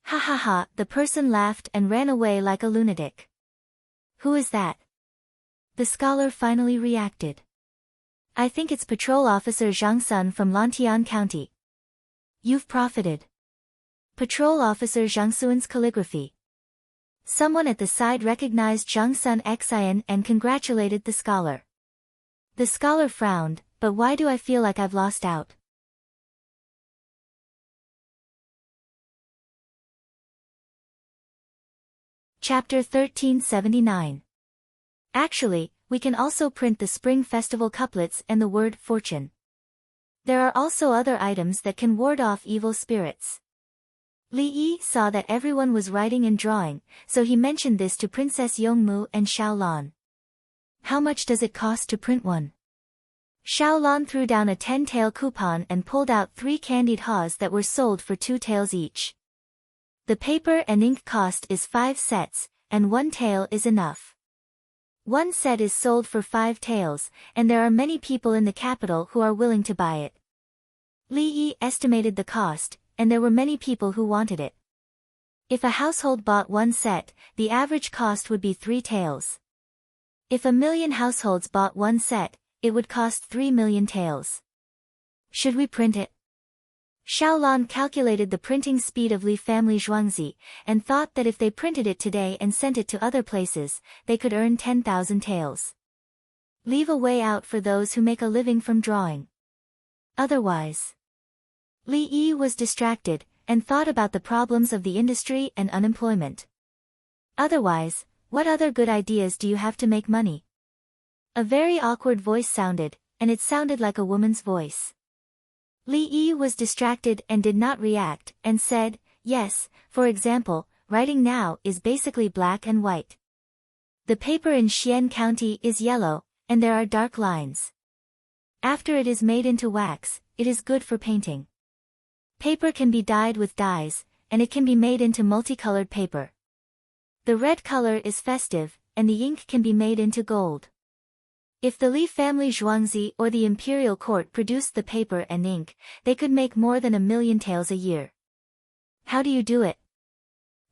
Ha ha ha." The person laughed and ran away like a lunatic. "Who is that?" The scholar finally reacted. I think it's Patrol Officer Zhang Sun from Lantian County. You've profited. Patrol Officer Zhang Sun's calligraphy. Someone at the side recognized Zhang Sun Xin and congratulated the scholar. The scholar frowned, but why do I feel like I've lost out? Chapter 1379. Actually, we can also print the Spring Festival couplets and the word fortune. There are also other items that can ward off evil spirits. Li Yi saw that everyone was writing and drawing, so he mentioned this to Princess Yongmu and Xiaolan. How much does it cost to print one? Xiaolan threw down a 10-tael coupon and pulled out 3 candied haws that were sold for 2 taels each. The paper and ink cost is 5 sets, and 1 tael is enough. 1 set is sold for 5 taels, and there are many people in the capital who are willing to buy it. Li Yi estimated the cost, and there were many people who wanted it. If a household bought 1 set, the average cost would be 3 taels. If 1,000,000 households bought 1 set, it would cost 3 million taels. Should we print it? Xiaolan calculated the printing speed of Li family Zhuangzi, and thought that if they printed it today and sent it to other places, they could earn 10,000 taels. Leave a way out for those who make a living from drawing. Otherwise, Li Yi was distracted, and thought about the problems of the industry and unemployment. Otherwise, what other good ideas do you have to make money? A very awkward voice sounded, and it sounded like a woman's voice. Li Yi was distracted and did not react, and said, yes, for example, writing now is basically black and white. The paper in Xian County is yellow, and there are dark lines. After it is made into wax, it is good for painting. Paper can be dyed with dyes, and it can be made into multicolored paper. The red color is festive, and the ink can be made into gold. If the Li family Zhuangzi or the imperial court produced the paper and ink, they could make more than 1,000,000 taels a year. How do you do it?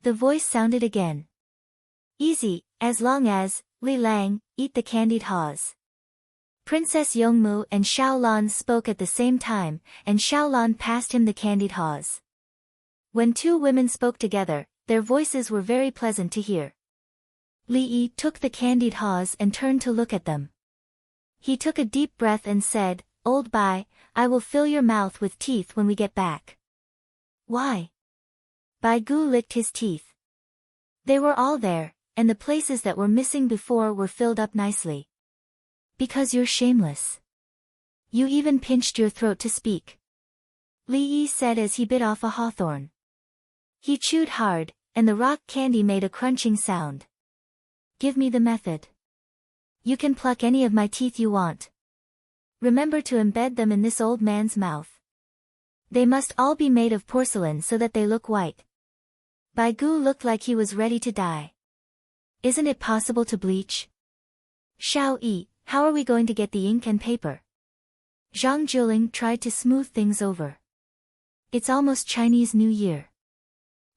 The voice sounded again. Easy, as long as, Li Lang, eat the candied haws. Princess Yongmu and Xiaolan spoke at the same time, and Xiaolan passed him the candied haws. When 2 women spoke together, their voices were very pleasant to hear. Li Yi took the candied haws and turned to look at them. He took a deep breath and said, Old Bai, I will fill your mouth with teeth when we get back. Why? Bai Gu licked his teeth. They were all there, and the places that were missing before were filled up nicely. Because you're shameless. You even pinched your throat to speak. Li Yi said as he bit off a hawthorn. He chewed hard, and the rock candy made a crunching sound. Give me the method. You can pluck any of my teeth you want. Remember to embed them in this old man's mouth. They must all be made of porcelain so that they look white. Bai Gu looked like he was ready to die. Isn't it possible to bleach? Xiao Yi, how are we going to get the ink and paper? Zhang Juling tried to smooth things over. It's almost Chinese New Year.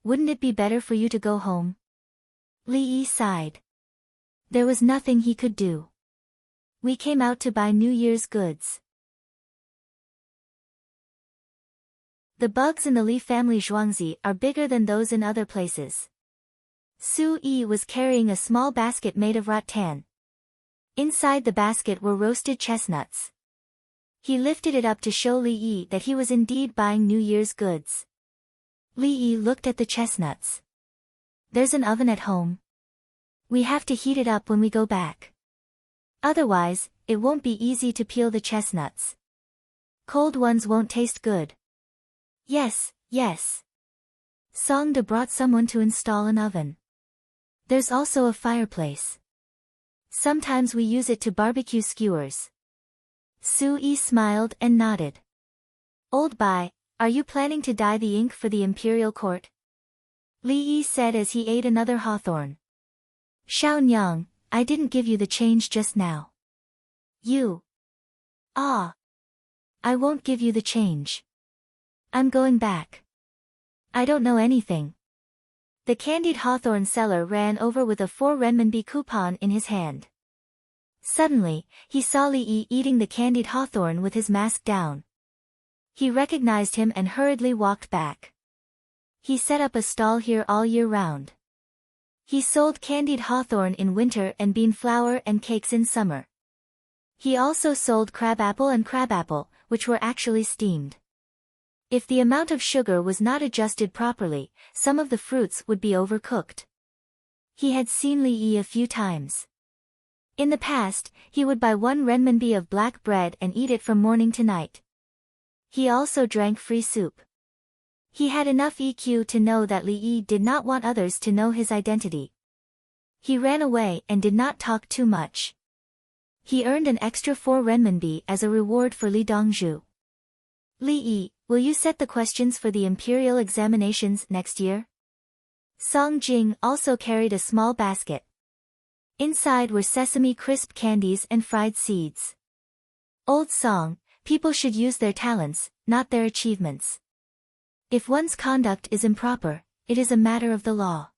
Wouldn't it be better for you to go home? Li Yi sighed. There was nothing he could do. We came out to buy New Year's goods. The bugs in the Li family Zhuangzi are bigger than those in other places. Su Yi was carrying a small basket made of rattan. Inside the basket were roasted chestnuts. He lifted it up to show Li Yi that he was indeed buying New Year's goods. Li Yi looked at the chestnuts. There's an oven at home. We have to heat it up when we go back. Otherwise, it won't be easy to peel the chestnuts. Cold ones won't taste good. Yes, yes. Songde brought someone to install an oven. There's also a fireplace. Sometimes we use it to barbecue skewers. Su Yi smiled and nodded. Old Bai, are you planning to dye the ink for the imperial court? Li Yi said as he ate another hawthorn. Xiao Nyang, I didn't give you the change just now. You. Ah. I won't give you the change. I'm going back. I don't know anything. The candied hawthorn seller ran over with a 4 renminbi coupon in his hand. Suddenly, he saw Li Yi eating the candied hawthorn with his mask down. He recognized him and hurriedly walked back. He set up a stall here all year round. He sold candied hawthorn in winter and bean flour and cakes in summer. He also sold crabapple, which were actually steamed. If the amount of sugar was not adjusted properly, some of the fruits would be overcooked. He had seen Li Yi a few times. In the past, he would buy 1 renminbi of black bread and eat it from morning to night. He also drank free soup. He had enough EQ to know that Li Yi did not want others to know his identity. He ran away and did not talk too much. He earned an extra 4 renminbi as a reward for Li Dongzhu. Li Yi, will you set the questions for the imperial examinations next year? Song Jing also carried a small basket. Inside were sesame crisp candies and fried seeds. Old song, people should use their talents, not their achievements. If one's conduct is improper, it is a matter of the law.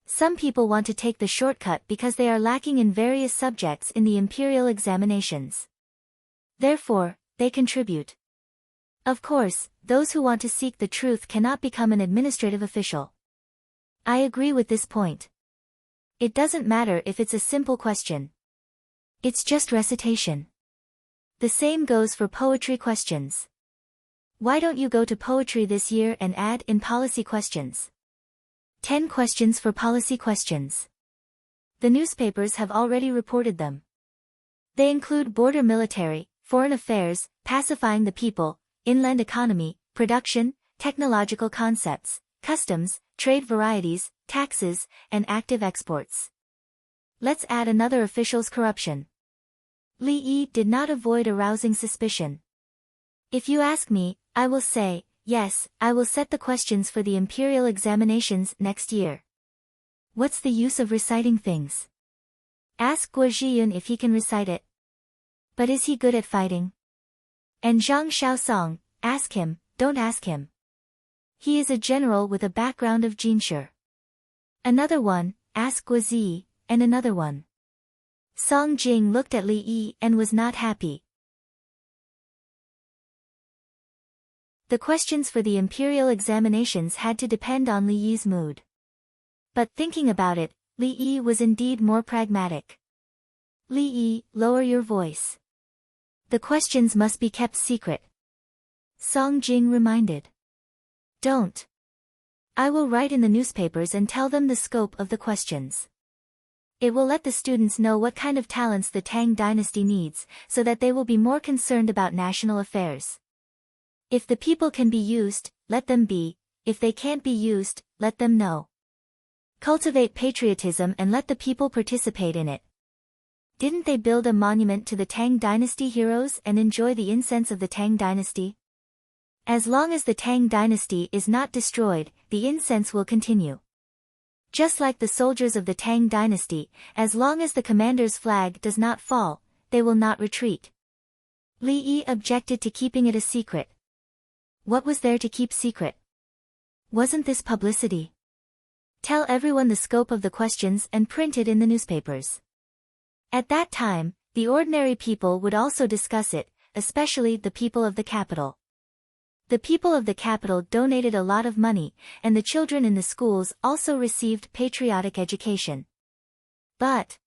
Some people want to take the shortcut because they are lacking in various subjects in the imperial examinations. Therefore, they contribute. Of course, those who want to seek the truth cannot become an administrative official. I agree with this point. It doesn't matter if it's a simple question. It's just recitation. The same goes for poetry questions. Why don't you go to poetry this year and add in policy questions? 10 questions for policy questions. The newspapers have already reported them. They include border military, foreign affairs, pacifying the people, inland economy, production, technological concepts, customs, trade varieties, taxes, and active exports. Let's add another official's corruption. Li Yi did not avoid arousing suspicion. If you ask me, I will say, yes, I will set the questions for the imperial examinations next year. What's the use of reciting things? Ask Guo Zhiyun if he can recite it. But is he good at fighting? And Zhang Shaosong, ask him, don't ask him. He is a general with a background of Jinshe. Another one, ask Guo Ziyi, and another one. Song Jing looked at Li Yi and was not happy. The questions for the imperial examinations had to depend on Li Yi's mood. But thinking about it, Li Yi was indeed more pragmatic. Li Yi, lower your voice. The questions must be kept secret. Song Jing reminded. Don't. I will write in the newspapers and tell them the scope of the questions. It will let the students know what kind of talents the Tang dynasty needs, so that they will be more concerned about national affairs. If the people can be used, let them be. If they can't be used, let them know. Cultivate patriotism and let the people participate in it. Didn't they build a monument to the Tang dynasty heroes and enjoy the incense of the Tang dynasty? As long as the Tang dynasty is not destroyed, the incense will continue. Just like the soldiers of the Tang dynasty, as long as the commander's flag does not fall, they will not retreat. Li Yi objected to keeping it a secret. What was there to keep secret? Wasn't this publicity? Tell everyone the scope of the questions and print it in the newspapers. At that time, the ordinary people would also discuss it, especially the people of the capital. The people of the capital donated a lot of money, and the children in the schools also received patriotic education. But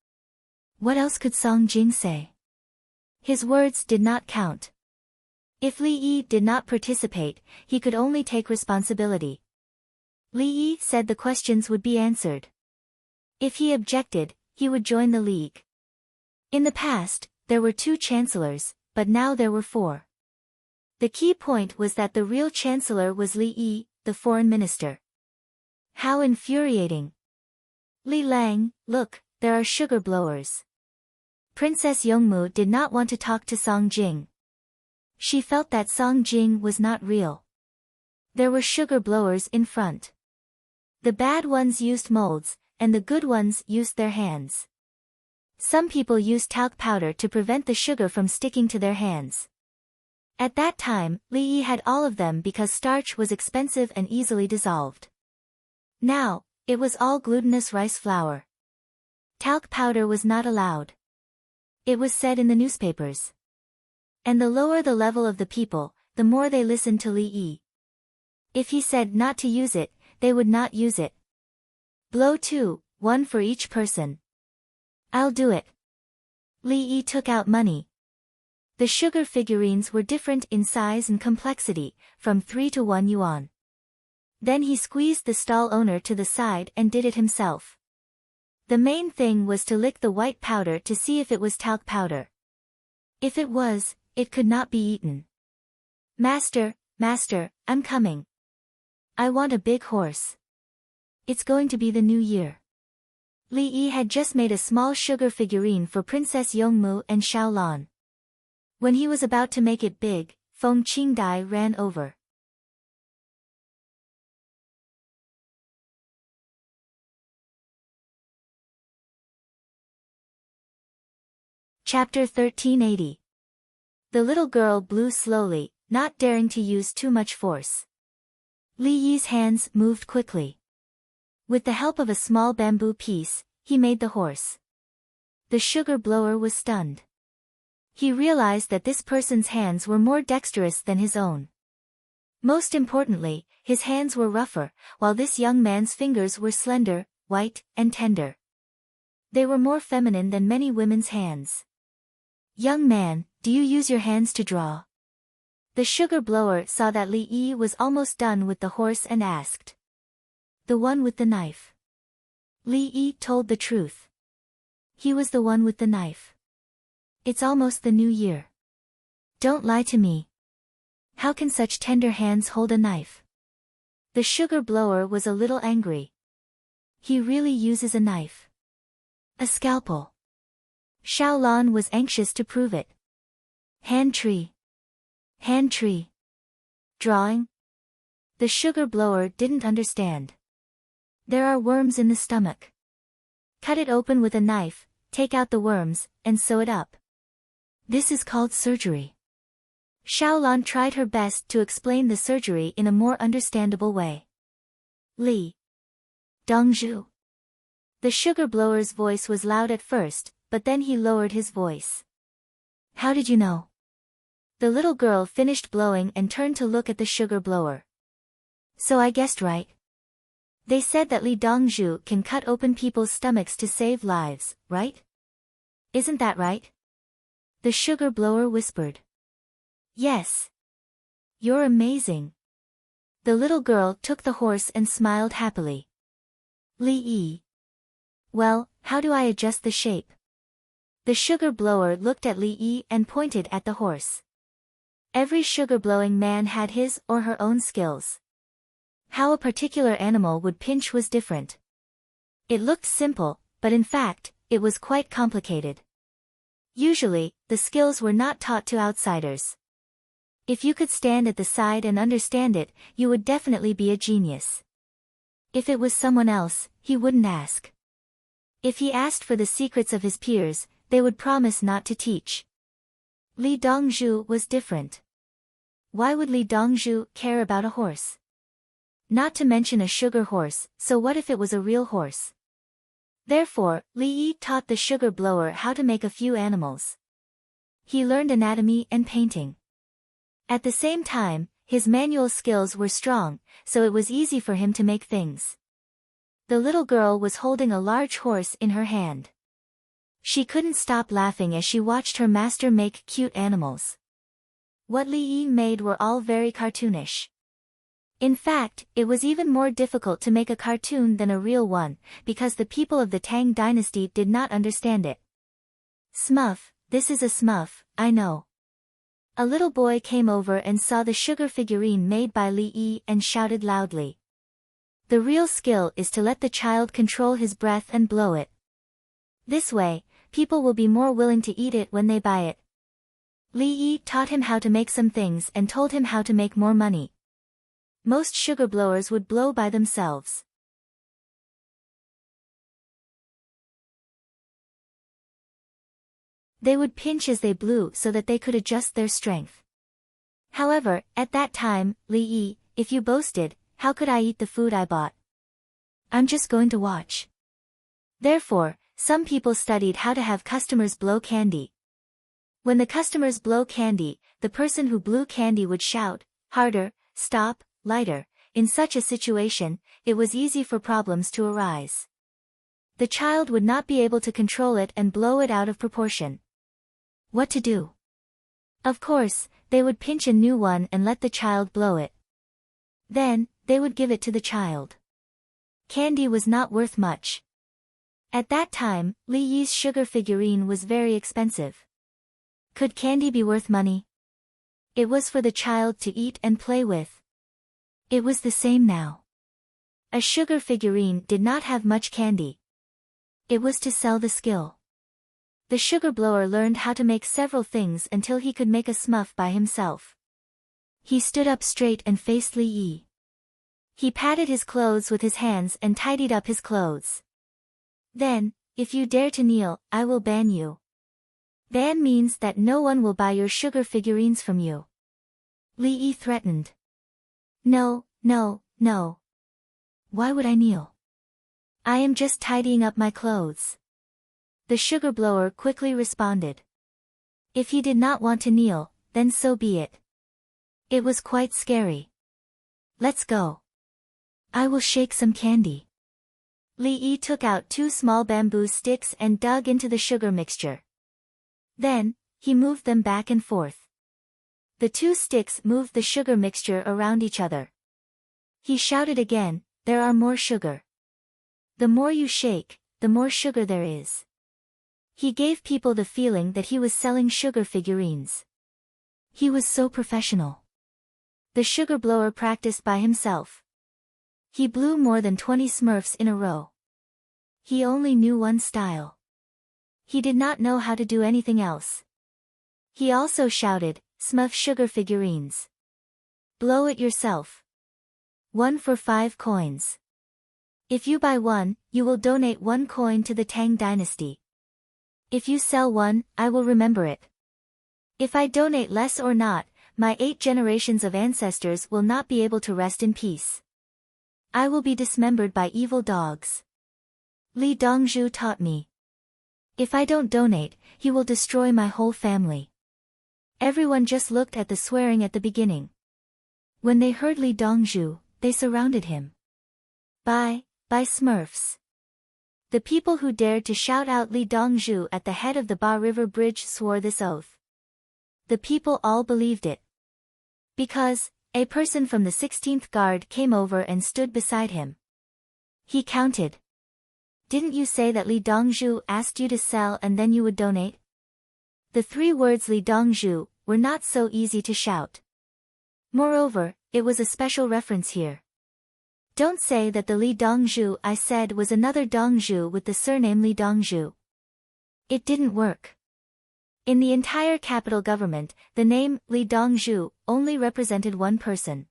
what else could Song Jing say? His words did not count. If Li Yi did not participate, he could only take responsibility. Li Yi said the questions would be answered. If he objected, he would join the league. In the past, there were 2 chancellors, but now there were 4. The key point was that the real chancellor was Li Yi, the foreign minister. How infuriating! Li Lang, look, there are sugar blowers. Princess Yongmu did not want to talk to Song Jing. She felt that Song Jing was not real. There were sugar blowers in front. The bad ones used molds, and the good ones used their hands. Some people used talc powder to prevent the sugar from sticking to their hands. At that time, Li Yi had all of them because starch was expensive and easily dissolved. Now, it was all glutinous rice flour. Talc powder was not allowed. It was said in the newspapers. And the lower the level of the people, the more they listened to Li Yi. If he said not to use it, they would not use it. Blow 2, 1 for each person. I'll do it. Li Yi took out money. The sugar figurines were different in size and complexity, from 3 to 1 yuan. Then he squeezed the stall owner to the side and did it himself. The main thing was to lick the white powder to see if it was talc powder. If it was, it could not be eaten. Master, master, I'm coming. I want a big horse. It's going to be the new year. Li Yi had just made a small sugar figurine for Princess Yongmu and Xiaolan. When he was about to make it big, Feng Qingdai ran over. Chapter 1380. The little girl blew slowly, not daring to use too much force. Li Yi's hands moved quickly. With the help of a small bamboo piece, he made the horse. The sugar blower was stunned. He realized that this person's hands were more dexterous than his own. Most importantly, his hands were rougher, while this young man's fingers were slender, white, and tender. They were more feminine than many women's hands. Young man, do you use your hands to draw? The sugar blower saw that Li Yi was almost done with the horse and asked. The one with the knife. Li Yi told the truth. He was the one with the knife. It's almost the new year. Don't lie to me. How can such tender hands hold a knife? The sugar blower was a little angry. He really uses a knife. A scalpel. Xiaolan was anxious to prove it. Hand tree. Hand tree. Drawing? The sugar blower didn't understand. There are worms in the stomach. Cut it open with a knife, take out the worms, and sew it up. This is called surgery. Xiaolan tried her best to explain the surgery in a more understandable way. Li Dongzhu. The sugar blower's voice was loud at first, but then he lowered his voice. How did you know? The little girl finished blowing and turned to look at the sugar blower. So I guessed right. They said that Li Dongzhu can cut open people's stomachs to save lives, right? Isn't that right? The sugar blower whispered. Yes. You're amazing. The little girl took the horse and smiled happily. Li Yi. Well, how do I adjust the shape? The sugar blower looked at Li Yi and pointed at the horse. Every sugar-blowing man had his or her own skills. How a particular animal would pinch was different. It looked simple, but in fact, it was quite complicated. Usually, the skills were not taught to outsiders. If you could stand at the side and understand it, you would definitely be a genius. If it was someone else, he wouldn't ask. If he asked for the secrets of his peers, they would promise not to teach. Li Dongzhu was different. Why would Li Dongzhu care about a horse? Not to mention a sugar horse, so what if it was a real horse? Therefore, Li Yi taught the sugar blower how to make a few animals. He learned anatomy and painting. At the same time, his manual skills were strong, so it was easy for him to make things. The little girl was holding a large horse in her hand. She couldn't stop laughing as she watched her master make cute animals. What Li Yi made were all very cartoonish. In fact, it was even more difficult to make a cartoon than a real one, because the people of the Tang dynasty did not understand it. Smuff, this is a smuff, I know. A little boy came over and saw the sugar figurine made by Li Yi and shouted loudly. The real skill is to let the child control his breath and blow it. This way, people will be more willing to eat it when they buy it. Li Yi taught him how to make some things and told him how to make more money. Most sugar blowers would blow by themselves. They would pinch as they blew so that they could adjust their strength. However, at that time, Li Yi, if you boasted, how could I eat the food I bought? I'm just going to watch. Therefore, some people studied how to have customers blow candy, When the customers blow candy, the person who blew candy would shout, "Harder, stop, lighter." In such a situation, it was easy for problems to arise. The child would not be able to control it and blow it out of proportion. What to do? Of course, they would pinch a new one and let the child blow it. Then, they would give it to the child. Candy was not worth much. At that time, Li Yi's sugar figurine was very expensive. Could candy be worth money? It was for the child to eat and play with. It was the same now. A sugar figurine did not have much candy. It was to sell the skill. The sugar blower learned how to make several things until he could make a smurf by himself. He stood up straight and faced Li Yi. He patted his clothes with his hands and tidied up his clothes. Then, if you dare to kneel, I will ban you. Ban means that no one will buy your sugar figurines from you. Li Yi threatened. No, no, no. Why would I kneel? I am just tidying up my clothes. The sugar blower quickly responded. If he did not want to kneel, then so be it. It was quite scary. Let's go. I will shake some candy. Li Yi took out 2 small bamboo sticks and dug into the sugar mixture. Then, he moved them back and forth. The 2 sticks moved the sugar mixture around each other. He shouted again, "There are more sugar. The more you shake, the more sugar there is." He gave people the feeling that he was selling sugar figurines. He was so professional. The sugar blower practiced by himself. He blew more than 20 smurfs in a row. He only knew one style. He did not know how to do anything else. He also shouted, "Smurf sugar figurines. Blow it yourself. 1 for 5 coins. If you buy 1, you will donate 1 coin to the Tang dynasty. If you sell 1, I will remember it. If I donate less or not, my 8 generations of ancestors will not be able to rest in peace. I will be dismembered by evil dogs. Li Dongzhu taught me. If I don't donate, he will destroy my whole family." Everyone just looked at the swearing at the beginning. When they heard Li Dongzhu, they surrounded him. Buy Smurfs. The people who dared to shout out Li Dongzhu at the head of the Ba River Bridge swore this oath. The people all believed it. Because, a person from the 16th Guard came over and stood beside him. He counted. Didn't you say that Li Dongzhu asked you to sell and then you would donate? The 3 words Li Dongzhu were not so easy to shout. Moreover, it was a special reference here. Don't say that the Li Dongzhu I said was another Dongzhu with the surname Li Dongzhu. It didn't work. In the entire capital government, the name Li Dongzhu only represented one person.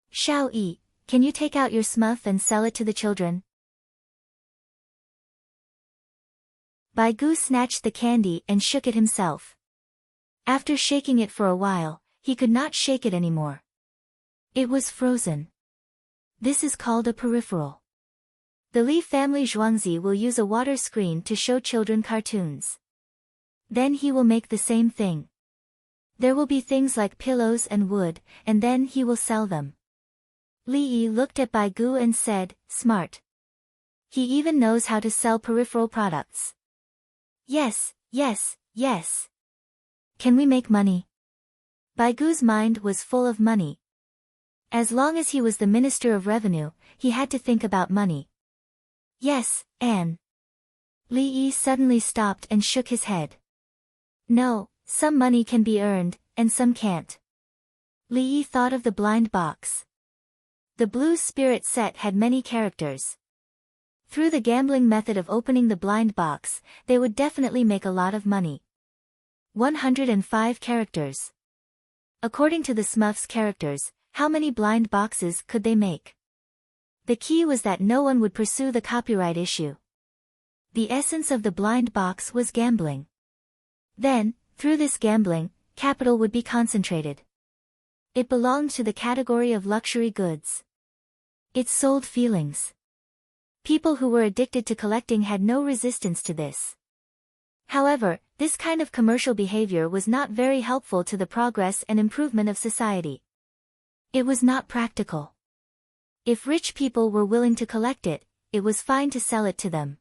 Xiao Yi, can you take out your smurf and sell it to the children? Bai Gu snatched the candy and shook it himself. After shaking it for a while, he could not shake it anymore. It was frozen. This is called a peripheral. The Li family Zhuangzi will use a water screen to show children cartoons. Then he will make the same thing. There will be things like pillows and wood, and then he will sell them. Li Yi looked at Bai Gu and said, "Smart. He even knows how to sell peripheral products." Yes, yes, yes. Can we make money? Bai Gu's mind was full of money. As long as he was the Minister of Revenue, he had to think about money. Yes, Anne. Li Yi suddenly stopped and shook his head. No, some money can be earned, and some can't. Li Yi thought of the blind box. The blue spirit set had many characters. Through the gambling method of opening the blind box, they would definitely make a lot of money. 105 characters. According to the Smurfs' characters, how many blind boxes could they make? The key was that no one would pursue the copyright issue. The essence of the blind box was gambling. Then, through this gambling, capital would be concentrated. It belonged to the category of luxury goods. It sold feelings. People who were addicted to collecting had no resistance to this. However, This kind of commercial behavior was not very helpful to the progress and improvement of society. It was not practical. If rich people were willing to collect it, it was fine to sell it to them.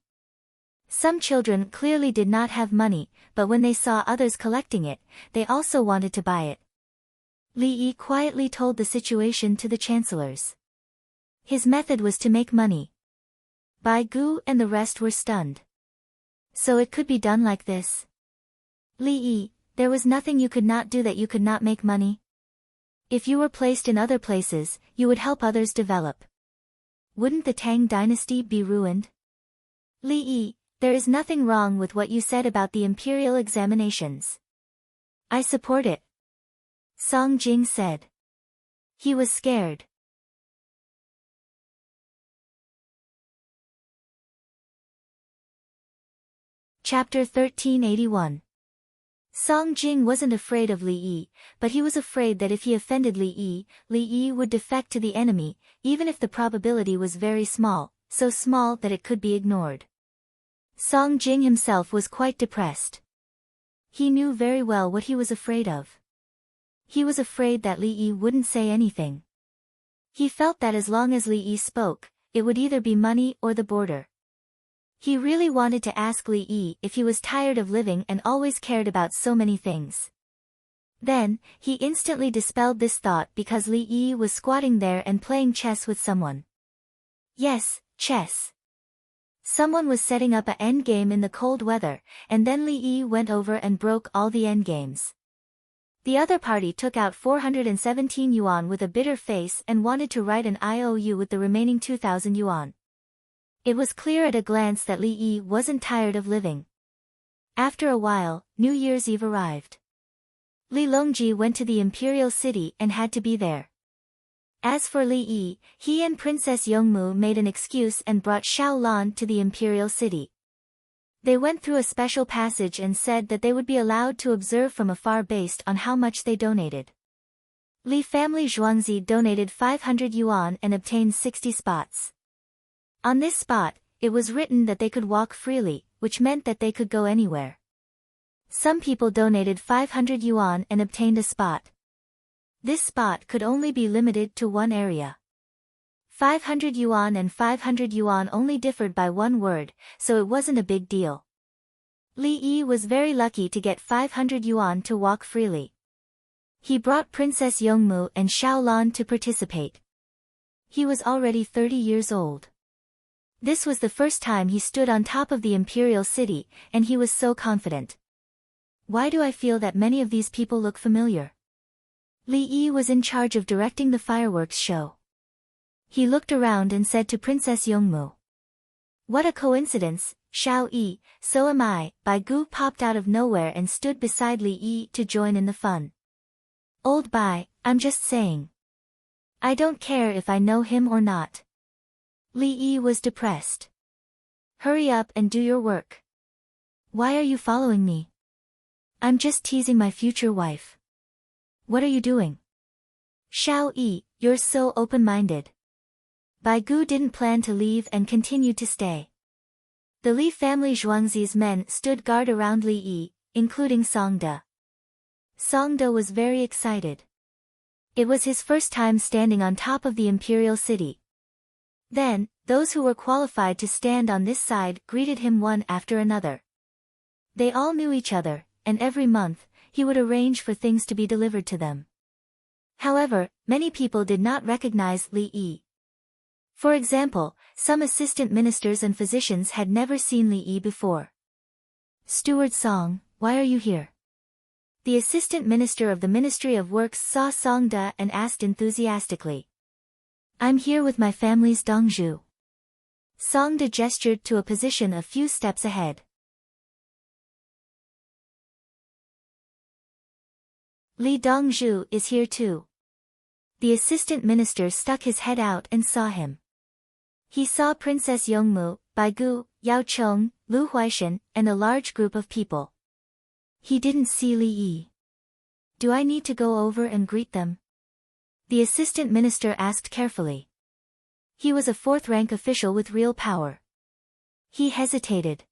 Some children clearly did not have money, but when they saw others collecting it, they also wanted to buy it. Li Yi quietly told the situation to the chancellors. His method was to make money. Bai Gu and the rest were stunned. So it could be done like this? Li Yi, there was nothing you could not do that you could not make money. If you were placed in other places, you would help others develop. Wouldn't the Tang dynasty be ruined? Li Yi, there is nothing wrong with what you said about the imperial examinations. I support it. Song Jing said. He was scared. Chapter 1381. Song Jing wasn't afraid of Li Yi, but he was afraid that if he offended Li Yi would defect to the enemy, even if the probability was very small, so small that it could be ignored. Song Jing himself was quite depressed. He knew very well what he was afraid of. He was afraid that Li Yi wouldn't say anything. He felt that as long as Li Yi spoke, it would either be money or the border. He really wanted to ask Li Yi if he was tired of living and always cared about so many things. Then, he instantly dispelled this thought because Li Yi was squatting there and playing chess with someone. Yes, chess. Someone was setting up an endgame in the cold weather, and then Li Yi went over and broke all the endgames. The other party took out 417 yuan with a bitter face and wanted to write an IOU with the remaining 2,000 yuan. It was clear at a glance that Li Yi wasn't tired of living. After a while, New Year's Eve arrived. Li Longji went to the imperial city and had to be there. As for Li Yi, he and Princess Yongmu made an excuse and brought Xiao Lan to the imperial city. They went through a special passage and said that they would be allowed to observe from afar based on how much they donated. Li family Zhuangzi donated 500 yuan and obtained 60 spots. On this spot, it was written that they could walk freely, which meant that they could go anywhere. Some people donated 500 yuan and obtained a spot. This spot could only be limited to one area. 500 yuan and 500 yuan only differed by one word, so it wasn't a big deal. Li Yi was very lucky to get 500 yuan to walk freely. He brought Princess Yongmu and Xiao Lan to participate. He was already 30 years old. This was the first time he stood on top of the imperial city, and he was so confident. Why do I feel that many of these people look familiar? Li Yi was in charge of directing the fireworks show. He looked around and said to Princess Yongmu. What a coincidence, Xiao Yi, so am I. Bai Gu popped out of nowhere and stood beside Li Yi to join in the fun. Old Bai, I'm just saying. I don't care if I know him or not. Li Yi was depressed. Hurry up and do your work. Why are you following me? I'm just teasing my future wife. What are you doing? Xiao Yi, you're so open-minded. Bai Gu didn't plan to leave and continued to stay. The Li family Zhuangzi's men stood guard around Li Yi, including Song De. Song De was very excited. It was his first time standing on top of the imperial city. Then, those who were qualified to stand on this side greeted him one after another. They all knew each other, and every month, he would arrange for things to be delivered to them. However, many people did not recognize Li Yi. For example, some assistant ministers and physicians had never seen Li Yi before. Steward Song, why are you here? The assistant minister of the Ministry of Works saw Song De and asked enthusiastically. I'm here with my family's Dongzhu. Song De gestured to a position a few steps ahead. Li Dongzhu is here too. The assistant minister stuck his head out and saw him. He saw Princess Yongmu, Bai Gu, Yao Cheng, Lu Huaishan, and a large group of people. He didn't see Li Yi. Do I need to go over and greet them? The assistant minister asked carefully. He was a fourth-rank official with real power. He hesitated.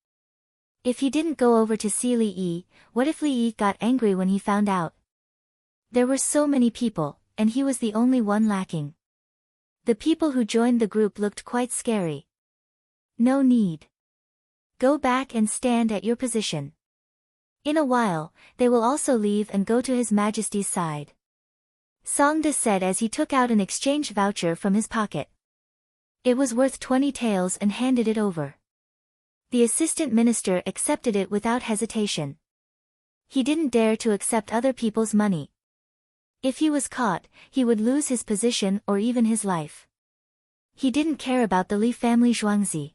If he didn't go over to see Li Yi, what if Li Yi got angry when he found out? There were so many people, and he was the only one lacking. The people who joined the group looked quite scary. No need. Go back and stand at your position. In a while, they will also leave and go to His Majesty's side. Songda said as he took out an exchange voucher from his pocket. It was worth 20 taels and handed it over. The assistant minister accepted it without hesitation. He didn't dare to accept other people's money. If he was caught, he would lose his position or even his life. He didn't care about the Li family Zhuangzi.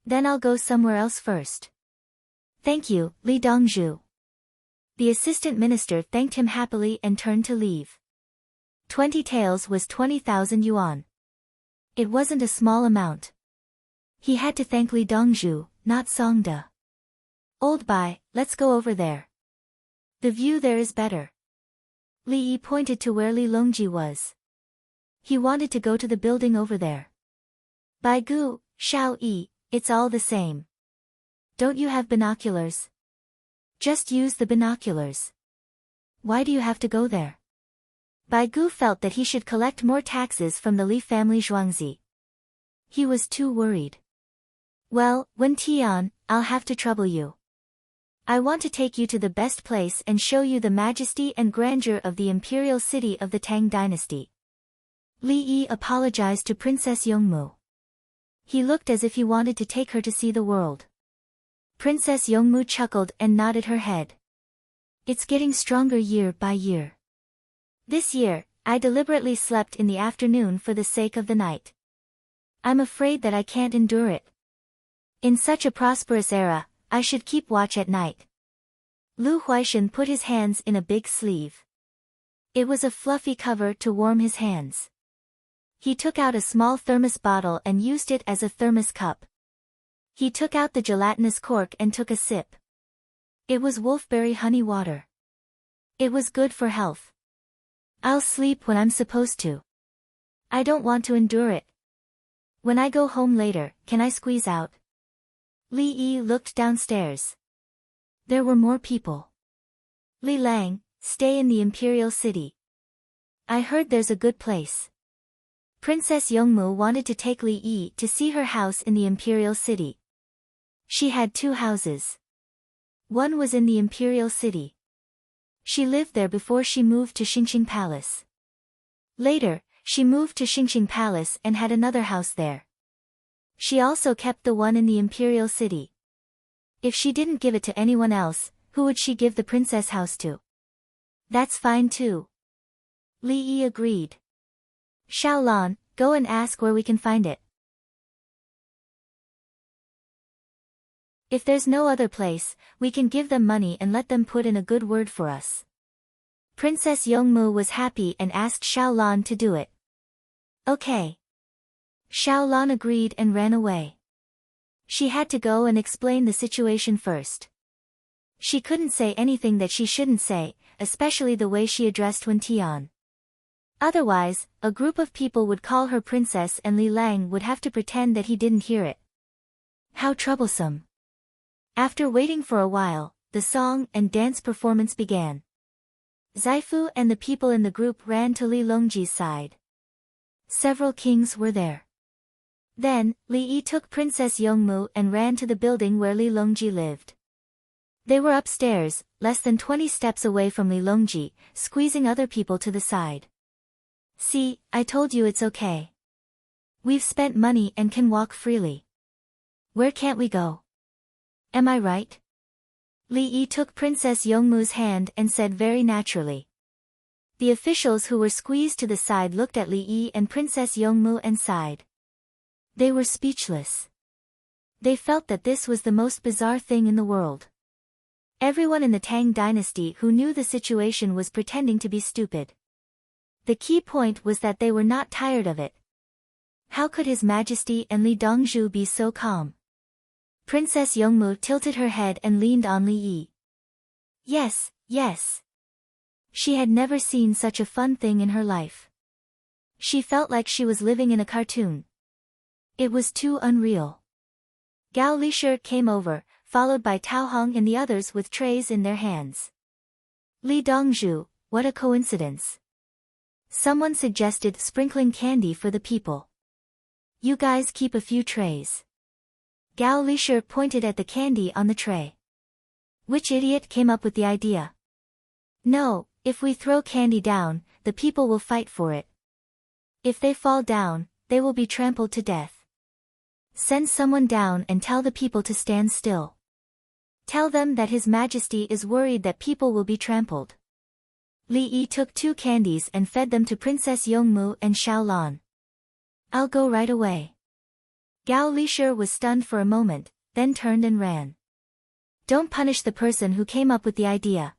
Then I'll go somewhere else first. Thank you, Li Dongzhu. The assistant minister thanked him happily and turned to leave. 20 taels was 20,000 yuan. It wasn't a small amount. He had to thank Li Dongzhu, not Songda. Old Bai, let's go over there. The view there is better. Li Yi pointed to where Li Longji was. He wanted to go to the building over there. Bai Gu, Shao Yi, it's all the same. Don't you have binoculars? Just use the binoculars. Why do you have to go there? Bai Gu felt that he should collect more taxes from the Li family Zhuangzi. He was too worried. Well, when Tian, I'll have to trouble you. I want to take you to the best place and show you the majesty and grandeur of the imperial city of the Tang dynasty. Li Yi apologized to Princess Yongmu. He looked as if he wanted to take her to see the world. Princess Yongmu chuckled and nodded her head. It's getting stronger year by year. This year, I deliberately slept in the afternoon for the sake of the night. I'm afraid that I can't endure it. In such a prosperous era, I should keep watch at night. Lu Huaishan put his hands in a big sleeve. It was a fluffy cover to warm his hands. He took out a small thermos bottle and used it as a thermos cup. He took out the gelatinous cork and took a sip. It was wolfberry honey water. It was good for health. I'll sleep when I'm supposed to. I don't want to endure it. When I go home later, can I squeeze out? Li Yi looked downstairs. There were more people. Li Lang, stay in the imperial city. I heard there's a good place. Princess Yongmu wanted to take Li Yi to see her house in the imperial city. She had 2 houses. One was in the imperial city. She lived there before she moved to Xingqing Palace. Later, she moved to Xingqing Palace and had another house there. She also kept the one in the imperial city. If she didn't give it to anyone else, who would she give the princess house to? That's fine too. Li Yi agreed. Xiaolan, go and ask where we can find it. If there's no other place, we can give them money and let them put in a good word for us. Princess Yongmu was happy and asked Xiaolan to do it. Okay. Xiaolan agreed and ran away. She had to go and explain the situation first. She couldn't say anything that she shouldn't say, especially the way she addressed Wen Tian. Otherwise, a group of people would call her princess and Li Lang would have to pretend that he didn't hear it. How troublesome. After waiting for a while, the song and dance performance began. Zaifu and the people in the group ran to Li Longji's side. Several kings were there. Then, Li Yi took Princess Yongmu and ran to the building where Li Longji lived. They were upstairs, less than 20 steps away from Li Longji, squeezing other people to the side. See, I told you it's okay. We've spent money and can walk freely. Where can't we go? Am I right? Li Yi took Princess Yongmu's hand and said very naturally. The officials who were squeezed to the side looked at Li Yi and Princess Yongmu and sighed. They were speechless. They felt that this was the most bizarre thing in the world. Everyone in the Tang dynasty who knew the situation was pretending to be stupid. The key point was that they were not tired of it. How could His Majesty and Li Dongzhu be so calm? Princess Yongmu tilted her head and leaned on Li Yi. Yes, yes. She had never seen such a fun thing in her life. She felt like she was living in a cartoon. It was too unreal. Gao Lisher came over, followed by Tao Hong and the others with trays in their hands. Li Dongzhu, what a coincidence. Someone suggested sprinkling candy for the people. You guys keep a few trays. Gao Lisher pointed at the candy on the tray. Which idiot came up with the idea? No, if we throw candy down, the people will fight for it. If they fall down, they will be trampled to death. Send someone down and tell the people to stand still. Tell them that His Majesty is worried that people will be trampled. Li Yi took 2 candies and fed them to Princess Yongmu and Xiaolan. I'll go right away. Gao Lisher was stunned for a moment, then turned and ran. Don't punish the person who came up with the idea.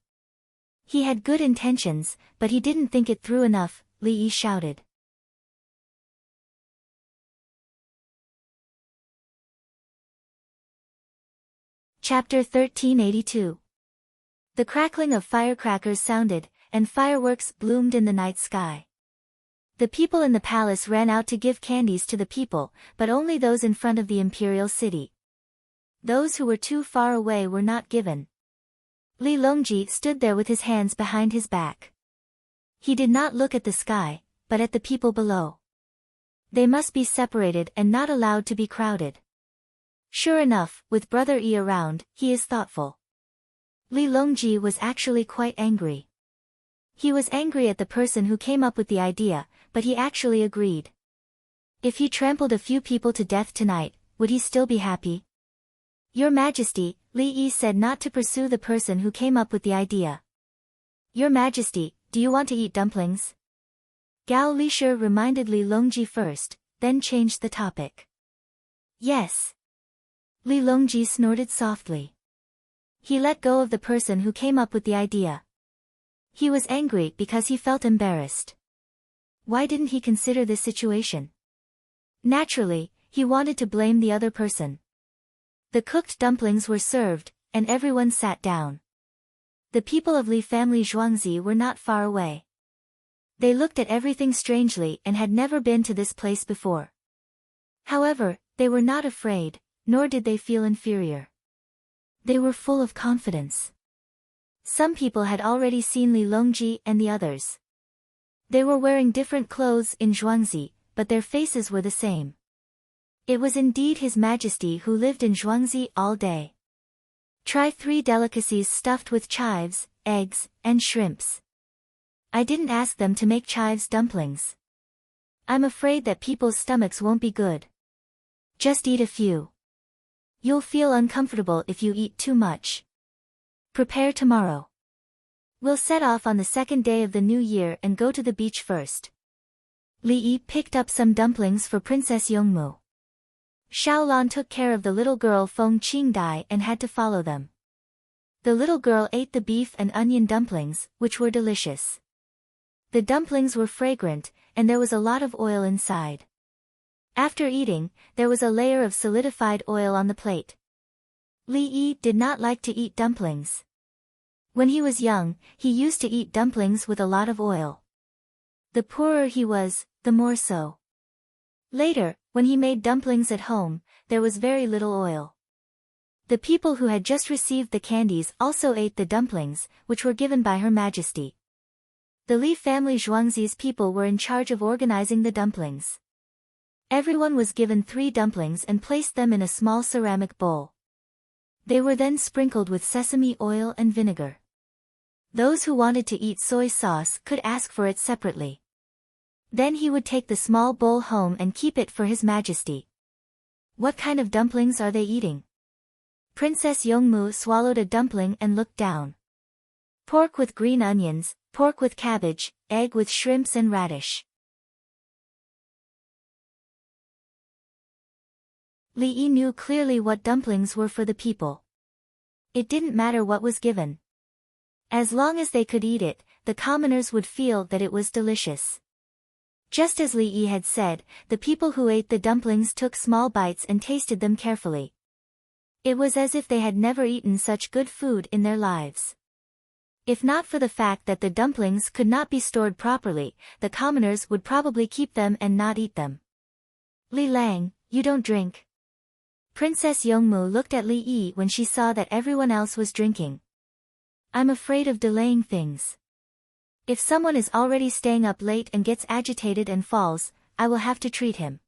He had good intentions, but he didn't think it through enough, Li Yi shouted. Chapter 1382. The crackling of firecrackers sounded, and fireworks bloomed in the night sky. The people in the palace ran out to give candies to the people, but only those in front of the imperial city. Those who were too far away were not given. Li Longji stood there with his hands behind his back. He did not look at the sky, but at the people below. They must be separated and not allowed to be crowded. Sure enough, with Brother Yi around, he is thoughtful. Li Longji was actually quite angry. He was angry at the person who came up with the idea, but he actually agreed. If he trampled a few people to death tonight, would he still be happy? Your Majesty, Li Yi said not to pursue the person who came up with the idea. Your Majesty, do you want to eat dumplings? Gao Lisher reminded Li Longji first, then changed the topic. Yes. Li Longji snorted softly. He let go of the person who came up with the idea. He was angry because he felt embarrassed. Why didn't he consider this situation? Naturally, he wanted to blame the other person. The cooked dumplings were served, and everyone sat down. The people of Li family Zhuangzi were not far away. They looked at everything strangely and had never been to this place before. However, they were not afraid, nor did they feel inferior. They were full of confidence. Some people had already seen Li Longji and the others. They were wearing different clothes in Zhuangzi, but their faces were the same. It was indeed His Majesty who lived in Zhuangzi all day. Try 3 delicacies stuffed with chives, eggs, and shrimps. I didn't ask them to make chives dumplings. I'm afraid that people's stomachs won't be good. Just eat a few. You'll feel uncomfortable if you eat too much. Prepare tomorrow. We'll set off on the 2nd day of the new year and go to the beach first. Li Yi picked up some dumplings for Princess Yongmu. Xiaolan took care of the little girl Feng Qingdai and had to follow them. The little girl ate the beef and onion dumplings, which were delicious. The dumplings were fragrant, and there was a lot of oil inside. After eating, there was a layer of solidified oil on the plate. Li Yi did not like to eat dumplings. When he was young, he used to eat dumplings with a lot of oil. The poorer he was, the more so. Later, when he made dumplings at home, there was very little oil. The people who had just received the candies also ate the dumplings, which were given by Her Majesty. The Li family Zhuangzi's people were in charge of organizing the dumplings. Everyone was given 3 dumplings and placed them in a small ceramic bowl. They were then sprinkled with sesame oil and vinegar. Those who wanted to eat soy sauce could ask for it separately. Then he would take the small bowl home and keep it for His Majesty. What kind of dumplings are they eating? Princess Yongmu swallowed a dumpling and looked down. Pork with green onions, pork with cabbage, egg with shrimps and radish. Li Yi knew clearly what dumplings were for the people. It didn't matter what was given. As long as they could eat it, the commoners would feel that it was delicious. Just as Li Yi had said, the people who ate the dumplings took small bites and tasted them carefully. It was as if they had never eaten such good food in their lives. If not for the fact that the dumplings could not be stored properly, the commoners would probably keep them and not eat them. Li Lang, you don't drink. Princess Yongmu looked at Li Yi when she saw that everyone else was drinking. I'm afraid of delaying things. If someone is already staying up late and gets agitated and falls, I will have to treat him.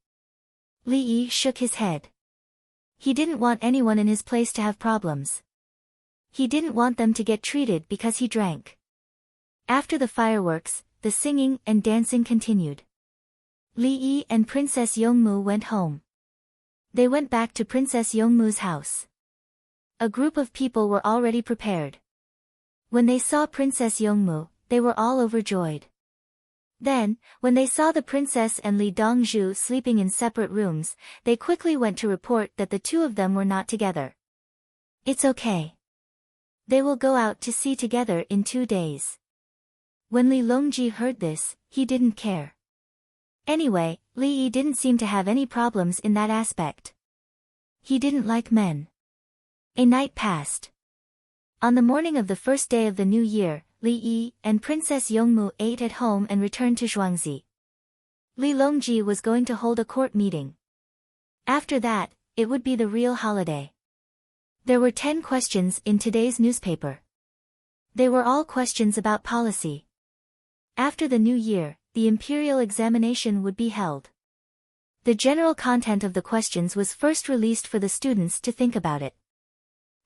Li Yi shook his head. He didn't want anyone in his place to have problems. He didn't want them to get treated because he drank. After the fireworks, the singing and dancing continued. Li Yi and Princess Yongmu went home. They went back to Princess Yongmu's house. A group of people were already prepared. When they saw Princess Yongmu, they were all overjoyed. Then, when they saw the princess and Li Dongzhu sleeping in separate rooms, they quickly went to report that the two of them were not together. It's okay. They will go out to sea together in 2 days. When Li Longji heard this, he didn't care. Anyway, Li Yi didn't seem to have any problems in that aspect. He didn't like men. A night passed. On the morning of the first day of the new year, Li Yi and Princess Yongmu ate at home and returned to Zhuangzi. Li Longji was going to hold a court meeting. After that, it would be the real holiday. There were 10 questions in today's newspaper. They were all questions about policy. After the new year, the imperial examination would be held. The general content of the questions was first released for the students to think about it.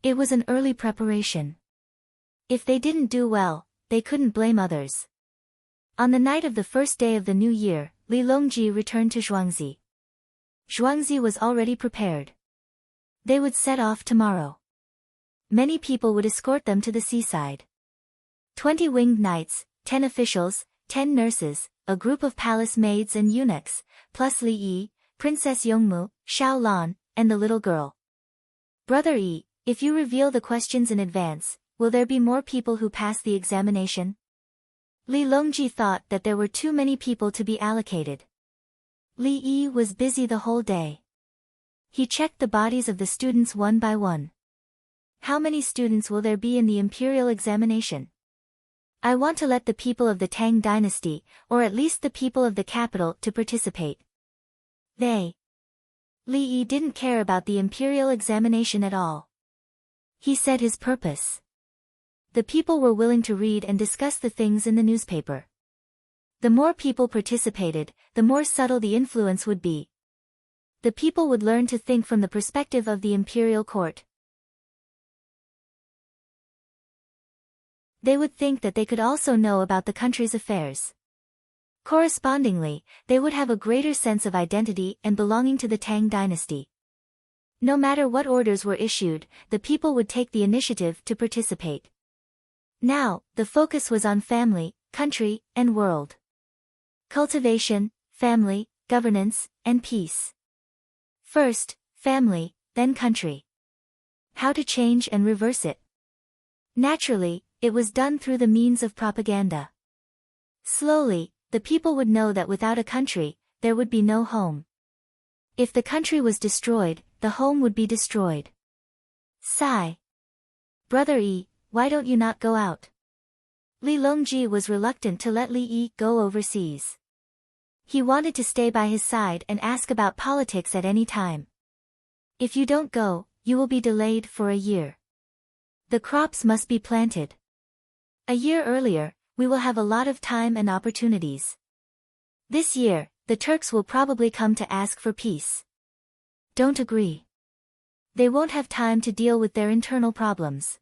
It was an early preparation. If they didn't do well, they couldn't blame others. On the night of the first day of the new year, Li Longji returned to Zhuangzi. Zhuangzi was already prepared. They would set off tomorrow. Many people would escort them to the seaside. 20 winged knights, 10 officials, 10 nurses, a group of palace maids and eunuchs, plus Li Yi, Princess Yongmu, Xiao Lan, and the little girl. Brother Yi, if you reveal the questions in advance, will there be more people who pass the examination? Li Longji thought that there were too many people to be allocated. Li Yi was busy the whole day. He checked the bodies of the students one by one. How many students will there be in the imperial examination? I want to let the people of the Tang dynasty, or at least the people of the capital, to participate. Li Yi didn't care about the imperial examination at all. He said his purpose. The people were willing to read and discuss the things in the newspaper. The more people participated, the more subtle the influence would be. The people would learn to think from the perspective of the imperial court. They would think that they could also know about the country's affairs. Correspondingly, they would have a greater sense of identity and belonging to the Tang dynasty. No matter what orders were issued, the people would take the initiative to participate. Now, the focus was on family, country, and world. Cultivation, family, governance, and peace. First, family, then country. How to change and reverse it. Naturally, it was done through the means of propaganda. Slowly, the people would know that without a country, there would be no home. If the country was destroyed, the home would be destroyed. Sigh. Brother Yi, why don't you not go out? Li Longji was reluctant to let Li Yi go overseas. He wanted to stay by his side and ask about politics at any time. If you don't go, you will be delayed for a year. The crops must be planted. A year earlier, we will have a lot of time and opportunities. This year, the Turks will probably come to ask for peace. Don't agree. They won't have time to deal with their internal problems.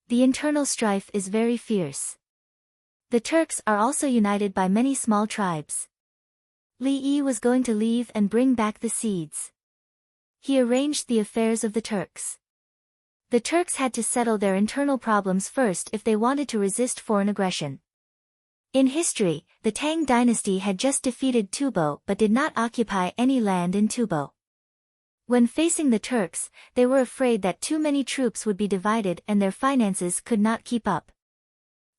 The internal strife is very fierce. The Turks are also united by many small tribes. Li Yi was going to leave and bring back the seeds. He arranged the affairs of the Turks. The Turks had to settle their internal problems first if they wanted to resist foreign aggression. In history, the Tang dynasty had just defeated Tubo but did not occupy any land in Tubo. When facing the Turks, they were afraid that too many troops would be divided and their finances could not keep up.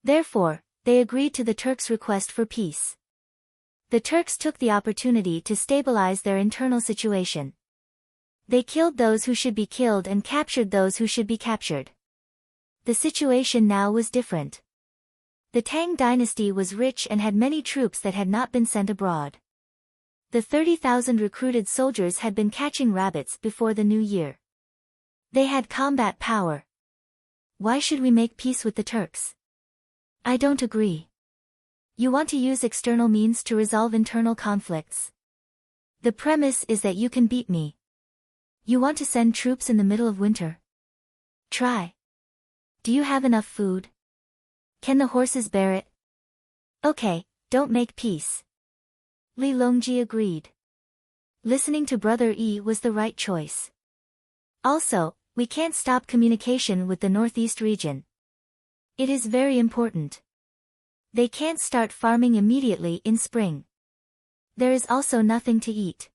Therefore, they agreed to the Turks' request for peace. The Turks took the opportunity to stabilize their internal situation. They killed those who should be killed and captured those who should be captured. The situation now was different. The Tang dynasty was rich and had many troops that had not been sent abroad. The 30,000 recruited soldiers had been catching rabbits before the new year. They had combat power. Why should we make peace with the Turks? I don't agree. You want to use external means to resolve internal conflicts. The premise is that you can beat me. You want to send troops in the middle of winter? Try. Do you have enough food? Can the horses bear it? Okay, don't make peace. Li Longji agreed. Listening to Brother Yi was the right choice. Also, we can't stop communication with the northeast region. It is very important. They can't start farming immediately in spring. There is also nothing to eat.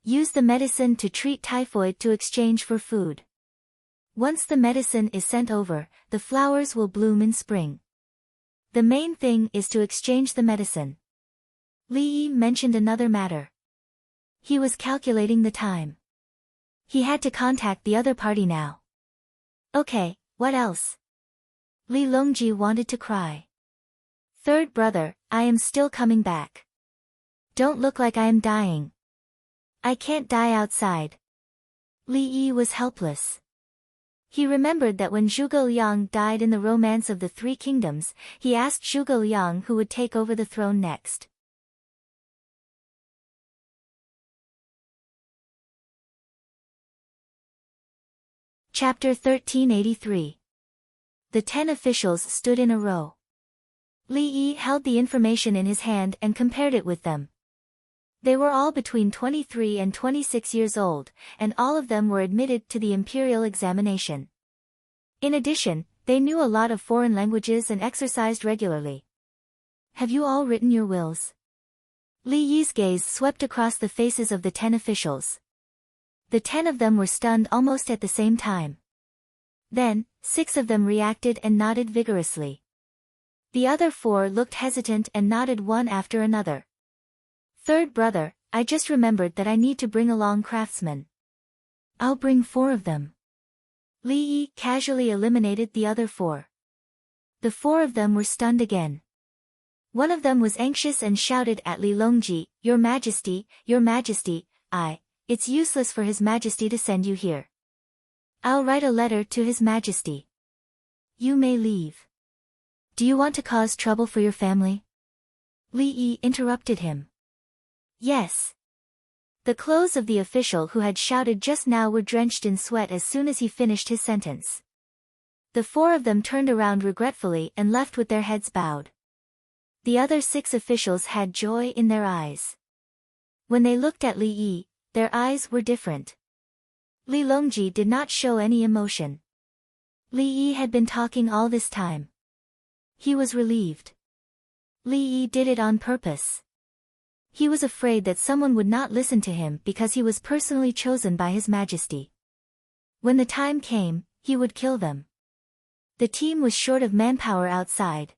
Use the medicine to treat typhoid to exchange for food. Once the medicine is sent over, the flowers will bloom in spring. The main thing is to exchange the medicine. Li Yi mentioned another matter. He was calculating the time. He had to contact the other party now. Okay, what else? Li Longji wanted to cry. Third brother, I am still coming back. Don't look like I am dying. I can't die outside. Li Yi was helpless. He remembered that when Zhuge Liang died in the Romance of the Three Kingdoms, he asked Zhuge Liang who would take over the throne next. Chapter 1383. The 10 officials stood in a row. Li Yi held the information in his hand and compared it with them. They were all between 23 and 26 years old, and all of them were admitted to the imperial examination. In addition, they knew a lot of foreign languages and exercised regularly. Have you all written your wills? Li Yi's gaze swept across the faces of the 10 officials. The 10 of them were stunned almost at the same time. Then, 6 of them reacted and nodded vigorously. The other 4 looked hesitant and nodded one after another. Third brother, I just remembered that I need to bring along craftsmen. I'll bring 4 of them. Li Yi casually eliminated the other 4. The 4 of them were stunned again. One of them was anxious and shouted at Li Longji, Your Majesty, it's useless for His Majesty to send you here. I'll write a letter to His Majesty. You may leave. Do you want to cause trouble for your family? Li Yi interrupted him. Yes. The clothes of the official who had shouted just now were drenched in sweat as soon as he finished his sentence. The 4 of them turned around regretfully and left with their heads bowed. The other 6 officials had joy in their eyes. When they looked at Li Yi, their eyes were different. Li Longji did not show any emotion. Li Yi had been talking all this time. He was relieved. Li Yi did it on purpose. He was afraid that someone would not listen to him because he was personally chosen by His Majesty. When the time came, he would kill them. The team was short of manpower outside.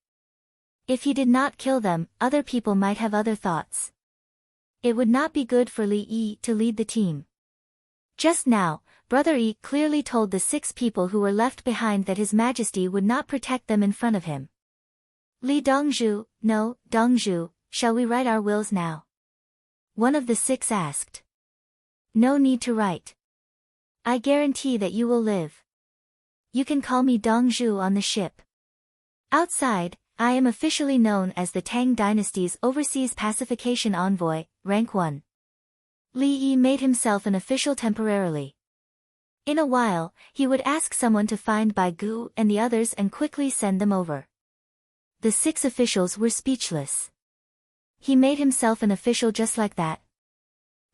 If he did not kill them, other people might have other thoughts. It would not be good for Li Yi to lead the team. Just now, Brother Yi clearly told the 6 people who were left behind that His Majesty would not protect them in front of him. Li Dongzhu, no, Dongzhu, shall we write our wills now? One of the 6 asked. No need to write. I guarantee that you will live. You can call me Dongzhu on the ship. Outside, I am officially known as the Tang Dynasty's Overseas Pacification Envoy, rank 1. Li Yi made himself an official temporarily. In a while, he would ask someone to find Bai Gu and the others and quickly send them over. The 6 officials were speechless. He made himself an official just like that.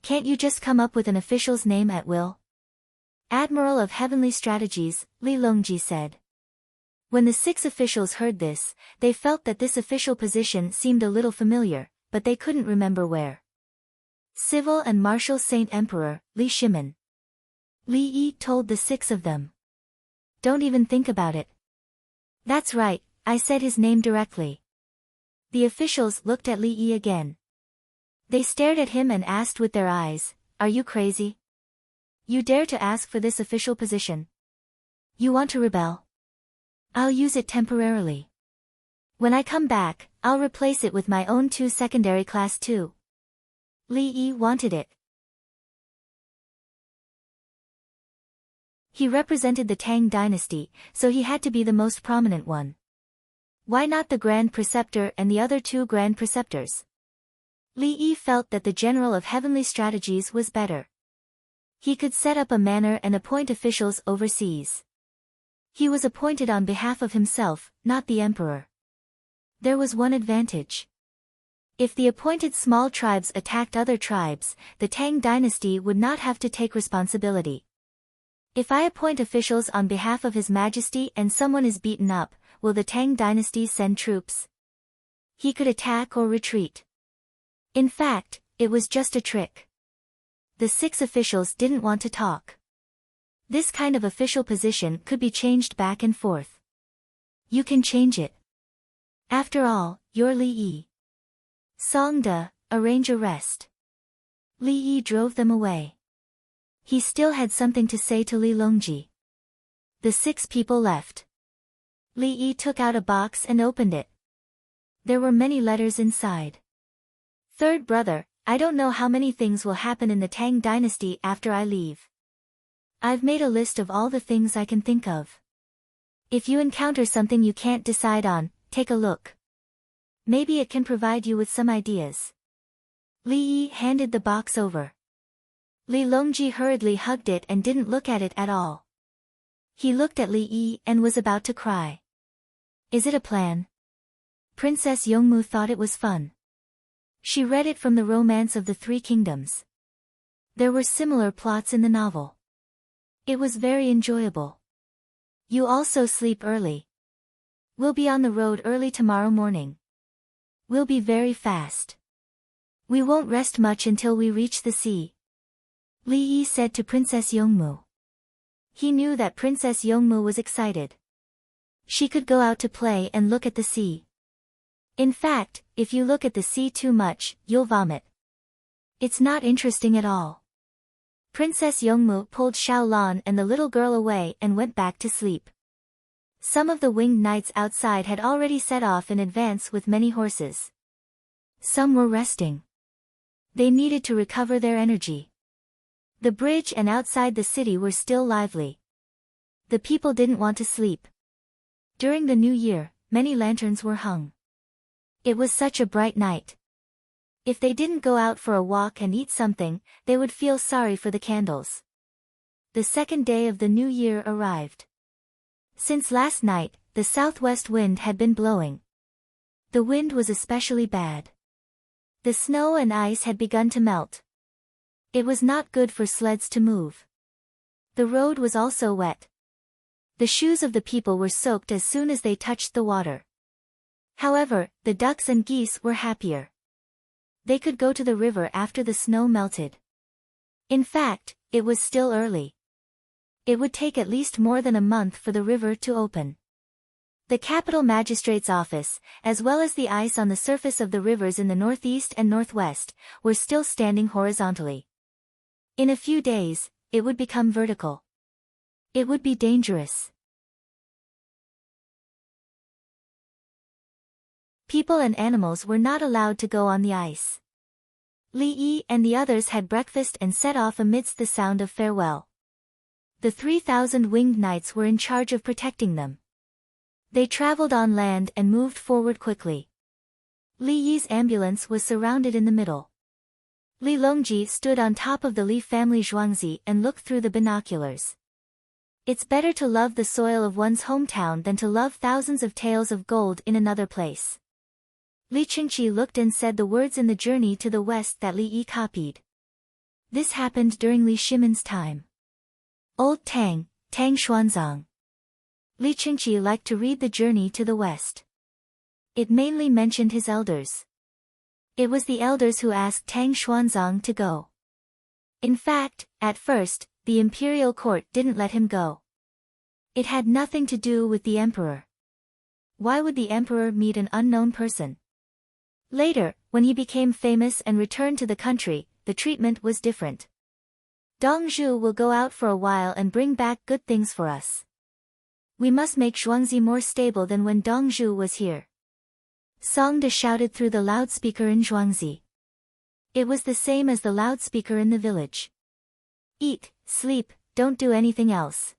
Can't you just come up with an official's name at will? Admiral of Heavenly Strategies, Li Longji said. When the 6 officials heard this, they felt that this official position seemed a little familiar, but they couldn't remember where. Civil and Martial Saint Emperor, Li Shimin. Li Yi told the 6 of them. Don't even think about it. That's right, I said his name directly. The officials looked at Li Yi again. They stared at him and asked with their eyes, Are you crazy? You dare to ask for this official position? You want to rebel? I'll use it temporarily. When I come back, I'll replace it with my own 2 secondary class too. Li Yi wanted it. He represented the Tang dynasty, so he had to be the most prominent one. Why not the Grand Preceptor and the other two Grand Preceptors? Li Yi felt that the General of Heavenly Strategies was better. He could set up a manor and appoint officials overseas. He was appointed on behalf of himself, not the emperor. There was one advantage. If the appointed small tribes attacked other tribes, the Tang dynasty would not have to take responsibility. If I appoint officials on behalf of His Majesty and someone is beaten up, will the Tang dynasty send troops? He could attack or retreat. In fact, it was just a trick. The 6 officials didn't want to talk. This kind of official position could be changed back and forth. You can change it. After all, you're Li Yi. Song De, arrange a rest. Li Yi drove them away. He still had something to say to Li Longji. The 6 people left. Li Yi took out a box and opened it. There were many letters inside. Third brother, I don't know how many things will happen in the Tang dynasty after I leave. I've made a list of all the things I can think of. If you encounter something you can't decide on, take a look. Maybe it can provide you with some ideas. Li Yi handed the box over. Li Longji hurriedly hugged it and didn't look at it at all. He looked at Li Yi and was about to cry. Is it a plan? Princess Yongmu thought it was fun. She read it from the Romance of the Three Kingdoms. There were similar plots in the novel. It was very enjoyable. You also sleep early. We'll be on the road early tomorrow morning. We'll be very fast. We won't rest much until we reach the sea. Li Yi said to Princess Yongmu. He knew that Princess Yongmu was excited. She could go out to play and look at the sea. In fact, if you look at the sea too much, you'll vomit. It's not interesting at all. Princess Yongmu pulled Xiaolan and the little girl away and went back to sleep. Some of the winged knights outside had already set off in advance with many horses. Some were resting. They needed to recover their energy. The bridge and outside the city were still lively. The people didn't want to sleep. During the new year, many lanterns were hung. It was such a bright night. If they didn't go out for a walk and eat something, they would feel sorry for the candles. The second day of the new year arrived. Since last night, the southwest wind had been blowing. The wind was especially bad. The snow and ice had begun to melt. It was not good for sleds to move. The road was also wet. The shoes of the people were soaked as soon as they touched the water. However, the ducks and geese were happier. They could go to the river after the snow melted. In fact, it was still early. It would take at least more than a month for the river to open. The capital magistrate's office, as well as the ice on the surface of the rivers in the northeast and northwest, were still standing horizontally. In a few days, it would become vertical. It would be dangerous. People and animals were not allowed to go on the ice. Li Yi and the others had breakfast and set off amidst the sound of farewell. The 3,000 winged knights were in charge of protecting them. They traveled on land and moved forward quickly. Li Yi's ambulance was surrounded in the middle. Li Longji stood on top of the Li family Zhuangzi and looked through the binoculars. It's better to love the soil of one's hometown than to love thousands of taels of gold in another place. Li Qingqi looked and said the words in the journey to the west that Li Yi copied. This happened during Li Shimin's time. Old Tang, Tang Xuanzang. Li Qingqi liked to read the journey to the west. It mainly mentioned his elders. It was the elders who asked Tang Xuanzang to go. In fact, at first, the imperial court didn't let him go. It had nothing to do with the emperor. Why would the emperor meet an unknown person? Later, when he became famous and returned to the country, the treatment was different. Dong Zhu will go out for a while and bring back good things for us. We must make Zhuangzi more stable than when Dong Zhu was here. Song De shouted through the loudspeaker in Zhuangzi. It was the same as the loudspeaker in the village. Eat, sleep, don't do anything else.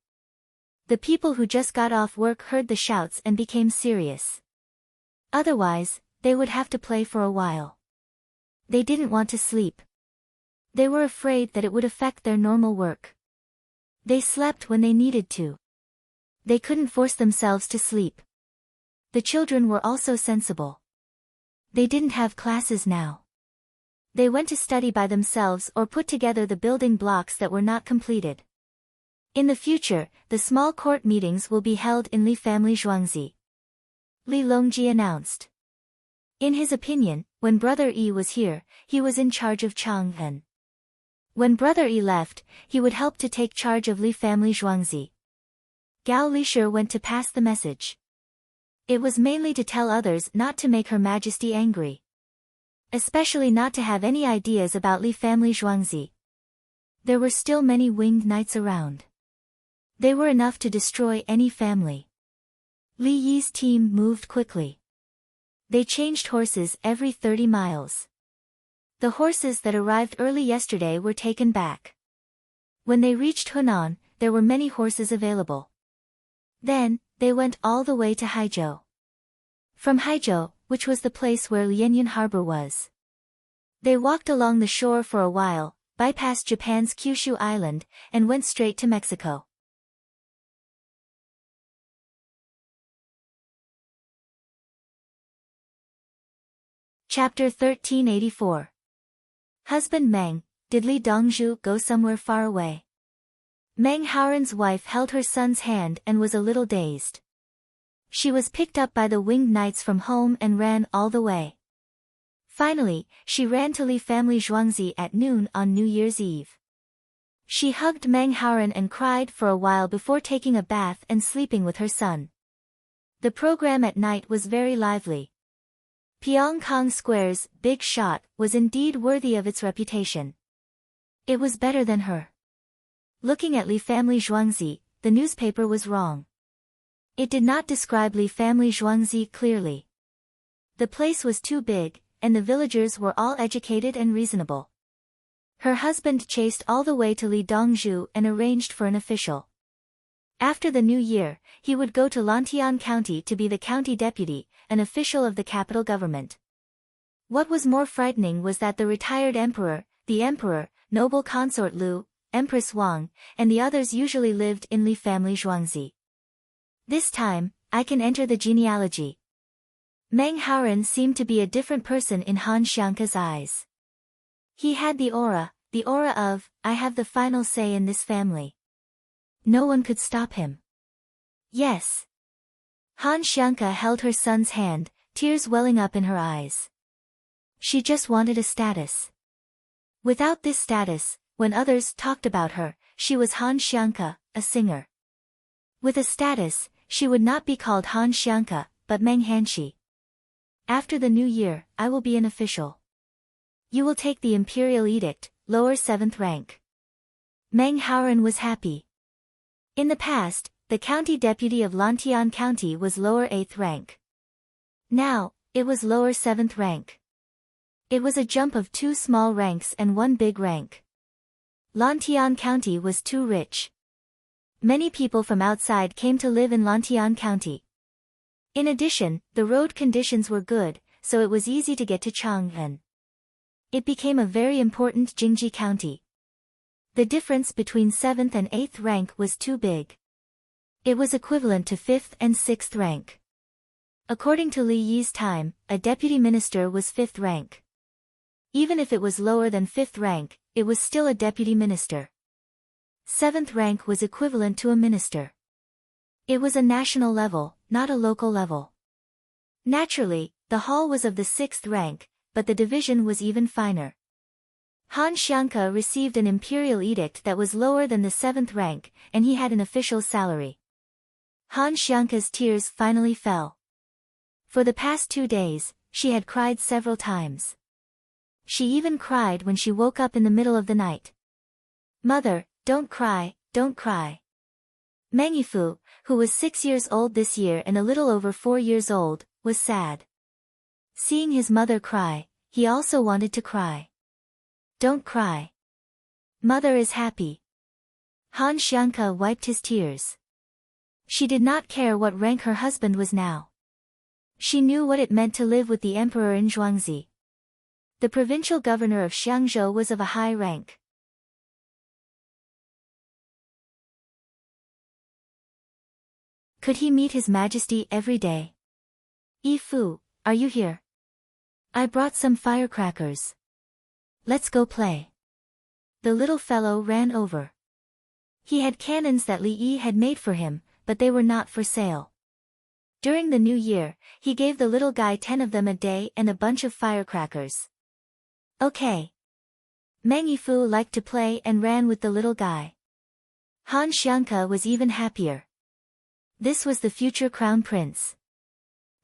The people who just got off work heard the shouts and became serious. Otherwise, they would have to play for a while. They didn't want to sleep. They were afraid that it would affect their normal work. They slept when they needed to. They couldn't force themselves to sleep. The children were also sensible. They didn't have classes now. They went to study by themselves or put together the building blocks that were not completed. In the future, the small court meetings will be held in Li family Zhuangzi. Li Longji announced. In his opinion, when Brother Yi was here, he was in charge of Chang'an. When Brother Yi left, he would help to take charge of Li family Zhuangzi. Gao Lishir went to pass the message. It was mainly to tell others not to make Her Majesty angry. Especially not to have any ideas about Li family Zhuangzi. There were still many winged knights around. They were enough to destroy any family. Li Yi's team moved quickly. They changed horses every 30 miles. The horses that arrived early yesterday were taken back. When they reached Hunan, there were many horses available. Then, they went all the way to Haizhou. From Haizhou, which was the place where Lianyan Harbor was. They walked along the shore for a while, bypassed Japan's Kyushu Island, and went straight to Mexico. Chapter 1384. Husband Meng, did Li Dongzhu go somewhere far away? Meng Haoran's wife held her son's hand and was a little dazed. She was picked up by the winged knights from home and ran all the way. Finally, she ran to Li family Zhuangzi at noon on New Year's Eve. She hugged Meng Haoran and cried for a while before taking a bath and sleeping with her son. The program at night was very lively. Pyongkang Square's Big Shot was indeed worthy of its reputation. It was better than her. Looking at Li family Zhuangzi, the newspaper was wrong. It did not describe Li family Zhuangzi clearly. The place was too big, and the villagers were all educated and reasonable. Her husband chased all the way to Li Dongzhu and arranged for an official. After the new year, he would go to Lantian County to be the county deputy, an official of the capital government. What was more frightening was that the retired emperor, the emperor, noble consort Lu, Empress Wang, and the others usually lived in Li family Zhuangzi. This time, I can enter the genealogy. Meng Haoran seemed to be a different person in Han Xiangke's eyes. He had the aura of, I have the final say in this family. No one could stop him. Yes. Han Xiangke held her son's hand, tears welling up in her eyes. She just wanted a status. Without this status, when others talked about her, she was Han Xiangke, a singer. With a status, she would not be called Han Xiangke, but Meng Hanshi. After the new year, I will be an official. You will take the imperial edict, lower 7th rank. Meng Haoran was happy. In the past, the county deputy of Lantian County was lower 8th rank. Now, it was lower 7th rank. It was a jump of 2 small ranks and 1 big rank. Lantian County was too rich. Many people from outside came to live in Lantian County. In addition, the road conditions were good, so it was easy to get to Chang'an. It became a very important Jingji County. The difference between 7th and 8th rank was too big. It was equivalent to 5th and 6th rank. According to Li Yi's time, a deputy minister was 5th rank. Even if it was lower than 5th rank, it was still a deputy minister. 7th rank was equivalent to a minister. It was a national level, not a local level. Naturally, the hall was of the 6th rank, but the division was even finer. Han Xiangke received an imperial edict that was lower than the 7th rank, and he had an official salary. Han Xiangke's tears finally fell. For the past 2 days, she had cried several times. She even cried when she woke up in the middle of the night. Mother, don't cry, don't cry. Meng Yifu, who was 6 years old this year and a little over 4 years old, was sad. Seeing his mother cry, he also wanted to cry. Don't cry. Mother is happy. Han Xiangke wiped his tears. She did not care what rank her husband was now. She knew what it meant to live with the emperor in Zhuangzi. The provincial governor of Xiangzhou was of a high rank. Could he meet his majesty every day? Yi Fu, are you here? I brought some firecrackers. Let's go play. The little fellow ran over. He had cannons that Li Yi had made for him, but they were not for sale. During the new year, he gave the little guy 10 of them a day and a bunch of firecrackers. Okay. Meng Yifu liked to play and ran with the little guy. Han Xiangke was even happier. This was the future crown prince.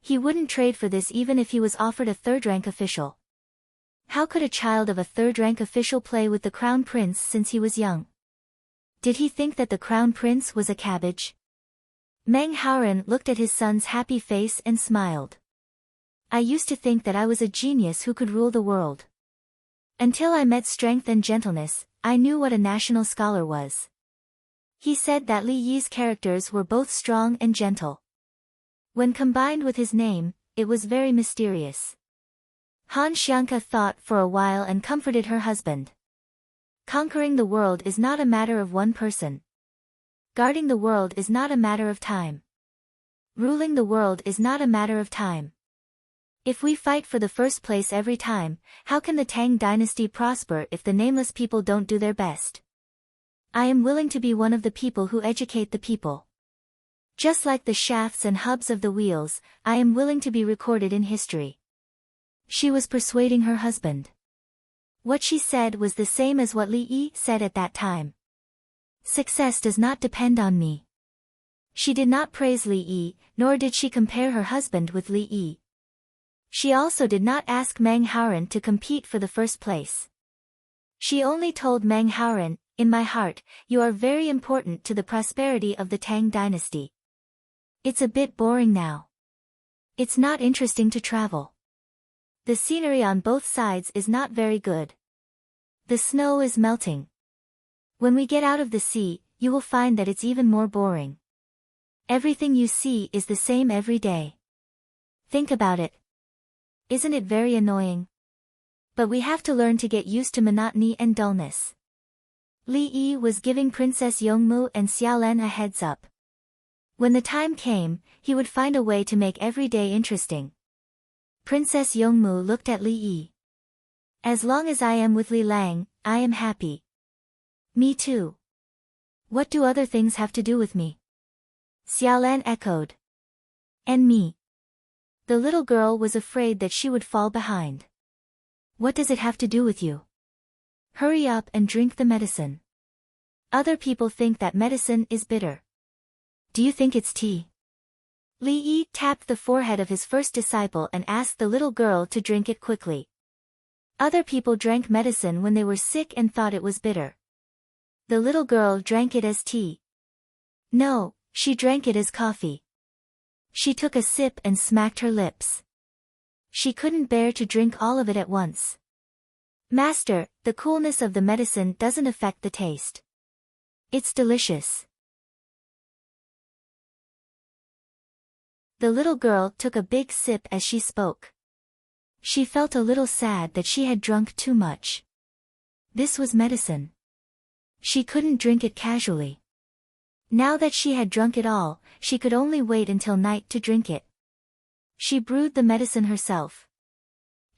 He wouldn't trade for this even if he was offered a third-rank official. How could a child of a third-rank official play with the crown prince since he was young? Did he think that the crown prince was a cabbage? Meng Haoran looked at his son's happy face and smiled. I used to think that I was a genius who could rule the world. Until I met strength and gentleness, I knew what a national scholar was. He said that Li Yi's characters were both strong and gentle. When combined with his name, it was very mysterious. Han Xiangke thought for a while and comforted her husband. Conquering the world is not a matter of one person. Guarding the world is not a matter of time. Ruling the world is not a matter of time. If we fight for the first place every time, how can the Tang dynasty prosper if the nameless people don't do their best? I am willing to be one of the people who educate the people. Just like the shafts and hubs of the wheels, I am willing to be recorded in history. She was persuading her husband. What she said was the same as what Li Yi said at that time. Success does not depend on me. She did not praise Li Yi, nor did she compare her husband with Li Yi. She also did not ask Meng Haoran to compete for the first place. She only told Meng Haoran, in my heart, you are very important to the prosperity of the Tang dynasty. It's a bit boring now. It's not interesting to travel. The scenery on both sides is not very good. The snow is melting. When we get out of the sea, you will find that it's even more boring. Everything you see is the same every day. Think about it. Isn't it very annoying? But we have to learn to get used to monotony and dullness. Li Yi was giving Princess Yongmu and Xiaolan a heads up. When the time came, he would find a way to make every day interesting. Princess Yongmu looked at Li Yi. As long as I am with Li Lang, I am happy. Me too. What do other things have to do with me? Xiaolan echoed. And me. The little girl was afraid that she would fall behind. What does it have to do with you? Hurry up and drink the medicine. Other people think that medicine is bitter. Do you think it's tea? Li Yi tapped the forehead of his first disciple and asked the little girl to drink it quickly. Other people drank medicine when they were sick and thought it was bitter. The little girl drank it as tea. No, she drank it as coffee. She took a sip and smacked her lips. She couldn't bear to drink all of it at once. Master, the coolness of the medicine doesn't affect the taste. It's delicious. The little girl took a big sip as she spoke. She felt a little sad that she had drunk too much. This was medicine. She couldn't drink it casually. Now that she had drunk it all, she could only wait until night to drink it. She brewed the medicine herself.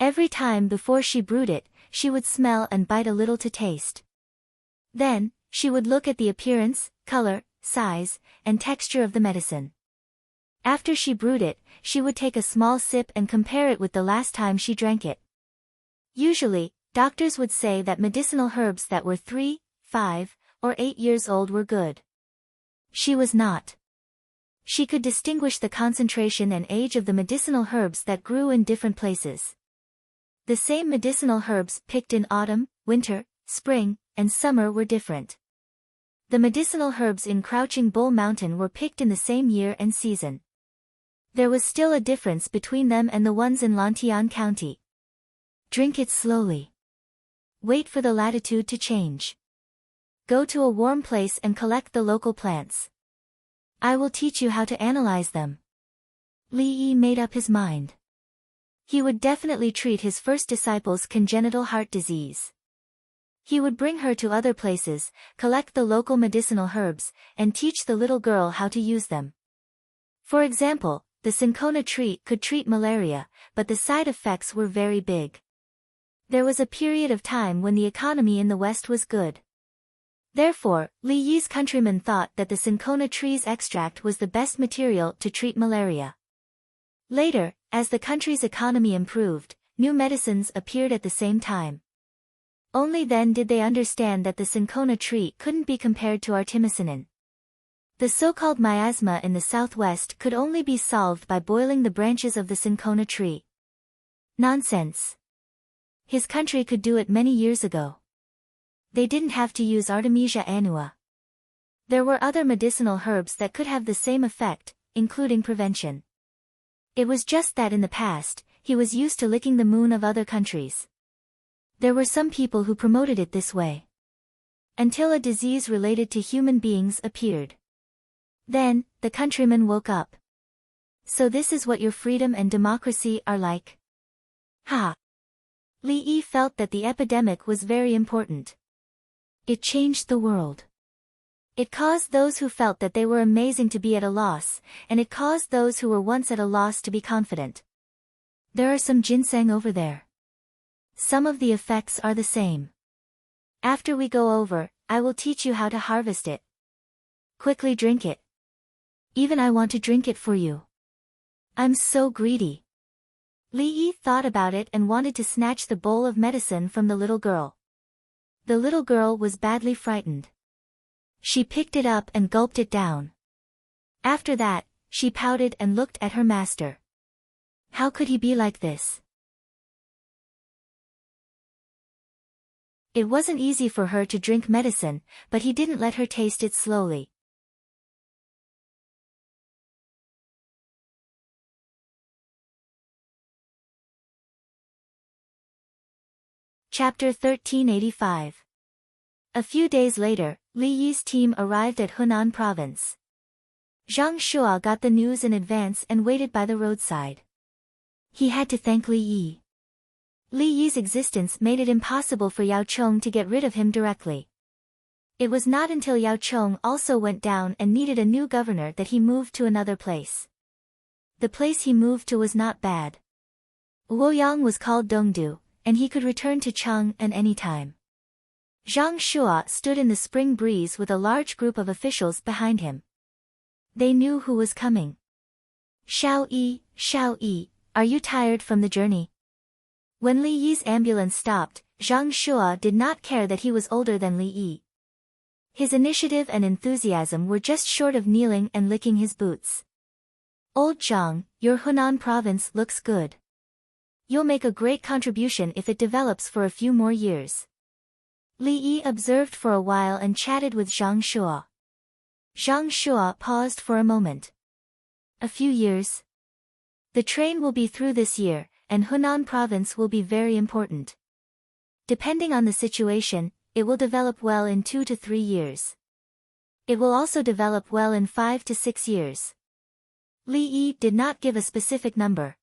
Every time before she brewed it, she would smell and bite a little to taste. Then, she would look at the appearance, color, size, and texture of the medicine. After she brewed it, she would take a small sip and compare it with the last time she drank it. Usually, doctors would say that medicinal herbs that were 3, 5, or 8 years old were good. She was not. She could distinguish the concentration and age of the medicinal herbs that grew in different places. The same medicinal herbs picked in autumn, winter, spring, and summer were different. The medicinal herbs in Crouching Bull Mountain were picked in the same year and season. There was still a difference between them and the ones in Lantian County. Drink it slowly. Wait for the latitude to change. Go to a warm place and collect the local plants. I will teach you how to analyze them. Li Yi made up his mind. He would definitely treat his first disciple's congenital heart disease. He would bring her to other places, collect the local medicinal herbs, and teach the little girl how to use them. For example, the cinchona tree could treat malaria, but the side effects were very big. There was a period of time when the economy in the West was good. Therefore, Li Yi's countrymen thought that the cinchona tree's extract was the best material to treat malaria. Later, as the country's economy improved, new medicines appeared at the same time. Only then did they understand that the cinchona tree couldn't be compared to artemisinin. The so-called miasma in the southwest could only be solved by boiling the branches of the cinchona tree. Nonsense. His country could do it many years ago. They didn't have to use Artemisia annua. There were other medicinal herbs that could have the same effect, including prevention. It was just that in the past, he was used to licking the moon of other countries. There were some people who promoted it this way. Until a disease related to human beings appeared. Then, the countrymen woke up. So this is what your freedom and democracy are like? Ha! Li Yi felt that the epidemic was very important. It changed the world. It caused those who felt that they were amazing to be at a loss, and it caused those who were once at a loss to be confident. There are some ginseng over there. Some of the effects are the same. After we go over, I will teach you how to harvest it. Quickly drink it. Even I want to drink it for you. I'm so greedy. Li Yi thought about it and wanted to snatch the bowl of medicine from the little girl. The little girl was badly frightened. She picked it up and gulped it down. After that, she pouted and looked at her master. How could he be like this? It wasn't easy for her to drink medicine, but he didn't let her taste it slowly. Chapter 1385. A few days later, Li Yi's team arrived at Hunan province. Zhang Shua got the news in advance and waited by the roadside. He had to thank Li Yi. Li Yi's existence made it impossible for Yao Chong to get rid of him directly. It was not until Yao Chong also went down and needed a new governor that he moved to another place. The place he moved to was not bad. Luoyang was called Dongdu, and he could return to Chang'an any time. Zhang Shua stood in the spring breeze with a large group of officials behind him. They knew who was coming. Xiao Yi, are you tired from the journey? When Li Yi's ambulance stopped, Zhang Shua did not care that he was older than Li Yi. His initiative and enthusiasm were just short of kneeling and licking his boots. Old Zhang, your Hunan province looks good. You'll make a great contribution if it develops for a few more years. Li Yi observed for a while and chatted with Zhang Shua. Zhang Shua paused for a moment. A few years? The train will be through this year, and Hunan province will be very important. Depending on the situation, it will develop well in 2 to 3 years. It will also develop well in 5 to 6 years. Li Yi did not give a specific number.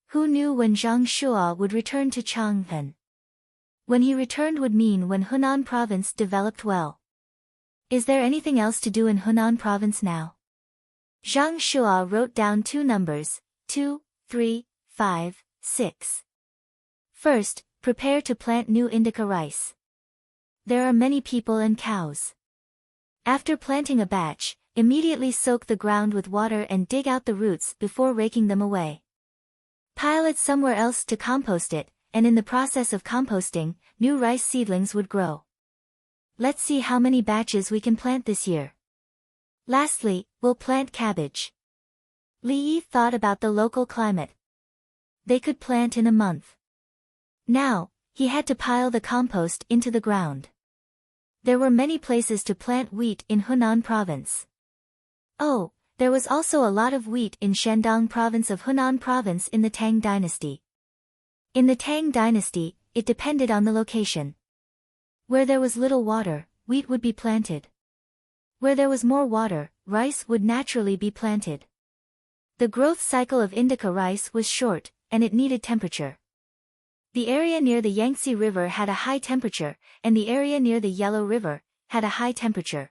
Who knew when Zhang Shua would return to Chang'an? When he returned would mean when Hunan province developed well. Is there anything else to do in Hunan province now? Zhang Shua wrote down 2 numbers, 2, 3, 5, 6. First, prepare to plant new indica rice. There are many people and cows. After planting a batch, immediately soak the ground with water and dig out the roots before raking them away. Pile it somewhere else to compost it, and in the process of composting, new rice seedlings would grow. Let's see how many batches we can plant this year. Lastly, we'll plant cabbage. Li Yi thought about the local climate. They could plant in a month. Now, he had to pile the compost into the ground. There were many places to plant wheat in Hunan province. Oh, there was also a lot of wheat in Shandong province of Hunan province in the Tang dynasty. In the Tang dynasty, it depended on the location. Where there was little water, wheat would be planted. Where there was more water, rice would naturally be planted. The growth cycle of indica rice was short, and it needed temperature. The area near the Yangtze River had a high temperature, and the area near the Yellow River had a high temperature.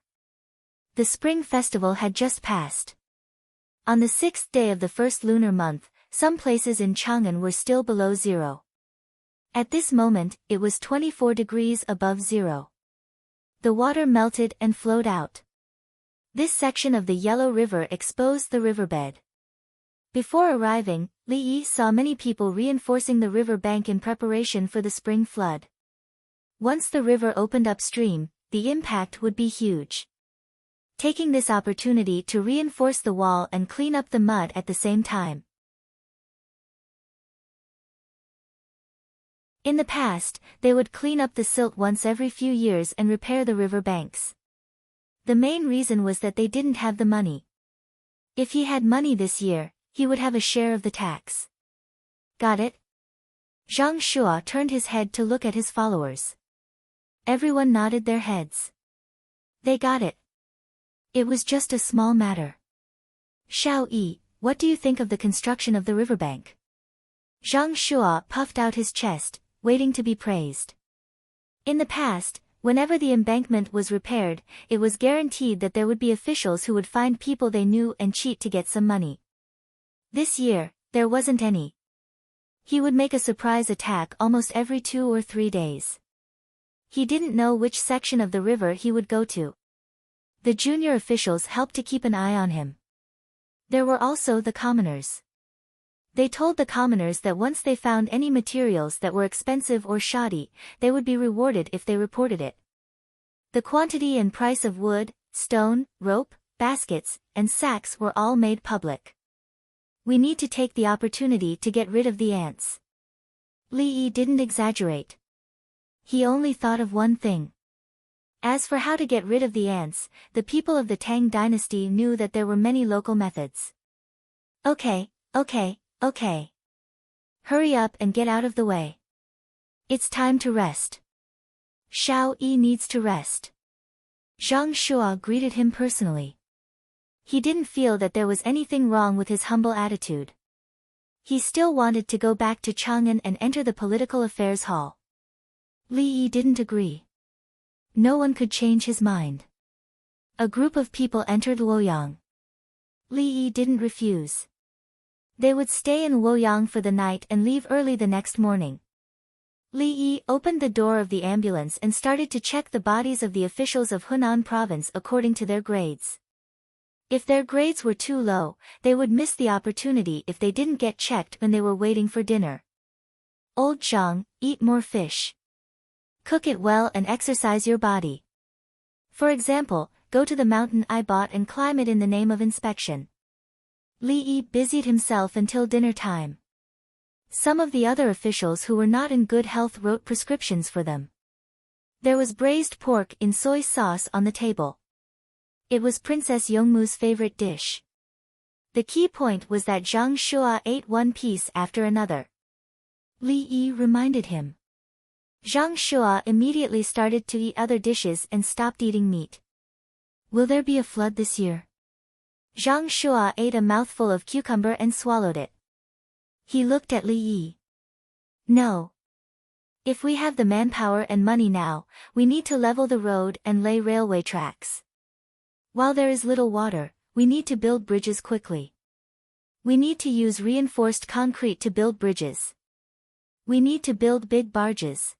The spring festival had just passed. On the 6th day of the first lunar month, some places in Chang'an were still below zero. At this moment, it was 24 degrees above zero. The water melted and flowed out. This section of the Yellow River exposed the riverbed. Before arriving, Li Yi saw many people reinforcing the river bank in preparation for the spring flood. Once the river opened upstream, the impact would be huge. Taking this opportunity to reinforce the wall and clean up the mud at the same time. In the past, they would clean up the silt once every few years and repair the river banks. The main reason was that they didn't have the money. If he had money this year, he would have a share of the tax. Got it? Zhang Shua turned his head to look at his followers. Everyone nodded their heads. They got it. It was just a small matter. Xiao Yi, what do you think of the construction of the riverbank? Zhang Shua puffed out his chest, waiting to be praised. In the past, whenever the embankment was repaired, it was guaranteed that there would be officials who would find people they knew and cheat to get some money. This year, there wasn't any. He would make a surprise attack almost every 2 or 3 days. He didn't know which section of the river he would go to. The junior officials helped to keep an eye on him. There were also the commoners. They told the commoners that once they found any materials that were expensive or shoddy, they would be rewarded if they reported it. The quantity and price of wood, stone, rope, baskets, and sacks were all made public. We need to take the opportunity to get rid of the ants. Li Yi didn't exaggerate. He only thought of one thing. As for how to get rid of the ants, the people of the Tang dynasty knew that there were many local methods. Okay. Hurry up and get out of the way. It's time to rest. Xiao Yi needs to rest. Zhang Shua greeted him personally. He didn't feel that there was anything wrong with his humble attitude. He still wanted to go back to Chang'an and enter the political affairs hall. Li Yi didn't agree. No one could change his mind. A group of people entered Luoyang. Li Yi didn't refuse. They would stay in Luoyang for the night and leave early the next morning. Li Yi opened the door of the ambulance and started to check the bodies of the officials of Hunan province according to their grades. If their grades were too low, they would miss the opportunity if they didn't get checked when they were waiting for dinner. Old Zhang, eat more fish. Cook it well and exercise your body. For example, go to the mountain I bought and climb it in the name of inspection. Li Yi busied himself until dinner time. Some of the other officials who were not in good health wrote prescriptions for them. There was braised pork in soy sauce on the table. It was Princess Yongmu's favorite dish. The key point was that Zhang Shua ate one piece after another. Li Yi reminded him. Zhang Shua immediately started to eat other dishes and stopped eating meat. Will there be a flood this year? Zhang Shua ate a mouthful of cucumber and swallowed it. He looked at Li Yi. No. If we have the manpower and money now, we need to level the road and lay railway tracks. While there is little water, we need to build bridges quickly. We need to use reinforced concrete to build bridges. We need to build big barges.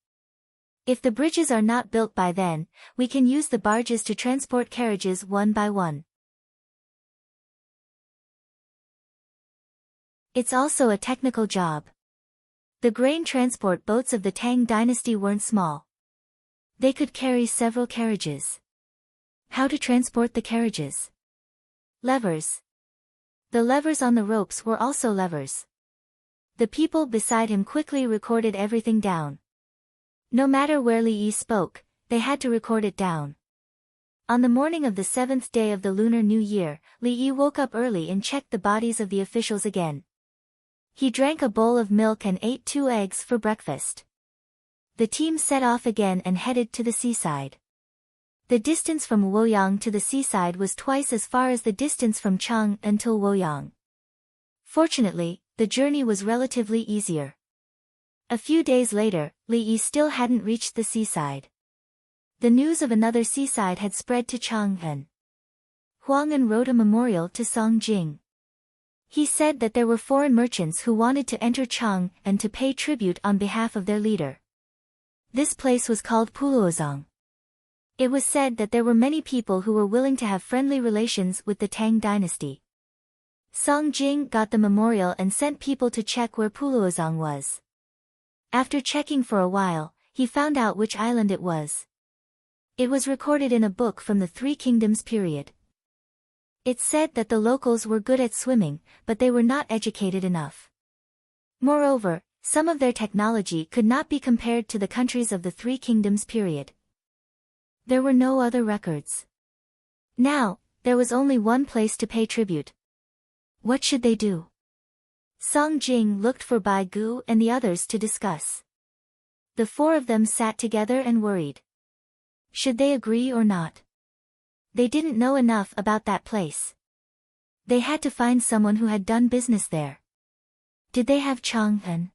If the bridges are not built by then, we can use the barges to transport carriages one by one. It's also a technical job. The grain transport boats of the Tang dynasty weren't small. They could carry several carriages. How to transport the carriages? Levers. The levers on the ropes were also levers. The people beside him quickly recorded everything down. No matter where Li Yi spoke, they had to record it down. On the morning of the 7th day of the Lunar New Year, Li Yi woke up early and checked the bodies of the officials again. He drank a bowl of milk and ate 2 eggs for breakfast. The team set off again and headed to the seaside. The distance from Luoyang to the seaside was twice as far as the distance from Cheng until Luoyang. Fortunately, the journey was relatively easier. A few days later, Li Yi still hadn't reached the seaside. The news of another seaside had spread to Chang'an. Huang An wrote a memorial to Song Jing. He said that there were foreign merchants who wanted to enter Chang and to pay tribute on behalf of their leader. This place was called Puluozong. It was said that there were many people who were willing to have friendly relations with the Tang dynasty. Song Jing got the memorial and sent people to check where Puluozong was. After checking for a while, he found out which island it was. It was recorded in a book from the Three Kingdoms period. It said that the locals were good at swimming, but they were not educated enough. Moreover, some of their technology could not be compared to the countries of the Three Kingdoms period. There were no other records. Now, there was only one place to pay tribute. What should they do? Song Jing looked for Bai Gu and the others to discuss. The four of them sat together and worried. Should they agree or not? They didn't know enough about that place. They had to find someone who had done business there. Did they have Chang'an?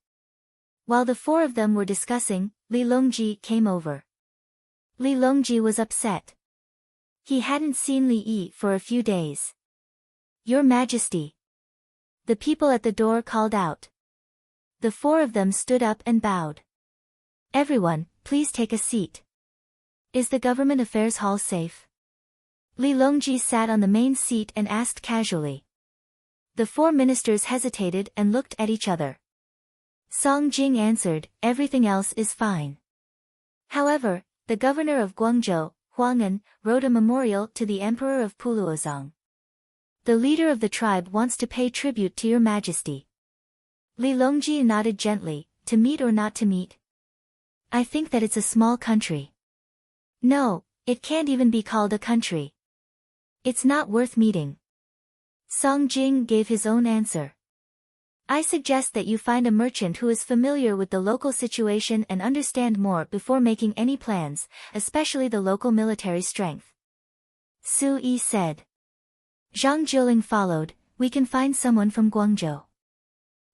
While the four of them were discussing, Li Longji came over. Li Longji was upset. He hadn't seen Li Yi for a few days. Your Majesty. The people at the door called out. The four of them stood up and bowed. Everyone, please take a seat. Is the government affairs hall safe? Li Longji sat on the main seat and asked casually. The four ministers hesitated and looked at each other. Song Jing answered, everything else is fine. However, the governor of Guangzhou, Huang An, wrote a memorial to the emperor of Puluozong. The leader of the tribe wants to pay tribute to your majesty. Li Longji nodded gently, to meet or not to meet? I think that it's a small country. No, it can't even be called a country. It's not worth meeting. Song Jing gave his own answer. I suggest that you find a merchant who is familiar with the local situation and understand more before making any plans, especially the local military strength. Su Yi said. Zhang Jiuling followed, we can find someone from Guangzhou.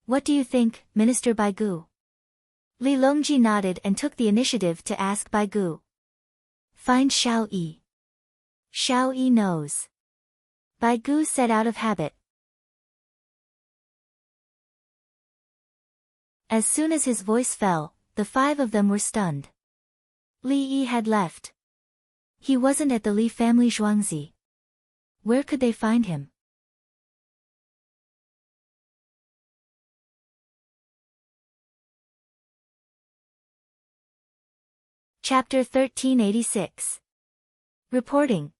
What do you think, Minister Bai Gu? Li Longji nodded and took the initiative to ask Bai Gu. Find Xiao Yi. Xiao Yi knows. Bai Gu said out of habit. As soon as his voice fell, the five of them were stunned. Li Yi had left. He wasn't at the Li family Zhuangzi. Where could they find him? Chapter 1386. Reporting.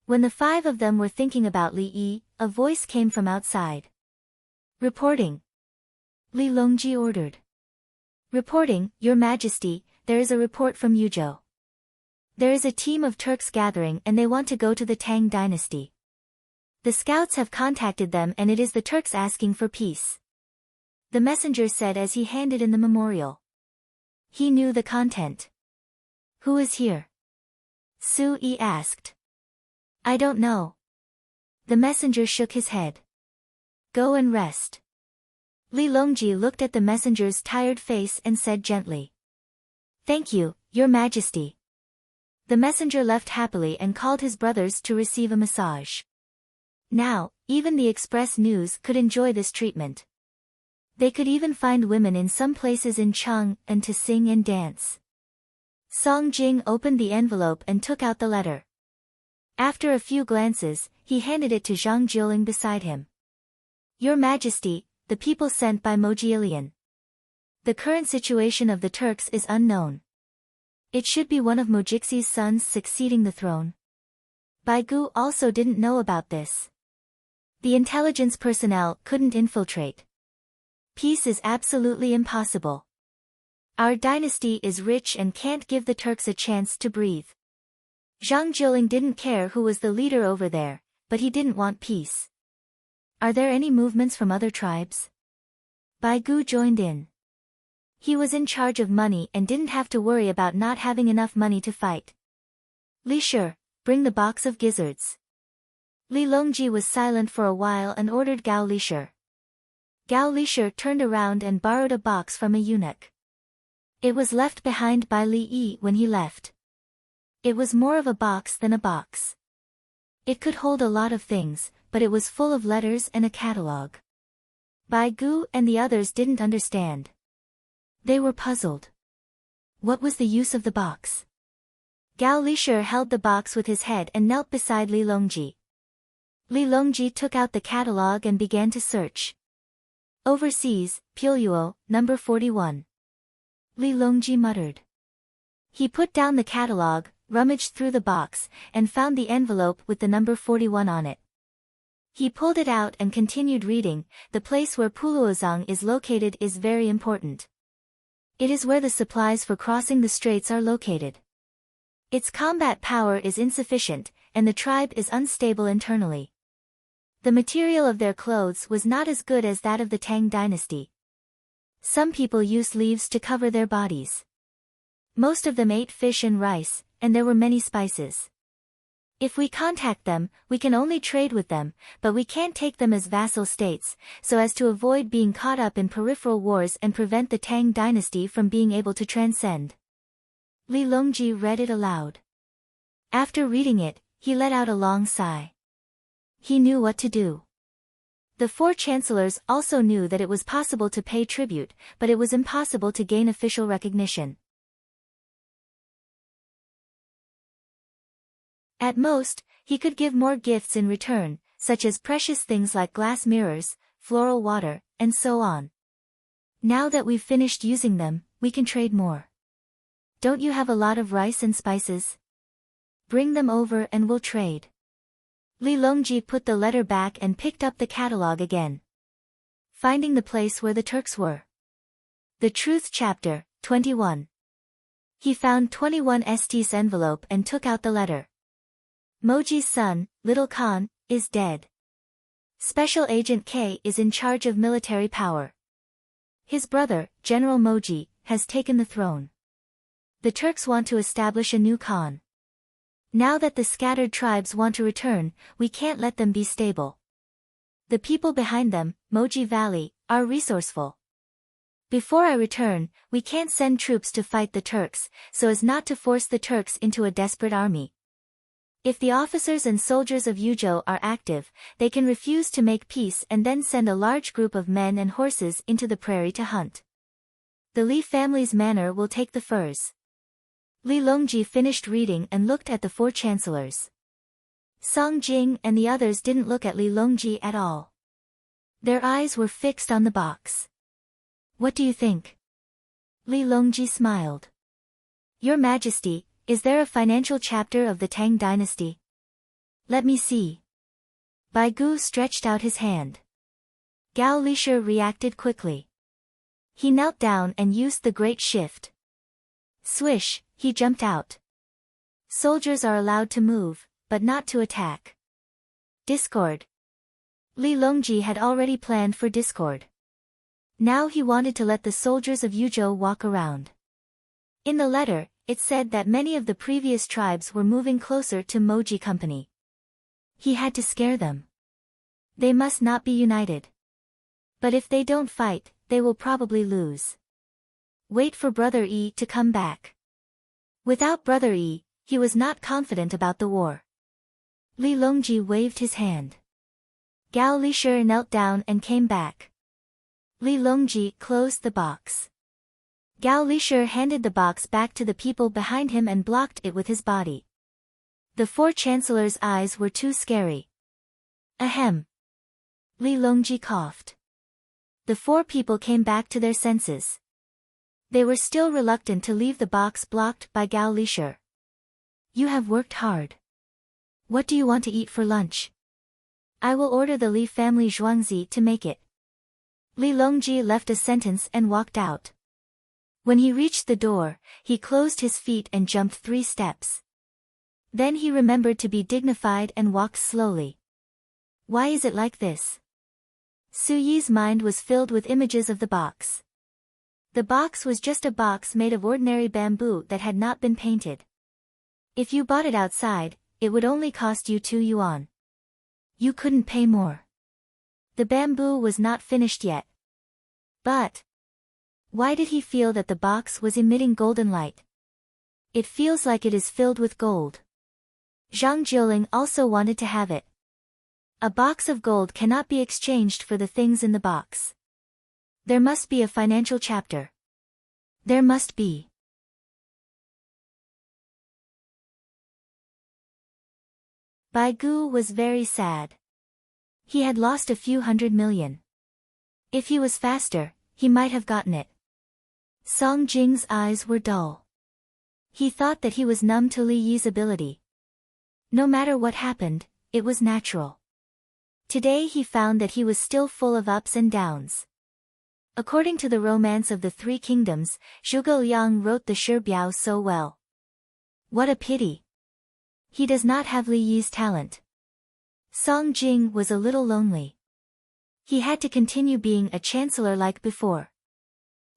When the five of them were thinking about Li Yi, a voice came from outside. Reporting. Li Longji ordered. Reporting, Your Majesty, there is a report from Yuzhou. There is a team of Turks gathering and they want to go to the Tang dynasty. The scouts have contacted them and it is the Turks asking for peace. The messenger said as he handed in the memorial. He knew the content. Who is here? Su Yi asked. I don't know. The messenger shook his head. Go and rest. Li Longji looked at the messenger's tired face and said gently. Thank you, Your Majesty. The messenger left happily and called his brothers to receive a massage. Now, even the Express News could enjoy this treatment. They could even find women in some places in Cheng and to sing and dance. Song Jing opened the envelope and took out the letter. After a few glances, he handed it to Zhang Jiuling beside him. Your Majesty, the people sent by Mojilian. The current situation of the Turks is unknown. It should be one of Mojixi's sons succeeding the throne. Bai Gu also didn't know about this. The intelligence personnel couldn't infiltrate. Peace is absolutely impossible. Our dynasty is rich and can't give the Turks a chance to breathe. Zhang Jiuling didn't care who was the leader over there, but he didn't want peace. Are there any movements from other tribes? Bai Gu joined in. He was in charge of money and didn't have to worry about not having enough money to fight. Li Shi, bring the box of gizzards. Li Longji was silent for a while and ordered Gao Li Shi. Gao Li Shi turned around and borrowed a box from a eunuch. It was left behind by Li Yi when he left. It was more of a box than a box. It could hold a lot of things, but it was full of letters and a catalogue. Bai Gu and the others didn't understand. They were puzzled. What was the use of the box? Gao Li Shi held the box with his head and knelt beside Li Longji. Li Longji took out the catalogue and began to search. Overseas, Puluo, number 41. Li Longji muttered. He put down the catalogue, rummaged through the box, and found the envelope with the number 41 on it. He pulled it out and continued reading. The place where Puluozang is located is very important. It is where the supplies for crossing the straits are located. Its combat power is insufficient, and the tribe is unstable internally. The material of their clothes was not as good as that of the Tang dynasty. Some people used leaves to cover their bodies. Most of them ate fish and rice, and there were many spices. If we contact them, we can only trade with them, but we can't take them as vassal states, so as to avoid being caught up in peripheral wars and prevent the Tang dynasty from being able to transcend. Li Longji read it aloud. After reading it, he let out a long sigh. He knew what to do. The four chancellors also knew that it was possible to pay tribute, but it was impossible to gain official recognition. At most, he could give more gifts in return, such as precious things like glass mirrors, floral water, and so on. Now that we've finished using them, we can trade more. Don't you have a lot of rice and spices? Bring them over and we'll trade. Li Longji put the letter back and picked up the catalogue again. Finding the place where the Turks were. The Truth Chapter, 21. He found 21 ST's envelope and took out the letter. Moji's son, Little Khan, is dead. Special Agent K is in charge of military power. His brother, General Moji, has taken the throne. The Turks want to establish a new Khan. Now that the scattered tribes want to return, we can't let them be stable. The people behind them, Moji Valley, are resourceful. Before I return, we can't send troops to fight the Turks, so as not to force the Turks into a desperate army. If the officers and soldiers of Yuzhou are active, they can refuse to make peace and then send a large group of men and horses into the prairie to hunt. The Li family's manor will take the furs. Li Longji finished reading and looked at the four chancellors. Song Jing and the others didn't look at Li Longji at all. Their eyes were fixed on the box. What do you think? Li Longji smiled. Your Majesty, is there a financial chapter of the Tang dynasty? Let me see. Bai Gu stretched out his hand. Gao Li Shi reacted quickly. He knelt down and used the great shift. Swish, he jumped out. Soldiers are allowed to move, but not to attack. Discord. Li Longji had already planned for discord. Now he wanted to let the soldiers of Yuzhou walk around. In the letter, it said that many of the previous tribes were moving closer to Moji Company. He had to scare them. They must not be united. But if they don't fight, they will probably lose. Wait for Brother Yi to come back. Without Brother Yi, he was not confident about the war. Li Longji waved his hand. Gao Li Shi knelt down and came back. Li Longji closed the box. Gao Li Shi handed the box back to the people behind him and blocked it with his body. The four chancellors' eyes were too scary. Ahem. Li Longji coughed. The four people came back to their senses. They were still reluctant to leave the box blocked by Gao Li Shi. You have worked hard. What do you want to eat for lunch? I will order the Li family Zhuangzi to make it. Li Longji left a sentence and walked out. When he reached the door, he closed his feet and jumped 3 steps. Then he remembered to be dignified and walked slowly. Why is it like this? Su Yi's mind was filled with images of the box. The box was just a box made of ordinary bamboo that had not been painted. If you bought it outside, it would only cost you 2 yuan. You couldn't pay more. The bamboo was not finished yet. But why did he feel that the box was emitting golden light? It feels like it is filled with gold. Zhang Jiuling also wanted to have it. A box of gold cannot be exchanged for the things in the box. There must be a financial chapter. There must be. Bai Gu was very sad. He had lost a few 100 million. If he was faster, he might have gotten it. Song Jing's eyes were dull. He thought that he was numb to Li Yi's ability. No matter what happened, it was natural. Today he found that he was still full of ups and downs. According to the Romance of the Three Kingdoms, Zhuge Liang wrote the Shi so well. What a pity. He does not have Li Yi's talent. Song Jing was a little lonely. He had to continue being a chancellor like before.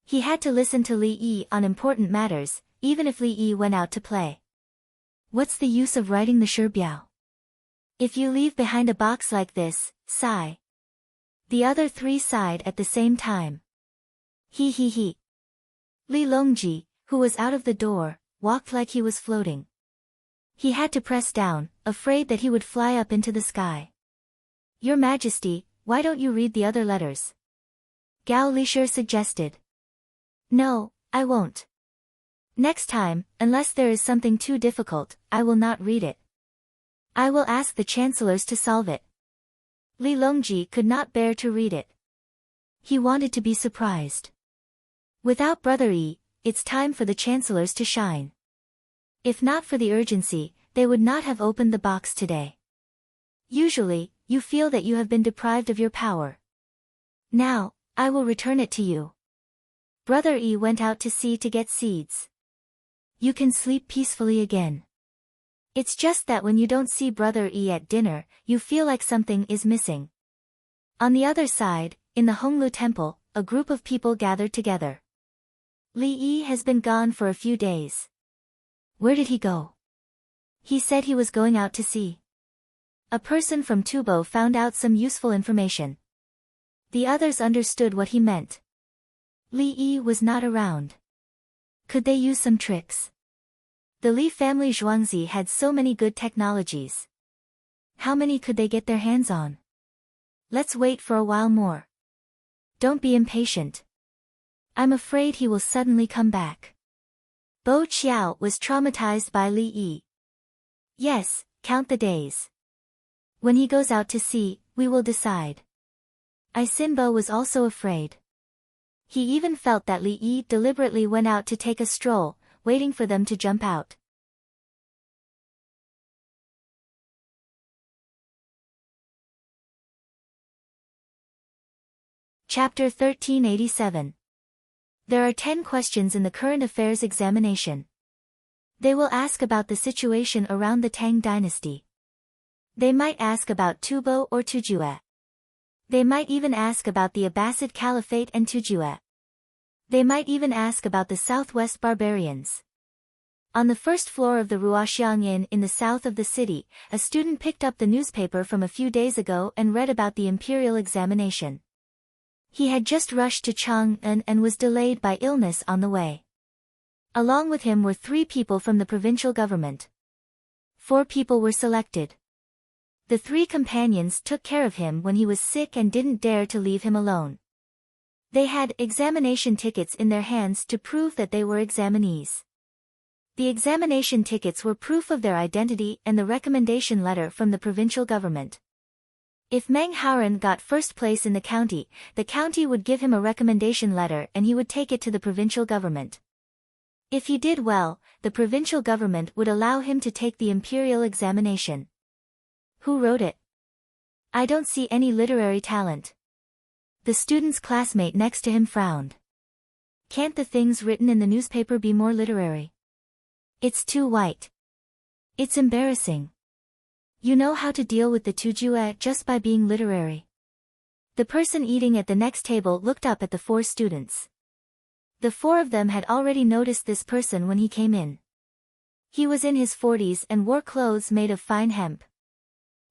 He had to listen to Li Yi on important matters, even if Li Yi went out to play. What's the use of writing the Shi? If you leave behind a box like this, sigh. The other three sighed at the same time. He. Li Longji, who was out of the door, walked like he was floating. He had to press down, afraid that he would fly up into the sky. Your Majesty, why don't you read the other letters? Gao Lishir suggested. No, I won't. Next time, unless there is something too difficult, I will not read it. I will ask the chancellors to solve it. Li Longji could not bear to read it. He wanted to be surprised. Without Brother Yi, it's time for the chancellors to shine. If not for the urgency, they would not have opened the box today. Usually, you feel that you have been deprived of your power. Now, I will return it to you. Brother Yi went out to sea to get seeds. You can sleep peacefully again. It's just that when you don't see Brother Yi at dinner, you feel like something is missing. On the other side, in the Honglu Temple, a group of people gathered together. Li Yi has been gone for a few days. Where did he go? He said he was going out to sea. A person from Tubo found out some useful information. The others understood what he meant. Li Yi was not around. Could they use some tricks? The Li family Zhuangzi had so many good technologies. How many could they get their hands on? Let's wait for a while more. Don't be impatient. I'm afraid he will suddenly come back. Bo Qiao was traumatized by Li Yi. Yes, count the days. When he goes out to sea, we will decide. Sinbo was also afraid. He even felt that Li Yi deliberately went out to take a stroll, waiting for them to jump out. Chapter 1387. There are 10 questions in the current affairs examination. They will ask about the situation around the Tang dynasty. They might ask about Tubo or Tujue. They might even ask about the Abbasid Caliphate and Tujue. They might even ask about the Southwest barbarians. On the first floor of the Ruoxiang Inn in the south of the city, a student picked up the newspaper from a few days ago and read about the imperial examination. He had just rushed to Chang'an and was delayed by illness on the way. Along with him were 3 people from the provincial government. 4 people were selected. The 3 companions took care of him when he was sick and didn't dare to leave him alone. They had examination tickets in their hands to prove that they were examinees. The examination tickets were proof of their identity and the recommendation letter from the provincial government. If Meng Haoren got first place in the county would give him a recommendation letter and he would take it to the provincial government. If he did well, the provincial government would allow him to take the imperial examination. Who wrote it? I don't see any literary talent. The student's classmate next to him frowned. Can't the things written in the newspaper be more literary? It's too white. It's embarrassing. You know how to deal with the Tujue just by being literary. The person eating at the next table looked up at the 4 students. The four of them had already noticed this person when he came in. He was in his 40s and wore clothes made of fine hemp.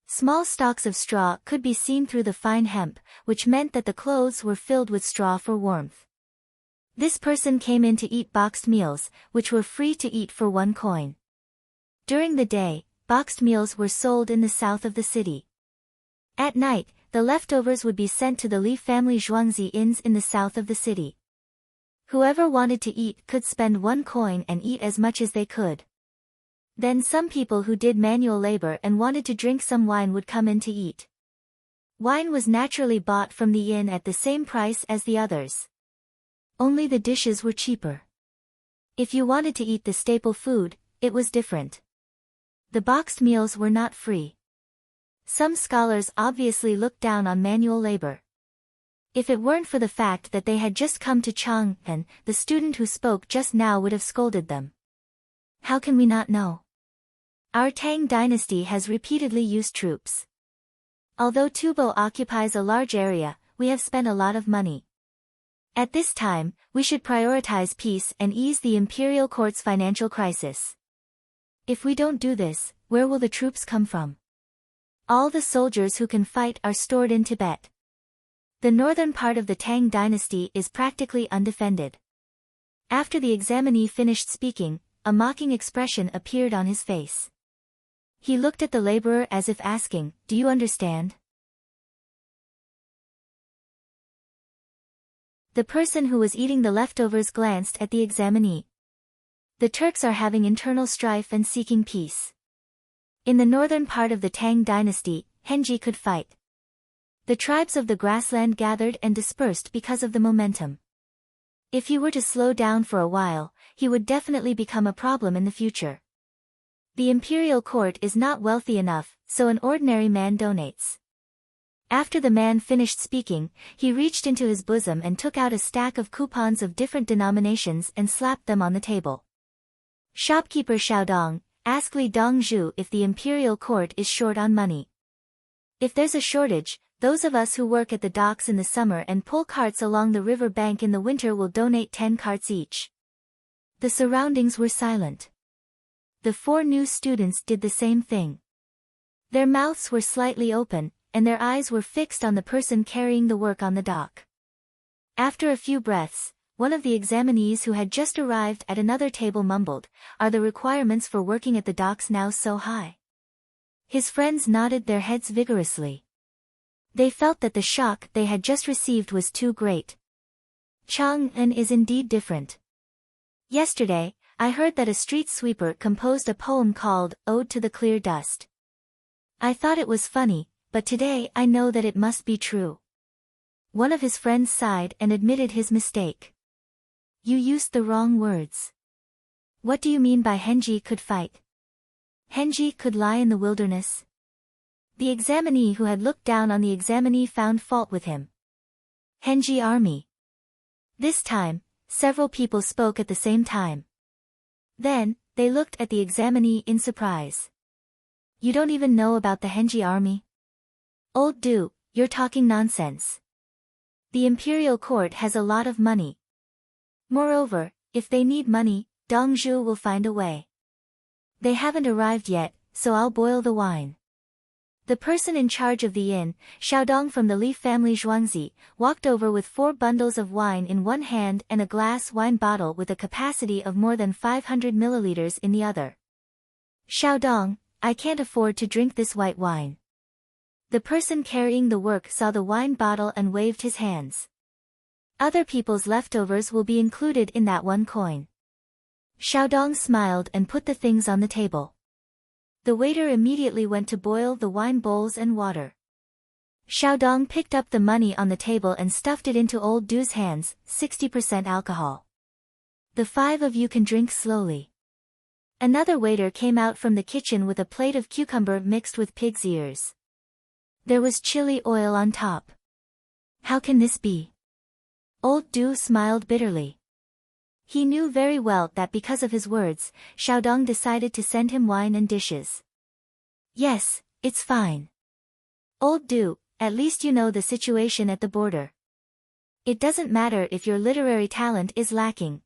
Small stalks of straw could be seen through the fine hemp, which meant that the clothes were filled with straw for warmth. This person came in to eat boxed meals, which were free to eat for 1 coin. During the day, boxed meals were sold in the south of the city. At night, the leftovers would be sent to the Li family Zhuangzi inns in the south of the city. Whoever wanted to eat could spend 1 coin and eat as much as they could. Then some people who did manual labor and wanted to drink some wine would come in to eat. Wine was naturally bought from the inn at the same price as the others. Only the dishes were cheaper. If you wanted to eat the staple food, it was different. The boxed meals were not free. Some scholars obviously looked down on manual labor. If it weren't for the fact that they had just come to Chang'an, the student who spoke just now would have scolded them. How can we not know? Our Tang dynasty has repeatedly used troops. Although Tubo occupies a large area, we have spent a lot of money. At this time, we should prioritize peace and ease the imperial court's financial crisis. If we don't do this, where will the troops come from? All the soldiers who can fight are stored in Tibet. The northern part of the Tang dynasty is practically undefended. After the examinee finished speaking, a mocking expression appeared on his face. He looked at the laborer as if asking, "Do you understand?" The person who was eating the leftovers glanced at the examinee. The Turks are having internal strife and seeking peace. In the northern part of the Tang dynasty, Henji could fight. The tribes of the grassland gathered and dispersed because of the momentum. If he were to slow down for a while, he would definitely become a problem in the future. The imperial court is not wealthy enough, so an ordinary man donates. After the man finished speaking, he reached into his bosom and took out a stack of coupons of different denominations and slapped them on the table. Shopkeeper Xiaodong, ask Li Dongzhu if the imperial court is short on money. If there's a shortage, those of us who work at the docks in the summer and pull carts along the river bank in the winter will donate 10 carts each. The surroundings were silent. The 4 new students did the same thing. Their mouths were slightly open, and their eyes were fixed on the person carrying the work on the dock. After a few breaths, one of the examinees who had just arrived at another table mumbled, "Are the requirements for working at the docks now so high?" His friends nodded their heads vigorously. They felt that the shock they had just received was too great. Chang'an is indeed different. Yesterday, I heard that a street sweeper composed a poem called Ode to the Clear Dust. I thought it was funny, but today I know that it must be true. One of his friends sighed and admitted his mistake. You used the wrong words. What do you mean by Henji could fight? Henji could lie in the wilderness? The examinee who had looked down on the examinee found fault with him. Henji army. This time, several people spoke at the same time. Then, they looked at the examinee in surprise. You don't even know about the Henji army? Old Du, you're talking nonsense. The imperial court has a lot of money. Moreover, if they need money, Dongzhu will find a way. They haven't arrived yet, so I'll boil the wine. The person in charge of the inn, Xiaodong from the Li family Zhuangzi, walked over with 4 bundles of wine in one hand and a glass wine bottle with a capacity of more than 500 milliliters in the other. Xiaodong, I can't afford to drink this white wine. The person carrying the work saw the wine bottle and waved his hands. Other people's leftovers will be included in that 1 coin. Xiaodong smiled and put the things on the table. The waiter immediately went to boil the wine bowls and water. Xiaodong picked up the money on the table and stuffed it into old Du's hands, 60% alcohol. The 5 of you can drink slowly. Another waiter came out from the kitchen with a plate of cucumber mixed with pig's ears. There was chili oil on top. How can this be? Old Du smiled bitterly. He knew very well that because of his words, Xiaodong decided to send him wine and dishes. Yes, it's fine. Old Du, at least you know the situation at the border. It doesn't matter if your literary talent is lacking.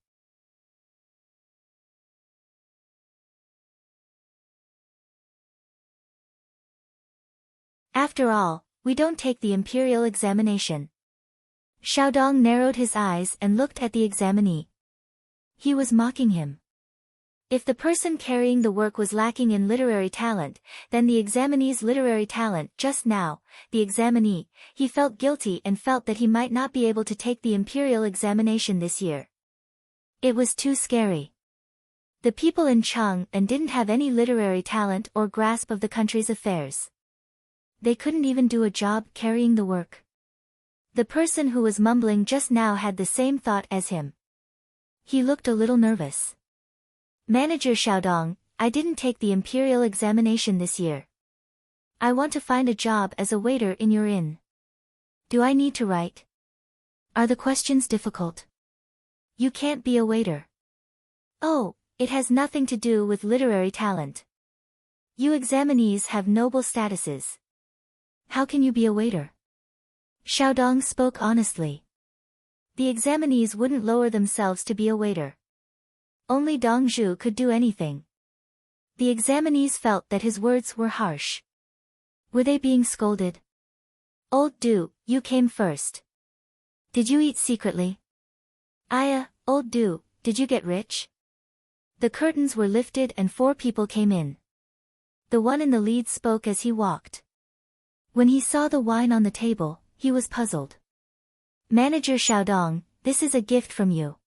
After all, we don't take the imperial examination. Xiaodong narrowed his eyes and looked at the examinee. He was mocking him. If the person carrying the work was lacking in literary talent, then the examinee's literary talent just now, the examinee, he felt guilty and felt that he might not be able to take the imperial examination this year. It was too scary. The people in Chang'an didn't have any literary talent or grasp of the country's affairs. They couldn't even do a job carrying the work. The person who was mumbling just now had the same thought as him. He looked a little nervous. Manager Xiaodong, I didn't take the imperial examination this year. I want to find a job as a waiter in your inn. Do I need to write? Are the questions difficult? You can't be a waiter. Oh, it has nothing to do with literary talent. You examinees have noble statuses. How can you be a waiter? Xiaodong spoke honestly. The examinees wouldn't lower themselves to be a waiter. Only Dong Zhu could do anything. The examinees felt that his words were harsh. Were they being scolded? Old Du, you came first. Did you eat secretly? Aya, Old Du, did you get rich? The curtains were lifted and 4 people came in. The one in the lead spoke as he walked. When he saw the wine on the table, he was puzzled. Manager Xiaodong, this is a gift from you.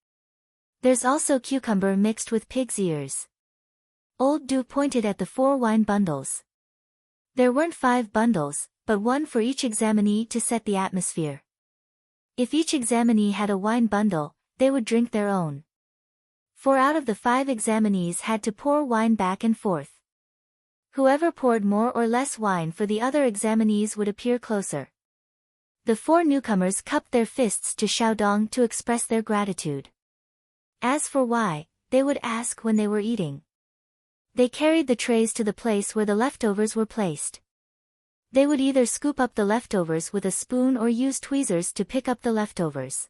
There's also cucumber mixed with pig's ears. Old Du pointed at the 4 wine bundles. There weren't 5 bundles, but 1 for each examinee to set the atmosphere. If each examinee had a wine bundle, they would drink their own. 4 out of the 5 examinees had to pour wine back and forth. Whoever poured more or less wine for the other examinees would appear closer. The 4 newcomers cupped their fists to Xiaodong to express their gratitude. As for why, they would ask when they were eating. They carried the trays to the place where the leftovers were placed. They would either scoop up the leftovers with a spoon or use tweezers to pick up the leftovers.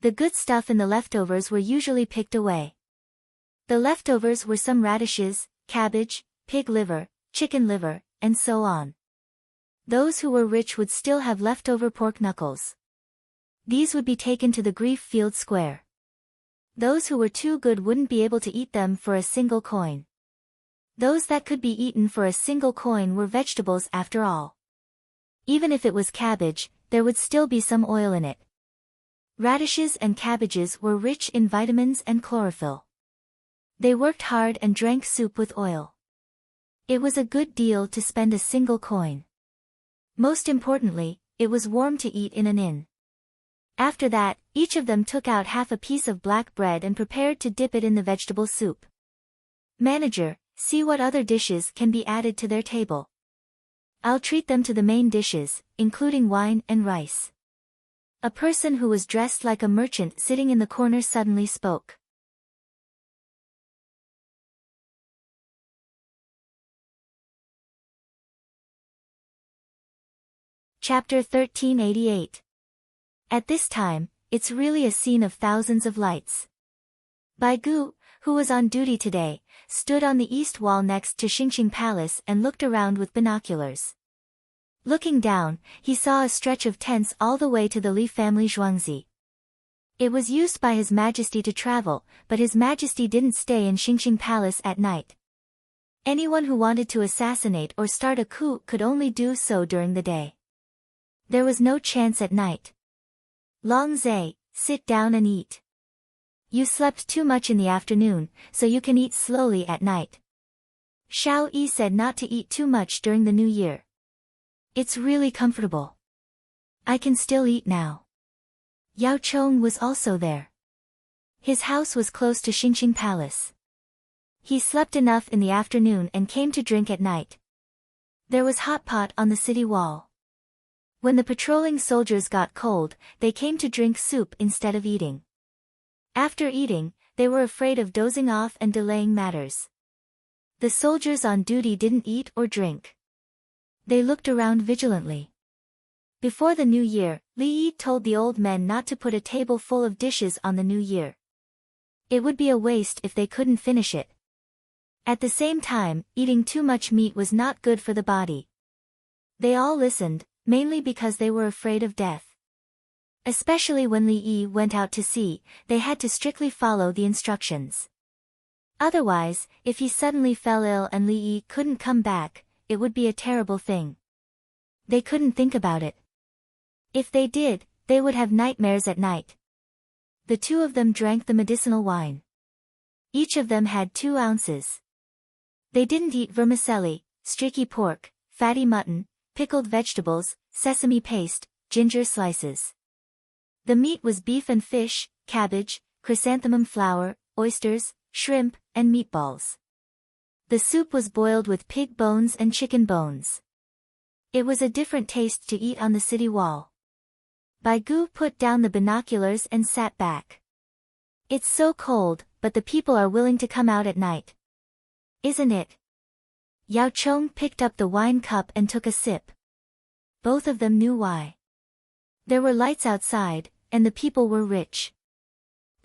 The good stuff in the leftovers were usually picked away. The leftovers were some radishes, cabbage, pig liver, chicken liver, and so on. Those who were rich would still have leftover pork knuckles. These would be taken to the grief field square. Those who were too good wouldn't be able to eat them for a single coin. Those that could be eaten for a single coin were vegetables after all. Even if it was cabbage, there would still be some oil in it. Radishes and cabbages were rich in vitamins and chlorophyll. They worked hard and drank soup with oil. It was a good deal to spend a single coin. Most importantly, it was warm to eat in an inn. After that, each of them took out half a piece of black bread and prepared to dip it in the vegetable soup. Manager, see what other dishes can be added to their table. I'll treat them to the main dishes, including wine and rice. A person who was dressed like a merchant sitting in the corner suddenly spoke. Chapter 1388. At this time, it's really a scene of thousands of lights. Bai Gu, who was on duty today, stood on the east wall next to Xingxing Palace and looked around with binoculars. Looking down, he saw a stretch of tents all the way to the Li family Zhuangzi. It was used by His Majesty to travel, but His Majesty didn't stay in Xingxing Palace at night. Anyone who wanted to assassinate or start a coup could only do so during the day. There was no chance at night. Long Zai, sit down and eat. You slept too much in the afternoon, so you can eat slowly at night. Xiao Yi said not to eat too much during the new year. It's really comfortable. I can still eat now. Yao Chong was also there. His house was close to Xingxing Palace. He slept enough in the afternoon and came to drink at night. There was hot pot on the city wall. When the patrolling soldiers got cold, they came to drink soup instead of eating. After eating, they were afraid of dozing off and delaying matters. The soldiers on duty didn't eat or drink. They looked around vigilantly. Before the new year, Li Yi told the old men not to put a table full of dishes on the new year. It would be a waste if they couldn't finish it. At the same time, eating too much meat was not good for the body. They all listened, mainly because they were afraid of death. Especially when Li Yi went out to sea, they had to strictly follow the instructions. Otherwise, if he suddenly fell ill and Li Yi couldn't come back, it would be a terrible thing. They couldn't think about it. If they did, they would have nightmares at night. The two of them drank the medicinal wine. Each of them had 2 ounces. They didn't eat vermicelli, streaky pork, fatty mutton, pickled vegetables, sesame paste, ginger slices. The meat was beef and fish, cabbage, chrysanthemum flour, oysters, shrimp, and meatballs. The soup was boiled with pig bones and chicken bones. It was a different taste to eat on the city wall. Baigu put down the binoculars and sat back. It's so cold, but the people are willing to come out at night. Isn't it? Yao Chong picked up the wine cup and took a sip. Both of them knew why. There were lights outside, and the people were rich.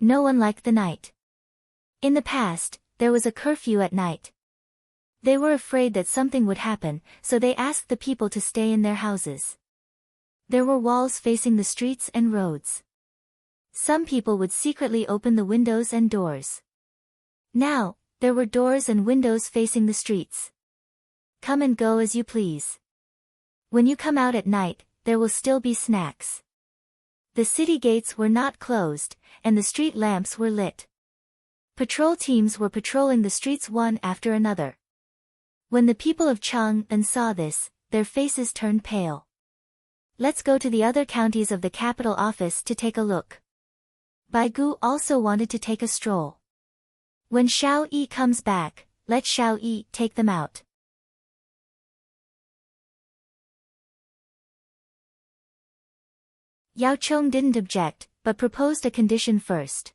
No one liked the night. In the past, there was a curfew at night. They were afraid that something would happen, so they asked the people to stay in their houses. There were walls facing the streets and roads. Some people would secretly open the windows and doors. Now, there were doors and windows facing the streets. Come and go as you please. When you come out at night, there will still be snacks. The city gates were not closed, and the street lamps were lit. Patrol teams were patrolling the streets one after another. When the people of Chang'an saw this, their faces turned pale. Let's go to the other counties of the capital office to take a look. Baigu also wanted to take a stroll. When Xiao Yi comes back, let Xiao Yi take them out. Yao Chong didn't object, but proposed a condition first.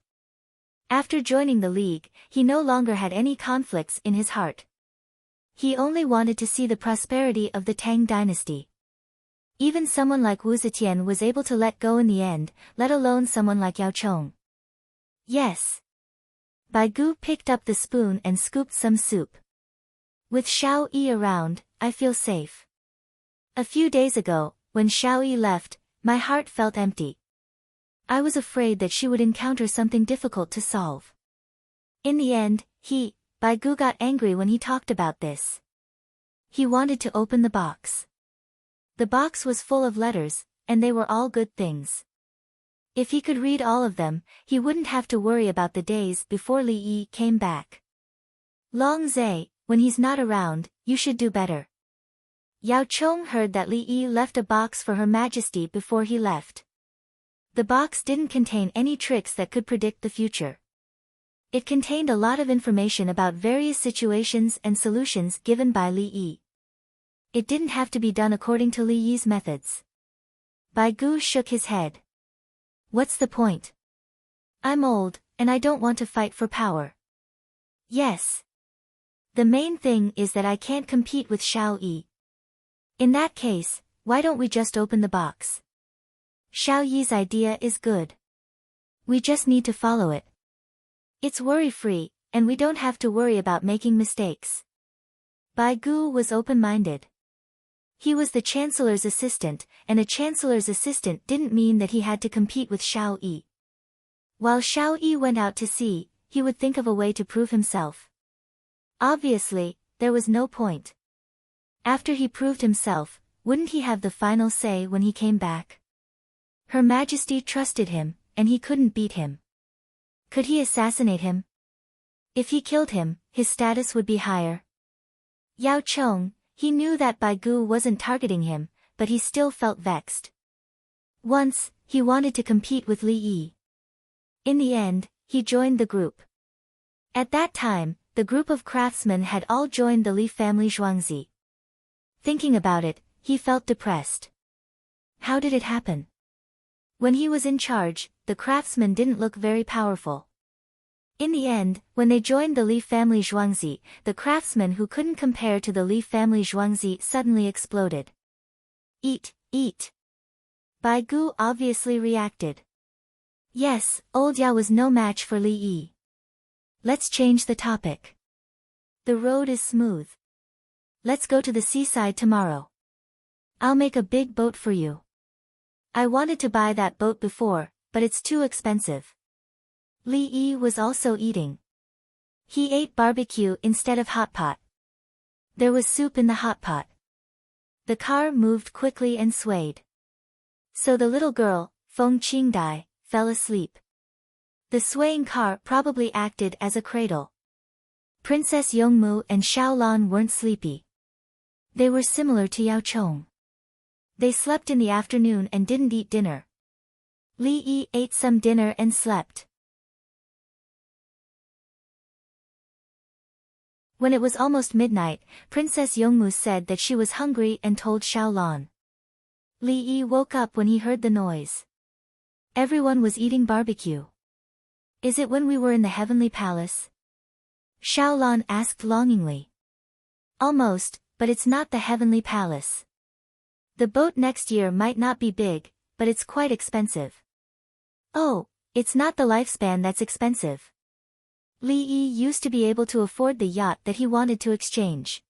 After joining the league, he no longer had any conflicts in his heart. He only wanted to see the prosperity of the Tang dynasty. Even someone like Wu Zetian was able to let go in the end, let alone someone like Yao Chong. Yes. Baigu picked up the spoon and scooped some soup. With Xiao Yi around, I feel safe. A few days ago, when Xiao Yi left, my heart felt empty. I was afraid that she would encounter something difficult to solve. In the end, Baigu got angry when he talked about this. He wanted to open the box. The box was full of letters, and they were all good things. If he could read all of them, he wouldn't have to worry about the days before Li Yi came back. Long Zhe, when he's not around, you should do better. Yao Chong heard that Li Yi left a box for Her Majesty before he left. The box didn't contain any tricks that could predict the future. It contained a lot of information about various situations and solutions given by Li Yi. It didn't have to be done according to Li Yi's methods. Baigu shook his head. What's the point? I'm old, and I don't want to fight for power. Yes. The main thing is that I can't compete with Xiao Yi. In that case, why don't we just open the box? Xiao Yi's idea is good. We just need to follow it. It's worry-free, and we don't have to worry about making mistakes. Baigu was open-minded. He was the chancellor's assistant, and a chancellor's assistant didn't mean that he had to compete with Xiao Yi. While Xiao Yi went out to sea, he would think of a way to prove himself. Obviously, there was no point. After he proved himself, wouldn't he have the final say when he came back? Her Majesty trusted him, and he couldn't beat him. Could he assassinate him? If he killed him, his status would be higher. Yao Chong, he knew that Baigu wasn't targeting him, but he still felt vexed. Once, he wanted to compete with Li Yi. In the end, he joined the group. At that time, the group of craftsmen had all joined the Li family Zhuangzi. Thinking about it, he felt depressed. How did it happen? When he was in charge, the craftsmen didn't look very powerful. In the end, when they joined the Li family Zhuangzi, the craftsmen who couldn't compare to the Li family Zhuangzi suddenly exploded. Eat, eat. Bai Gu obviously reacted. Yes, old Ya was no match for Li Yi. Let's change the topic. The road is smooth. Let's go to the seaside tomorrow. I'll make a big boat for you. I wanted to buy that boat before, but it's too expensive. Li Yi was also eating. He ate barbecue instead of hot pot. There was soup in the hot pot. The car moved quickly and swayed. So the little girl, Feng Qingdai, fell asleep. The swaying car probably acted as a cradle. Princess Yongmu and Xiaolan weren't sleepy. They were similar to Yao Chong. They slept in the afternoon and didn't eat dinner. Li Yi ate some dinner and slept. When it was almost midnight, Princess Yongmu said that she was hungry and told Xiaolan. Li Yi woke up when he heard the noise. Everyone was eating barbecue. Is it when we were in the heavenly palace? Xiaolan asked longingly. Almost, but it's not the heavenly palace. The boat next year might not be big, but it's quite expensive. Oh, it's not the lifespan that's expensive. Li Yi used to be able to afford the yacht that he wanted to exchange.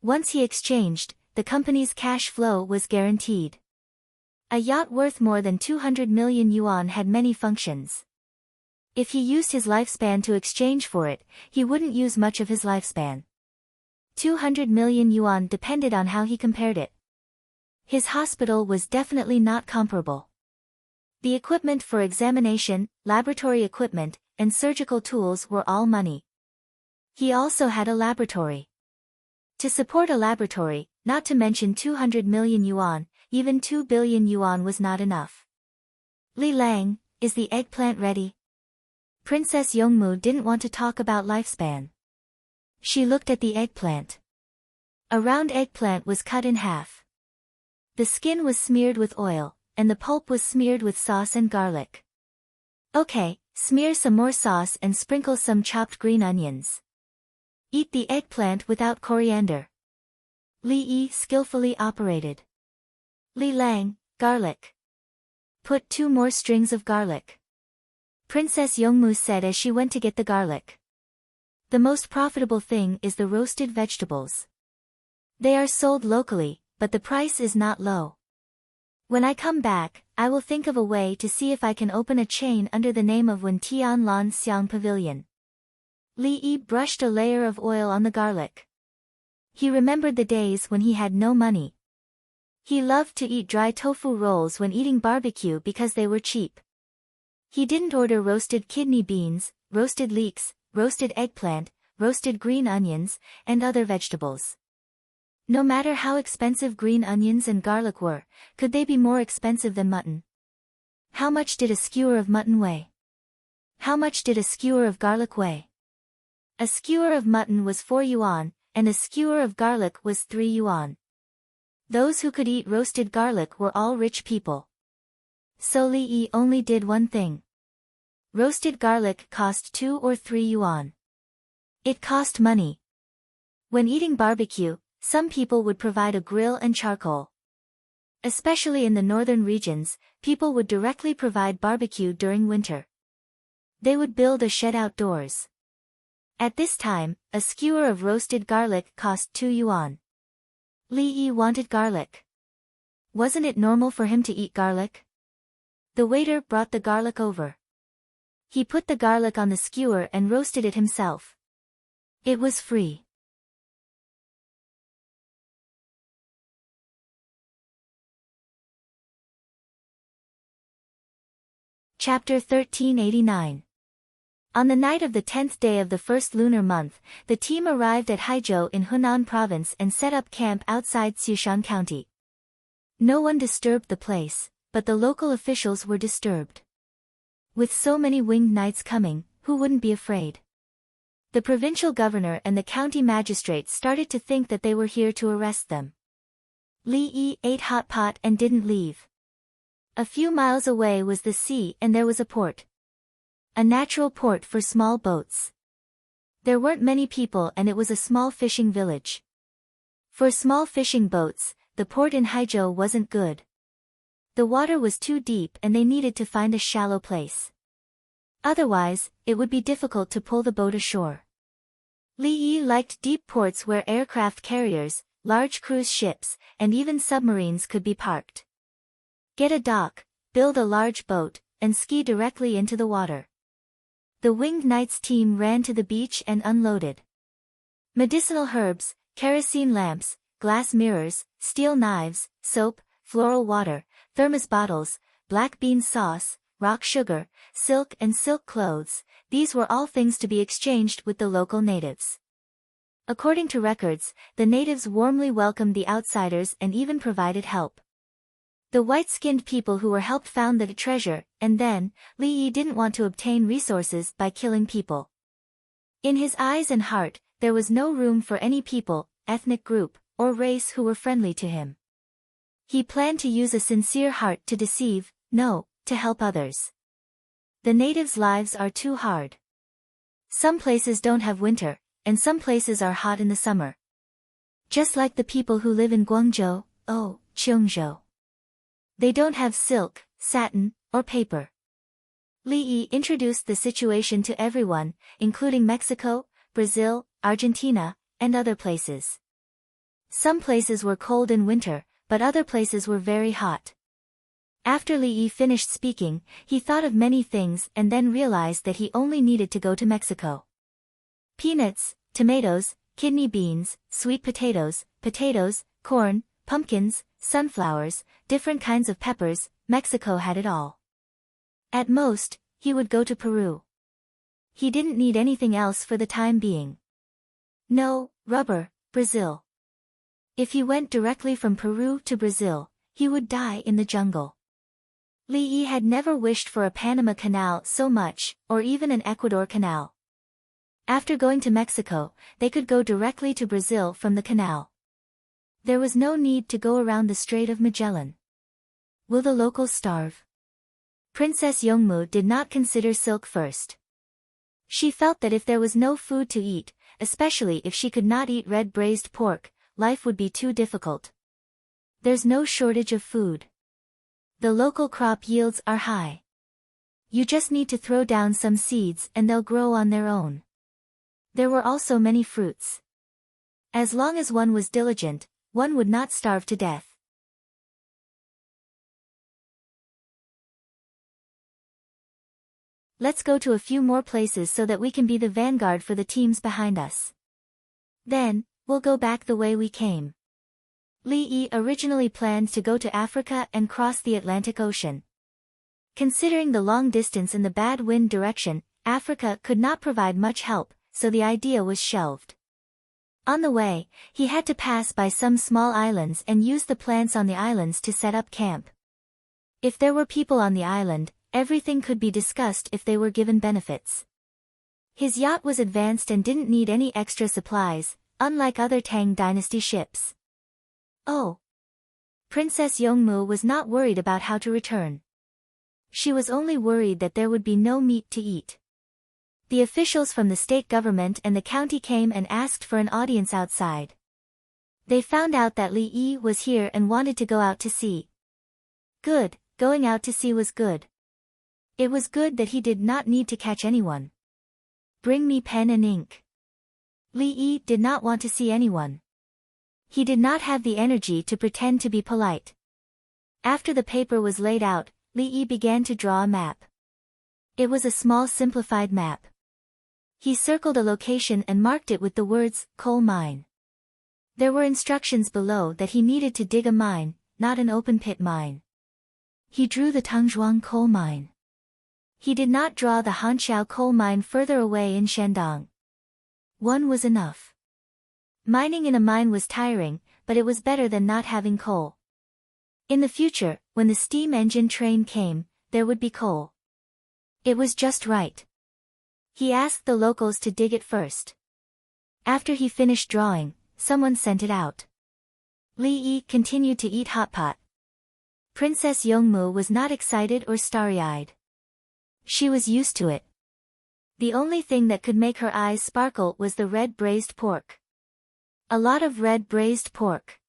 Once he exchanged, the company's cash flow was guaranteed. A yacht worth more than 200 million yuan had many functions. If he used his lifespan to exchange for it, he wouldn't use much of his lifespan. 200 million yuan depended on how he compared it. His hospital was definitely not comparable. The equipment for examination, laboratory equipment, and surgical tools were all money. He also had a laboratory. To support a laboratory, not to mention 200 million yuan, even 2 billion yuan was not enough. Li Lang, is the eggplant ready? Princess Yongmu didn't want to talk about lifespan. She looked at the eggplant. A round eggplant was cut in half. The skin was smeared with oil, and the pulp was smeared with sauce and garlic. Okay, smear some more sauce and sprinkle some chopped green onions. Eat the eggplant without coriander. Li Yi skillfully operated. Li Lang, garlic. Put 2 more strings of garlic. Princess Yongmu said as she went to get the garlic. The most profitable thing is the roasted vegetables. They are sold locally, but the price is not low. When I come back, I will think of a way to see if I can open a chain under the name of Wen Tian Lan Xiang Pavilion. Li Yi brushed a layer of oil on the garlic. He remembered the days when he had no money. He loved to eat dry tofu rolls when eating barbecue because they were cheap. He didn't order roasted kidney beans, roasted leeks, roasted eggplant, roasted green onions, and other vegetables. No matter how expensive green onions and garlic were, could they be more expensive than mutton? How much did a skewer of mutton weigh? How much did a skewer of garlic weigh? A skewer of mutton was 4 yuan, and a skewer of garlic was 3 yuan. Those who could eat roasted garlic were all rich people. So Li Yi only did one thing. Roasted garlic cost 2 or 3 yuan. It cost money. When eating barbecue, some people would provide a grill and charcoal. Especially in the northern regions, people would directly provide barbecue during winter. They would build a shed outdoors. At this time, a skewer of roasted garlic cost 2 yuan. Li Yi wanted garlic. Wasn't it normal for him to eat garlic? The waiter brought the garlic over. He put the garlic on the skewer and roasted it himself. It was free. Chapter 1389. On the night of the 10th day of the first lunar month, the team arrived at Haizhou in Hunan province and set up camp outside Xushan County. No one disturbed the place, but the local officials were disturbed. With so many winged knights coming, who wouldn't be afraid? The provincial governor and the county magistrates started to think that they were here to arrest them. Li Yi ate hot pot and didn't leave. A few miles away was the sea and there was a port. A natural port for small boats. There weren't many people and it was a small fishing village. For small fishing boats, the port in Haizhou wasn't good. The water was too deep and they needed to find a shallow place. Otherwise, it would be difficult to pull the boat ashore. Li Yi liked deep ports where aircraft carriers, large cruise ships, and even submarines could be parked. Get a dock, build a large boat, and ski directly into the water. The Winged Knights team ran to the beach and unloaded. Medicinal herbs, kerosene lamps, glass mirrors, steel knives, soap, floral water, thermos bottles, black bean sauce, rock sugar, silk and silk clothes, these were all things to be exchanged with the local natives. According to records, the natives warmly welcomed the outsiders and even provided help. The white-skinned people who were helped found the treasure, and then, Li Yi didn't want to obtain resources by killing people. In his eyes and heart, there was no room for any people, ethnic group, or race who were friendly to him. He planned to use a sincere heart to deceive, no, to help others. The natives' lives are too hard. Some places don't have winter, and some places are hot in the summer. Just like the people who live in Guangzhou, Cheongzhou. They don't have silk, satin, or paper. Li Yi introduced the situation to everyone, including Mexico, Brazil, Argentina, and other places. Some places were cold in winter, but other places were very hot. After Li Yi finished speaking, he thought of many things and then realized that he only needed to go to Mexico. Peanuts, tomatoes, kidney beans, sweet potatoes, corn, pumpkins, sunflowers, different kinds of peppers, Mexico had it all. At most, he would go to Peru. He didn't need anything else for the time being. No, rubber, Brazil. If he went directly from Peru to Brazil, he would die in the jungle. Li Yi had never wished for a Panama Canal so much, or even an Ecuador Canal. After going to Mexico, they could go directly to Brazil from the canal. There was no need to go around the Strait of Magellan. Will the locals starve? Princess Yongmu did not consider silk first. She felt that if there was no food to eat, especially if she could not eat red braised pork, life would be too difficult. There's no shortage of food. The local crop yields are high. You just need to throw down some seeds and they'll grow on their own. There were also many fruits. As long as one was diligent, one would not starve to death. Let's go to a few more places so that we can be the vanguard for the teams behind us. Then, we'll go back the way we came. Li Yi originally planned to go to Africa and cross the Atlantic Ocean. Considering the long distance and the bad wind direction, Africa could not provide much help, so the idea was shelved. On the way, he had to pass by some small islands and use the plants on the islands to set up camp. If there were people on the island, everything could be discussed if they were given benefits. His yacht was advanced and didn't need any extra supplies, unlike other Tang dynasty ships. Oh! Princess Yongmu was not worried about how to return. She was only worried that there would be no meat to eat. The officials from the state government and the county came and asked for an audience outside. They found out that Li Yi was here and wanted to go out to sea. Good, going out to sea was good. It was good that he did not need to catch anyone. Bring me pen and ink. Li Yi did not want to see anyone. He did not have the energy to pretend to be polite. After the paper was laid out, Li Yi began to draw a map. It was a small simplified map. He circled a location and marked it with the words, coal mine. There were instructions below that he needed to dig a mine, not an open-pit mine. He drew the Tangzhuang coal mine. He did not draw the Hanqiao coal mine further away in Shandong. One was enough. Mining in a mine was tiring, but it was better than not having coal. In the future, when the steam engine train came, there would be coal. It was just right. He asked the locals to dig it first. After he finished drawing, someone sent it out. Li Yi continued to eat hot pot. Princess Yongmu was not excited or starry-eyed. She was used to it. The only thing that could make her eyes sparkle was the red braised pork. A lot of red braised pork.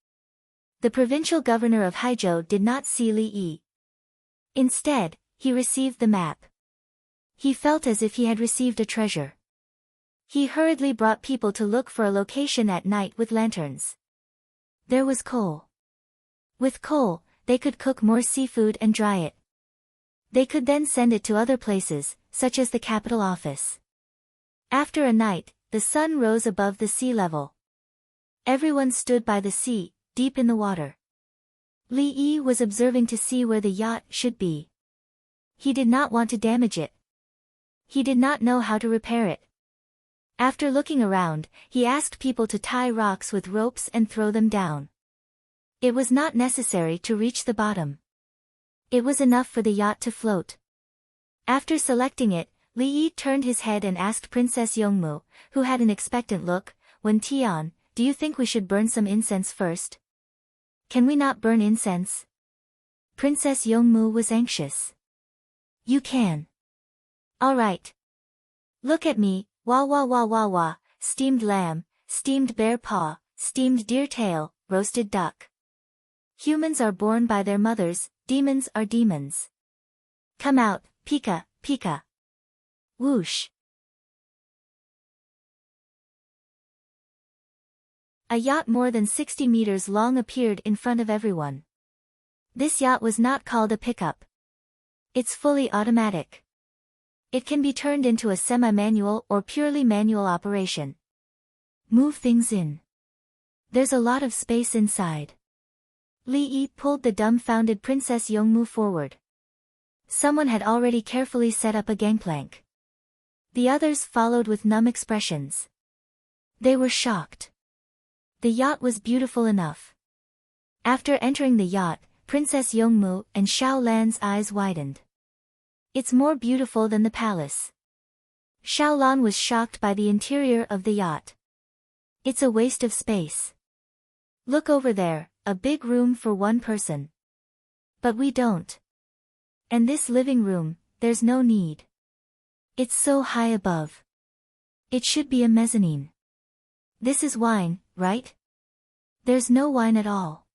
The provincial governor of Haizhou did not see Li Yi. Instead, he received the map. He felt as if he had received a treasure. He hurriedly brought people to look for a location at night with lanterns. There was coal. With coal, they could cook more seafood and dry it. They could then send it to other places, such as the capital office. After a night, the sun rose above the sea level. Everyone stood by the sea, deep in the water. Li Yi was observing to see where the yacht should be. He did not want to damage it. He did not know how to repair it. After looking around, he asked people to tie rocks with ropes and throw them down. It was not necessary to reach the bottom. It was enough for the yacht to float. After selecting it, Li Yi turned his head and asked Princess Yongmu, who had an expectant look, "Wen Tian, do you think we should burn some incense first? Can we not burn incense?" Princess Yongmu was anxious. "You can. All right. Look at me, wah wah wah wah wah, steamed lamb, steamed bear paw, steamed deer tail, roasted duck. Humans are born by their mothers, demons are demons. Come out, Pika, Pika. Whoosh." A yacht more than 60 meters long appeared in front of everyone. This yacht was not called a pickup. It's fully automatic. It can be turned into a semi-manual or purely manual operation. Move things in. There's a lot of space inside. Li Yi pulled the dumbfounded Princess Yongmu forward. Someone had already carefully set up a gangplank. The others followed with numb expressions. They were shocked. The yacht was beautiful enough. After entering the yacht, Princess Yongmu and Xiao Lan's eyes widened. It's more beautiful than the palace. Xiao Lan was shocked by the interior of the yacht. It's a waste of space. Look over there, a big room for one person. But we don't. And this living room, there's no need. It's so high above. It should be a mezzanine. This is wine, right? There's no wine at all.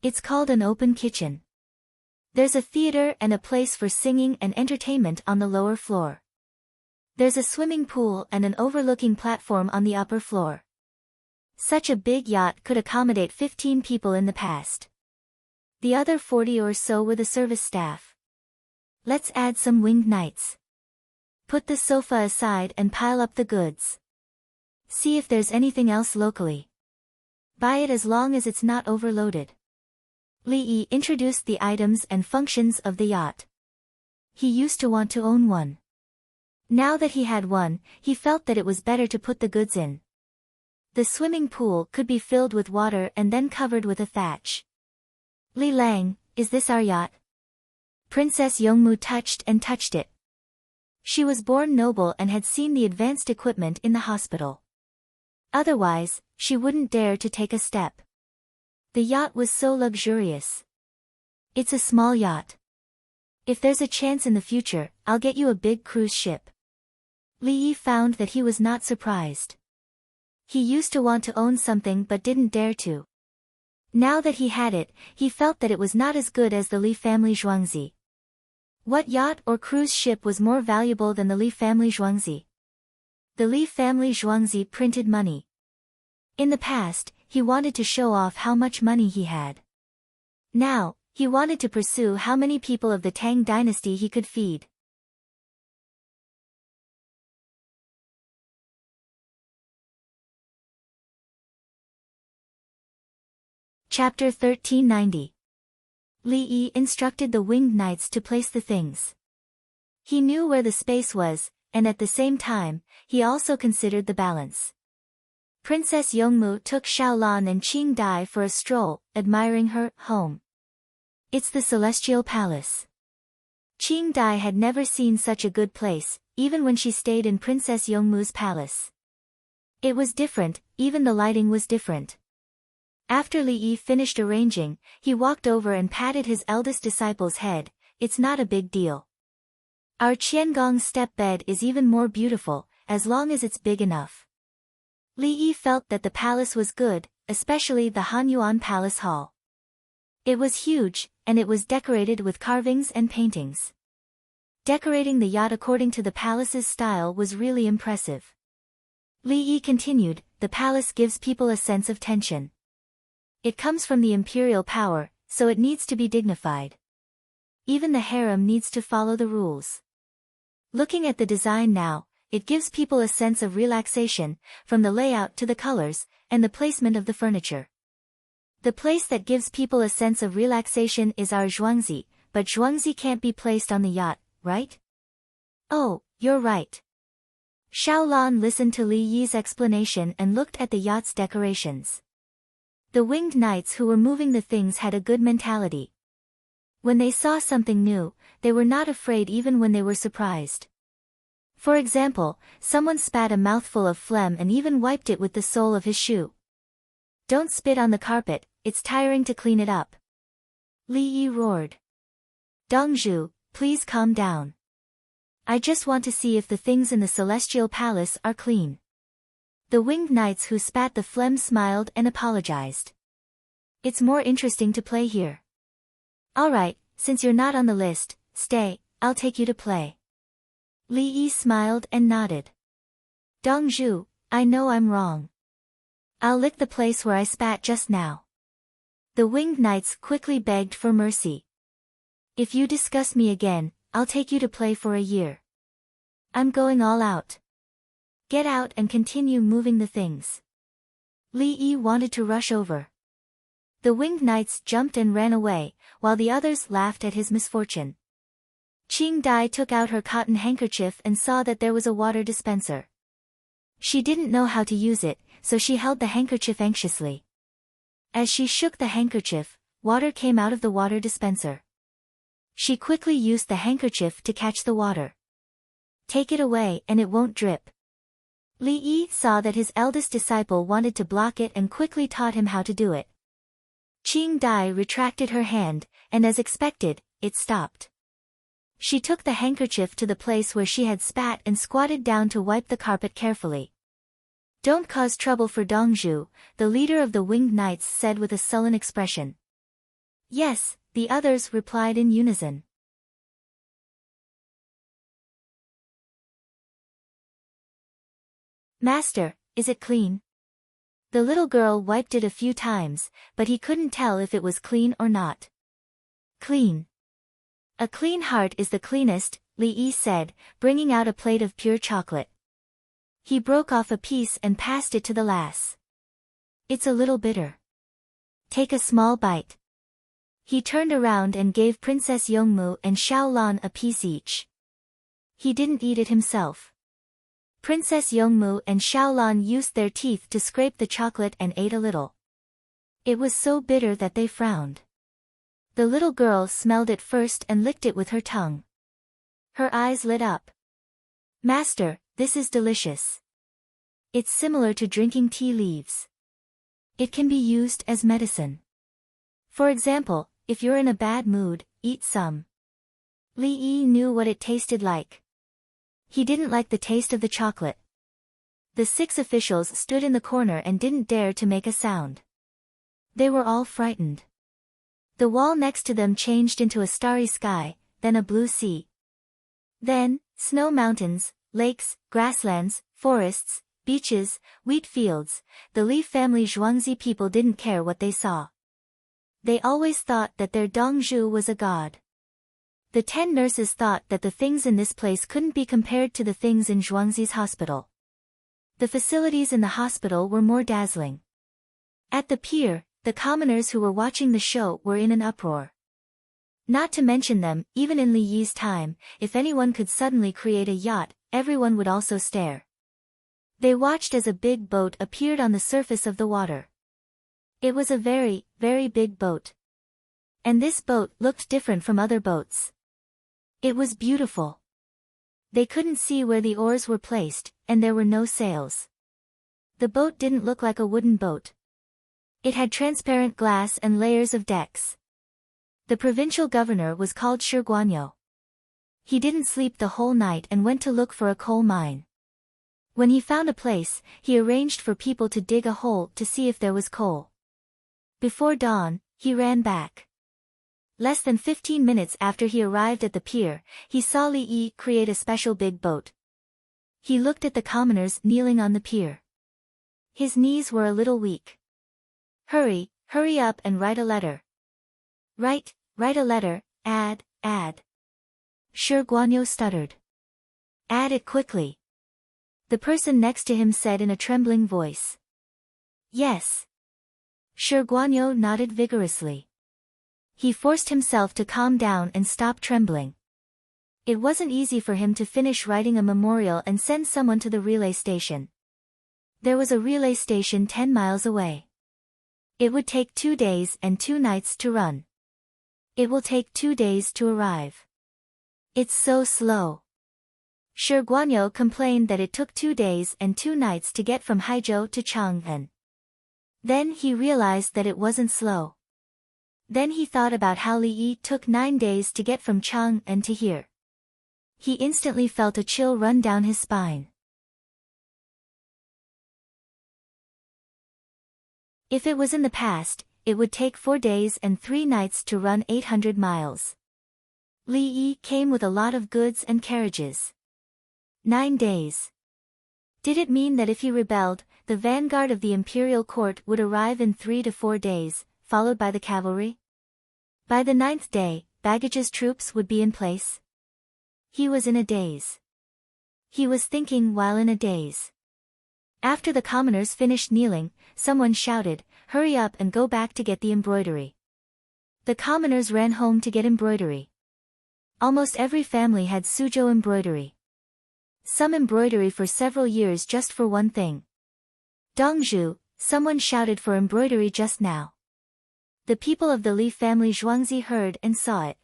It's called an open kitchen. There's a theater and a place for singing and entertainment on the lower floor. There's a swimming pool and an overlooking platform on the upper floor. Such a big yacht could accommodate 15 people in the past. The other 40 or so were the service staff. Let's add some winged knights. Put the sofa aside and pile up the goods. See if there's anything else locally. Buy it as long as it's not overloaded. Li Yi introduced the items and functions of the yacht. He used to want to own one. Now that he had one, he felt that it was better to put the goods in. The swimming pool could be filled with water and then covered with a thatch. "Li Lang, is this our yacht?" Princess Yongmu touched it. She was born noble and had seen the advanced equipment in the hospital. Otherwise, she wouldn't dare to take a step. The yacht was so luxurious. "It's a small yacht. If there's a chance in the future, I'll get you a big cruise ship." Li Yi found that he was not surprised. He used to want to own something but didn't dare to. Now that he had it, he felt that it was not as good as the Li family Zhuangzi. What yacht or cruise ship was more valuable than the Li family Zhuangzi? The Li family Zhuangzi printed money. In the past, he wanted to show off how much money he had. Now, he wanted to pursue how many people of the Tang dynasty he could feed. Chapter 1390. Li Yi instructed the winged knights to place the things. He knew where the space was, and at the same time, he also considered the balance. Princess Yongmu took Xiaolan and Qing Dai for a stroll, admiring her home. "It's the Celestial Palace." Qing Dai had never seen such a good place, even when she stayed in Princess Yongmu's palace. It was different, even the lighting was different. After Li Yi finished arranging, he walked over and patted his eldest disciple's head. "It's not a big deal. Our Qiangong step bed is even more beautiful, as long as it's big enough." Li Yi felt that the palace was good, especially the Hanyuan Palace Hall. It was huge, and it was decorated with carvings and paintings. Decorating the yacht according to the palace's style was really impressive. Li Yi continued, the palace gives people a sense of tension. It comes from the imperial power, so it needs to be dignified. Even the harem needs to follow the rules. Looking at the design now, it gives people a sense of relaxation, from the layout to the colors, and the placement of the furniture. The place that gives people a sense of relaxation is our Zhuangzi, but Zhuangzi can't be placed on the yacht, right? Oh, you're right. Xiaolan listened to Li Yi's explanation and looked at the yacht's decorations. The winged knights who were moving the things had a good mentality. When they saw something new, they were not afraid even when they were surprised. For example, someone spat a mouthful of phlegm and even wiped it with the sole of his shoe. Don't spit on the carpet, it's tiring to clean it up. Li Yi roared. Dongzhu, please calm down. I just want to see if the things in the Celestial Palace are clean. The winged knights who spat the phlegm smiled and apologized. It's more interesting to play here. Alright, since you're not on the list, stay, I'll take you to play. Li Yi smiled and nodded. Dongzhu, I know I'm wrong. I'll lick the place where I spat just now. The winged knights quickly begged for mercy. If you disgust me again, I'll take you to play for a year. I'm going all out. Get out and continue moving the things. Li Yi wanted to rush over. The winged knights jumped and ran away, while the others laughed at his misfortune. Qing Dai took out her cotton handkerchief and saw that there was a water dispenser. She didn't know how to use it, so she held the handkerchief anxiously. As she shook the handkerchief, water came out of the water dispenser. She quickly used the handkerchief to catch the water. Take it away and it won't drip. Li Yi saw that his eldest disciple wanted to block it and quickly taught him how to do it. Qing Dai retracted her hand, and as expected, it stopped. She took the handkerchief to the place where she had spat and squatted down to wipe the carpet carefully. Don't cause trouble for Dongzhu, the leader of the winged knights said with a sullen expression. Yes, the others replied in unison. Master, is it clean? The little girl wiped it a few times, but he couldn't tell if it was clean or not. Clean. A clean heart is the cleanest, Li Yi said, bringing out a plate of pure chocolate. He broke off a piece and passed it to the lass. It's a little bitter. Take a small bite. He turned around and gave Princess Yongmu and Xiaolan a piece each. He didn't eat it himself. Princess Yongmu and Xiaolan used their teeth to scrape the chocolate and ate a little. It was so bitter that they frowned. The little girl smelled it first and licked it with her tongue. Her eyes lit up. Master, this is delicious. It's similar to drinking tea leaves. It can be used as medicine. For example, if you're in a bad mood, eat some. Li Yi knew what it tasted like. He didn't like the taste of the chocolate. The 6 officials stood in the corner and didn't dare to make a sound. They were all frightened. The wall next to them changed into a starry sky, then a blue sea. Then, snow mountains, lakes, grasslands, forests, beaches, wheat fields. The Li family Zhuangzi people didn't care what they saw. They always thought that their Dongzhu was a god. The 10 nurses thought that the things in this place couldn't be compared to the things in Zhuangzi's hospital. The facilities in the hospital were more dazzling. At the pier, the commoners who were watching the show were in an uproar. Not to mention them, even in Li Yi's time, if anyone could suddenly create a yacht, everyone would also stare. They watched as a big boat appeared on the surface of the water. It was a very, very big boat. And this boat looked different from other boats. It was beautiful. They couldn't see where the oars were placed, and there were no sails. The boat didn't look like a wooden boat. It had transparent glass and layers of decks. The provincial governor was called Shi Guanyu. He didn't sleep the whole night and went to look for a coal mine. When he found a place, he arranged for people to dig a hole to see if there was coal. Before dawn, he ran back. Less than 15 minutes after he arrived at the pier, he saw Li Yi create a special big boat. He looked at the commoners kneeling on the pier. His knees were a little weak. Hurry up and write a letter. Write a letter, add. Shi Guanyu stuttered. Add it quickly. The person next to him said in a trembling voice. Yes. Shi Guanyu nodded vigorously. He forced himself to calm down and stop trembling. It wasn't easy for him to finish writing a memorial and send someone to the relay station. There was a relay station 10 miles away. It would take 2 days and 2 nights to run. It will take 2 days to arrive. It's so slow. Shi Guanyu complained that it took 2 days and 2 nights to get from Haizhou to Chang'an. Then he realized that it wasn't slow. Then he thought about how Li Yi took 9 days to get from Chang'an to here. He instantly felt a chill run down his spine. If it was in the past, it would take 4 days and 3 nights to run 800 miles. Li Yi came with a lot of goods and carriages. 9 days. Did it mean that if he rebelled, the vanguard of the imperial court would arrive in 3 to 4 days, followed by the cavalry? By the 9th day, baggage's troops would be in place. He was in a daze. He was thinking while in a daze. After the commoners finished kneeling, someone shouted, "Hurry up and go back to get the embroidery." The commoners ran home to get embroidery. Almost every family had suzhou embroidery. Some embroidery for several years just for one thing. Dongzhu, someone shouted for embroidery just now. The people of the Li family Zhuangzi heard and saw it.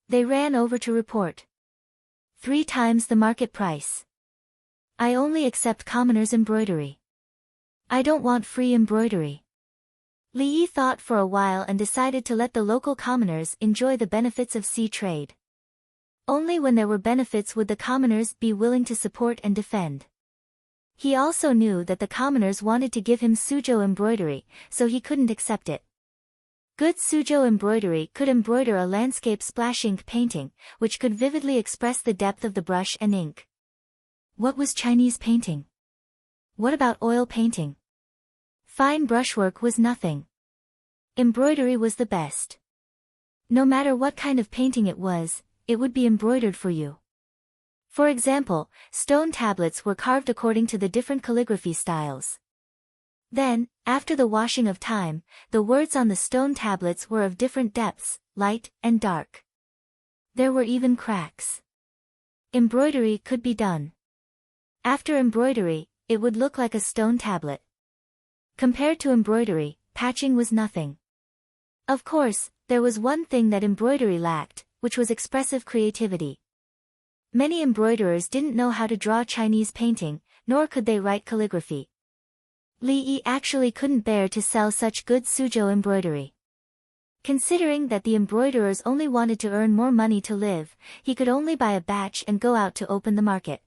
They ran over to report. 3 times the market price. I only accept commoners' embroidery. I don't want free embroidery. Li Yi thought for a while and decided to let the local commoners enjoy the benefits of sea trade. Only when there were benefits would the commoners be willing to support and defend. He also knew that the commoners wanted to give him suzhou embroidery, so he couldn't accept it. Good suzhou embroidery could embroider a landscape splash ink painting, which could vividly express the depth of the brush and ink. What was Chinese painting? What about oil painting? Fine brushwork was nothing. Embroidery was the best. No matter what kind of painting it would be embroidered for you. For example, stone tablets were carved according to the different calligraphy styles. Then, after the washing of time, the words on the stone tablets were of different depths, light and dark. There were even cracks. Embroidery could be done. After embroidery, it would look like a stone tablet. Compared to embroidery, patching was nothing. Of course, there was one thing that embroidery lacked, which was expressive creativity. Many embroiderers didn't know how to draw Chinese painting, nor could they write calligraphy. Li Yi actually couldn't bear to sell such good suzhou embroidery. Considering that the embroiderers only wanted to earn more money to live, he could only buy a batch and go out to open the market.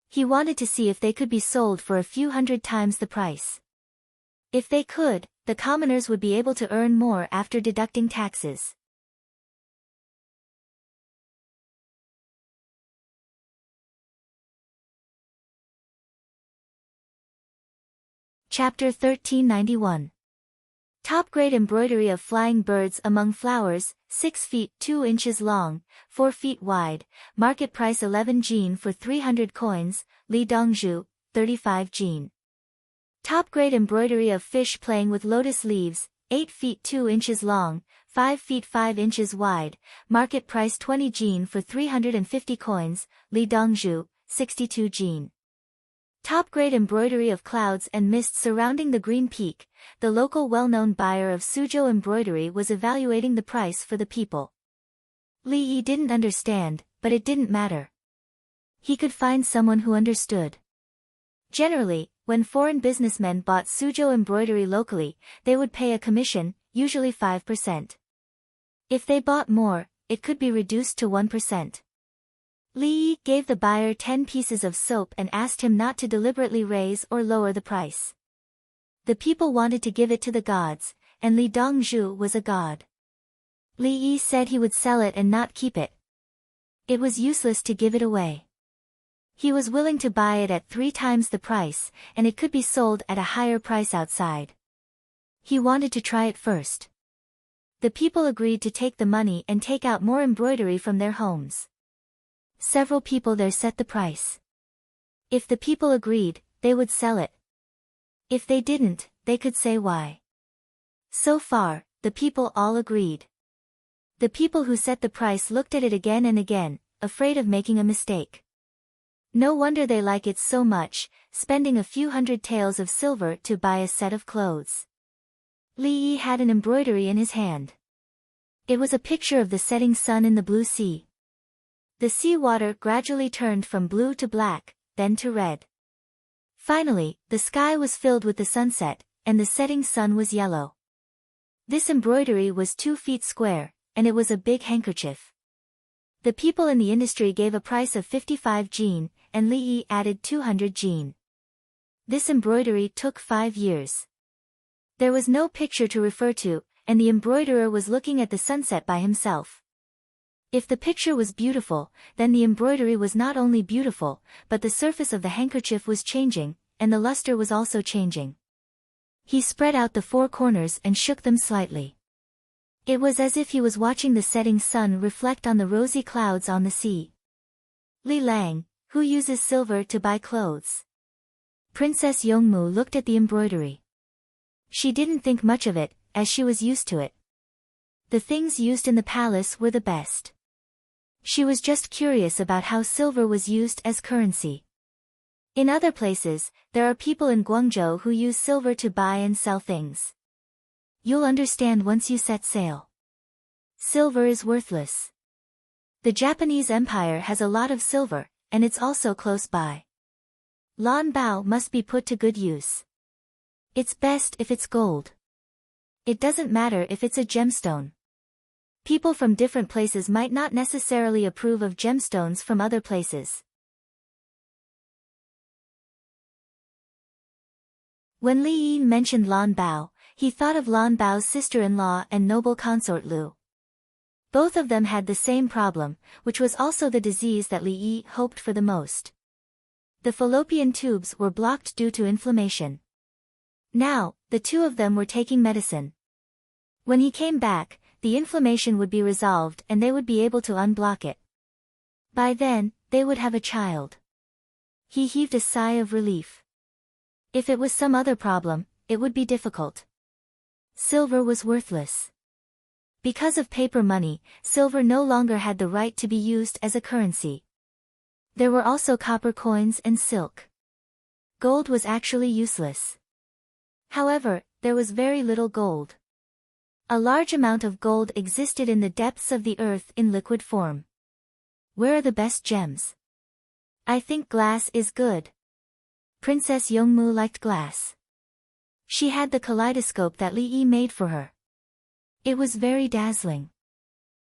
He wanted to see if they could be sold for a few hundred times the price. If they could, the commoners would be able to earn more after deducting taxes. Chapter 1391. Top-grade embroidery of flying birds among flowers, 6 feet 2 inches long, 4 feet wide, market price 11 jin for 300 coins, Li Dongzhu, 35 jin. Top-grade embroidery of fish playing with lotus leaves, 8 feet 2 inches long, 5 feet 5 inches wide, market price 20 jin for 350 coins, Li Dongzhu, 62 jin. Top-grade embroidery of clouds and mist surrounding the green peak. The local well-known buyer of suzhou embroidery was evaluating the price for the people. Li Yi didn't understand, but it didn't matter. He could find someone who understood. Generally, when foreign businessmen bought suzhou embroidery locally, they would pay a commission, usually 5%. If they bought more, it could be reduced to 1%. Li Yi gave the buyer 10 pieces of soap and asked him not to deliberately raise or lower the price. The people wanted to give it to the gods, and Li Dongzhu was a god. Li Yi said he would sell it and not keep it. It was useless to give it away. He was willing to buy it at 3 times the price, and it could be sold at a higher price outside. He wanted to try it first. The people agreed to take the money and take out more embroidery from their homes. Several people there set the price. If the people agreed, they would sell it. If they didn't, they could say why. So far, the people all agreed. The people who set the price looked at it again and again, afraid of making a mistake. No wonder they like it so much, spending a few hundred taels of silver to buy a set of clothes. Li Yi had an embroidery in his hand. It was a picture of the setting sun in the blue sea. The sea water gradually turned from blue to black, then to red. Finally, the sky was filled with the sunset, and the setting sun was yellow. This embroidery was 2 feet square, and it was a big handkerchief. The people in the industry gave a price of 55 jin, and Li Yi added 200 jin. This embroidery took 5 years. There was no picture to refer to, and the embroiderer was looking at the sunset by himself. If the picture was beautiful, then the embroidery was not only beautiful, but the surface of the handkerchief was changing, and the luster was also changing. He spread out the 4 corners and shook them slightly. It was as if he was watching the setting sun reflect on the rosy clouds on the sea. Li Lang, who uses silver to buy clothes? Princess Yongmu looked at the embroidery. She didn't think much of it, as she was used to it. The things used in the palace were the best. She was just curious about how silver was used as currency. In other places, there are people in Guangzhou who use silver to buy and sell things. You'll understand once you set sail. Silver is worthless. The Japanese Empire has a lot of silver, and it's also close by. Lan Bao must be put to good use. It's best if it's gold. It doesn't matter if it's a gemstone. People from different places might not necessarily approve of gemstones from other places. When Li Yi mentioned Lan Bao, he thought of Lan Bao's sister-in-law and noble consort Lu. Both of them had the same problem, which was also the disease that Li Yi hoped for the most. The fallopian tubes were blocked due to inflammation. Now, the 2 of them were taking medicine. When he came back, the inflammation would be resolved and they would be able to unblock it. By then, they would have a child. He heaved a sigh of relief. If it was some other problem, it would be difficult. Silver was worthless. Because of paper money, silver no longer had the right to be used as a currency. There were also copper coins and silk. Gold was actually useless. However, there was very little gold. A large amount of gold existed in the depths of the earth in liquid form. Where are the best gems? I think glass is good. Princess Yongmu liked glass. She had the kaleidoscope that Li Yi made for her. It was very dazzling.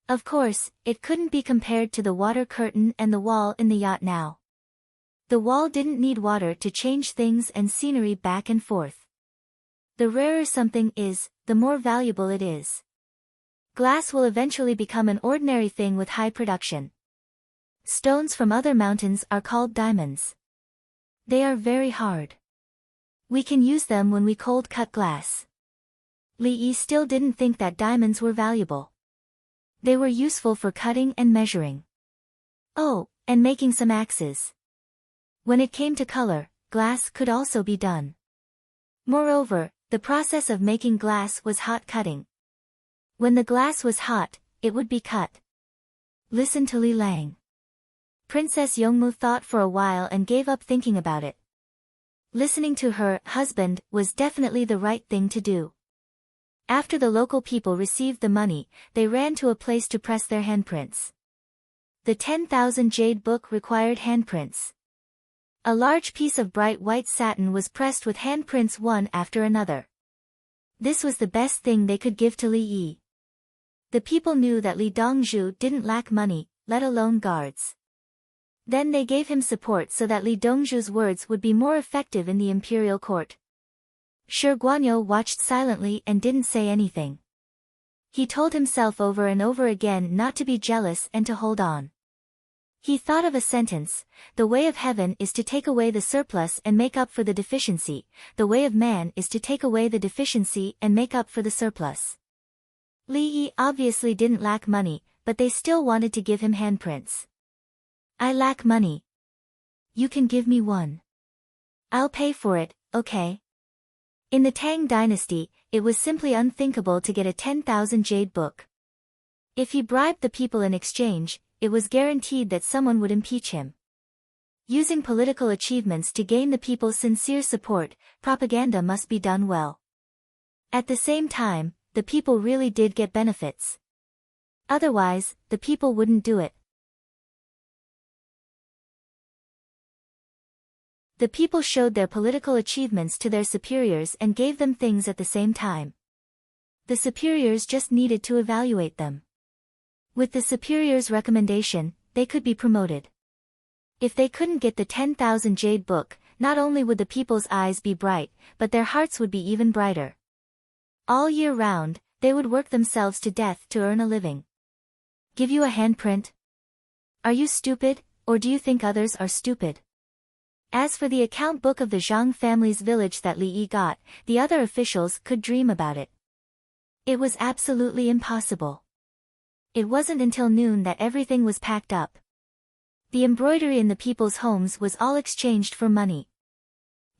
Of course, it couldn't be compared to the water curtain and the wall in the yacht now. The wall didn't need water to change things and scenery back and forth. The rarer something is, the more valuable it is. Glass will eventually become an ordinary thing with high production. Stones from other mountains are called diamonds. They are very hard. We can use them when we cold cut glass. Li Yi still didn't think that diamonds were valuable. They were useful for cutting and measuring. Oh, and making some axes. When it came to color, glass could also be done. Moreover, the process of making glass was hot cutting. When the glass was hot, it would be cut. Listen to Li Lang. Princess Yongmu thought for a while and gave up thinking about it. Listening to her husband was definitely the right thing to do. After the local people received the money, they ran to a place to press their handprints. The 10,000 jade book required handprints. A large piece of bright white satin was pressed with handprints one after another. This was the best thing they could give to Li Yi. The people knew that Li Dongzhu didn't lack money, let alone guards. Then they gave him support so that Li Dongzhu's words would be more effective in the imperial court. Shi Guanyu watched silently and didn't say anything. He told himself over and over again not to be jealous and to hold on. He thought of a sentence: the way of heaven is to take away the surplus and make up for the deficiency, the way of man is to take away the deficiency and make up for the surplus. Li Yi obviously didn't lack money, but they still wanted to give him handprints. I lack money. You can give me one. I'll pay for it, okay? In the Tang dynasty, it was simply unthinkable to get a 10,000 jade book. If he bribed the people in exchange, it was guaranteed that someone would impeach him. Using political achievements to gain the people's sincere support, propaganda must be done well. At the same time, the people really did get benefits. Otherwise, the people wouldn't do it. The people showed their political achievements to their superiors and gave them things at the same time. The superiors just needed to evaluate them. With the superior's recommendation, they could be promoted. If they couldn't get the 10,000 jade book, not only would the people's eyes be bright, but their hearts would be even brighter. All year round, they would work themselves to death to earn a living. Give you a handprint? Are you stupid, or do you think others are stupid? As for the account book of the Zhang family's village that Li Yi got, the other officials could dream about it. It was absolutely impossible. It wasn't until noon that everything was packed up. The embroidery in the people's homes was all exchanged for money.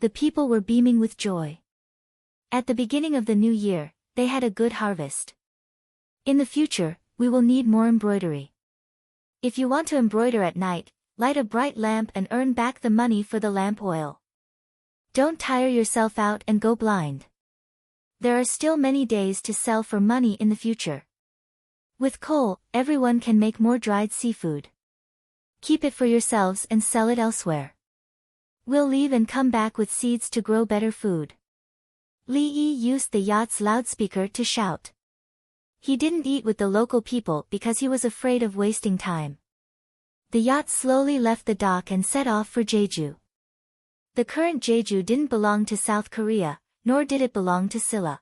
The people were beaming with joy. At the beginning of the new year, they had a good harvest. In the future, we will need more embroidery. If you want to embroider at night, light a bright lamp and earn back the money for the lamp oil. Don't tire yourself out and go blind. There are still many days to sell for money in the future. With coal, everyone can make more dried seafood. Keep it for yourselves and sell it elsewhere. We'll leave and come back with seeds to grow better food. Li Yi used the yacht's loudspeaker to shout. He didn't eat with the local people because he was afraid of wasting time. The yacht slowly left the dock and set off for Jeju. The current Jeju didn't belong to South Korea, nor did it belong to Silla.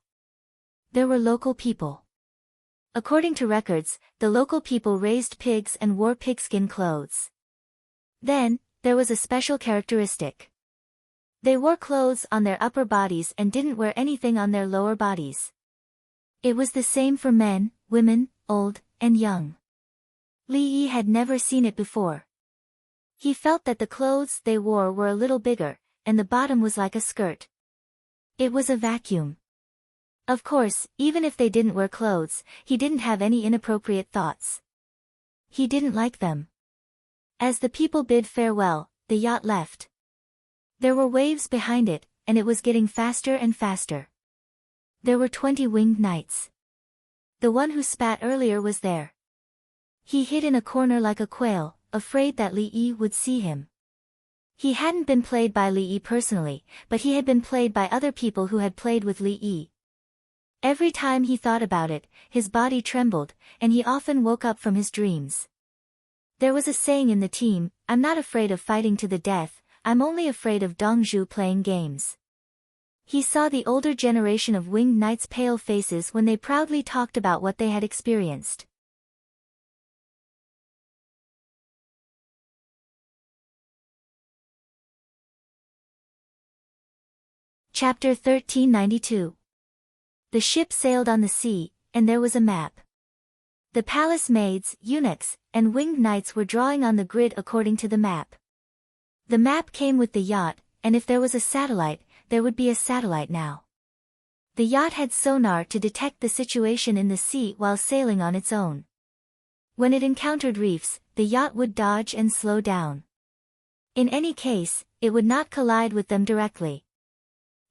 There were local people. According to records, the local people raised pigs and wore pigskin clothes. Then, there was a special characteristic. They wore clothes on their upper bodies and didn't wear anything on their lower bodies. It was the same for men, women, old, and young. Li Yi had never seen it before. He felt that the clothes they wore were a little bigger, and the bottom was like a skirt. It was a vacuum. Of course, even if they didn't wear clothes, he didn't have any inappropriate thoughts. He didn't like them. As the people bid farewell, the yacht left. There were waves behind it, and it was getting faster and faster. There were 20 winged knights. The one who spat earlier was there. He hid in a corner like a quail, afraid that Li Yi would see him. He hadn't been played by Li Yi personally, but he had been played by other people who had played with Li Yi. Every time he thought about it, his body trembled, and he often woke up from his dreams. There was a saying in the team, "I'm not afraid of fighting to the death, I'm only afraid of Dongzhu playing games." He saw the older generation of winged knights' pale faces when they proudly talked about what they had experienced. Chapter 1392. The ship sailed on the sea, and there was a map. The palace maids, eunuchs, and winged knights were drawing on the grid according to the map. The map came with the yacht, and if there was a satellite, there would be a satellite now. The yacht had sonar to detect the situation in the sea while sailing on its own. When it encountered reefs, the yacht would dodge and slow down. In any case, it would not collide with them directly.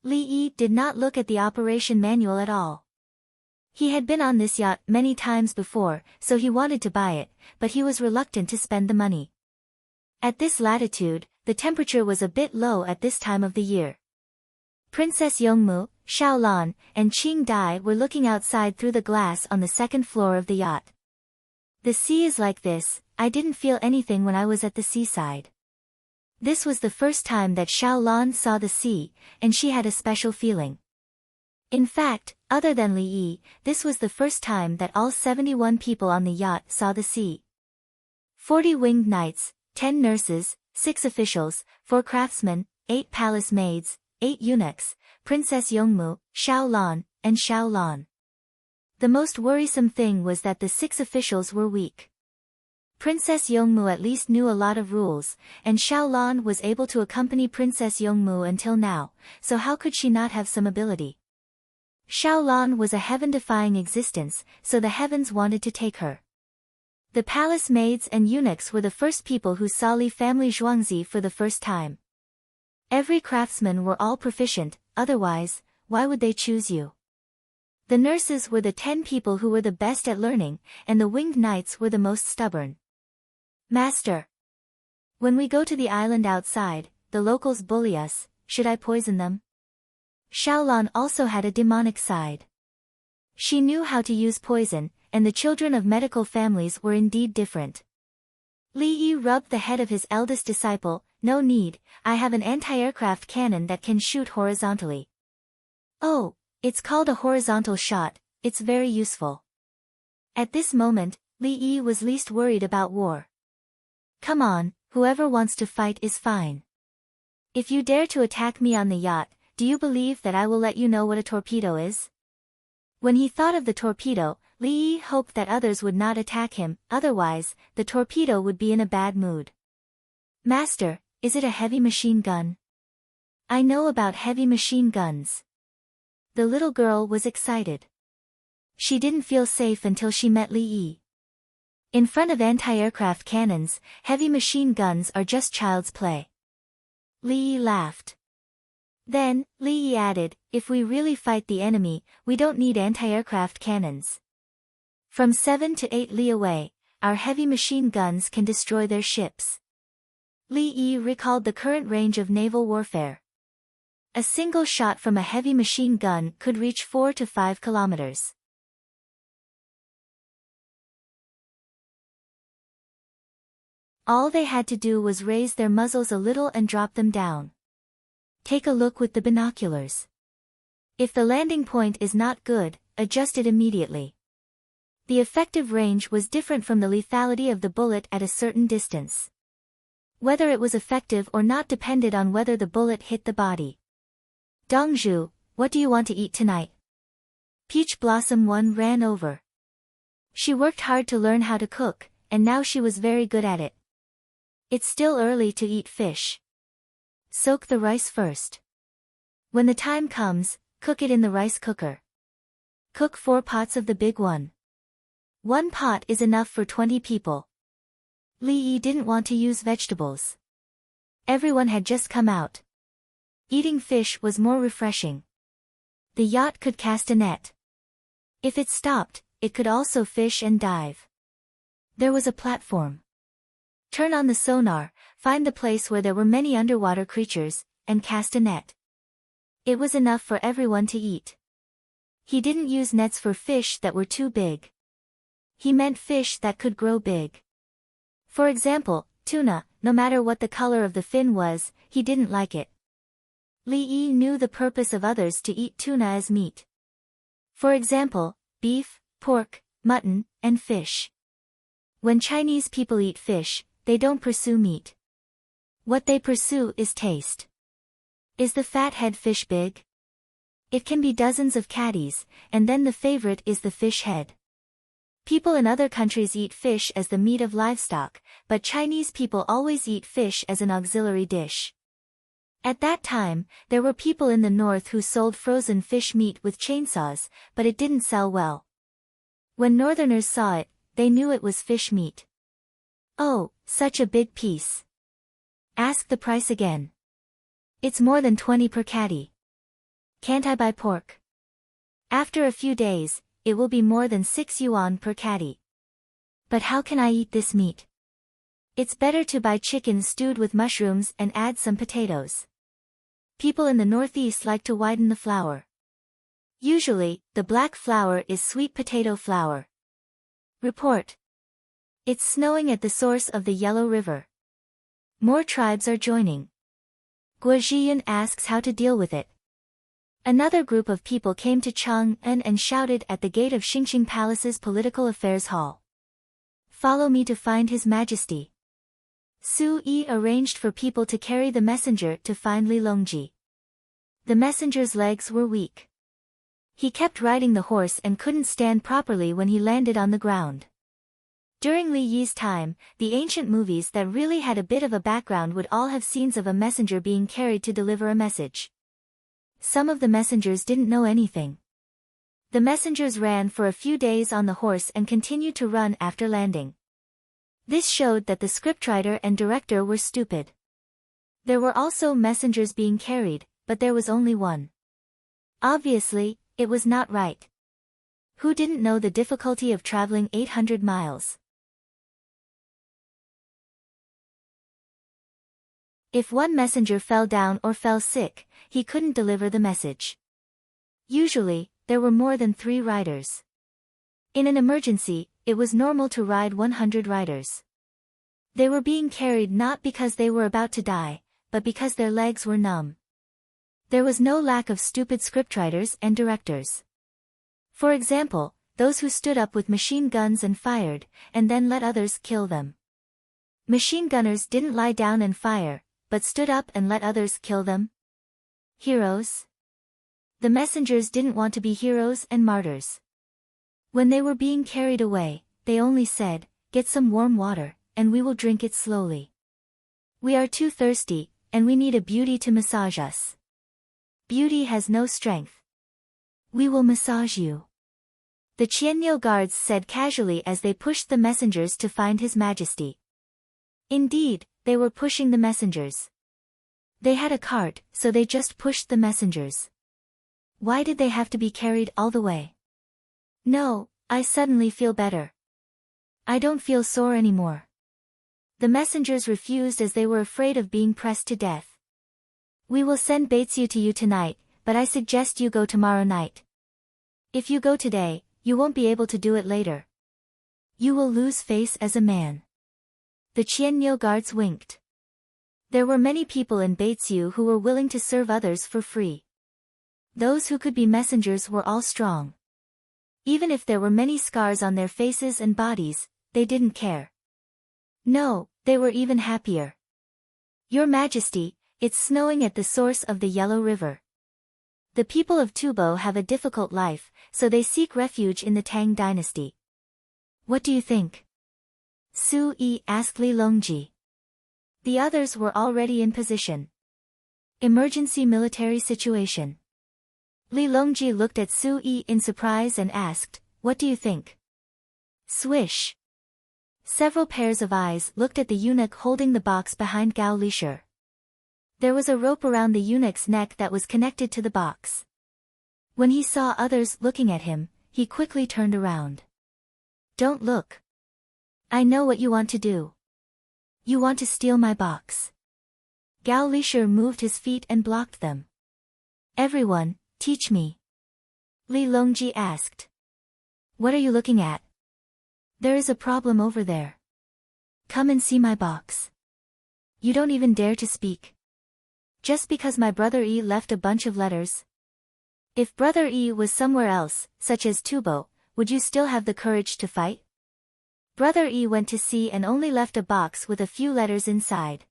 Li Yi did not look at the operation manual at all. He had been on this yacht many times before, so he wanted to buy it, but he was reluctant to spend the money. At this latitude, the temperature was a bit low at this time of the year. Princess Yongmu, Xiaolan, and Qing Dai were looking outside through the glass on the second floor of the yacht. The sea is like this, I didn't feel anything when I was at the seaside. This was the first time that Xiaolan saw the sea, and she had a special feeling. In fact, other than Li Yi, this was the first time that all 71 people on the yacht saw the sea. 40 winged knights, 10 nurses, 6 officials, 4 craftsmen, 8 palace maids, 8 eunuchs, Princess Yongmu, Xiao Lan, and Xiao Lan. The most worrisome thing was that the 6 officials were weak. Princess Yongmu at least knew a lot of rules, and Xiao Lan was able to accompany Princess Yongmu until now, so how could she not have some ability? Xiao Lan was a heaven-defying existence, so the heavens wanted to take her. The palace maids and eunuchs were the first people who saw Li family Zhuangzi for the first time. Every craftsman were all proficient, otherwise, why would they choose you? The nurses were the 10 people who were the best at learning, and the winged knights were the most stubborn. Master. When we go to the island outside, the locals bully us, should I poison them? Xiaolan also had a demonic side. She knew how to use poison, and the children of medical families were indeed different. Li Yi rubbed the head of his eldest disciple, no need, I have an anti-aircraft cannon that can shoot horizontally. Oh, it's called a horizontal shot, it's very useful. At this moment, Li Yi was least worried about war. Come on, whoever wants to fight is fine. If you dare to attack me on the yacht, do you believe that I will let you know what a torpedo is? When he thought of the torpedo, Li Yi hoped that others would not attack him, otherwise, the torpedo would be in a bad mood. Master, is it a heavy machine gun? I know about heavy machine guns. The little girl was excited. She didn't feel safe until she met Li Yi. In front of anti-aircraft cannons, heavy machine guns are just child's play. Li Yi laughed. Then, Li Yi added, if we really fight the enemy, we don't need anti-aircraft cannons. From 7 to 8 li away, our heavy machine guns can destroy their ships. Li Yi recalled the current range of naval warfare. A single shot from a heavy machine gun could reach 4 to 5 kilometers. All they had to do was raise their muzzles a little and drop them down. Take a look with the binoculars. If the landing point is not good, adjust it immediately. The effective range was different from the lethality of the bullet at a certain distance. Whether it was effective or not depended on whether the bullet hit the body. Dongzhu, what do you want to eat tonight? Peach Blossom 1 ran over. She worked hard to learn how to cook, and now she was very good at it. It's still early to eat fish. Soak the rice first. When the time comes, cook it in the rice cooker. Cook 4 pots of the big one. 1 pot is enough for 20 people. Li Yi didn't want to use vegetables. Everyone had just come out. Eating fish was more refreshing. The yacht could cast a net. If it stopped, it could also fish and dive. There was a platform. Turn on the sonar, find the place where there were many underwater creatures, and cast a net. It was enough for everyone to eat. He didn't use nets for fish that were too big. He meant fish that could grow big. For example, tuna, no matter what the color of the fin was, he didn't like it. Li Yi knew the purpose of others to eat tuna as meat. For example, beef, pork, mutton, and fish. When Chinese people eat fish, they don't pursue meat. What they pursue is taste. Is the fathead fish big? It can be dozens of caddies, and then the favorite is the fish head. People in other countries eat fish as the meat of livestock, but Chinese people always eat fish as an auxiliary dish. At that time, there were people in the north who sold frozen fish meat with chainsaws, but it didn't sell well. When northerners saw it, they knew it was fish meat. Oh, such a big piece. Ask the price again. It's more than 20 per caddy. Can't I buy pork? After a few days, it will be more than 6 yuan per caddy. But how can I eat this meat? It's better to buy chicken stewed with mushrooms and add some potatoes. People in the northeast like to widen the flour. Usually, the black flour is sweet potato flour. Report. It's snowing at the source of the Yellow River. More tribes are joining. Guo Zhiyan asks how to deal with it. Another group of people came to Chang'an and shouted at the gate of Xingxing Palace's Political Affairs Hall. "Follow me to find His Majesty." Su Yi arranged for people to carry the messenger to find Li Longji. The messenger's legs were weak. He kept riding the horse and couldn't stand properly when he landed on the ground. During Li Yi's time, the ancient movies that really had a bit of a background would all have scenes of a messenger being carried to deliver a message. Some of the messengers didn't know anything. The messengers ran for a few days on the horse and continued to run after landing. This showed that the scriptwriter and director were stupid. There were also messengers being carried, but there was only one. Obviously, it was not right. Who didn't know the difficulty of traveling 800 miles? If one messenger fell down or fell sick, he couldn't deliver the message. Usually, there were more than 3 riders. In an emergency, it was normal to ride 100 riders. They were being carried not because they were about to die, but because their legs were numb. There was no lack of stupid scriptwriters and directors. For example, those who stood up with machine guns and fired, and then let others kill them. Machine gunners didn't lie down and fire, but stood up and let others kill them. Heroes? The messengers didn't want to be heroes and martyrs. When they were being carried away, they only said, "Get some warm water, and we will drink it slowly. We are too thirsty, and we need a beauty to massage us. Beauty has no strength. We will massage you." The Qianniu guards said casually as they pushed the messengers to find His Majesty. Indeed, they were pushing the messengers. They had a cart, so they just pushed the messengers. Why did they have to be carried all the way? "No, I suddenly feel better. I don't feel sore anymore." The messengers refused as they were afraid of being pressed to death. "We will send Baitsu to you tonight, but I suggest you go tomorrow night. If you go today, you won't be able to do it later. You will lose face as a man." The Qianniu guards winked. There were many people in Baitsu who were willing to serve others for free. Those who could be messengers were all strong. Even if there were many scars on their faces and bodies, they didn't care. No, they were even happier. "Your Majesty, it's snowing at the source of the Yellow River. The people of Tubo have a difficult life, so they seek refuge in the Tang dynasty. What do you think?" Su Yi asked Li Longji. The others were already in position. Emergency military situation. Li Longji looked at Su Yi in surprise and asked, "What do you think?" Swish. Several pairs of eyes looked at the eunuch holding the box behind Gao Lisher. There was a rope around the eunuch's neck that was connected to the box. When he saw others looking at him, he quickly turned around. "Don't look. I know what you want to do. You want to steal my box." Gao Lisher moved his feet and blocked them. "Everyone, teach me." Li Longji asked. "What are you looking at?" "There is a problem over there. Come and see my box." "You don't even dare to speak. Just because my brother Yi left a bunch of letters? If brother Yi was somewhere else, such as Tubo, would you still have the courage to fight? Brother Yi went to sea and only left a box with a few letters inside.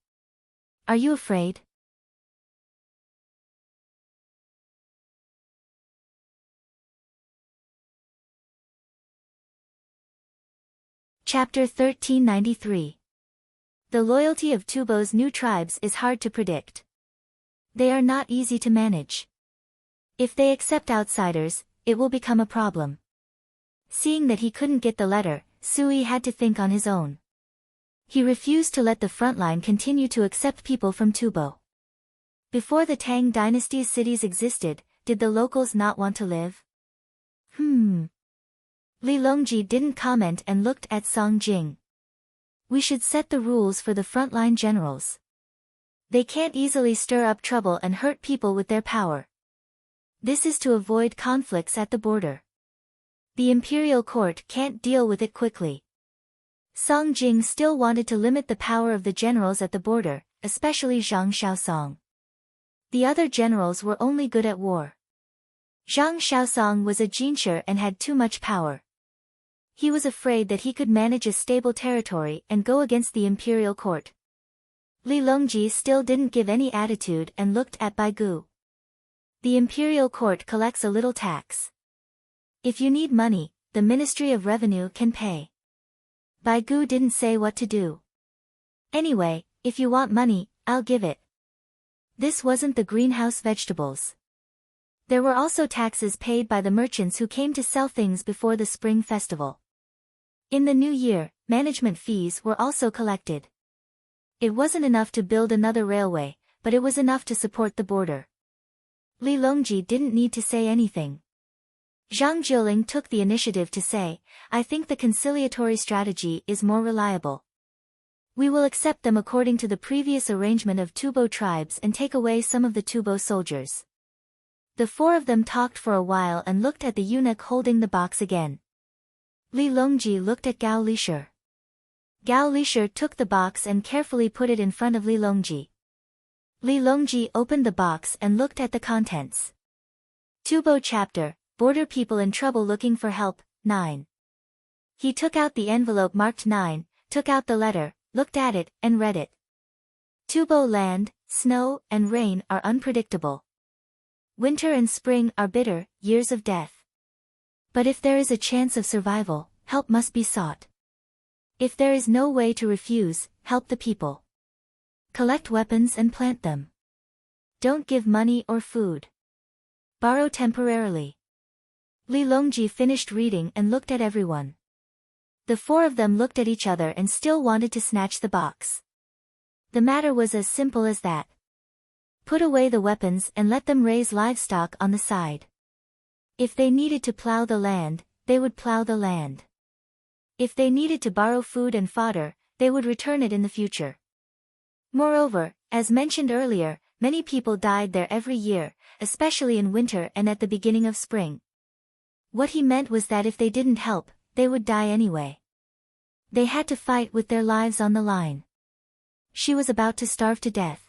Are you afraid?" Chapter 1393. The loyalty of Tubo's new tribes is hard to predict. They are not easy to manage. If they accept outsiders, it will become a problem. Seeing that he couldn't get the letter, Sui had to think on his own. He refused to let the front line continue to accept people from Tubo. Before the Tang dynasty's cities existed, did the locals not want to live? Li Longji didn't comment and looked at Song Jing. "We should set the rules for the frontline generals. They can't easily stir up trouble and hurt people with their power. This is to avoid conflicts at the border. The imperial court can't deal with it quickly." Song Jing still wanted to limit the power of the generals at the border, especially Zhang Xiaosong. The other generals were only good at war. Zhang Xiaosong was a jinshi and had too much power. He was afraid that he could manage a stable territory and go against the imperial court. Li Longji still didn't give any attitude and looked at Bai Gu. The imperial court collects a little tax. If you need money, the Ministry of Revenue can pay. Bai Gu didn't say what to do. Anyway, if you want money, I'll give it. This wasn't the greenhouse vegetables. There were also taxes paid by the merchants who came to sell things before the spring festival. In the new year, management fees were also collected. It wasn't enough to build another railway, but it was enough to support the border. Li Longji didn't need to say anything. Zhang Jiuling took the initiative to say, I think the conciliatory strategy is more reliable. We will accept them according to the previous arrangement of Tubo tribes and take away some of the Tubo soldiers. The four of them talked for a while and looked at the eunuch holding the box again. Li Longji looked at Gao Lishir. Gao Lishir took the box and carefully put it in front of Li Longji. Li Longji opened the box and looked at the contents. Tubo chapter, Border People in Trouble Looking for Help, 9. He took out the envelope marked 9, took out the letter, looked at it, and read it. Tubo land, snow, and rain are unpredictable. Winter and spring are bitter, years of death. But if there is a chance of survival, help must be sought. If there is no way to refuse, help the people. Collect weapons and plant them. Don't give money or food. Borrow temporarily. Li Longji finished reading and looked at everyone. The four of them looked at each other and still wanted to snatch the box. The matter was as simple as that. Put away the weapons and let them raise livestock on the side. If they needed to plow the land, they would plow the land. If they needed to borrow food and fodder, they would return it in the future. Moreover, as mentioned earlier, many people died there every year, especially in winter and at the beginning of spring. What he meant was that if they didn't help, they would die anyway. They had to fight with their lives on the line. She was about to starve to death.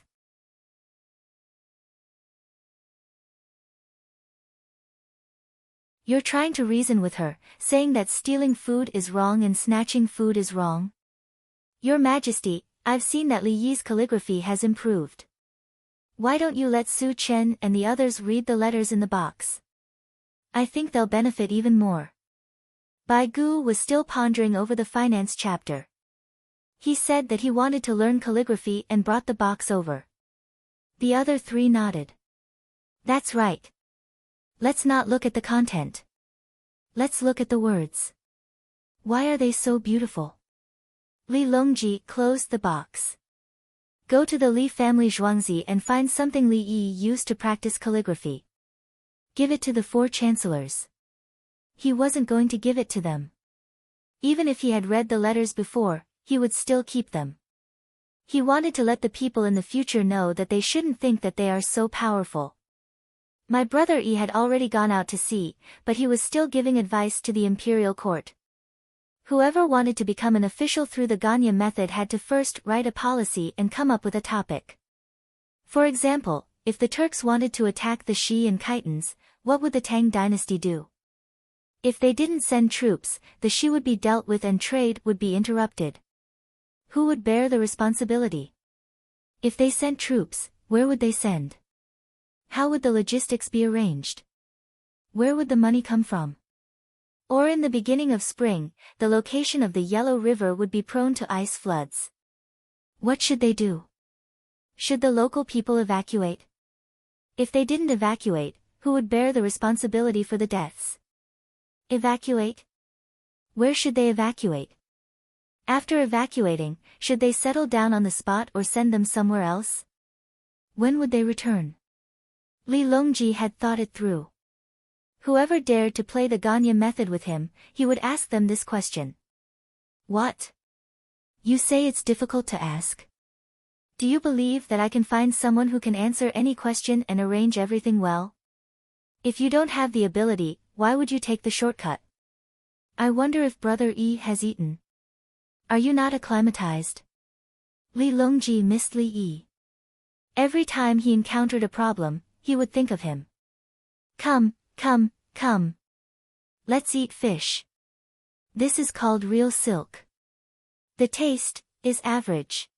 You're trying to reason with her, saying that stealing food is wrong and snatching food is wrong? Your Majesty, I've seen that Li Yi's calligraphy has improved. Why don't you let Su Chen and the others read the letters in the box? I think they'll benefit even more. Bai Gu was still pondering over the finance chapter. He said that he wanted to learn calligraphy and brought the box over. The other three nodded. That's right. Let's not look at the content. Let's look at the words. Why are they so beautiful? Li Longji closed the box. Go to the Li family Zhuangzi and find something Li Yi used to practice calligraphy. Give it to the four chancellors. He wasn't going to give it to them. Even if he had read the letters before, he would still keep them. He wanted to let the people in the future know that they shouldn't think that they are so powerful. My brother Yi had already gone out to sea, but he was still giving advice to the imperial court. Whoever wanted to become an official through the Ganya method had to first write a policy and come up with a topic. For example, if the Turks wanted to attack the Shi and Khitans, what would the Tang dynasty do? If they didn't send troops, the Shi would be dealt with and trade would be interrupted. Who would bear the responsibility? If they sent troops, where would they send? How would the logistics be arranged? Where would the money come from? Or in the beginning of spring, the location of the Yellow River would be prone to ice floods. What should they do? Should the local people evacuate? If they didn't evacuate, who would bear the responsibility for the deaths? Evacuate? Where should they evacuate? After evacuating, should they settle down on the spot or send them somewhere else? When would they return? Li Longji had thought it through. Whoever dared to play the Ganya method with him, he would ask them this question. What? You say it's difficult to ask? Do you believe that I can find someone who can answer any question and arrange everything well? If you don't have the ability, why would you take the shortcut? I wonder if Brother Yi has eaten. Are you not acclimatized? Li Longji missed Li Yi. Every time he encountered a problem, he would think of him. Come, Come, come. Let's eat fish. This is called real silk. The taste is average.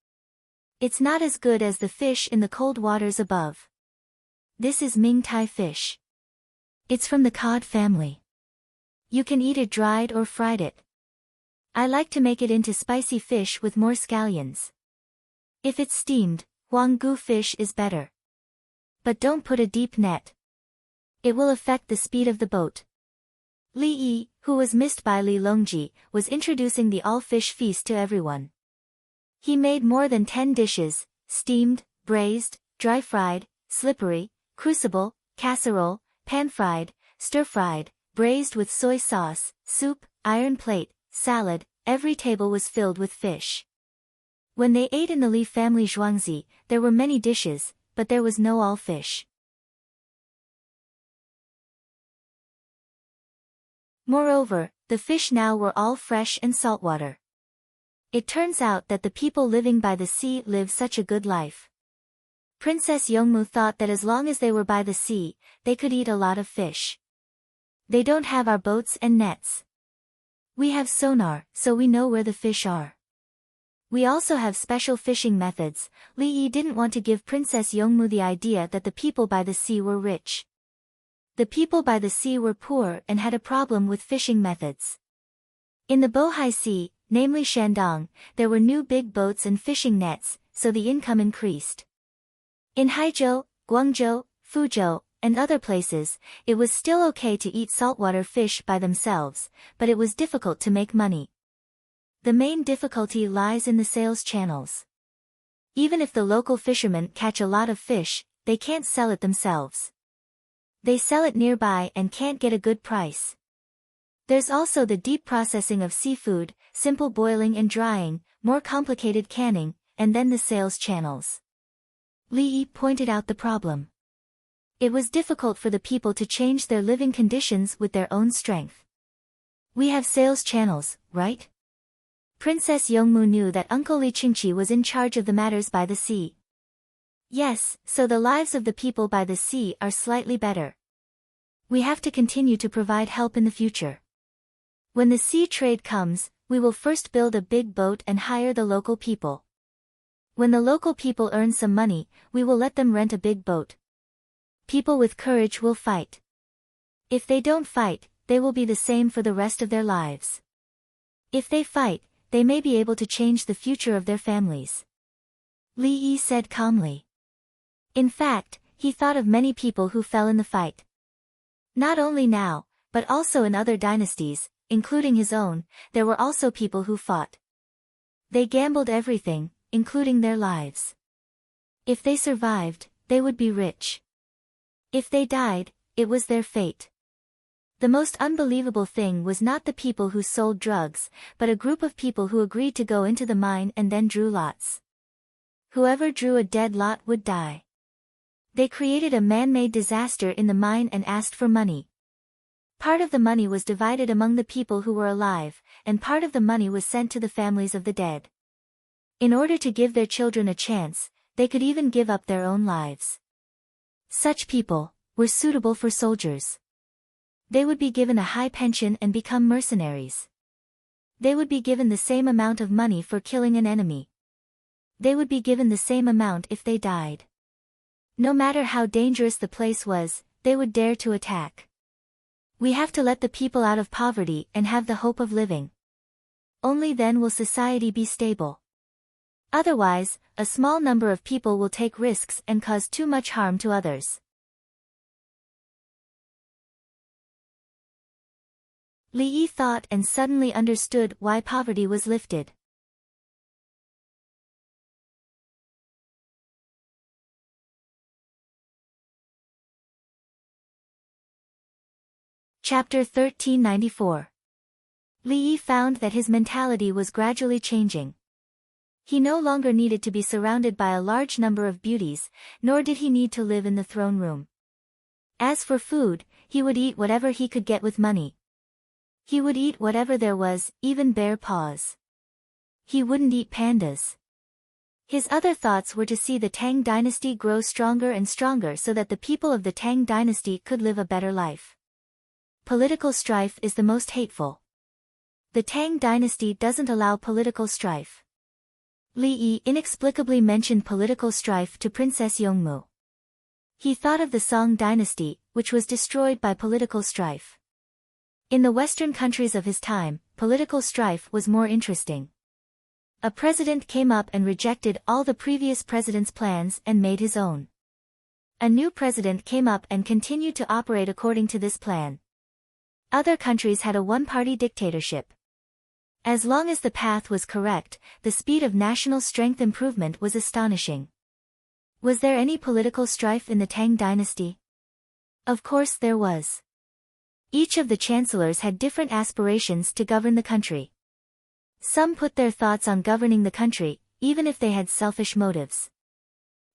It's not as good as the fish in the cold waters above. This is Ming Tai fish. It's from the cod family. You can eat it dried or fried it. I like to make it into spicy fish with more scallions. If it's steamed, Huang Gu fish is better. But don't put a deep net. It will affect the speed of the boat. Li Yi, who was missed by Li Longji, was introducing the all-fish feast to everyone. He made more than 10 dishes: steamed, braised, dry-fried, slippery, crucible, casserole, pan-fried, stir-fried, braised with soy sauce, soup, iron plate, salad. Every table was filled with fish. When they ate in the Li family Zhuangzi, there were many dishes, but there was no all-fish. Moreover, the fish now were all fresh and saltwater. It turns out that the people living by the sea live such a good life. Princess Yongmu thought that as long as they were by the sea, they could eat a lot of fish. They don't have our boats and nets. We have sonar, so we know where the fish are. We also have special fishing methods. Li Yi didn't want to give Princess Yongmu the idea that the people by the sea were rich. The people by the sea were poor and had a problem with fishing methods. In the Bohai Sea, namely Shandong, there were new big boats and fishing nets, so the income increased. In Haizhou, Guangzhou, Fuzhou, and other places, it was still okay to eat saltwater fish by themselves, but it was difficult to make money. The main difficulty lies in the sales channels. Even if the local fishermen catch a lot of fish, they can't sell it themselves. They sell it nearby and can't get a good price. There's also the deep processing of seafood, simple boiling and drying, more complicated canning, and then the sales channels. Li Yi pointed out the problem. It was difficult for the people to change their living conditions with their own strength. We have sales channels, right? Princess Yongmu knew that Uncle Li Qingqi was in charge of the matters by the sea. Yes, so the lives of the people by the sea are slightly better. We have to continue to provide help in the future. When the sea trade comes, we will first build a big boat and hire the local people. When the local people earn some money, we will let them rent a big boat. People with courage will fight. If they don't fight, they will be the same for the rest of their lives. If they fight, they may be able to change the future of their families. Li Yi said calmly. In fact, he thought of many people who fell in the fight. Not only now, but also in other dynasties, including his own, there were also people who fought. They gambled everything, including their lives. If they survived, they would be rich. If they died, it was their fate. The most unbelievable thing was not the people who sold drugs, but a group of people who agreed to go into the mine and then drew lots. Whoever drew a dead lot would die. They created a man-made disaster in the mine and asked for money. Part of the money was divided among the people who were alive, and part of the money was sent to the families of the dead. In order to give their children a chance, they could even give up their own lives. Such people were suitable for soldiers. They would be given a high pension and become mercenaries. They would be given the same amount of money for killing an enemy. They would be given the same amount if they died. No matter how dangerous the place was, they would dare to attack. We have to let the people out of poverty and have the hope of living. Only then will society be stable. Otherwise, a small number of people will take risks and cause too much harm to others. Li Yi thought and suddenly understood why poverty was lifted. Chapter 1394. Li Yi found that his mentality was gradually changing. He no longer needed to be surrounded by a large number of beauties, nor did he need to live in the throne room. As for food, he would eat whatever he could get with money. He would eat whatever there was, even bear paws. He wouldn't eat pandas. His other thoughts were to see the Tang dynasty grow stronger and stronger so that the people of the Tang dynasty could live a better life. political strife is the most hateful. The Tang dynasty doesn't allow political strife. Li Yi inexplicably mentioned political strife to Princess Yongmu. He thought of the Song dynasty, which was destroyed by political strife. In the Western countries of his time, political strife was more interesting. A president came up and rejected all the previous president's plans and made his own. A new president came up and continued to operate according to this plan. Other countries had a one-party dictatorship. As long as the path was correct, the speed of national strength improvement was astonishing. Was there any political strife in the Tang dynasty? Of course there was. Each of the chancellors had different aspirations to govern the country. Some put their thoughts on governing the country, even if they had selfish motives.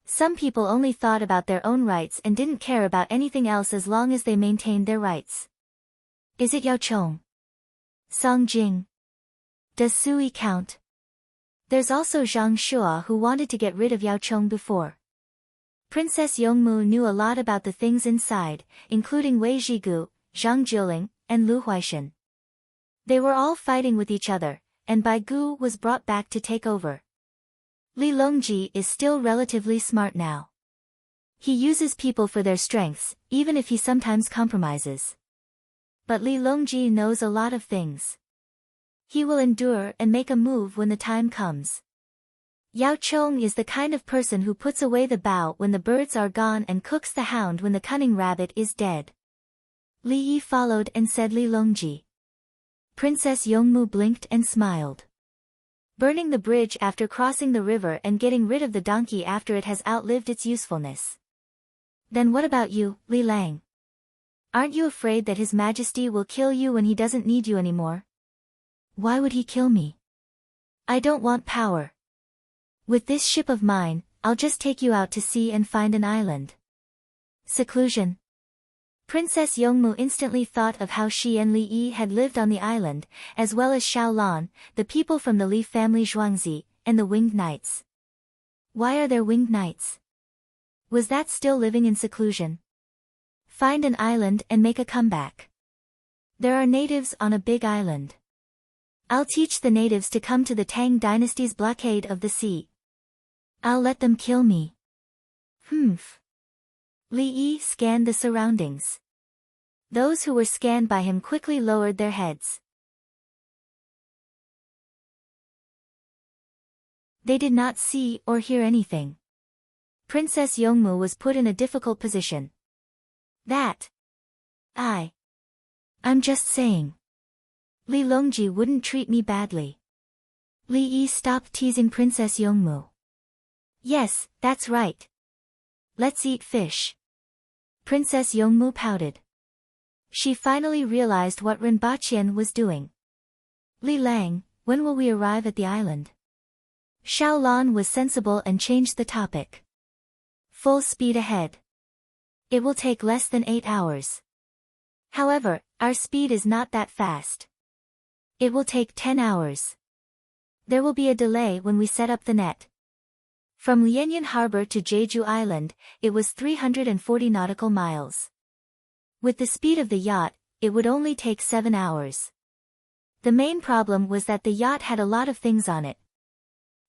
Some people only thought about their own rights and didn't care about anything else as long as they maintained their rights. Is it Yao Chong? Song Jing? Does Sui count? There's also Zhang Shua who wanted to get rid of Yao Chong before. Princess Yongmu knew a lot about the things inside, including Wei Zhigu, Zhang Jiling, and Lu Huaishan. They were all fighting with each other, and Bai Gu was brought back to take over. Li Longji is still relatively smart now. He uses people for their strengths, even if he sometimes compromises. But Li Longji knows a lot of things. He will endure and make a move when the time comes. Yao Chong is the kind of person who puts away the bow when the birds are gone and cooks the hound when the cunning rabbit is dead. Li Yi followed and said Li Longji. Princess Yongmu blinked and smiled. Burning the bridge after crossing the river and getting rid of the donkey after it has outlived its usefulness. Then what about you, Li Lang? Aren't you afraid that His Majesty will kill you when he doesn't need you anymore? Why would he kill me? I don't want power. With this ship of mine, I'll just take you out to sea and find an island. Seclusion. Princess Yongmu instantly thought of how she and Li Yi had lived on the island, as well as Xiao Lan, the people from the Li family Zhuangzi, and the winged knights. Why are there winged knights? Was that still living in seclusion? Find an island and make a comeback. There are natives on a big island. I'll teach the natives to come to the Tang dynasty's blockade of the sea. I'll let them kill me. Humph. Li Yi scanned the surroundings. Those who were scanned by him quickly lowered their heads. They did not see or hear anything. Princess Yongmu was put in a difficult position. I'm just saying. Li Longji wouldn't treat me badly. Li Yi stopped teasing Princess Yongmu. Yes, that's right. Let's eat fish. Princess Yongmu pouted. She finally realized what Rinpochian was doing. Li Lang, when will we arrive at the island? Xiao Lan was sensible and changed the topic. Full speed ahead. It will take less than 8 hours. However, our speed is not that fast. It will take 10 hours. There will be a delay when we set up the net. From Lianyan Harbor to Jeju Island, it was 340 nautical miles. With the speed of the yacht, it would only take 7 hours. The main problem was that the yacht had a lot of things on it.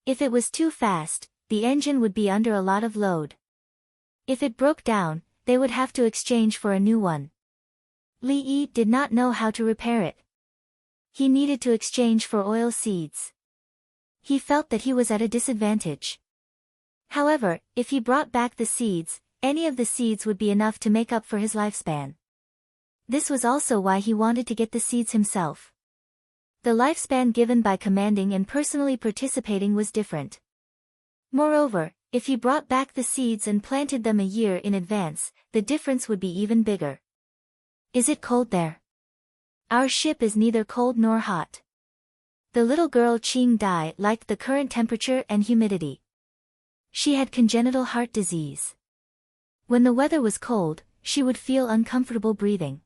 If it was too fast, the engine would be under a lot of load. If it broke down, they would have to exchange for a new one. Li Yi did not know how to repair it. He needed to exchange for oil seeds. He felt that he was at a disadvantage. However, if he brought back the seeds, any of the seeds would be enough to make up for his lifespan. This was also why he wanted to get the seeds himself. The lifespan given by commanding and personally participating was different. Moreover, if he brought back the seeds and planted them a year in advance, the difference would be even bigger. Is it cold there? Our ship is neither cold nor hot. The little girl Qing Dai liked the current temperature and humidity. She had congenital heart disease. When the weather was cold, she would feel uncomfortable breathing.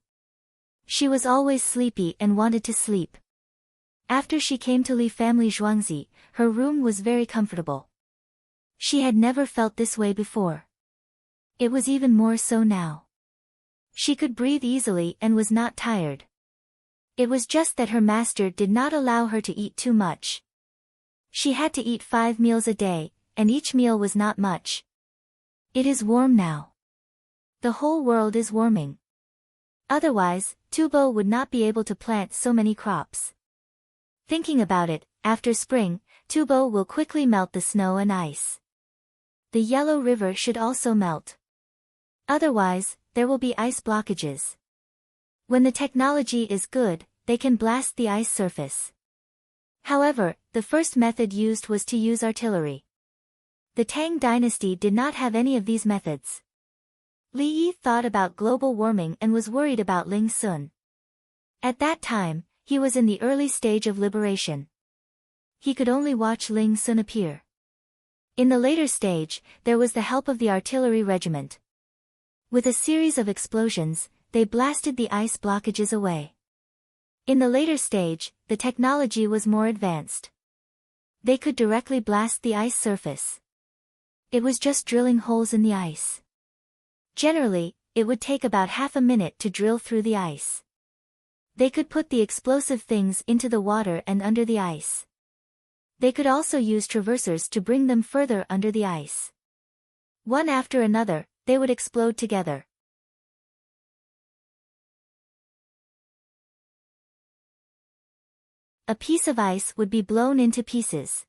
She was always sleepy and wanted to sleep. After she came to Li family Zhuangzi, her room was very comfortable. She had never felt this way before. It was even more so now. She could breathe easily and was not tired. It was just that her master did not allow her to eat too much. She had to eat 5 meals a day, and each meal was not much. It is warm now. The whole world is warming. Otherwise, Tubo would not be able to plant so many crops. Thinking about it, after spring, Tubo will quickly melt the snow and ice. The Yellow River should also melt. Otherwise, there will be ice blockages. When the technology is good, they can blast the ice surface. However, the first method used was to use artillery. The Tang dynasty did not have any of these methods. Li Yi thought about global warming and was worried about Ling Sun. At that time, he was in the early stage of liberation. He could only watch Ling Sun appear. In the later stage, there was the help of the artillery regiment. With a series of explosions, they blasted the ice blockages away. In the later stage, the technology was more advanced. They could directly blast the ice surface. It was just drilling holes in the ice. Generally, it would take about half a minute to drill through the ice. They could put the explosive things into the water and under the ice. They could also use traversers to bring them further under the ice. One after another, they would explode together. A piece of ice would be blown into pieces.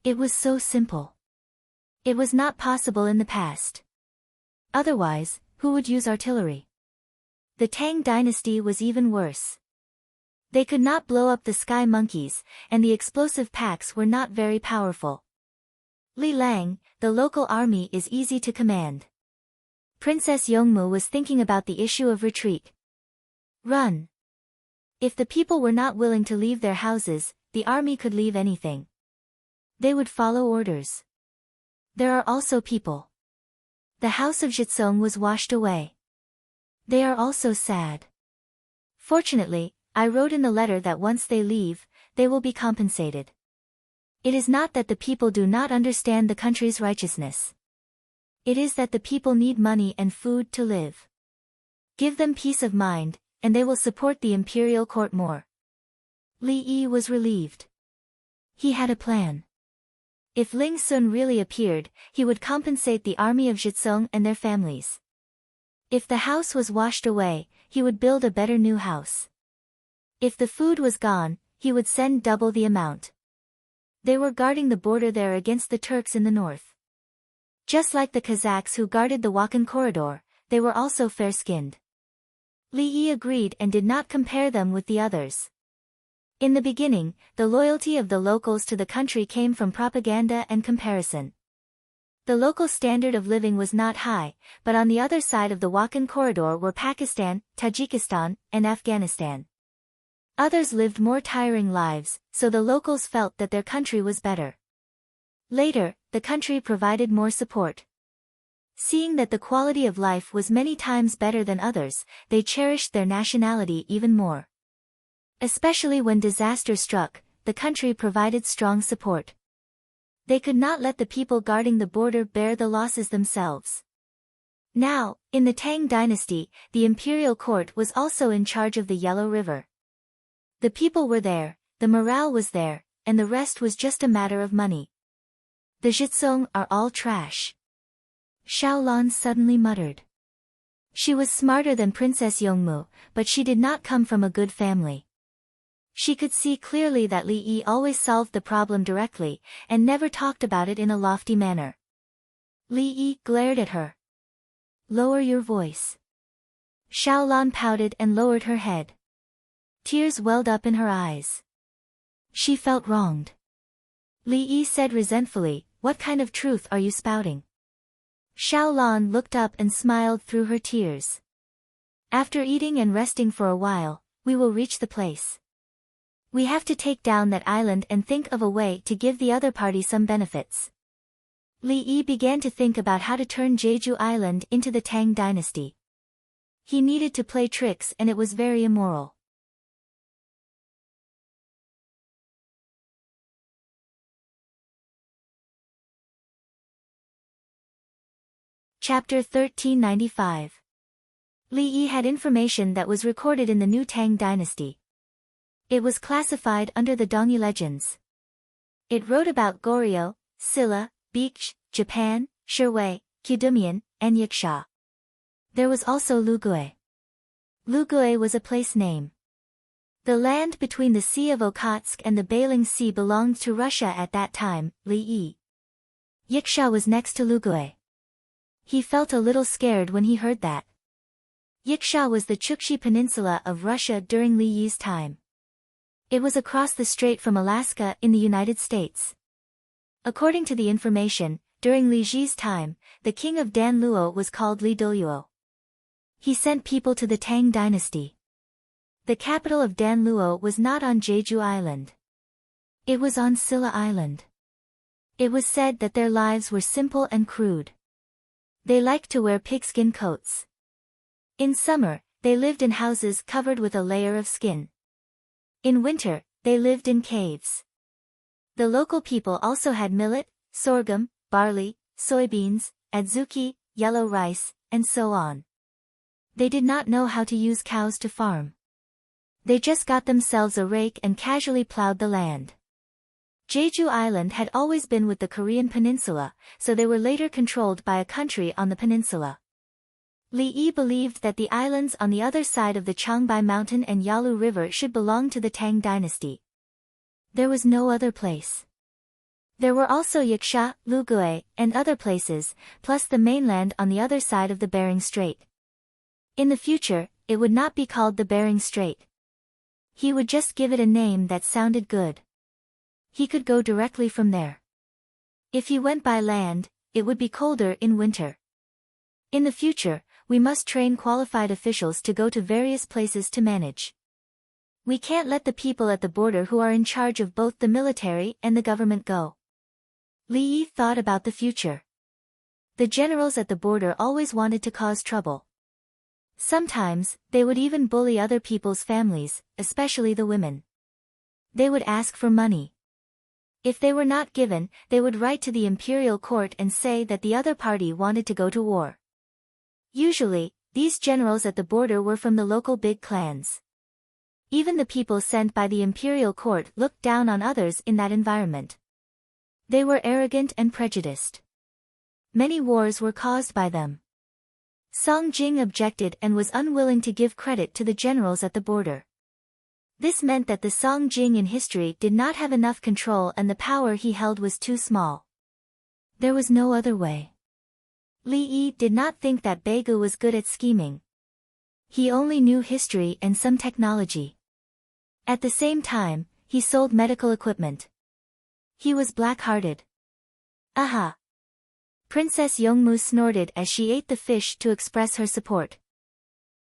It was so simple. It was not possible in the past. Otherwise, who would use artillery? The Tang dynasty was even worse. They could not blow up the sky monkeys, and the explosive packs were not very powerful. Li Lang, the local army is easy to command. Princess Yongmu was thinking about the issue of retreat. Run. If the people were not willing to leave their houses, the army could leave anything. They would follow orders. There are also people. The house of Jitsung was washed away. They are also sad. Fortunately, I wrote in the letter that once they leave, they will be compensated. It is not that the people do not understand the country's righteousness. It is that the people need money and food to live. Give them peace of mind, and they will support the imperial court more. Li Yi was relieved. He had a plan. If Ling Sun really appeared, he would compensate the army of Jitsung and their families. If the house was washed away, he would build a better new house. If the food was gone, he would send double the amount. They were guarding the border there against the Turks in the north. Just like the Kazakhs who guarded the Wakhan corridor, they were also fair-skinned. Li Yi agreed and did not compare them with the others. In the beginning, the loyalty of the locals to the country came from propaganda and comparison. The local standard of living was not high, but on the other side of the Wakhan corridor were Pakistan, Tajikistan, and Afghanistan. Others lived more tiring lives, so the locals felt that their country was better. Later, the country provided more support. Seeing that the quality of life was many times better than others, they cherished their nationality even more. Especially when disaster struck, the country provided strong support. They could not let the people guarding the border bear the losses themselves. Now, in the Tang dynasty, the imperial court was also in charge of the Yellow River. The people were there, the morale was there, and the rest was just a matter of money. The Jitsung are all trash. Xiaolan suddenly muttered. She was smarter than Princess Yongmu, but she did not come from a good family. She could see clearly that Li Yi always solved the problem directly, and never talked about it in a lofty manner. Li Yi glared at her. Lower your voice. Xiaolan pouted and lowered her head. Tears welled up in her eyes. She felt wronged. Li Yi said resentfully, what kind of truth are you spouting? Xiaolan looked up and smiled through her tears. After eating and resting for a while, we will reach the place. We have to take down that island and think of a way to give the other party some benefits. Li Yi began to think about how to turn Jeju Island into the Tang dynasty. He needed to play tricks and it was very immoral. Chapter 1395. Li Yi had information that was recorded in the new Tang dynasty. It was classified under the Dongyi legends. It wrote about Goryeo, Silla, Beech, Japan, Shirwei, Kudumian, and Yaksha. There was also Lugue. Lugue was a place name. The land between the Sea of Okhotsk and the Bailing Sea belonged to Russia at that time. Li Yi. Yaksha was next to Lugue. He felt a little scared when he heard that. Yaksha was the Chukchi Peninsula of Russia during Li Yi's time. It was across the strait from Alaska in the United States. According to the information, during Li Ji's time, the king of Danluo was called Li Doluo. He sent people to the Tang dynasty. The capital of Danluo was not on Jeju Island. It was on Silla Island. It was said that their lives were simple and crude. They liked to wear pigskin coats. In summer, they lived in houses covered with a layer of skin. In winter, they lived in caves. The local people also had millet, sorghum, barley, soybeans, adzuki, yellow rice, and so on. They did not know how to use cows to farm. They just got themselves a rake and casually plowed the land. Jeju Island had always been with the Korean peninsula, so they were later controlled by a country on the peninsula. Li Yi believed that the islands on the other side of the Changbai Mountain and Yalu River should belong to the Tang dynasty. There was no other place. There were also Yaksha, Lugue, and other places, plus the mainland on the other side of the Bering Strait. In the future, it would not be called the Bering Strait. He would just give it a name that sounded good. He could go directly from there. If he went by land, it would be colder in winter. In the future, we must train qualified officials to go to various places to manage. We can't let the people at the border who are in charge of both the military and the government go. Li Yi thought about the future. The generals at the border always wanted to cause trouble. Sometimes, they would even bully other people's families, especially the women. They would ask for money. If they were not given, they would write to the imperial court and say that the other party wanted to go to war. Usually, these generals at the border were from the local big clans. Even the people sent by the imperial court looked down on others in that environment. They were arrogant and prejudiced. Many wars were caused by them. Song Jing objected and was unwilling to give credit to the generals at the border. This meant that the Song Jing in history did not have enough control and the power he held was too small. There was no other way. Li Yi did not think that Begu was good at scheming. He only knew history and some technology. At the same time, he sold medical equipment. He was black-hearted. Aha! Princess Yongmu snorted as she ate the fish to express her support.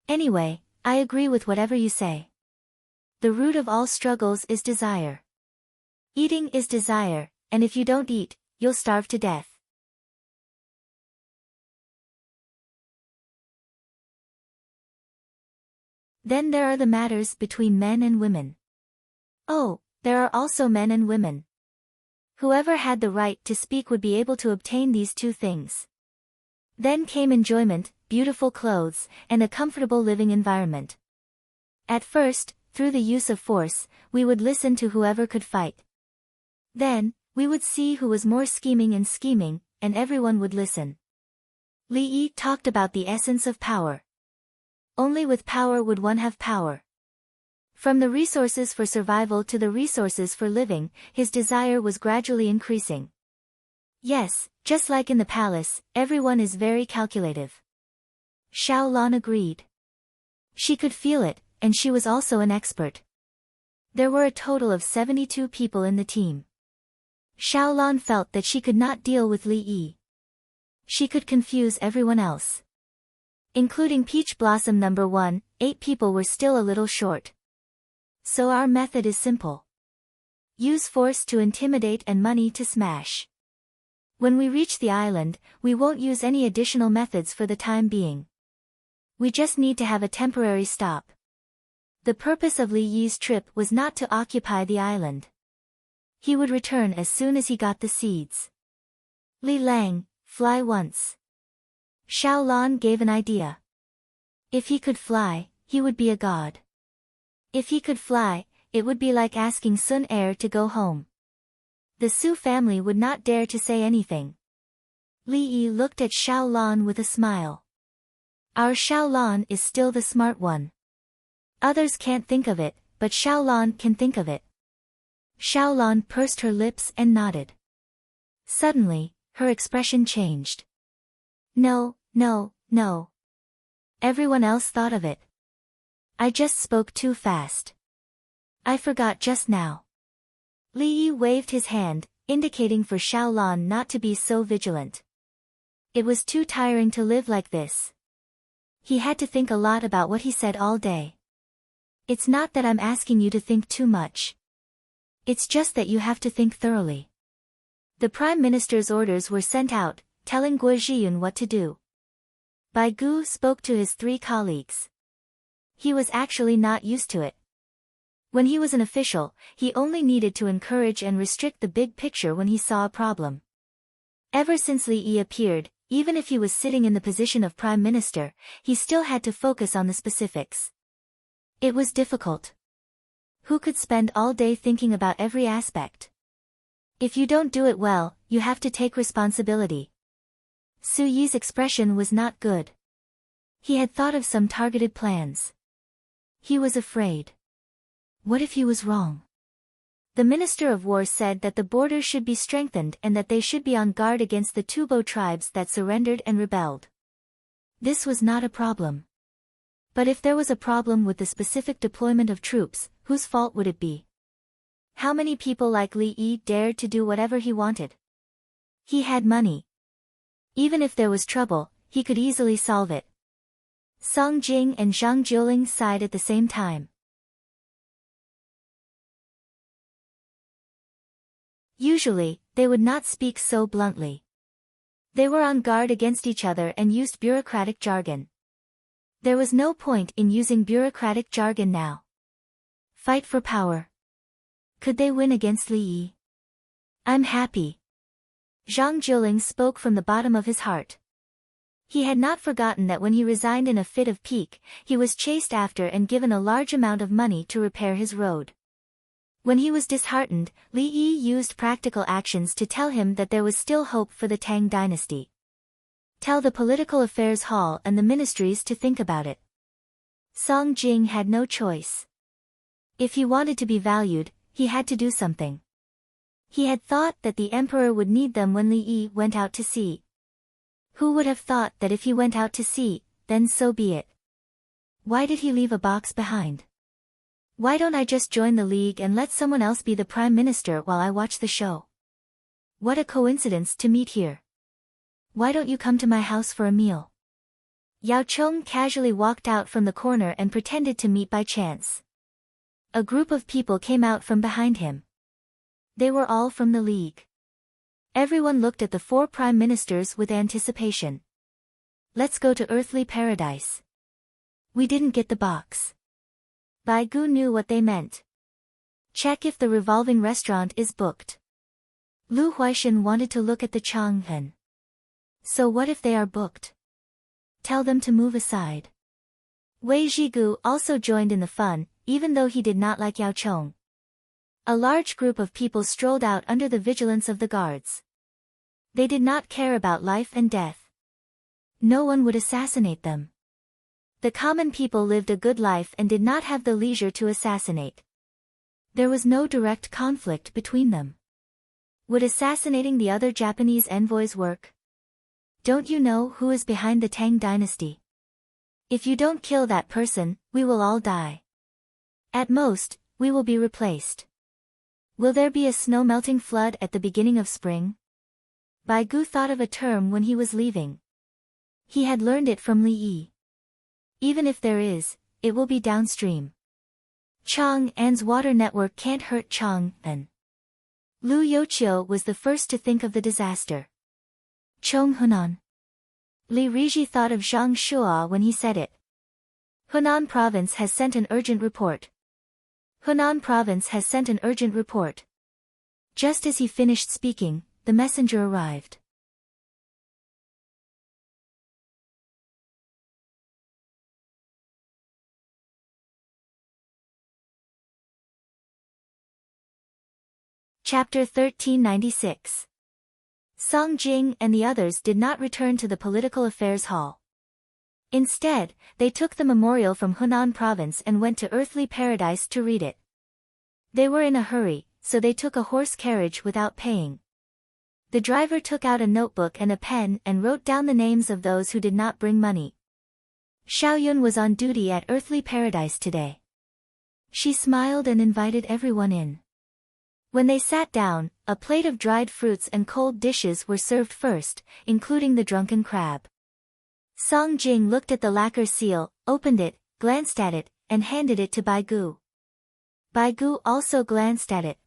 Anyway, I agree with whatever you say. The root of all struggles is desire. Eating is desire, and if you don't eat, you'll starve to death. Then there are the matters between men and women. Oh, there are also men and women. Whoever had the right to speak would be able to obtain these two things. Then came enjoyment, beautiful clothes, and a comfortable living environment. At first, through the use of force, we would listen to whoever could fight. Then, we would see who was more scheming, and everyone would listen. Li Yi talked about the essence of power. Only with power would one have power. From the resources for survival to the resources for living, his desire was gradually increasing. Yes, just like in the palace, everyone is very calculative. Xiao Lan agreed. She could feel it, and she was also an expert. There were a total of 72 people in the team. Xiao Lan felt that she could not deal with Li Yi. She could confuse everyone else. Including Peach Blossom number 1, 8 people were still a little short. So our method is simple. Use force to intimidate and money to smash. When we reach the island, we won't use any additional methods for the time being. We just need to have a temporary stop. The purpose of Li Yi's trip was not to occupy the island. He would return as soon as he got the seeds. Li Lang, fly once. Xiao Lan gave an idea. If he could fly, he would be a god. If he could fly, it would be like asking Sun Er to go home. The Su family would not dare to say anything. Li Yi looked at Xiao Lan with a smile. Our Xiao Lan is still the smart one. Others can't think of it, but Xiao Lan can think of it. Xiao Lan pursed her lips and nodded. Suddenly, her expression changed. No, no, no. Everyone else thought of it. I just spoke too fast. I forgot just now. Li Yi waved his hand, indicating for Xiao Lan not to be so vigilant. It was too tiring to live like this. He had to think a lot about what he said all day. It's not that I'm asking you to think too much. It's just that you have to think thoroughly. The Prime Minister's orders were sent out, telling Guo Zhiyun what to do. Bai Gu spoke to his 3 colleagues. He was actually not used to it. When he was an official, he only needed to encourage and restrict the big picture when he saw a problem. Ever since Li Yi appeared, even if he was sitting in the position of Prime Minister, he still had to focus on the specifics. It was difficult. Who could spend all day thinking about every aspect? If you don't do it well, you have to take responsibility. Su Yi's expression was not good. He had thought of some targeted plans. He was afraid. What if he was wrong? The Minister of War said that the borders should be strengthened and that they should be on guard against the Tubo tribes that surrendered and rebelled. This was not a problem. But if there was a problem with the specific deployment of troops, whose fault would it be? How many people like Li Yi dared to do whatever he wanted? He had money. Even if there was trouble, he could easily solve it. Song Jing and Zhang Jiuling sighed at the same time. Usually, they would not speak so bluntly. They were on guard against each other and used bureaucratic jargon. There was no point in using bureaucratic jargon now. Fight for power. Could they win against Li Yi? I'm happy. Zhang Jiuling spoke from the bottom of his heart. He had not forgotten that when he resigned in a fit of pique, he was chased after and given a large amount of money to repair his road. When he was disheartened, Li Yi used practical actions to tell him that there was still hope for the Tang dynasty. Tell the Political Affairs Hall and the ministries to think about it. Song Jing had no choice. If he wanted to be valued, he had to do something. He had thought that the emperor would need them when Li Yi went out to sea. Who would have thought that if he went out to sea, then so be it? Why did he leave a box behind? Why don't I just join the league and let someone else be the prime minister while I watch the show? What a coincidence to meet here. Why don't you come to my house for a meal? Yao Chong casually walked out from the corner and pretended to meet by chance. A group of people came out from behind him. They were all from the league. Everyone looked at the 4 prime ministers with anticipation. Let's go to earthly paradise. We didn't get the box. Bai Gu knew what they meant. Check if the revolving restaurant is booked. Lu Huaishan wanted to look at the Chang'an. So what if they are booked? Tell them to move aside. Wei Zhigu also joined in the fun, even though he did not like Yao Chong. A large group of people strolled out under the vigilance of the guards. They did not care about life and death. No one would assassinate them. The common people lived a good life and did not have the leisure to assassinate. There was no direct conflict between them. Would assassinating the other Japanese envoys work? Don't you know who is behind the Tang dynasty? If you don't kill that person, we will all die. At most, we will be replaced. Will there be a snow-melting flood at the beginning of spring? Bai Gu thought of a term when he was leaving. He had learned it from Li Yi. Even if there is, it will be downstream. Chang'an's water network can't hurt Chang'an. Lu Youqiu was the first to think of the disaster. Chong Hunan. Li Riji thought of Zhang Shua when he said it. Hunan province has sent an urgent report. Hunan province has sent an urgent report. Just as he finished speaking, the messenger arrived. Chapter 1396. Song Jing and the others did not return to the Political Affairs Hall. Instead, they took the memorial from Hunan province and went to Earthly Paradise to read it. They were in a hurry, so they took a horse carriage without paying. The driver took out a notebook and a pen and wrote down the names of those who did not bring money. Xiaoyun was on duty at Earthly Paradise today. She smiled and invited everyone in. When they sat down, a plate of dried fruits and cold dishes were served first, including the drunken crab. Song Jing looked at the lacquer seal, opened it, glanced at it, and handed it to Bai Gu. Bai Gu also glanced at it.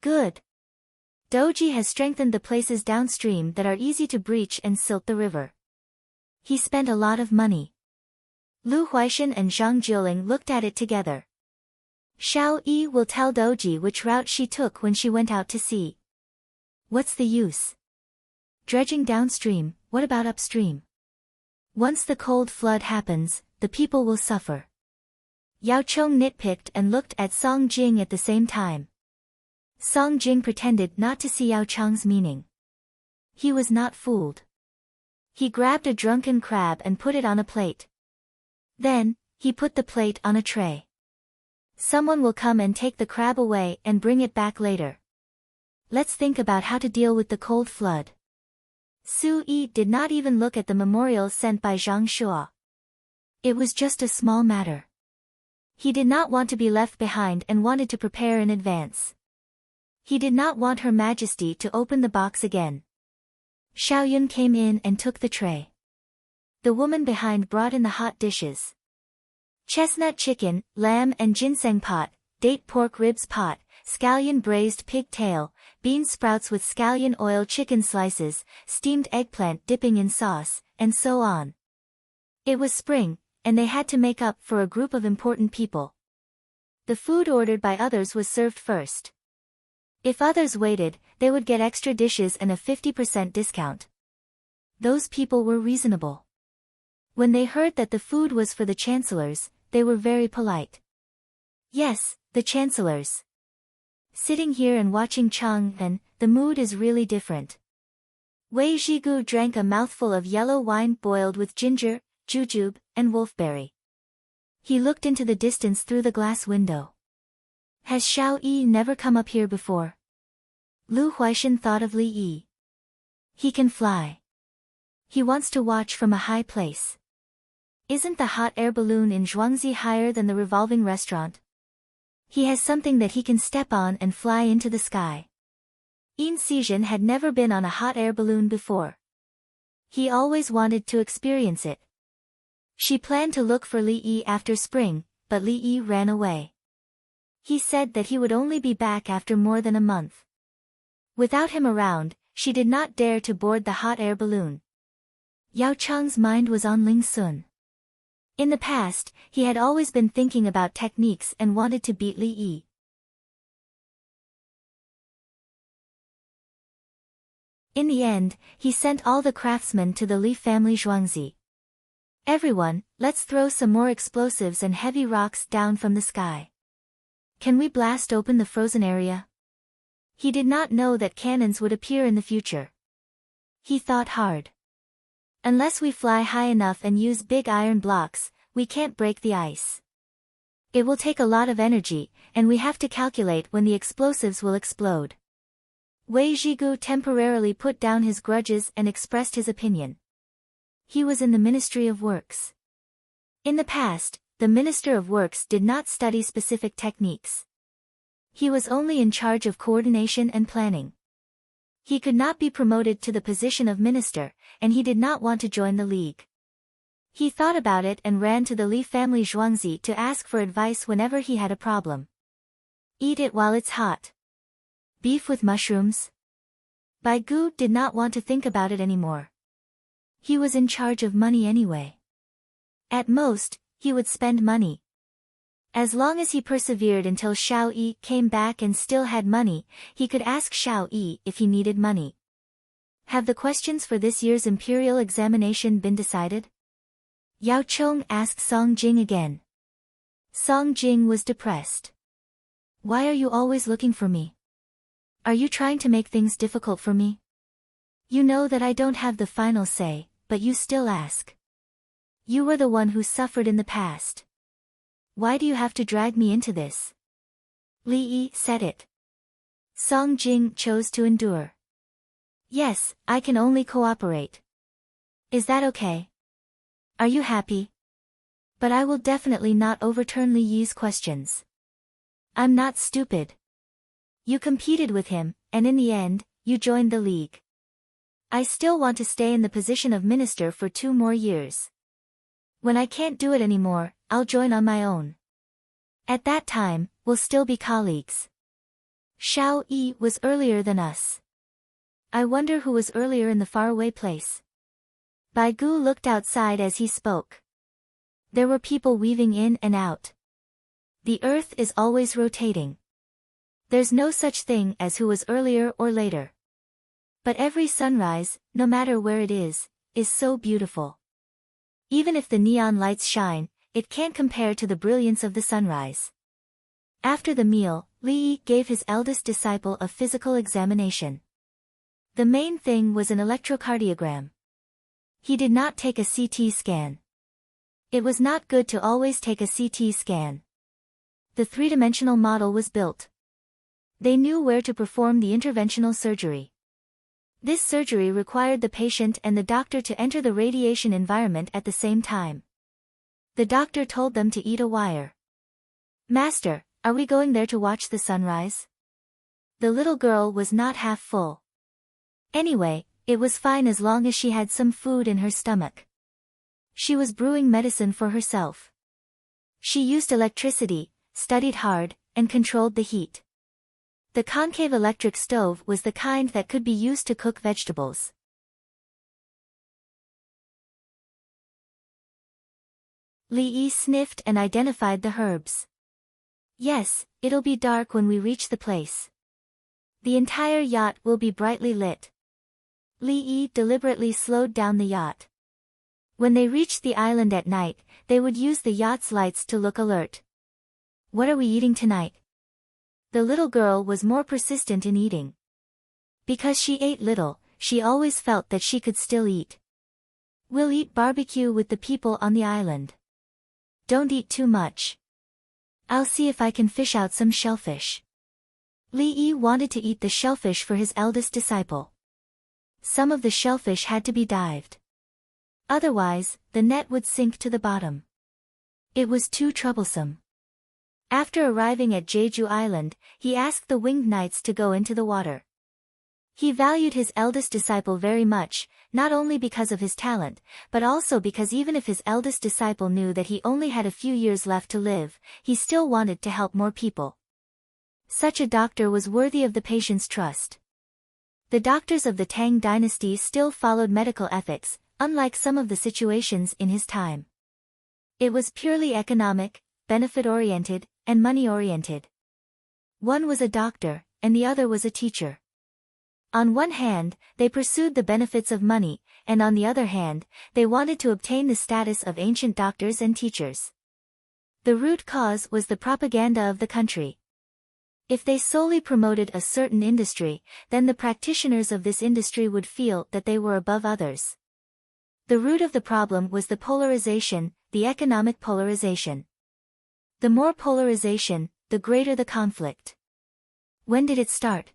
Good. Doji has strengthened the places downstream that are easy to breach and silt the river. He spent a lot of money. Lu Huaishan and Zhang Jiuling looked at it together. Xiao Yi will tell Doji which route she took when she went out to sea. What's the use? Dredging downstream, what about upstream? Once the cold flood happens, the people will suffer. Yao Chong nitpicked and looked at Song Jing at the same time. Song Jing pretended not to see Yao Chong's meaning. He was not fooled. He grabbed a drunken crab and put it on a plate. Then, he put the plate on a tray. Someone will come and take the crab away and bring it back later. Let's think about how to deal with the cold flood. Su Yi did not even look at the memorial sent by Zhang Shua. It was just a small matter. He did not want to be left behind and wanted to prepare in advance. He did not want Her Majesty to open the box again. Xiaoyun came in and took the tray. The woman behind brought in the hot dishes. Chestnut chicken, lamb and ginseng pot, date pork ribs pot, scallion braised pig tail, bean sprouts with scallion oil chicken slices, steamed eggplant dipping in sauce, and so on. It was spring, and they had to make up for a group of important people. The food ordered by others was served first. If others waited, they would get extra dishes and a 50% discount. Those people were reasonable. When they heard that the food was for the chancellors, they were very polite. Yes, the chancellors. Sitting here and watching Chang'an, the mood is really different. Wei Zhigu drank a mouthful of yellow wine boiled with ginger, jujube, and wolfberry. He looked into the distance through the glass window. Has Xiao Yi never come up here before? Lu Huaishan thought of Li Yi. He can fly. He wants to watch from a high place. Isn't the hot air balloon in Zhuangzi higher than the revolving restaurant? He has something that he can step on and fly into the sky. Yin Xizhen had never been on a hot air balloon before. He always wanted to experience it. She planned to look for Li Yi after spring, but Li Yi ran away. He said that he would only be back after more than a month. Without him around, she did not dare to board the hot air balloon. Yao Chang's mind was on Ling Sun. In the past, he had always been thinking about techniques and wanted to beat Li Yi. In the end, he sent all the craftsmen to the Li family Zhuangzi. Everyone, let's throw some more explosives and heavy rocks down from the sky. Can we blast open the frozen area? He did not know that cannons would appear in the future. He thought hard. Unless we fly high enough and use big iron blocks, we can't break the ice. It will take a lot of energy, and we have to calculate when the explosives will explode. Wei Zhigu temporarily put down his grudges and expressed his opinion. He was in the Ministry of Works. In the past, the Minister of Works did not study specific techniques. He was only in charge of coordination and planning. He could not be promoted to the position of minister, and he did not want to join the league. He thought about it and ran to the Li family Zhuangzi to ask for advice whenever he had a problem. Eat it while it's hot. Beef with mushrooms? Bai Gu did not want to think about it anymore. He was in charge of money anyway. At most, he would spend money. As long as he persevered until Xiao Yi came back and still had money, he could ask Xiao Yi if he needed money. Have the questions for this year's imperial examination been decided? Yao Chong asked Song Jing again. Song Jing was depressed. Why are you always looking for me? Are you trying to make things difficult for me? You know that I don't have the final say, but you still ask. You were the one who suffered in the past. Why do you have to drag me into this? Li Yi said it. Song Jing chose to endure. Yes, I can only cooperate. Is that okay? Are you happy? But I will definitely not overturn Li Yi's questions. I'm not stupid. You competed with him, and in the end, you joined the league. I still want to stay in the position of minister for 2 more years. When I can't do it anymore, I'll join on my own. At that time, we'll still be colleagues. Xiao Yi was earlier than us. I wonder who was earlier in the faraway place. Bai Gu looked outside as he spoke. There were people weaving in and out. The earth is always rotating. There's no such thing as who was earlier or later. But every sunrise, no matter where it is so beautiful. Even if the neon lights shine, it can't compare to the brilliance of the sunrise. After the meal, Li Yi gave his eldest disciple a physical examination. The main thing was an electrocardiogram. He did not take a CT scan. It was not good to always take a CT scan. The 3-dimensional model was built. They knew where to perform the interventional surgery. This surgery required the patient and the doctor to enter the radiation environment at the same time. The doctor told them to eat a wire. Master, are we going there to watch the sunrise? The little girl was not half full. Anyway, it was fine as long as she had some food in her stomach. She was brewing medicine for herself. She used electricity, studied hard, and controlled the heat. The concave electric stove was the kind that could be used to cook vegetables. Li Yi sniffed and identified the herbs. Yes, it'll be dark when we reach the place. The entire yacht will be brightly lit. Li Yi deliberately slowed down the yacht. When they reached the island at night, they would use the yacht's lights to look alert. What are we eating tonight? The little girl was more persistent in eating. Because she ate little, she always felt that she could still eat. We'll eat barbecue with the people on the island. Don't eat too much. I'll see if I can fish out some shellfish. Li Yi wanted to eat the shellfish for his eldest disciple. Some of the shellfish had to be dived. Otherwise, the net would sink to the bottom. It was too troublesome. After arriving at Jeju Island, he asked the winged knights to go into the water. He valued his eldest disciple very much, not only because of his talent, but also because even if his eldest disciple knew that he only had a few years left to live, he still wanted to help more people. Such a doctor was worthy of the patient's trust. The doctors of the Tang dynasty still followed medical ethics, unlike some of the situations in his time. It was purely economic, benefit-oriented, and money-oriented. One was a doctor, and the other was a teacher. On one hand, they pursued the benefits of money, and on the other hand, they wanted to obtain the status of ancient doctors and teachers. The root cause was the propaganda of the country. If they solely promoted a certain industry, then the practitioners of this industry would feel that they were above others. The root of the problem was the polarization, the economic polarization. The more polarization, the greater the conflict. When did it start?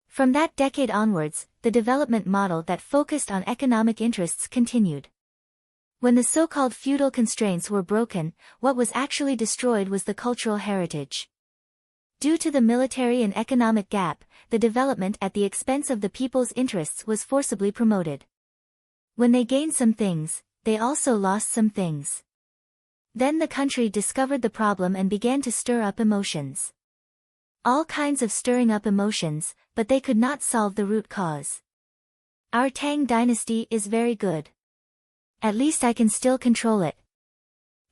From that decade onwards, the development model that focused on economic interests continued. When the so-called feudal constraints were broken, what was actually destroyed was the cultural heritage. Due to the military and economic gap, the development at the expense of the people's interests was forcibly promoted. When they gained some things, they also lost some things. Then the country discovered the problem and began to stir up emotions. All kinds of stirring up emotions, but they could not solve the root cause. Our Tang dynasty is very good. At least I can still control it.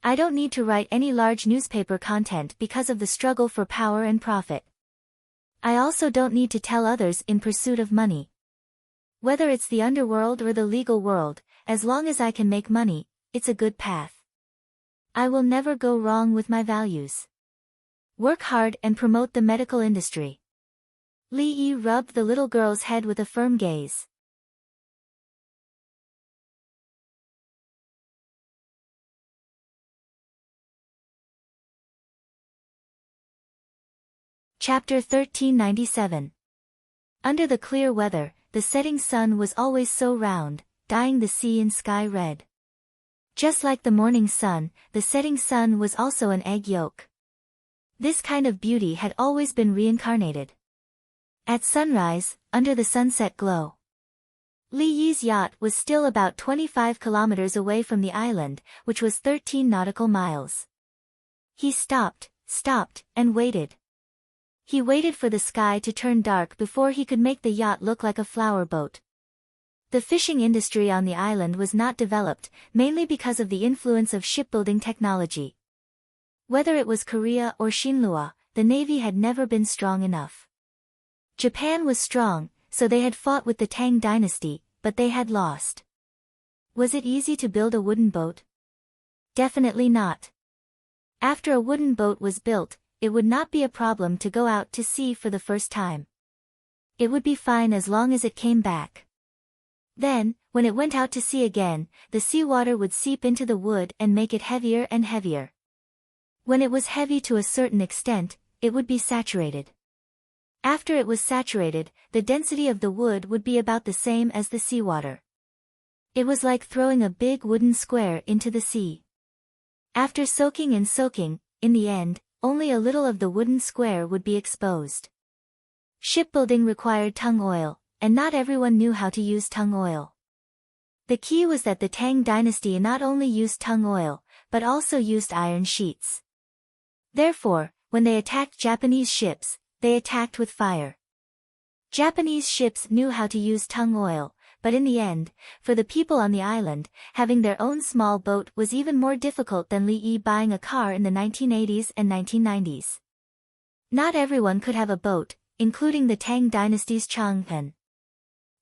I don't need to write any large newspaper content because of the struggle for power and profit. I also don't need to tell others in pursuit of money. Whether it's the underworld or the legal world, as long as I can make money, it's a good path. I will never go wrong with my values. Work hard and promote the medical industry. Li Yi rubbed the little girl's head with a firm gaze. Chapter 1397. Under the clear weather, the setting sun was always so round, dyeing the sea and sky red. Just like the morning sun, the setting sun was also an egg yolk. This kind of beauty had always been reincarnated. At sunrise, under the sunset glow. Li Yi's yacht was still about 25 kilometers away from the island, which was 13 nautical miles. He stopped, and waited. He waited for the sky to turn dark before he could make the yacht look like a flower boat. The fishing industry on the island was not developed, mainly because of the influence of shipbuilding technology. Whether it was Korea or Shinlua, the navy had never been strong enough. Japan was strong, so they had fought with the Tang dynasty, but they had lost. Was it easy to build a wooden boat? Definitely not. After a wooden boat was built, it would not be a problem to go out to sea for the first time. It would be fine as long as it came back. Then, when it went out to sea again, the seawater would seep into the wood and make it heavier and heavier. When it was heavy to a certain extent, it would be saturated. After it was saturated, the density of the wood would be about the same as the seawater. It was like throwing a big wooden square into the sea. After soaking and soaking, in the end, only a little of the wooden square would be exposed. Shipbuilding required tung oil, and not everyone knew how to use tung oil. The key was that the Tang dynasty not only used tung oil, but also used iron sheets. Therefore, when they attacked Japanese ships, they attacked with fire. Japanese ships knew how to use tung oil, but in the end, for the people on the island, having their own small boat was even more difficult than Li Yi buying a car in the 1980s and 1990s. Not everyone could have a boat, including the Tang dynasty's Chang'an.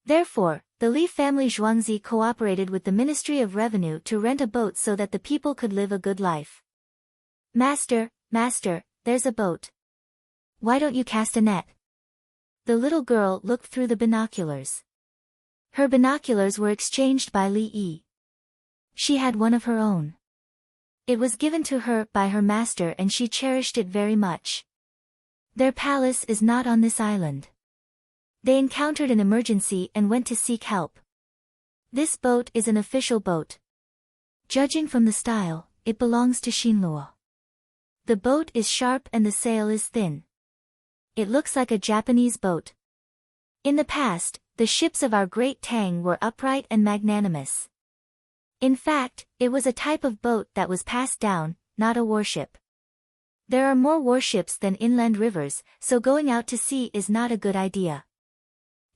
Therefore, the Li family Zhuangzi cooperated with the Ministry of Revenue to rent a boat so that the people could live a good life. Master, there's a boat. Why don't you cast a net? The little girl looked through the binoculars. Her binoculars were exchanged by Li Yi. She had one of her own. It was given to her by her master and she cherished it very much. Their palace is not on this island. They encountered an emergency and went to seek help. This boat is an official boat. Judging from the style, it belongs to Shinlua. The boat is sharp and the sail is thin. It looks like a Japanese boat. In the past, the ships of our great Tang were upright and magnanimous. In fact, it was a type of boat that was passed down, not a warship. There are more warships than inland rivers, so going out to sea is not a good idea.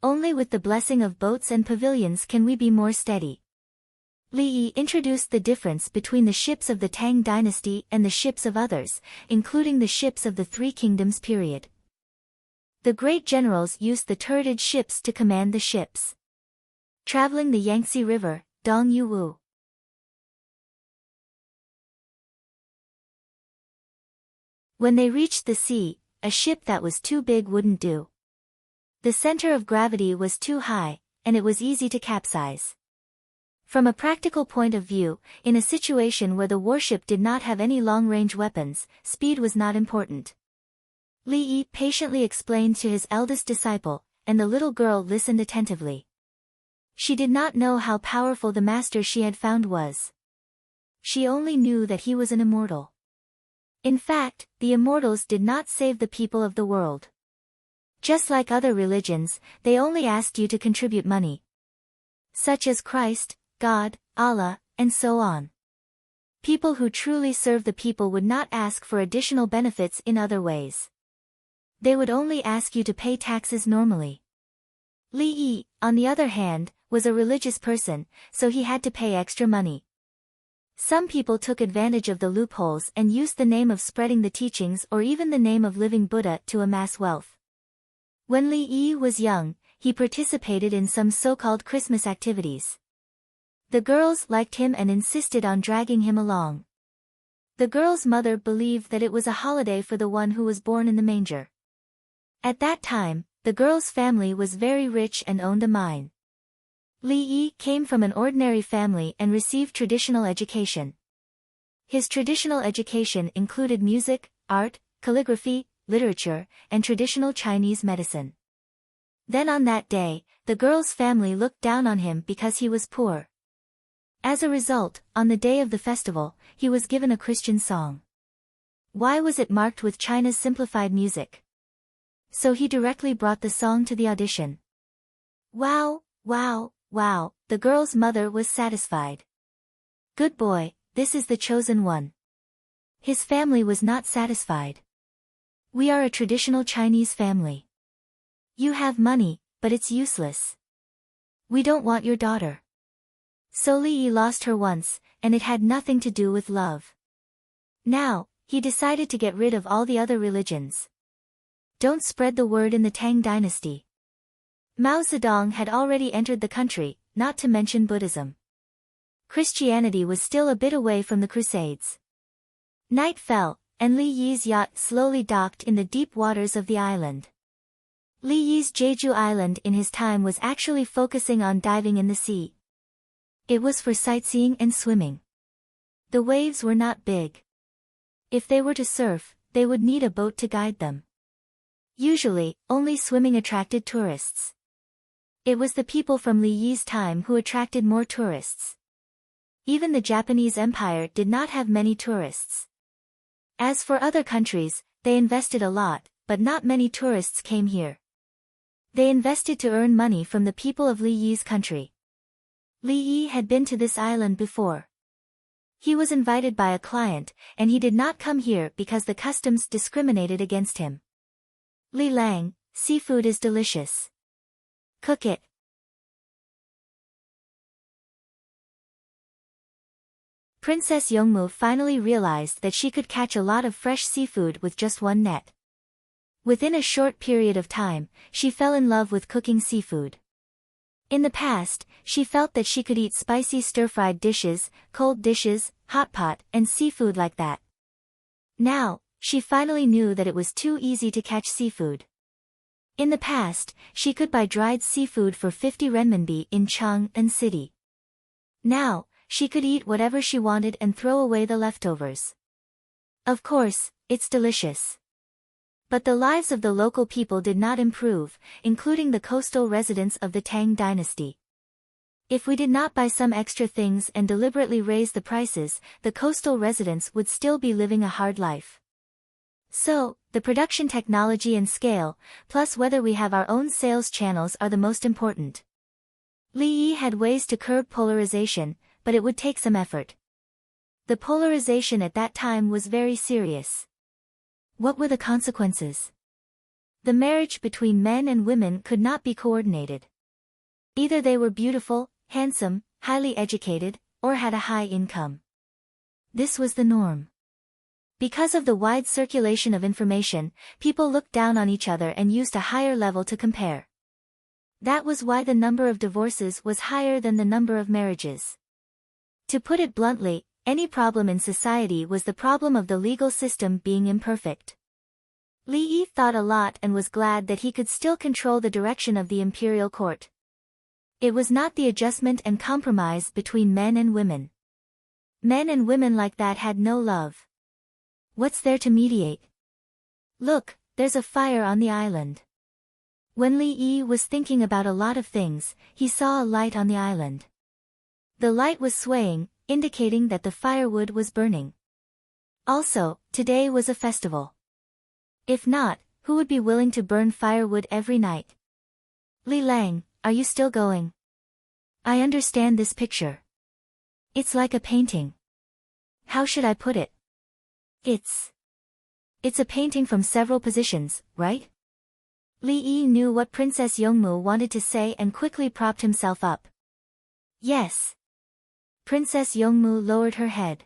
Only with the blessing of boats and pavilions can we be more steady. Li Yi introduced the difference between the ships of the Tang dynasty and the ships of others, including the ships of the Three Kingdoms period. The great generals used the turreted ships to command the ships. Traveling the Yangtze River, Dong Yu Wu. When they reached the sea, a ship that was too big wouldn't do. The center of gravity was too high, and it was easy to capsize. From a practical point of view, in a situation where the warship did not have any long-range weapons, speed was not important. Li Yi patiently explained to his eldest disciple, and the little girl listened attentively. She did not know how powerful the master she had found was. She only knew that he was an immortal. In fact, the immortals did not save the people of the world. Just like other religions, they only asked you to contribute money. Such as Christ, God, Allah, and so on. People who truly serve the people would not ask for additional benefits in other ways. They would only ask you to pay taxes normally. Li Yi, on the other hand, was a religious person, so he had to pay extra money. Some people took advantage of the loopholes and used the name of spreading the teachings or even the name of living Buddha to amass wealth. When Li Yi was young, he participated in some so-called Christmas activities. The girls liked him and insisted on dragging him along. The girl's mother believed that it was a holiday for the one who was born in the manger. At that time, the girl's family was very rich and owned a mine. Li Yi came from an ordinary family and received traditional education. His traditional education included music, art, calligraphy, literature, and traditional Chinese medicine. Then on that day, the girl's family looked down on him because he was poor. As a result, on the day of the festival, he was given a Christian song. Why was it marked with China's simplified music? So he directly brought the song to the audition. Wow, wow, wow, the girl's mother was satisfied. Good boy, this is the chosen one. His family was not satisfied. We are a traditional Chinese family. You have money, but it's useless. We don't want your daughter. So Li Yi lost her once, and it had nothing to do with love. Now, he decided to get rid of all the other religions. Don't spread the word in the Tang dynasty. Mao Zedong had already entered the country, not to mention Buddhism. Christianity was still a bit away from the Crusades. Night fell, and Li Yi's yacht slowly docked in the deep waters of the island. Li Yi's Jeju Island in his time was actually focusing on diving in the sea. It was for sightseeing and swimming. The waves were not big. If they were to surf, they would need a boat to guide them. Usually, only swimming attracted tourists. It was the people from Li Yi's time who attracted more tourists. Even the Japanese Empire did not have many tourists. As for other countries, they invested a lot, but not many tourists came here. They invested to earn money from the people of Li Yi's country. Li Yi had been to this island before. He was invited by a client, and he did not come here because the customs discriminated against him. Li Lang, seafood is delicious. Cook it. Princess Yongmu finally realized that she could catch a lot of fresh seafood with just one net. Within a short period of time, she fell in love with cooking seafood. In the past, she felt that she could eat spicy stir-fried dishes, cold dishes, hot pot, and seafood like that. Now, she finally knew that it was too easy to catch seafood. In the past, she could buy dried seafood for 50 renminbi in Chang'an City. Now, she could eat whatever she wanted and throw away the leftovers. Of course, it's delicious. But the lives of the local people did not improve, including the coastal residents of the Tang dynasty. If we did not buy some extra things and deliberately raise the prices, the coastal residents would still be living a hard life. So, the production technology and scale, plus whether we have our own sales channels are the most important. Li Yi had ways to curb polarization, but it would take some effort. The polarization at that time was very serious. What were the consequences? The marriage between men and women could not be coordinated. Either they were beautiful, handsome, highly educated, or had a high income. This was the norm. Because of the wide circulation of information, people looked down on each other and used a higher level to compare. That was why the number of divorces was higher than the number of marriages. To put it bluntly, any problem in society was the problem of the legal system being imperfect. Li Yi thought a lot and was glad that he could still control the direction of the imperial court. It was not the adjustment and compromise between men and women. Men and women like that had no love. What's there to mediate? Look, there's a fire on the island. When Li Yi was thinking about a lot of things, he saw a light on the island. The light was swaying, indicating that the firewood was burning. Also, today was a festival. If not, who would be willing to burn firewood every night? Li Lang, are you still going? I understand this picture. It's like a painting. How should I put it? It's a painting from several positions, right? Li Yi knew what Princess Yongmu wanted to say and quickly propped himself up. Yes. Princess Yongmu lowered her head.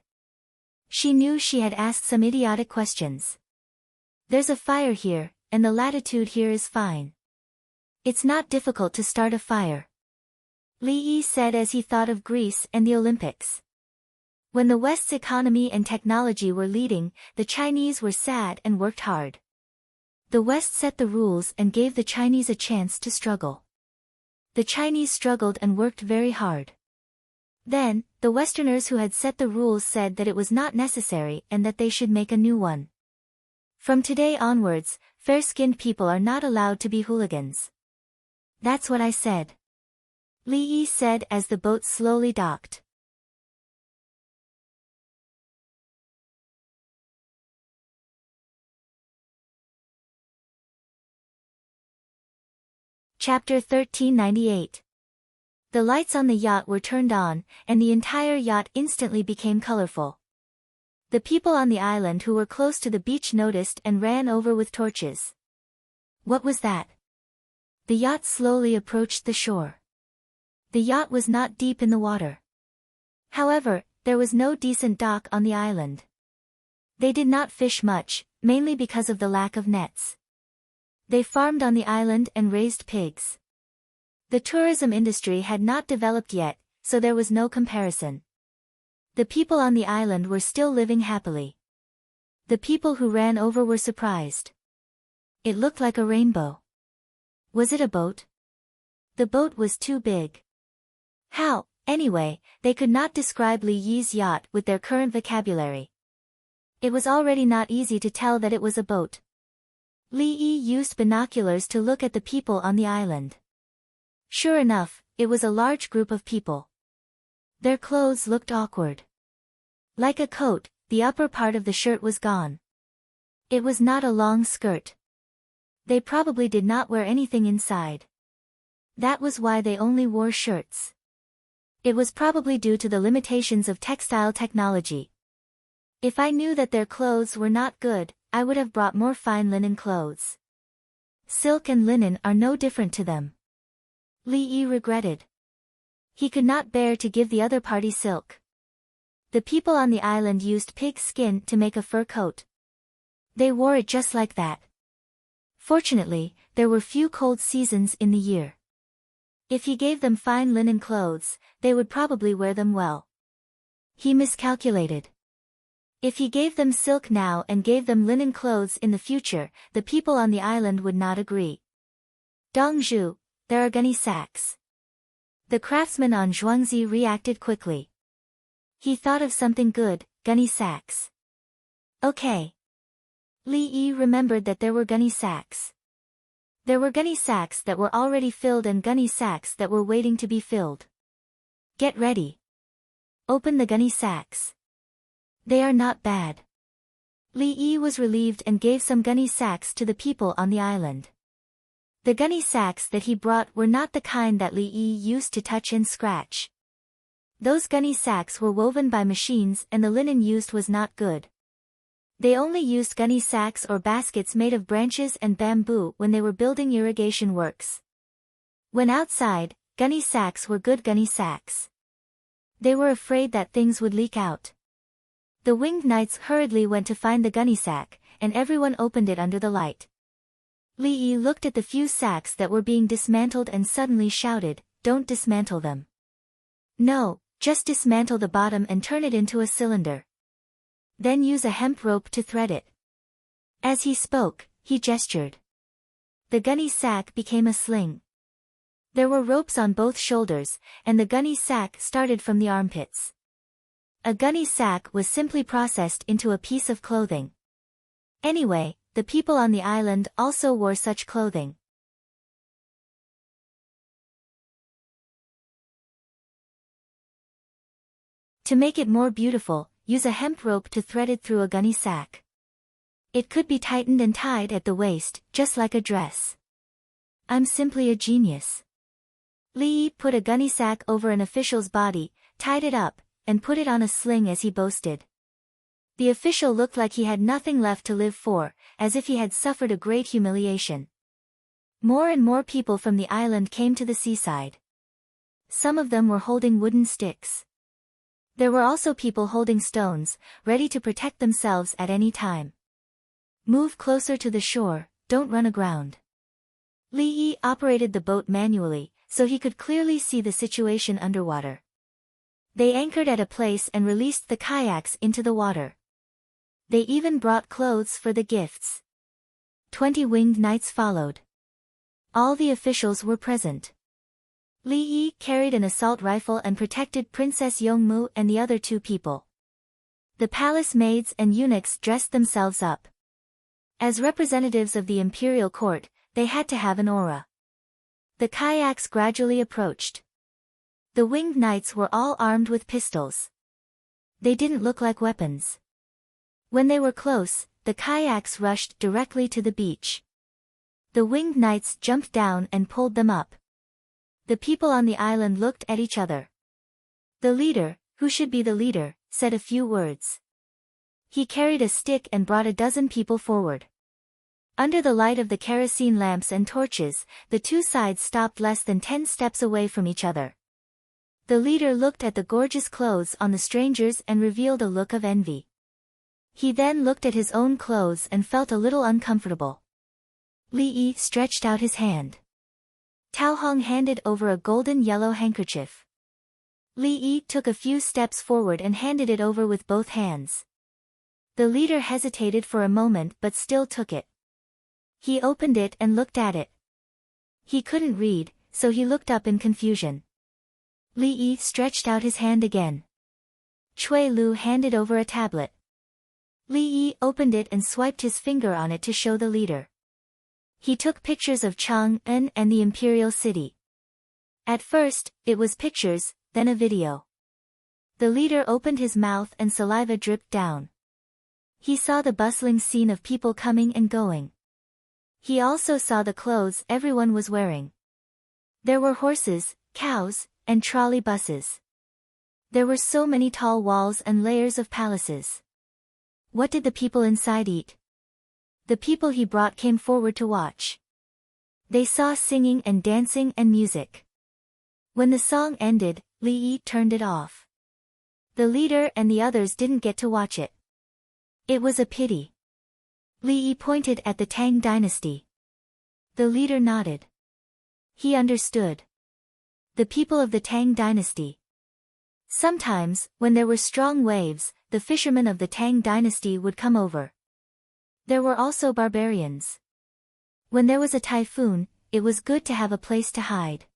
She knew she had asked some idiotic questions. There's a fire here, and the latitude here is fine. It's not difficult to start a fire. Li Yi said as he thought of Greece and the Olympics. When the West's economy and technology were leading, the Chinese were sad and worked hard. The West set the rules and gave the Chinese a chance to struggle. The Chinese struggled and worked very hard. Then, the Westerners who had set the rules said that it was not necessary and that they should make a new one. From today onwards, fair-skinned people are not allowed to be hooligans. That's what I said. Li Yi said as the boat slowly docked. Chapter 1398. The lights on the yacht were turned on, and the entire yacht instantly became colorful. The people on the island who were close to the beach noticed and ran over with torches. What was that? The yacht slowly approached the shore. The yacht was not deep in the water. However, there was no decent dock on the island. They did not fish much, mainly because of the lack of nets. They farmed on the island and raised pigs. The tourism industry had not developed yet, so there was no comparison. The people on the island were still living happily. The people who ran over were surprised. It looked like a rainbow. Was it a boat? The boat was too big. How, anyway, they could not describe Li Yi's yacht with their current vocabulary. It was already not easy to tell that it was a boat. Li Yi used binoculars to look at the people on the island. Sure enough, it was a large group of people. Their clothes looked awkward. Like a coat, the upper part of the shirt was gone. It was not a long skirt. They probably did not wear anything inside. That was why they only wore shirts. It was probably due to the limitations of textile technology. If I knew that their clothes were not good, I would have brought more fine linen clothes. Silk and linen are no different to them. Li Yi regretted. He could not bear to give the other party silk. The people on the island used pig skin to make a fur coat. They wore it just like that. Fortunately, there were few cold seasons in the year. If he gave them fine linen clothes, they would probably wear them well. He miscalculated. If he gave them silk now and gave them linen clothes in the future, the people on the island would not agree. Dongzhu, there are gunny sacks. The craftsman on Zhuangzi reacted quickly. He thought of something good, gunny sacks. Okay. Li Yi remembered that there were gunny sacks. There were gunny sacks that were already filled and gunny sacks that were waiting to be filled. Get ready. Open the gunny sacks. They are not bad. Li Yi was relieved and gave some gunny sacks to the people on the island. The gunny sacks that he brought were not the kind that Li Yi used to touch and scratch. Those gunny sacks were woven by machines and the linen used was not good. They only used gunny sacks or baskets made of branches and bamboo when they were building irrigation works. When outside, gunny sacks were good gunny sacks. They were afraid that things would leak out. The winged knights hurriedly went to find the gunny sack, and everyone opened it under the light. Li Yi looked at the few sacks that were being dismantled and suddenly shouted, "Don't dismantle them. No, just dismantle the bottom and turn it into a cylinder. Then use a hemp rope to thread it." As he spoke, he gestured. The gunny sack became a sling. There were ropes on both shoulders, and the gunny sack started from the armpits. A gunny sack was simply processed into a piece of clothing. Anyway, the people on the island also wore such clothing. To make it more beautiful, use a hemp rope to thread it through a gunny sack. It could be tightened and tied at the waist, just like a dress. I'm simply a genius. Li Yi put a gunny sack over an official's body, tied it up, and put it on a sling as he boasted. The official looked like he had nothing left to live for, as if he had suffered a great humiliation. More and more people from the island came to the seaside. Some of them were holding wooden sticks. There were also people holding stones, ready to protect themselves at any time. Move closer to the shore, don't run aground. Li Yi operated the boat manually, so he could clearly see the situation underwater. They anchored at a place and released the kayaks into the water. They even brought clothes for the gifts. 20 winged knights followed. All the officials were present. Li Yi carried an assault rifle and protected Princess Yongmu and the other two people. The palace maids and eunuchs dressed themselves up. As representatives of the imperial court, they had to have an aura. The kayaks gradually approached. The winged knights were all armed with pistols. They didn't look like weapons. When they were close, the kayaks rushed directly to the beach. The winged knights jumped down and pulled them up. The people on the island looked at each other. The leader, who should be the leader, said a few words. He carried a stick and brought a dozen people forward. Under the light of the kerosene lamps and torches, the two sides stopped less than 10 steps away from each other. The leader looked at the gorgeous clothes on the strangers and revealed a look of envy. He then looked at his own clothes and felt a little uncomfortable. Li Yi stretched out his hand. Tao Hong handed over a golden yellow handkerchief. Li Yi took a few steps forward and handed it over with both hands. The leader hesitated for a moment but still took it. He opened it and looked at it. He couldn't read, so he looked up in confusion. Li Yi stretched out his hand again. Cui Lu handed over a tablet. Li Yi opened it and swiped his finger on it to show the leader. He took pictures of Chang'an and the imperial city. At first, it was pictures, then a video. The leader opened his mouth and saliva dripped down. He saw the bustling scene of people coming and going. He also saw the clothes everyone was wearing. There were horses, cows, and trolley buses. There were so many tall walls and layers of palaces. What did the people inside eat? The people he brought came forward to watch. They saw singing and dancing and music. When the song ended, Li Yi turned it off. The leader and the others didn't get to watch it. It was a pity. Li Yi pointed at the Tang dynasty. The leader nodded. He understood. The people of the Tang dynasty. Sometimes, when there were strong waves, the fishermen of the Tang dynasty would come over. There were also barbarians. When there was a typhoon, it was good to have a place to hide.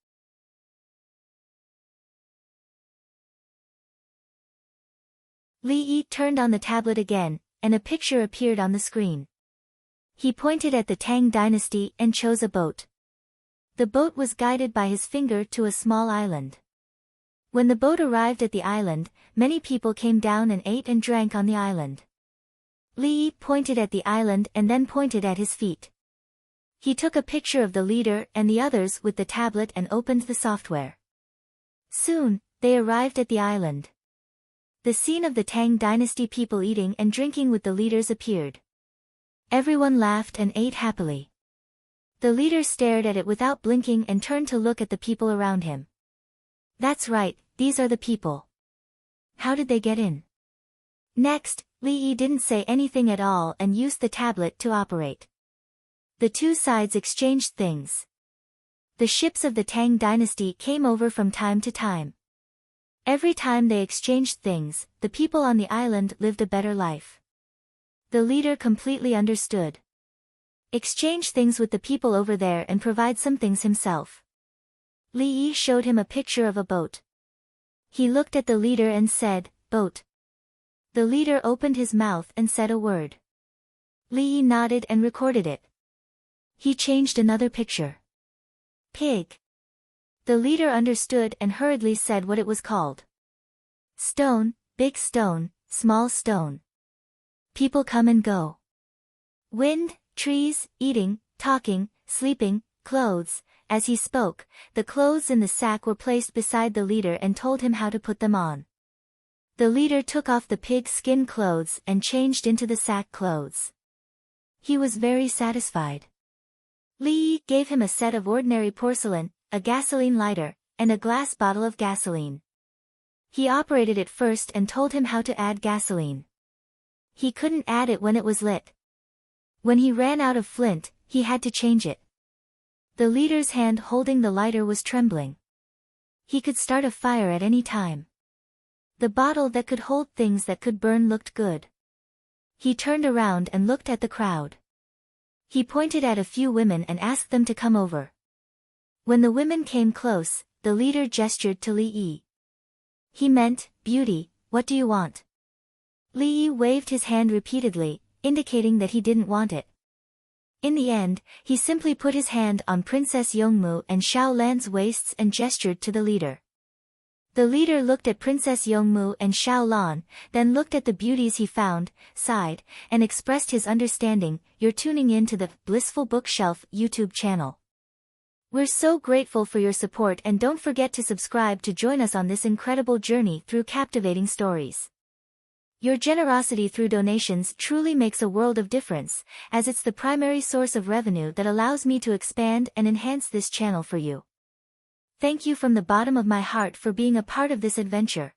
Li Yi turned on the tablet again, and a picture appeared on the screen. He pointed at the Tang dynasty and chose a boat. The boat was guided by his finger to a small island. When the boat arrived at the island, many people came down and ate and drank on the island. Li Yi pointed at the island and then pointed at his feet. He took a picture of the leader and the others with the tablet and opened the software. Soon, they arrived at the island. The scene of the Tang dynasty people eating and drinking with the leaders appeared. Everyone laughed and ate happily. The leader stared at it without blinking and turned to look at the people around him. That's right, these are the people. How did they get in? Next, Li Yi didn't say anything at all and used the tablet to operate. The two sides exchanged things. The ships of the Tang dynasty came over from time to time. Every time they exchanged things, the people on the island lived a better life. The leader completely understood. Exchange things with the people over there and provide some things himself. Li Yi showed him a picture of a boat. He looked at the leader and said, "Boat." The leader opened his mouth and said a word. Li Yi nodded and recorded it. He changed another picture. Pig. The leader understood and hurriedly said what it was called. Stone, big stone, small stone. People come and go. Wind, trees, eating, talking, sleeping, clothes. As he spoke, the clothes in the sack were placed beside the leader and told him how to put them on. The leader took off the pig skin clothes and changed into the sack clothes. He was very satisfied. Li Yi gave him a set of ordinary porcelain, a gasoline lighter, and a glass bottle of gasoline. He operated it first and told him how to add gasoline. He couldn't add it when it was lit. When he ran out of flint, he had to change it. The leader's hand holding the lighter was trembling. He could start a fire at any time. The bottle that could hold things that could burn looked good. He turned around and looked at the crowd. He pointed at a few women and asked them to come over. When the women came close, the leader gestured to Li Yi. He meant, "Beauty, what do you want?" Li Yi waved his hand repeatedly, indicating that he didn't want it. In the end, he simply put his hand on Princess Yongmu and Xiao Lan's waists and gestured to the leader. The leader looked at Princess Yongmu and Xiao Lan, then looked at the beauties he found, sighed, and expressed his understanding. You're tuning in to the Blissful Bookshelf YouTube channel. We're so grateful for your support, and don't forget to subscribe to join us on this incredible journey through captivating stories. Your generosity through donations truly makes a world of difference, as it's the primary source of revenue that allows me to expand and enhance this channel for you. Thank you from the bottom of my heart for being a part of this adventure.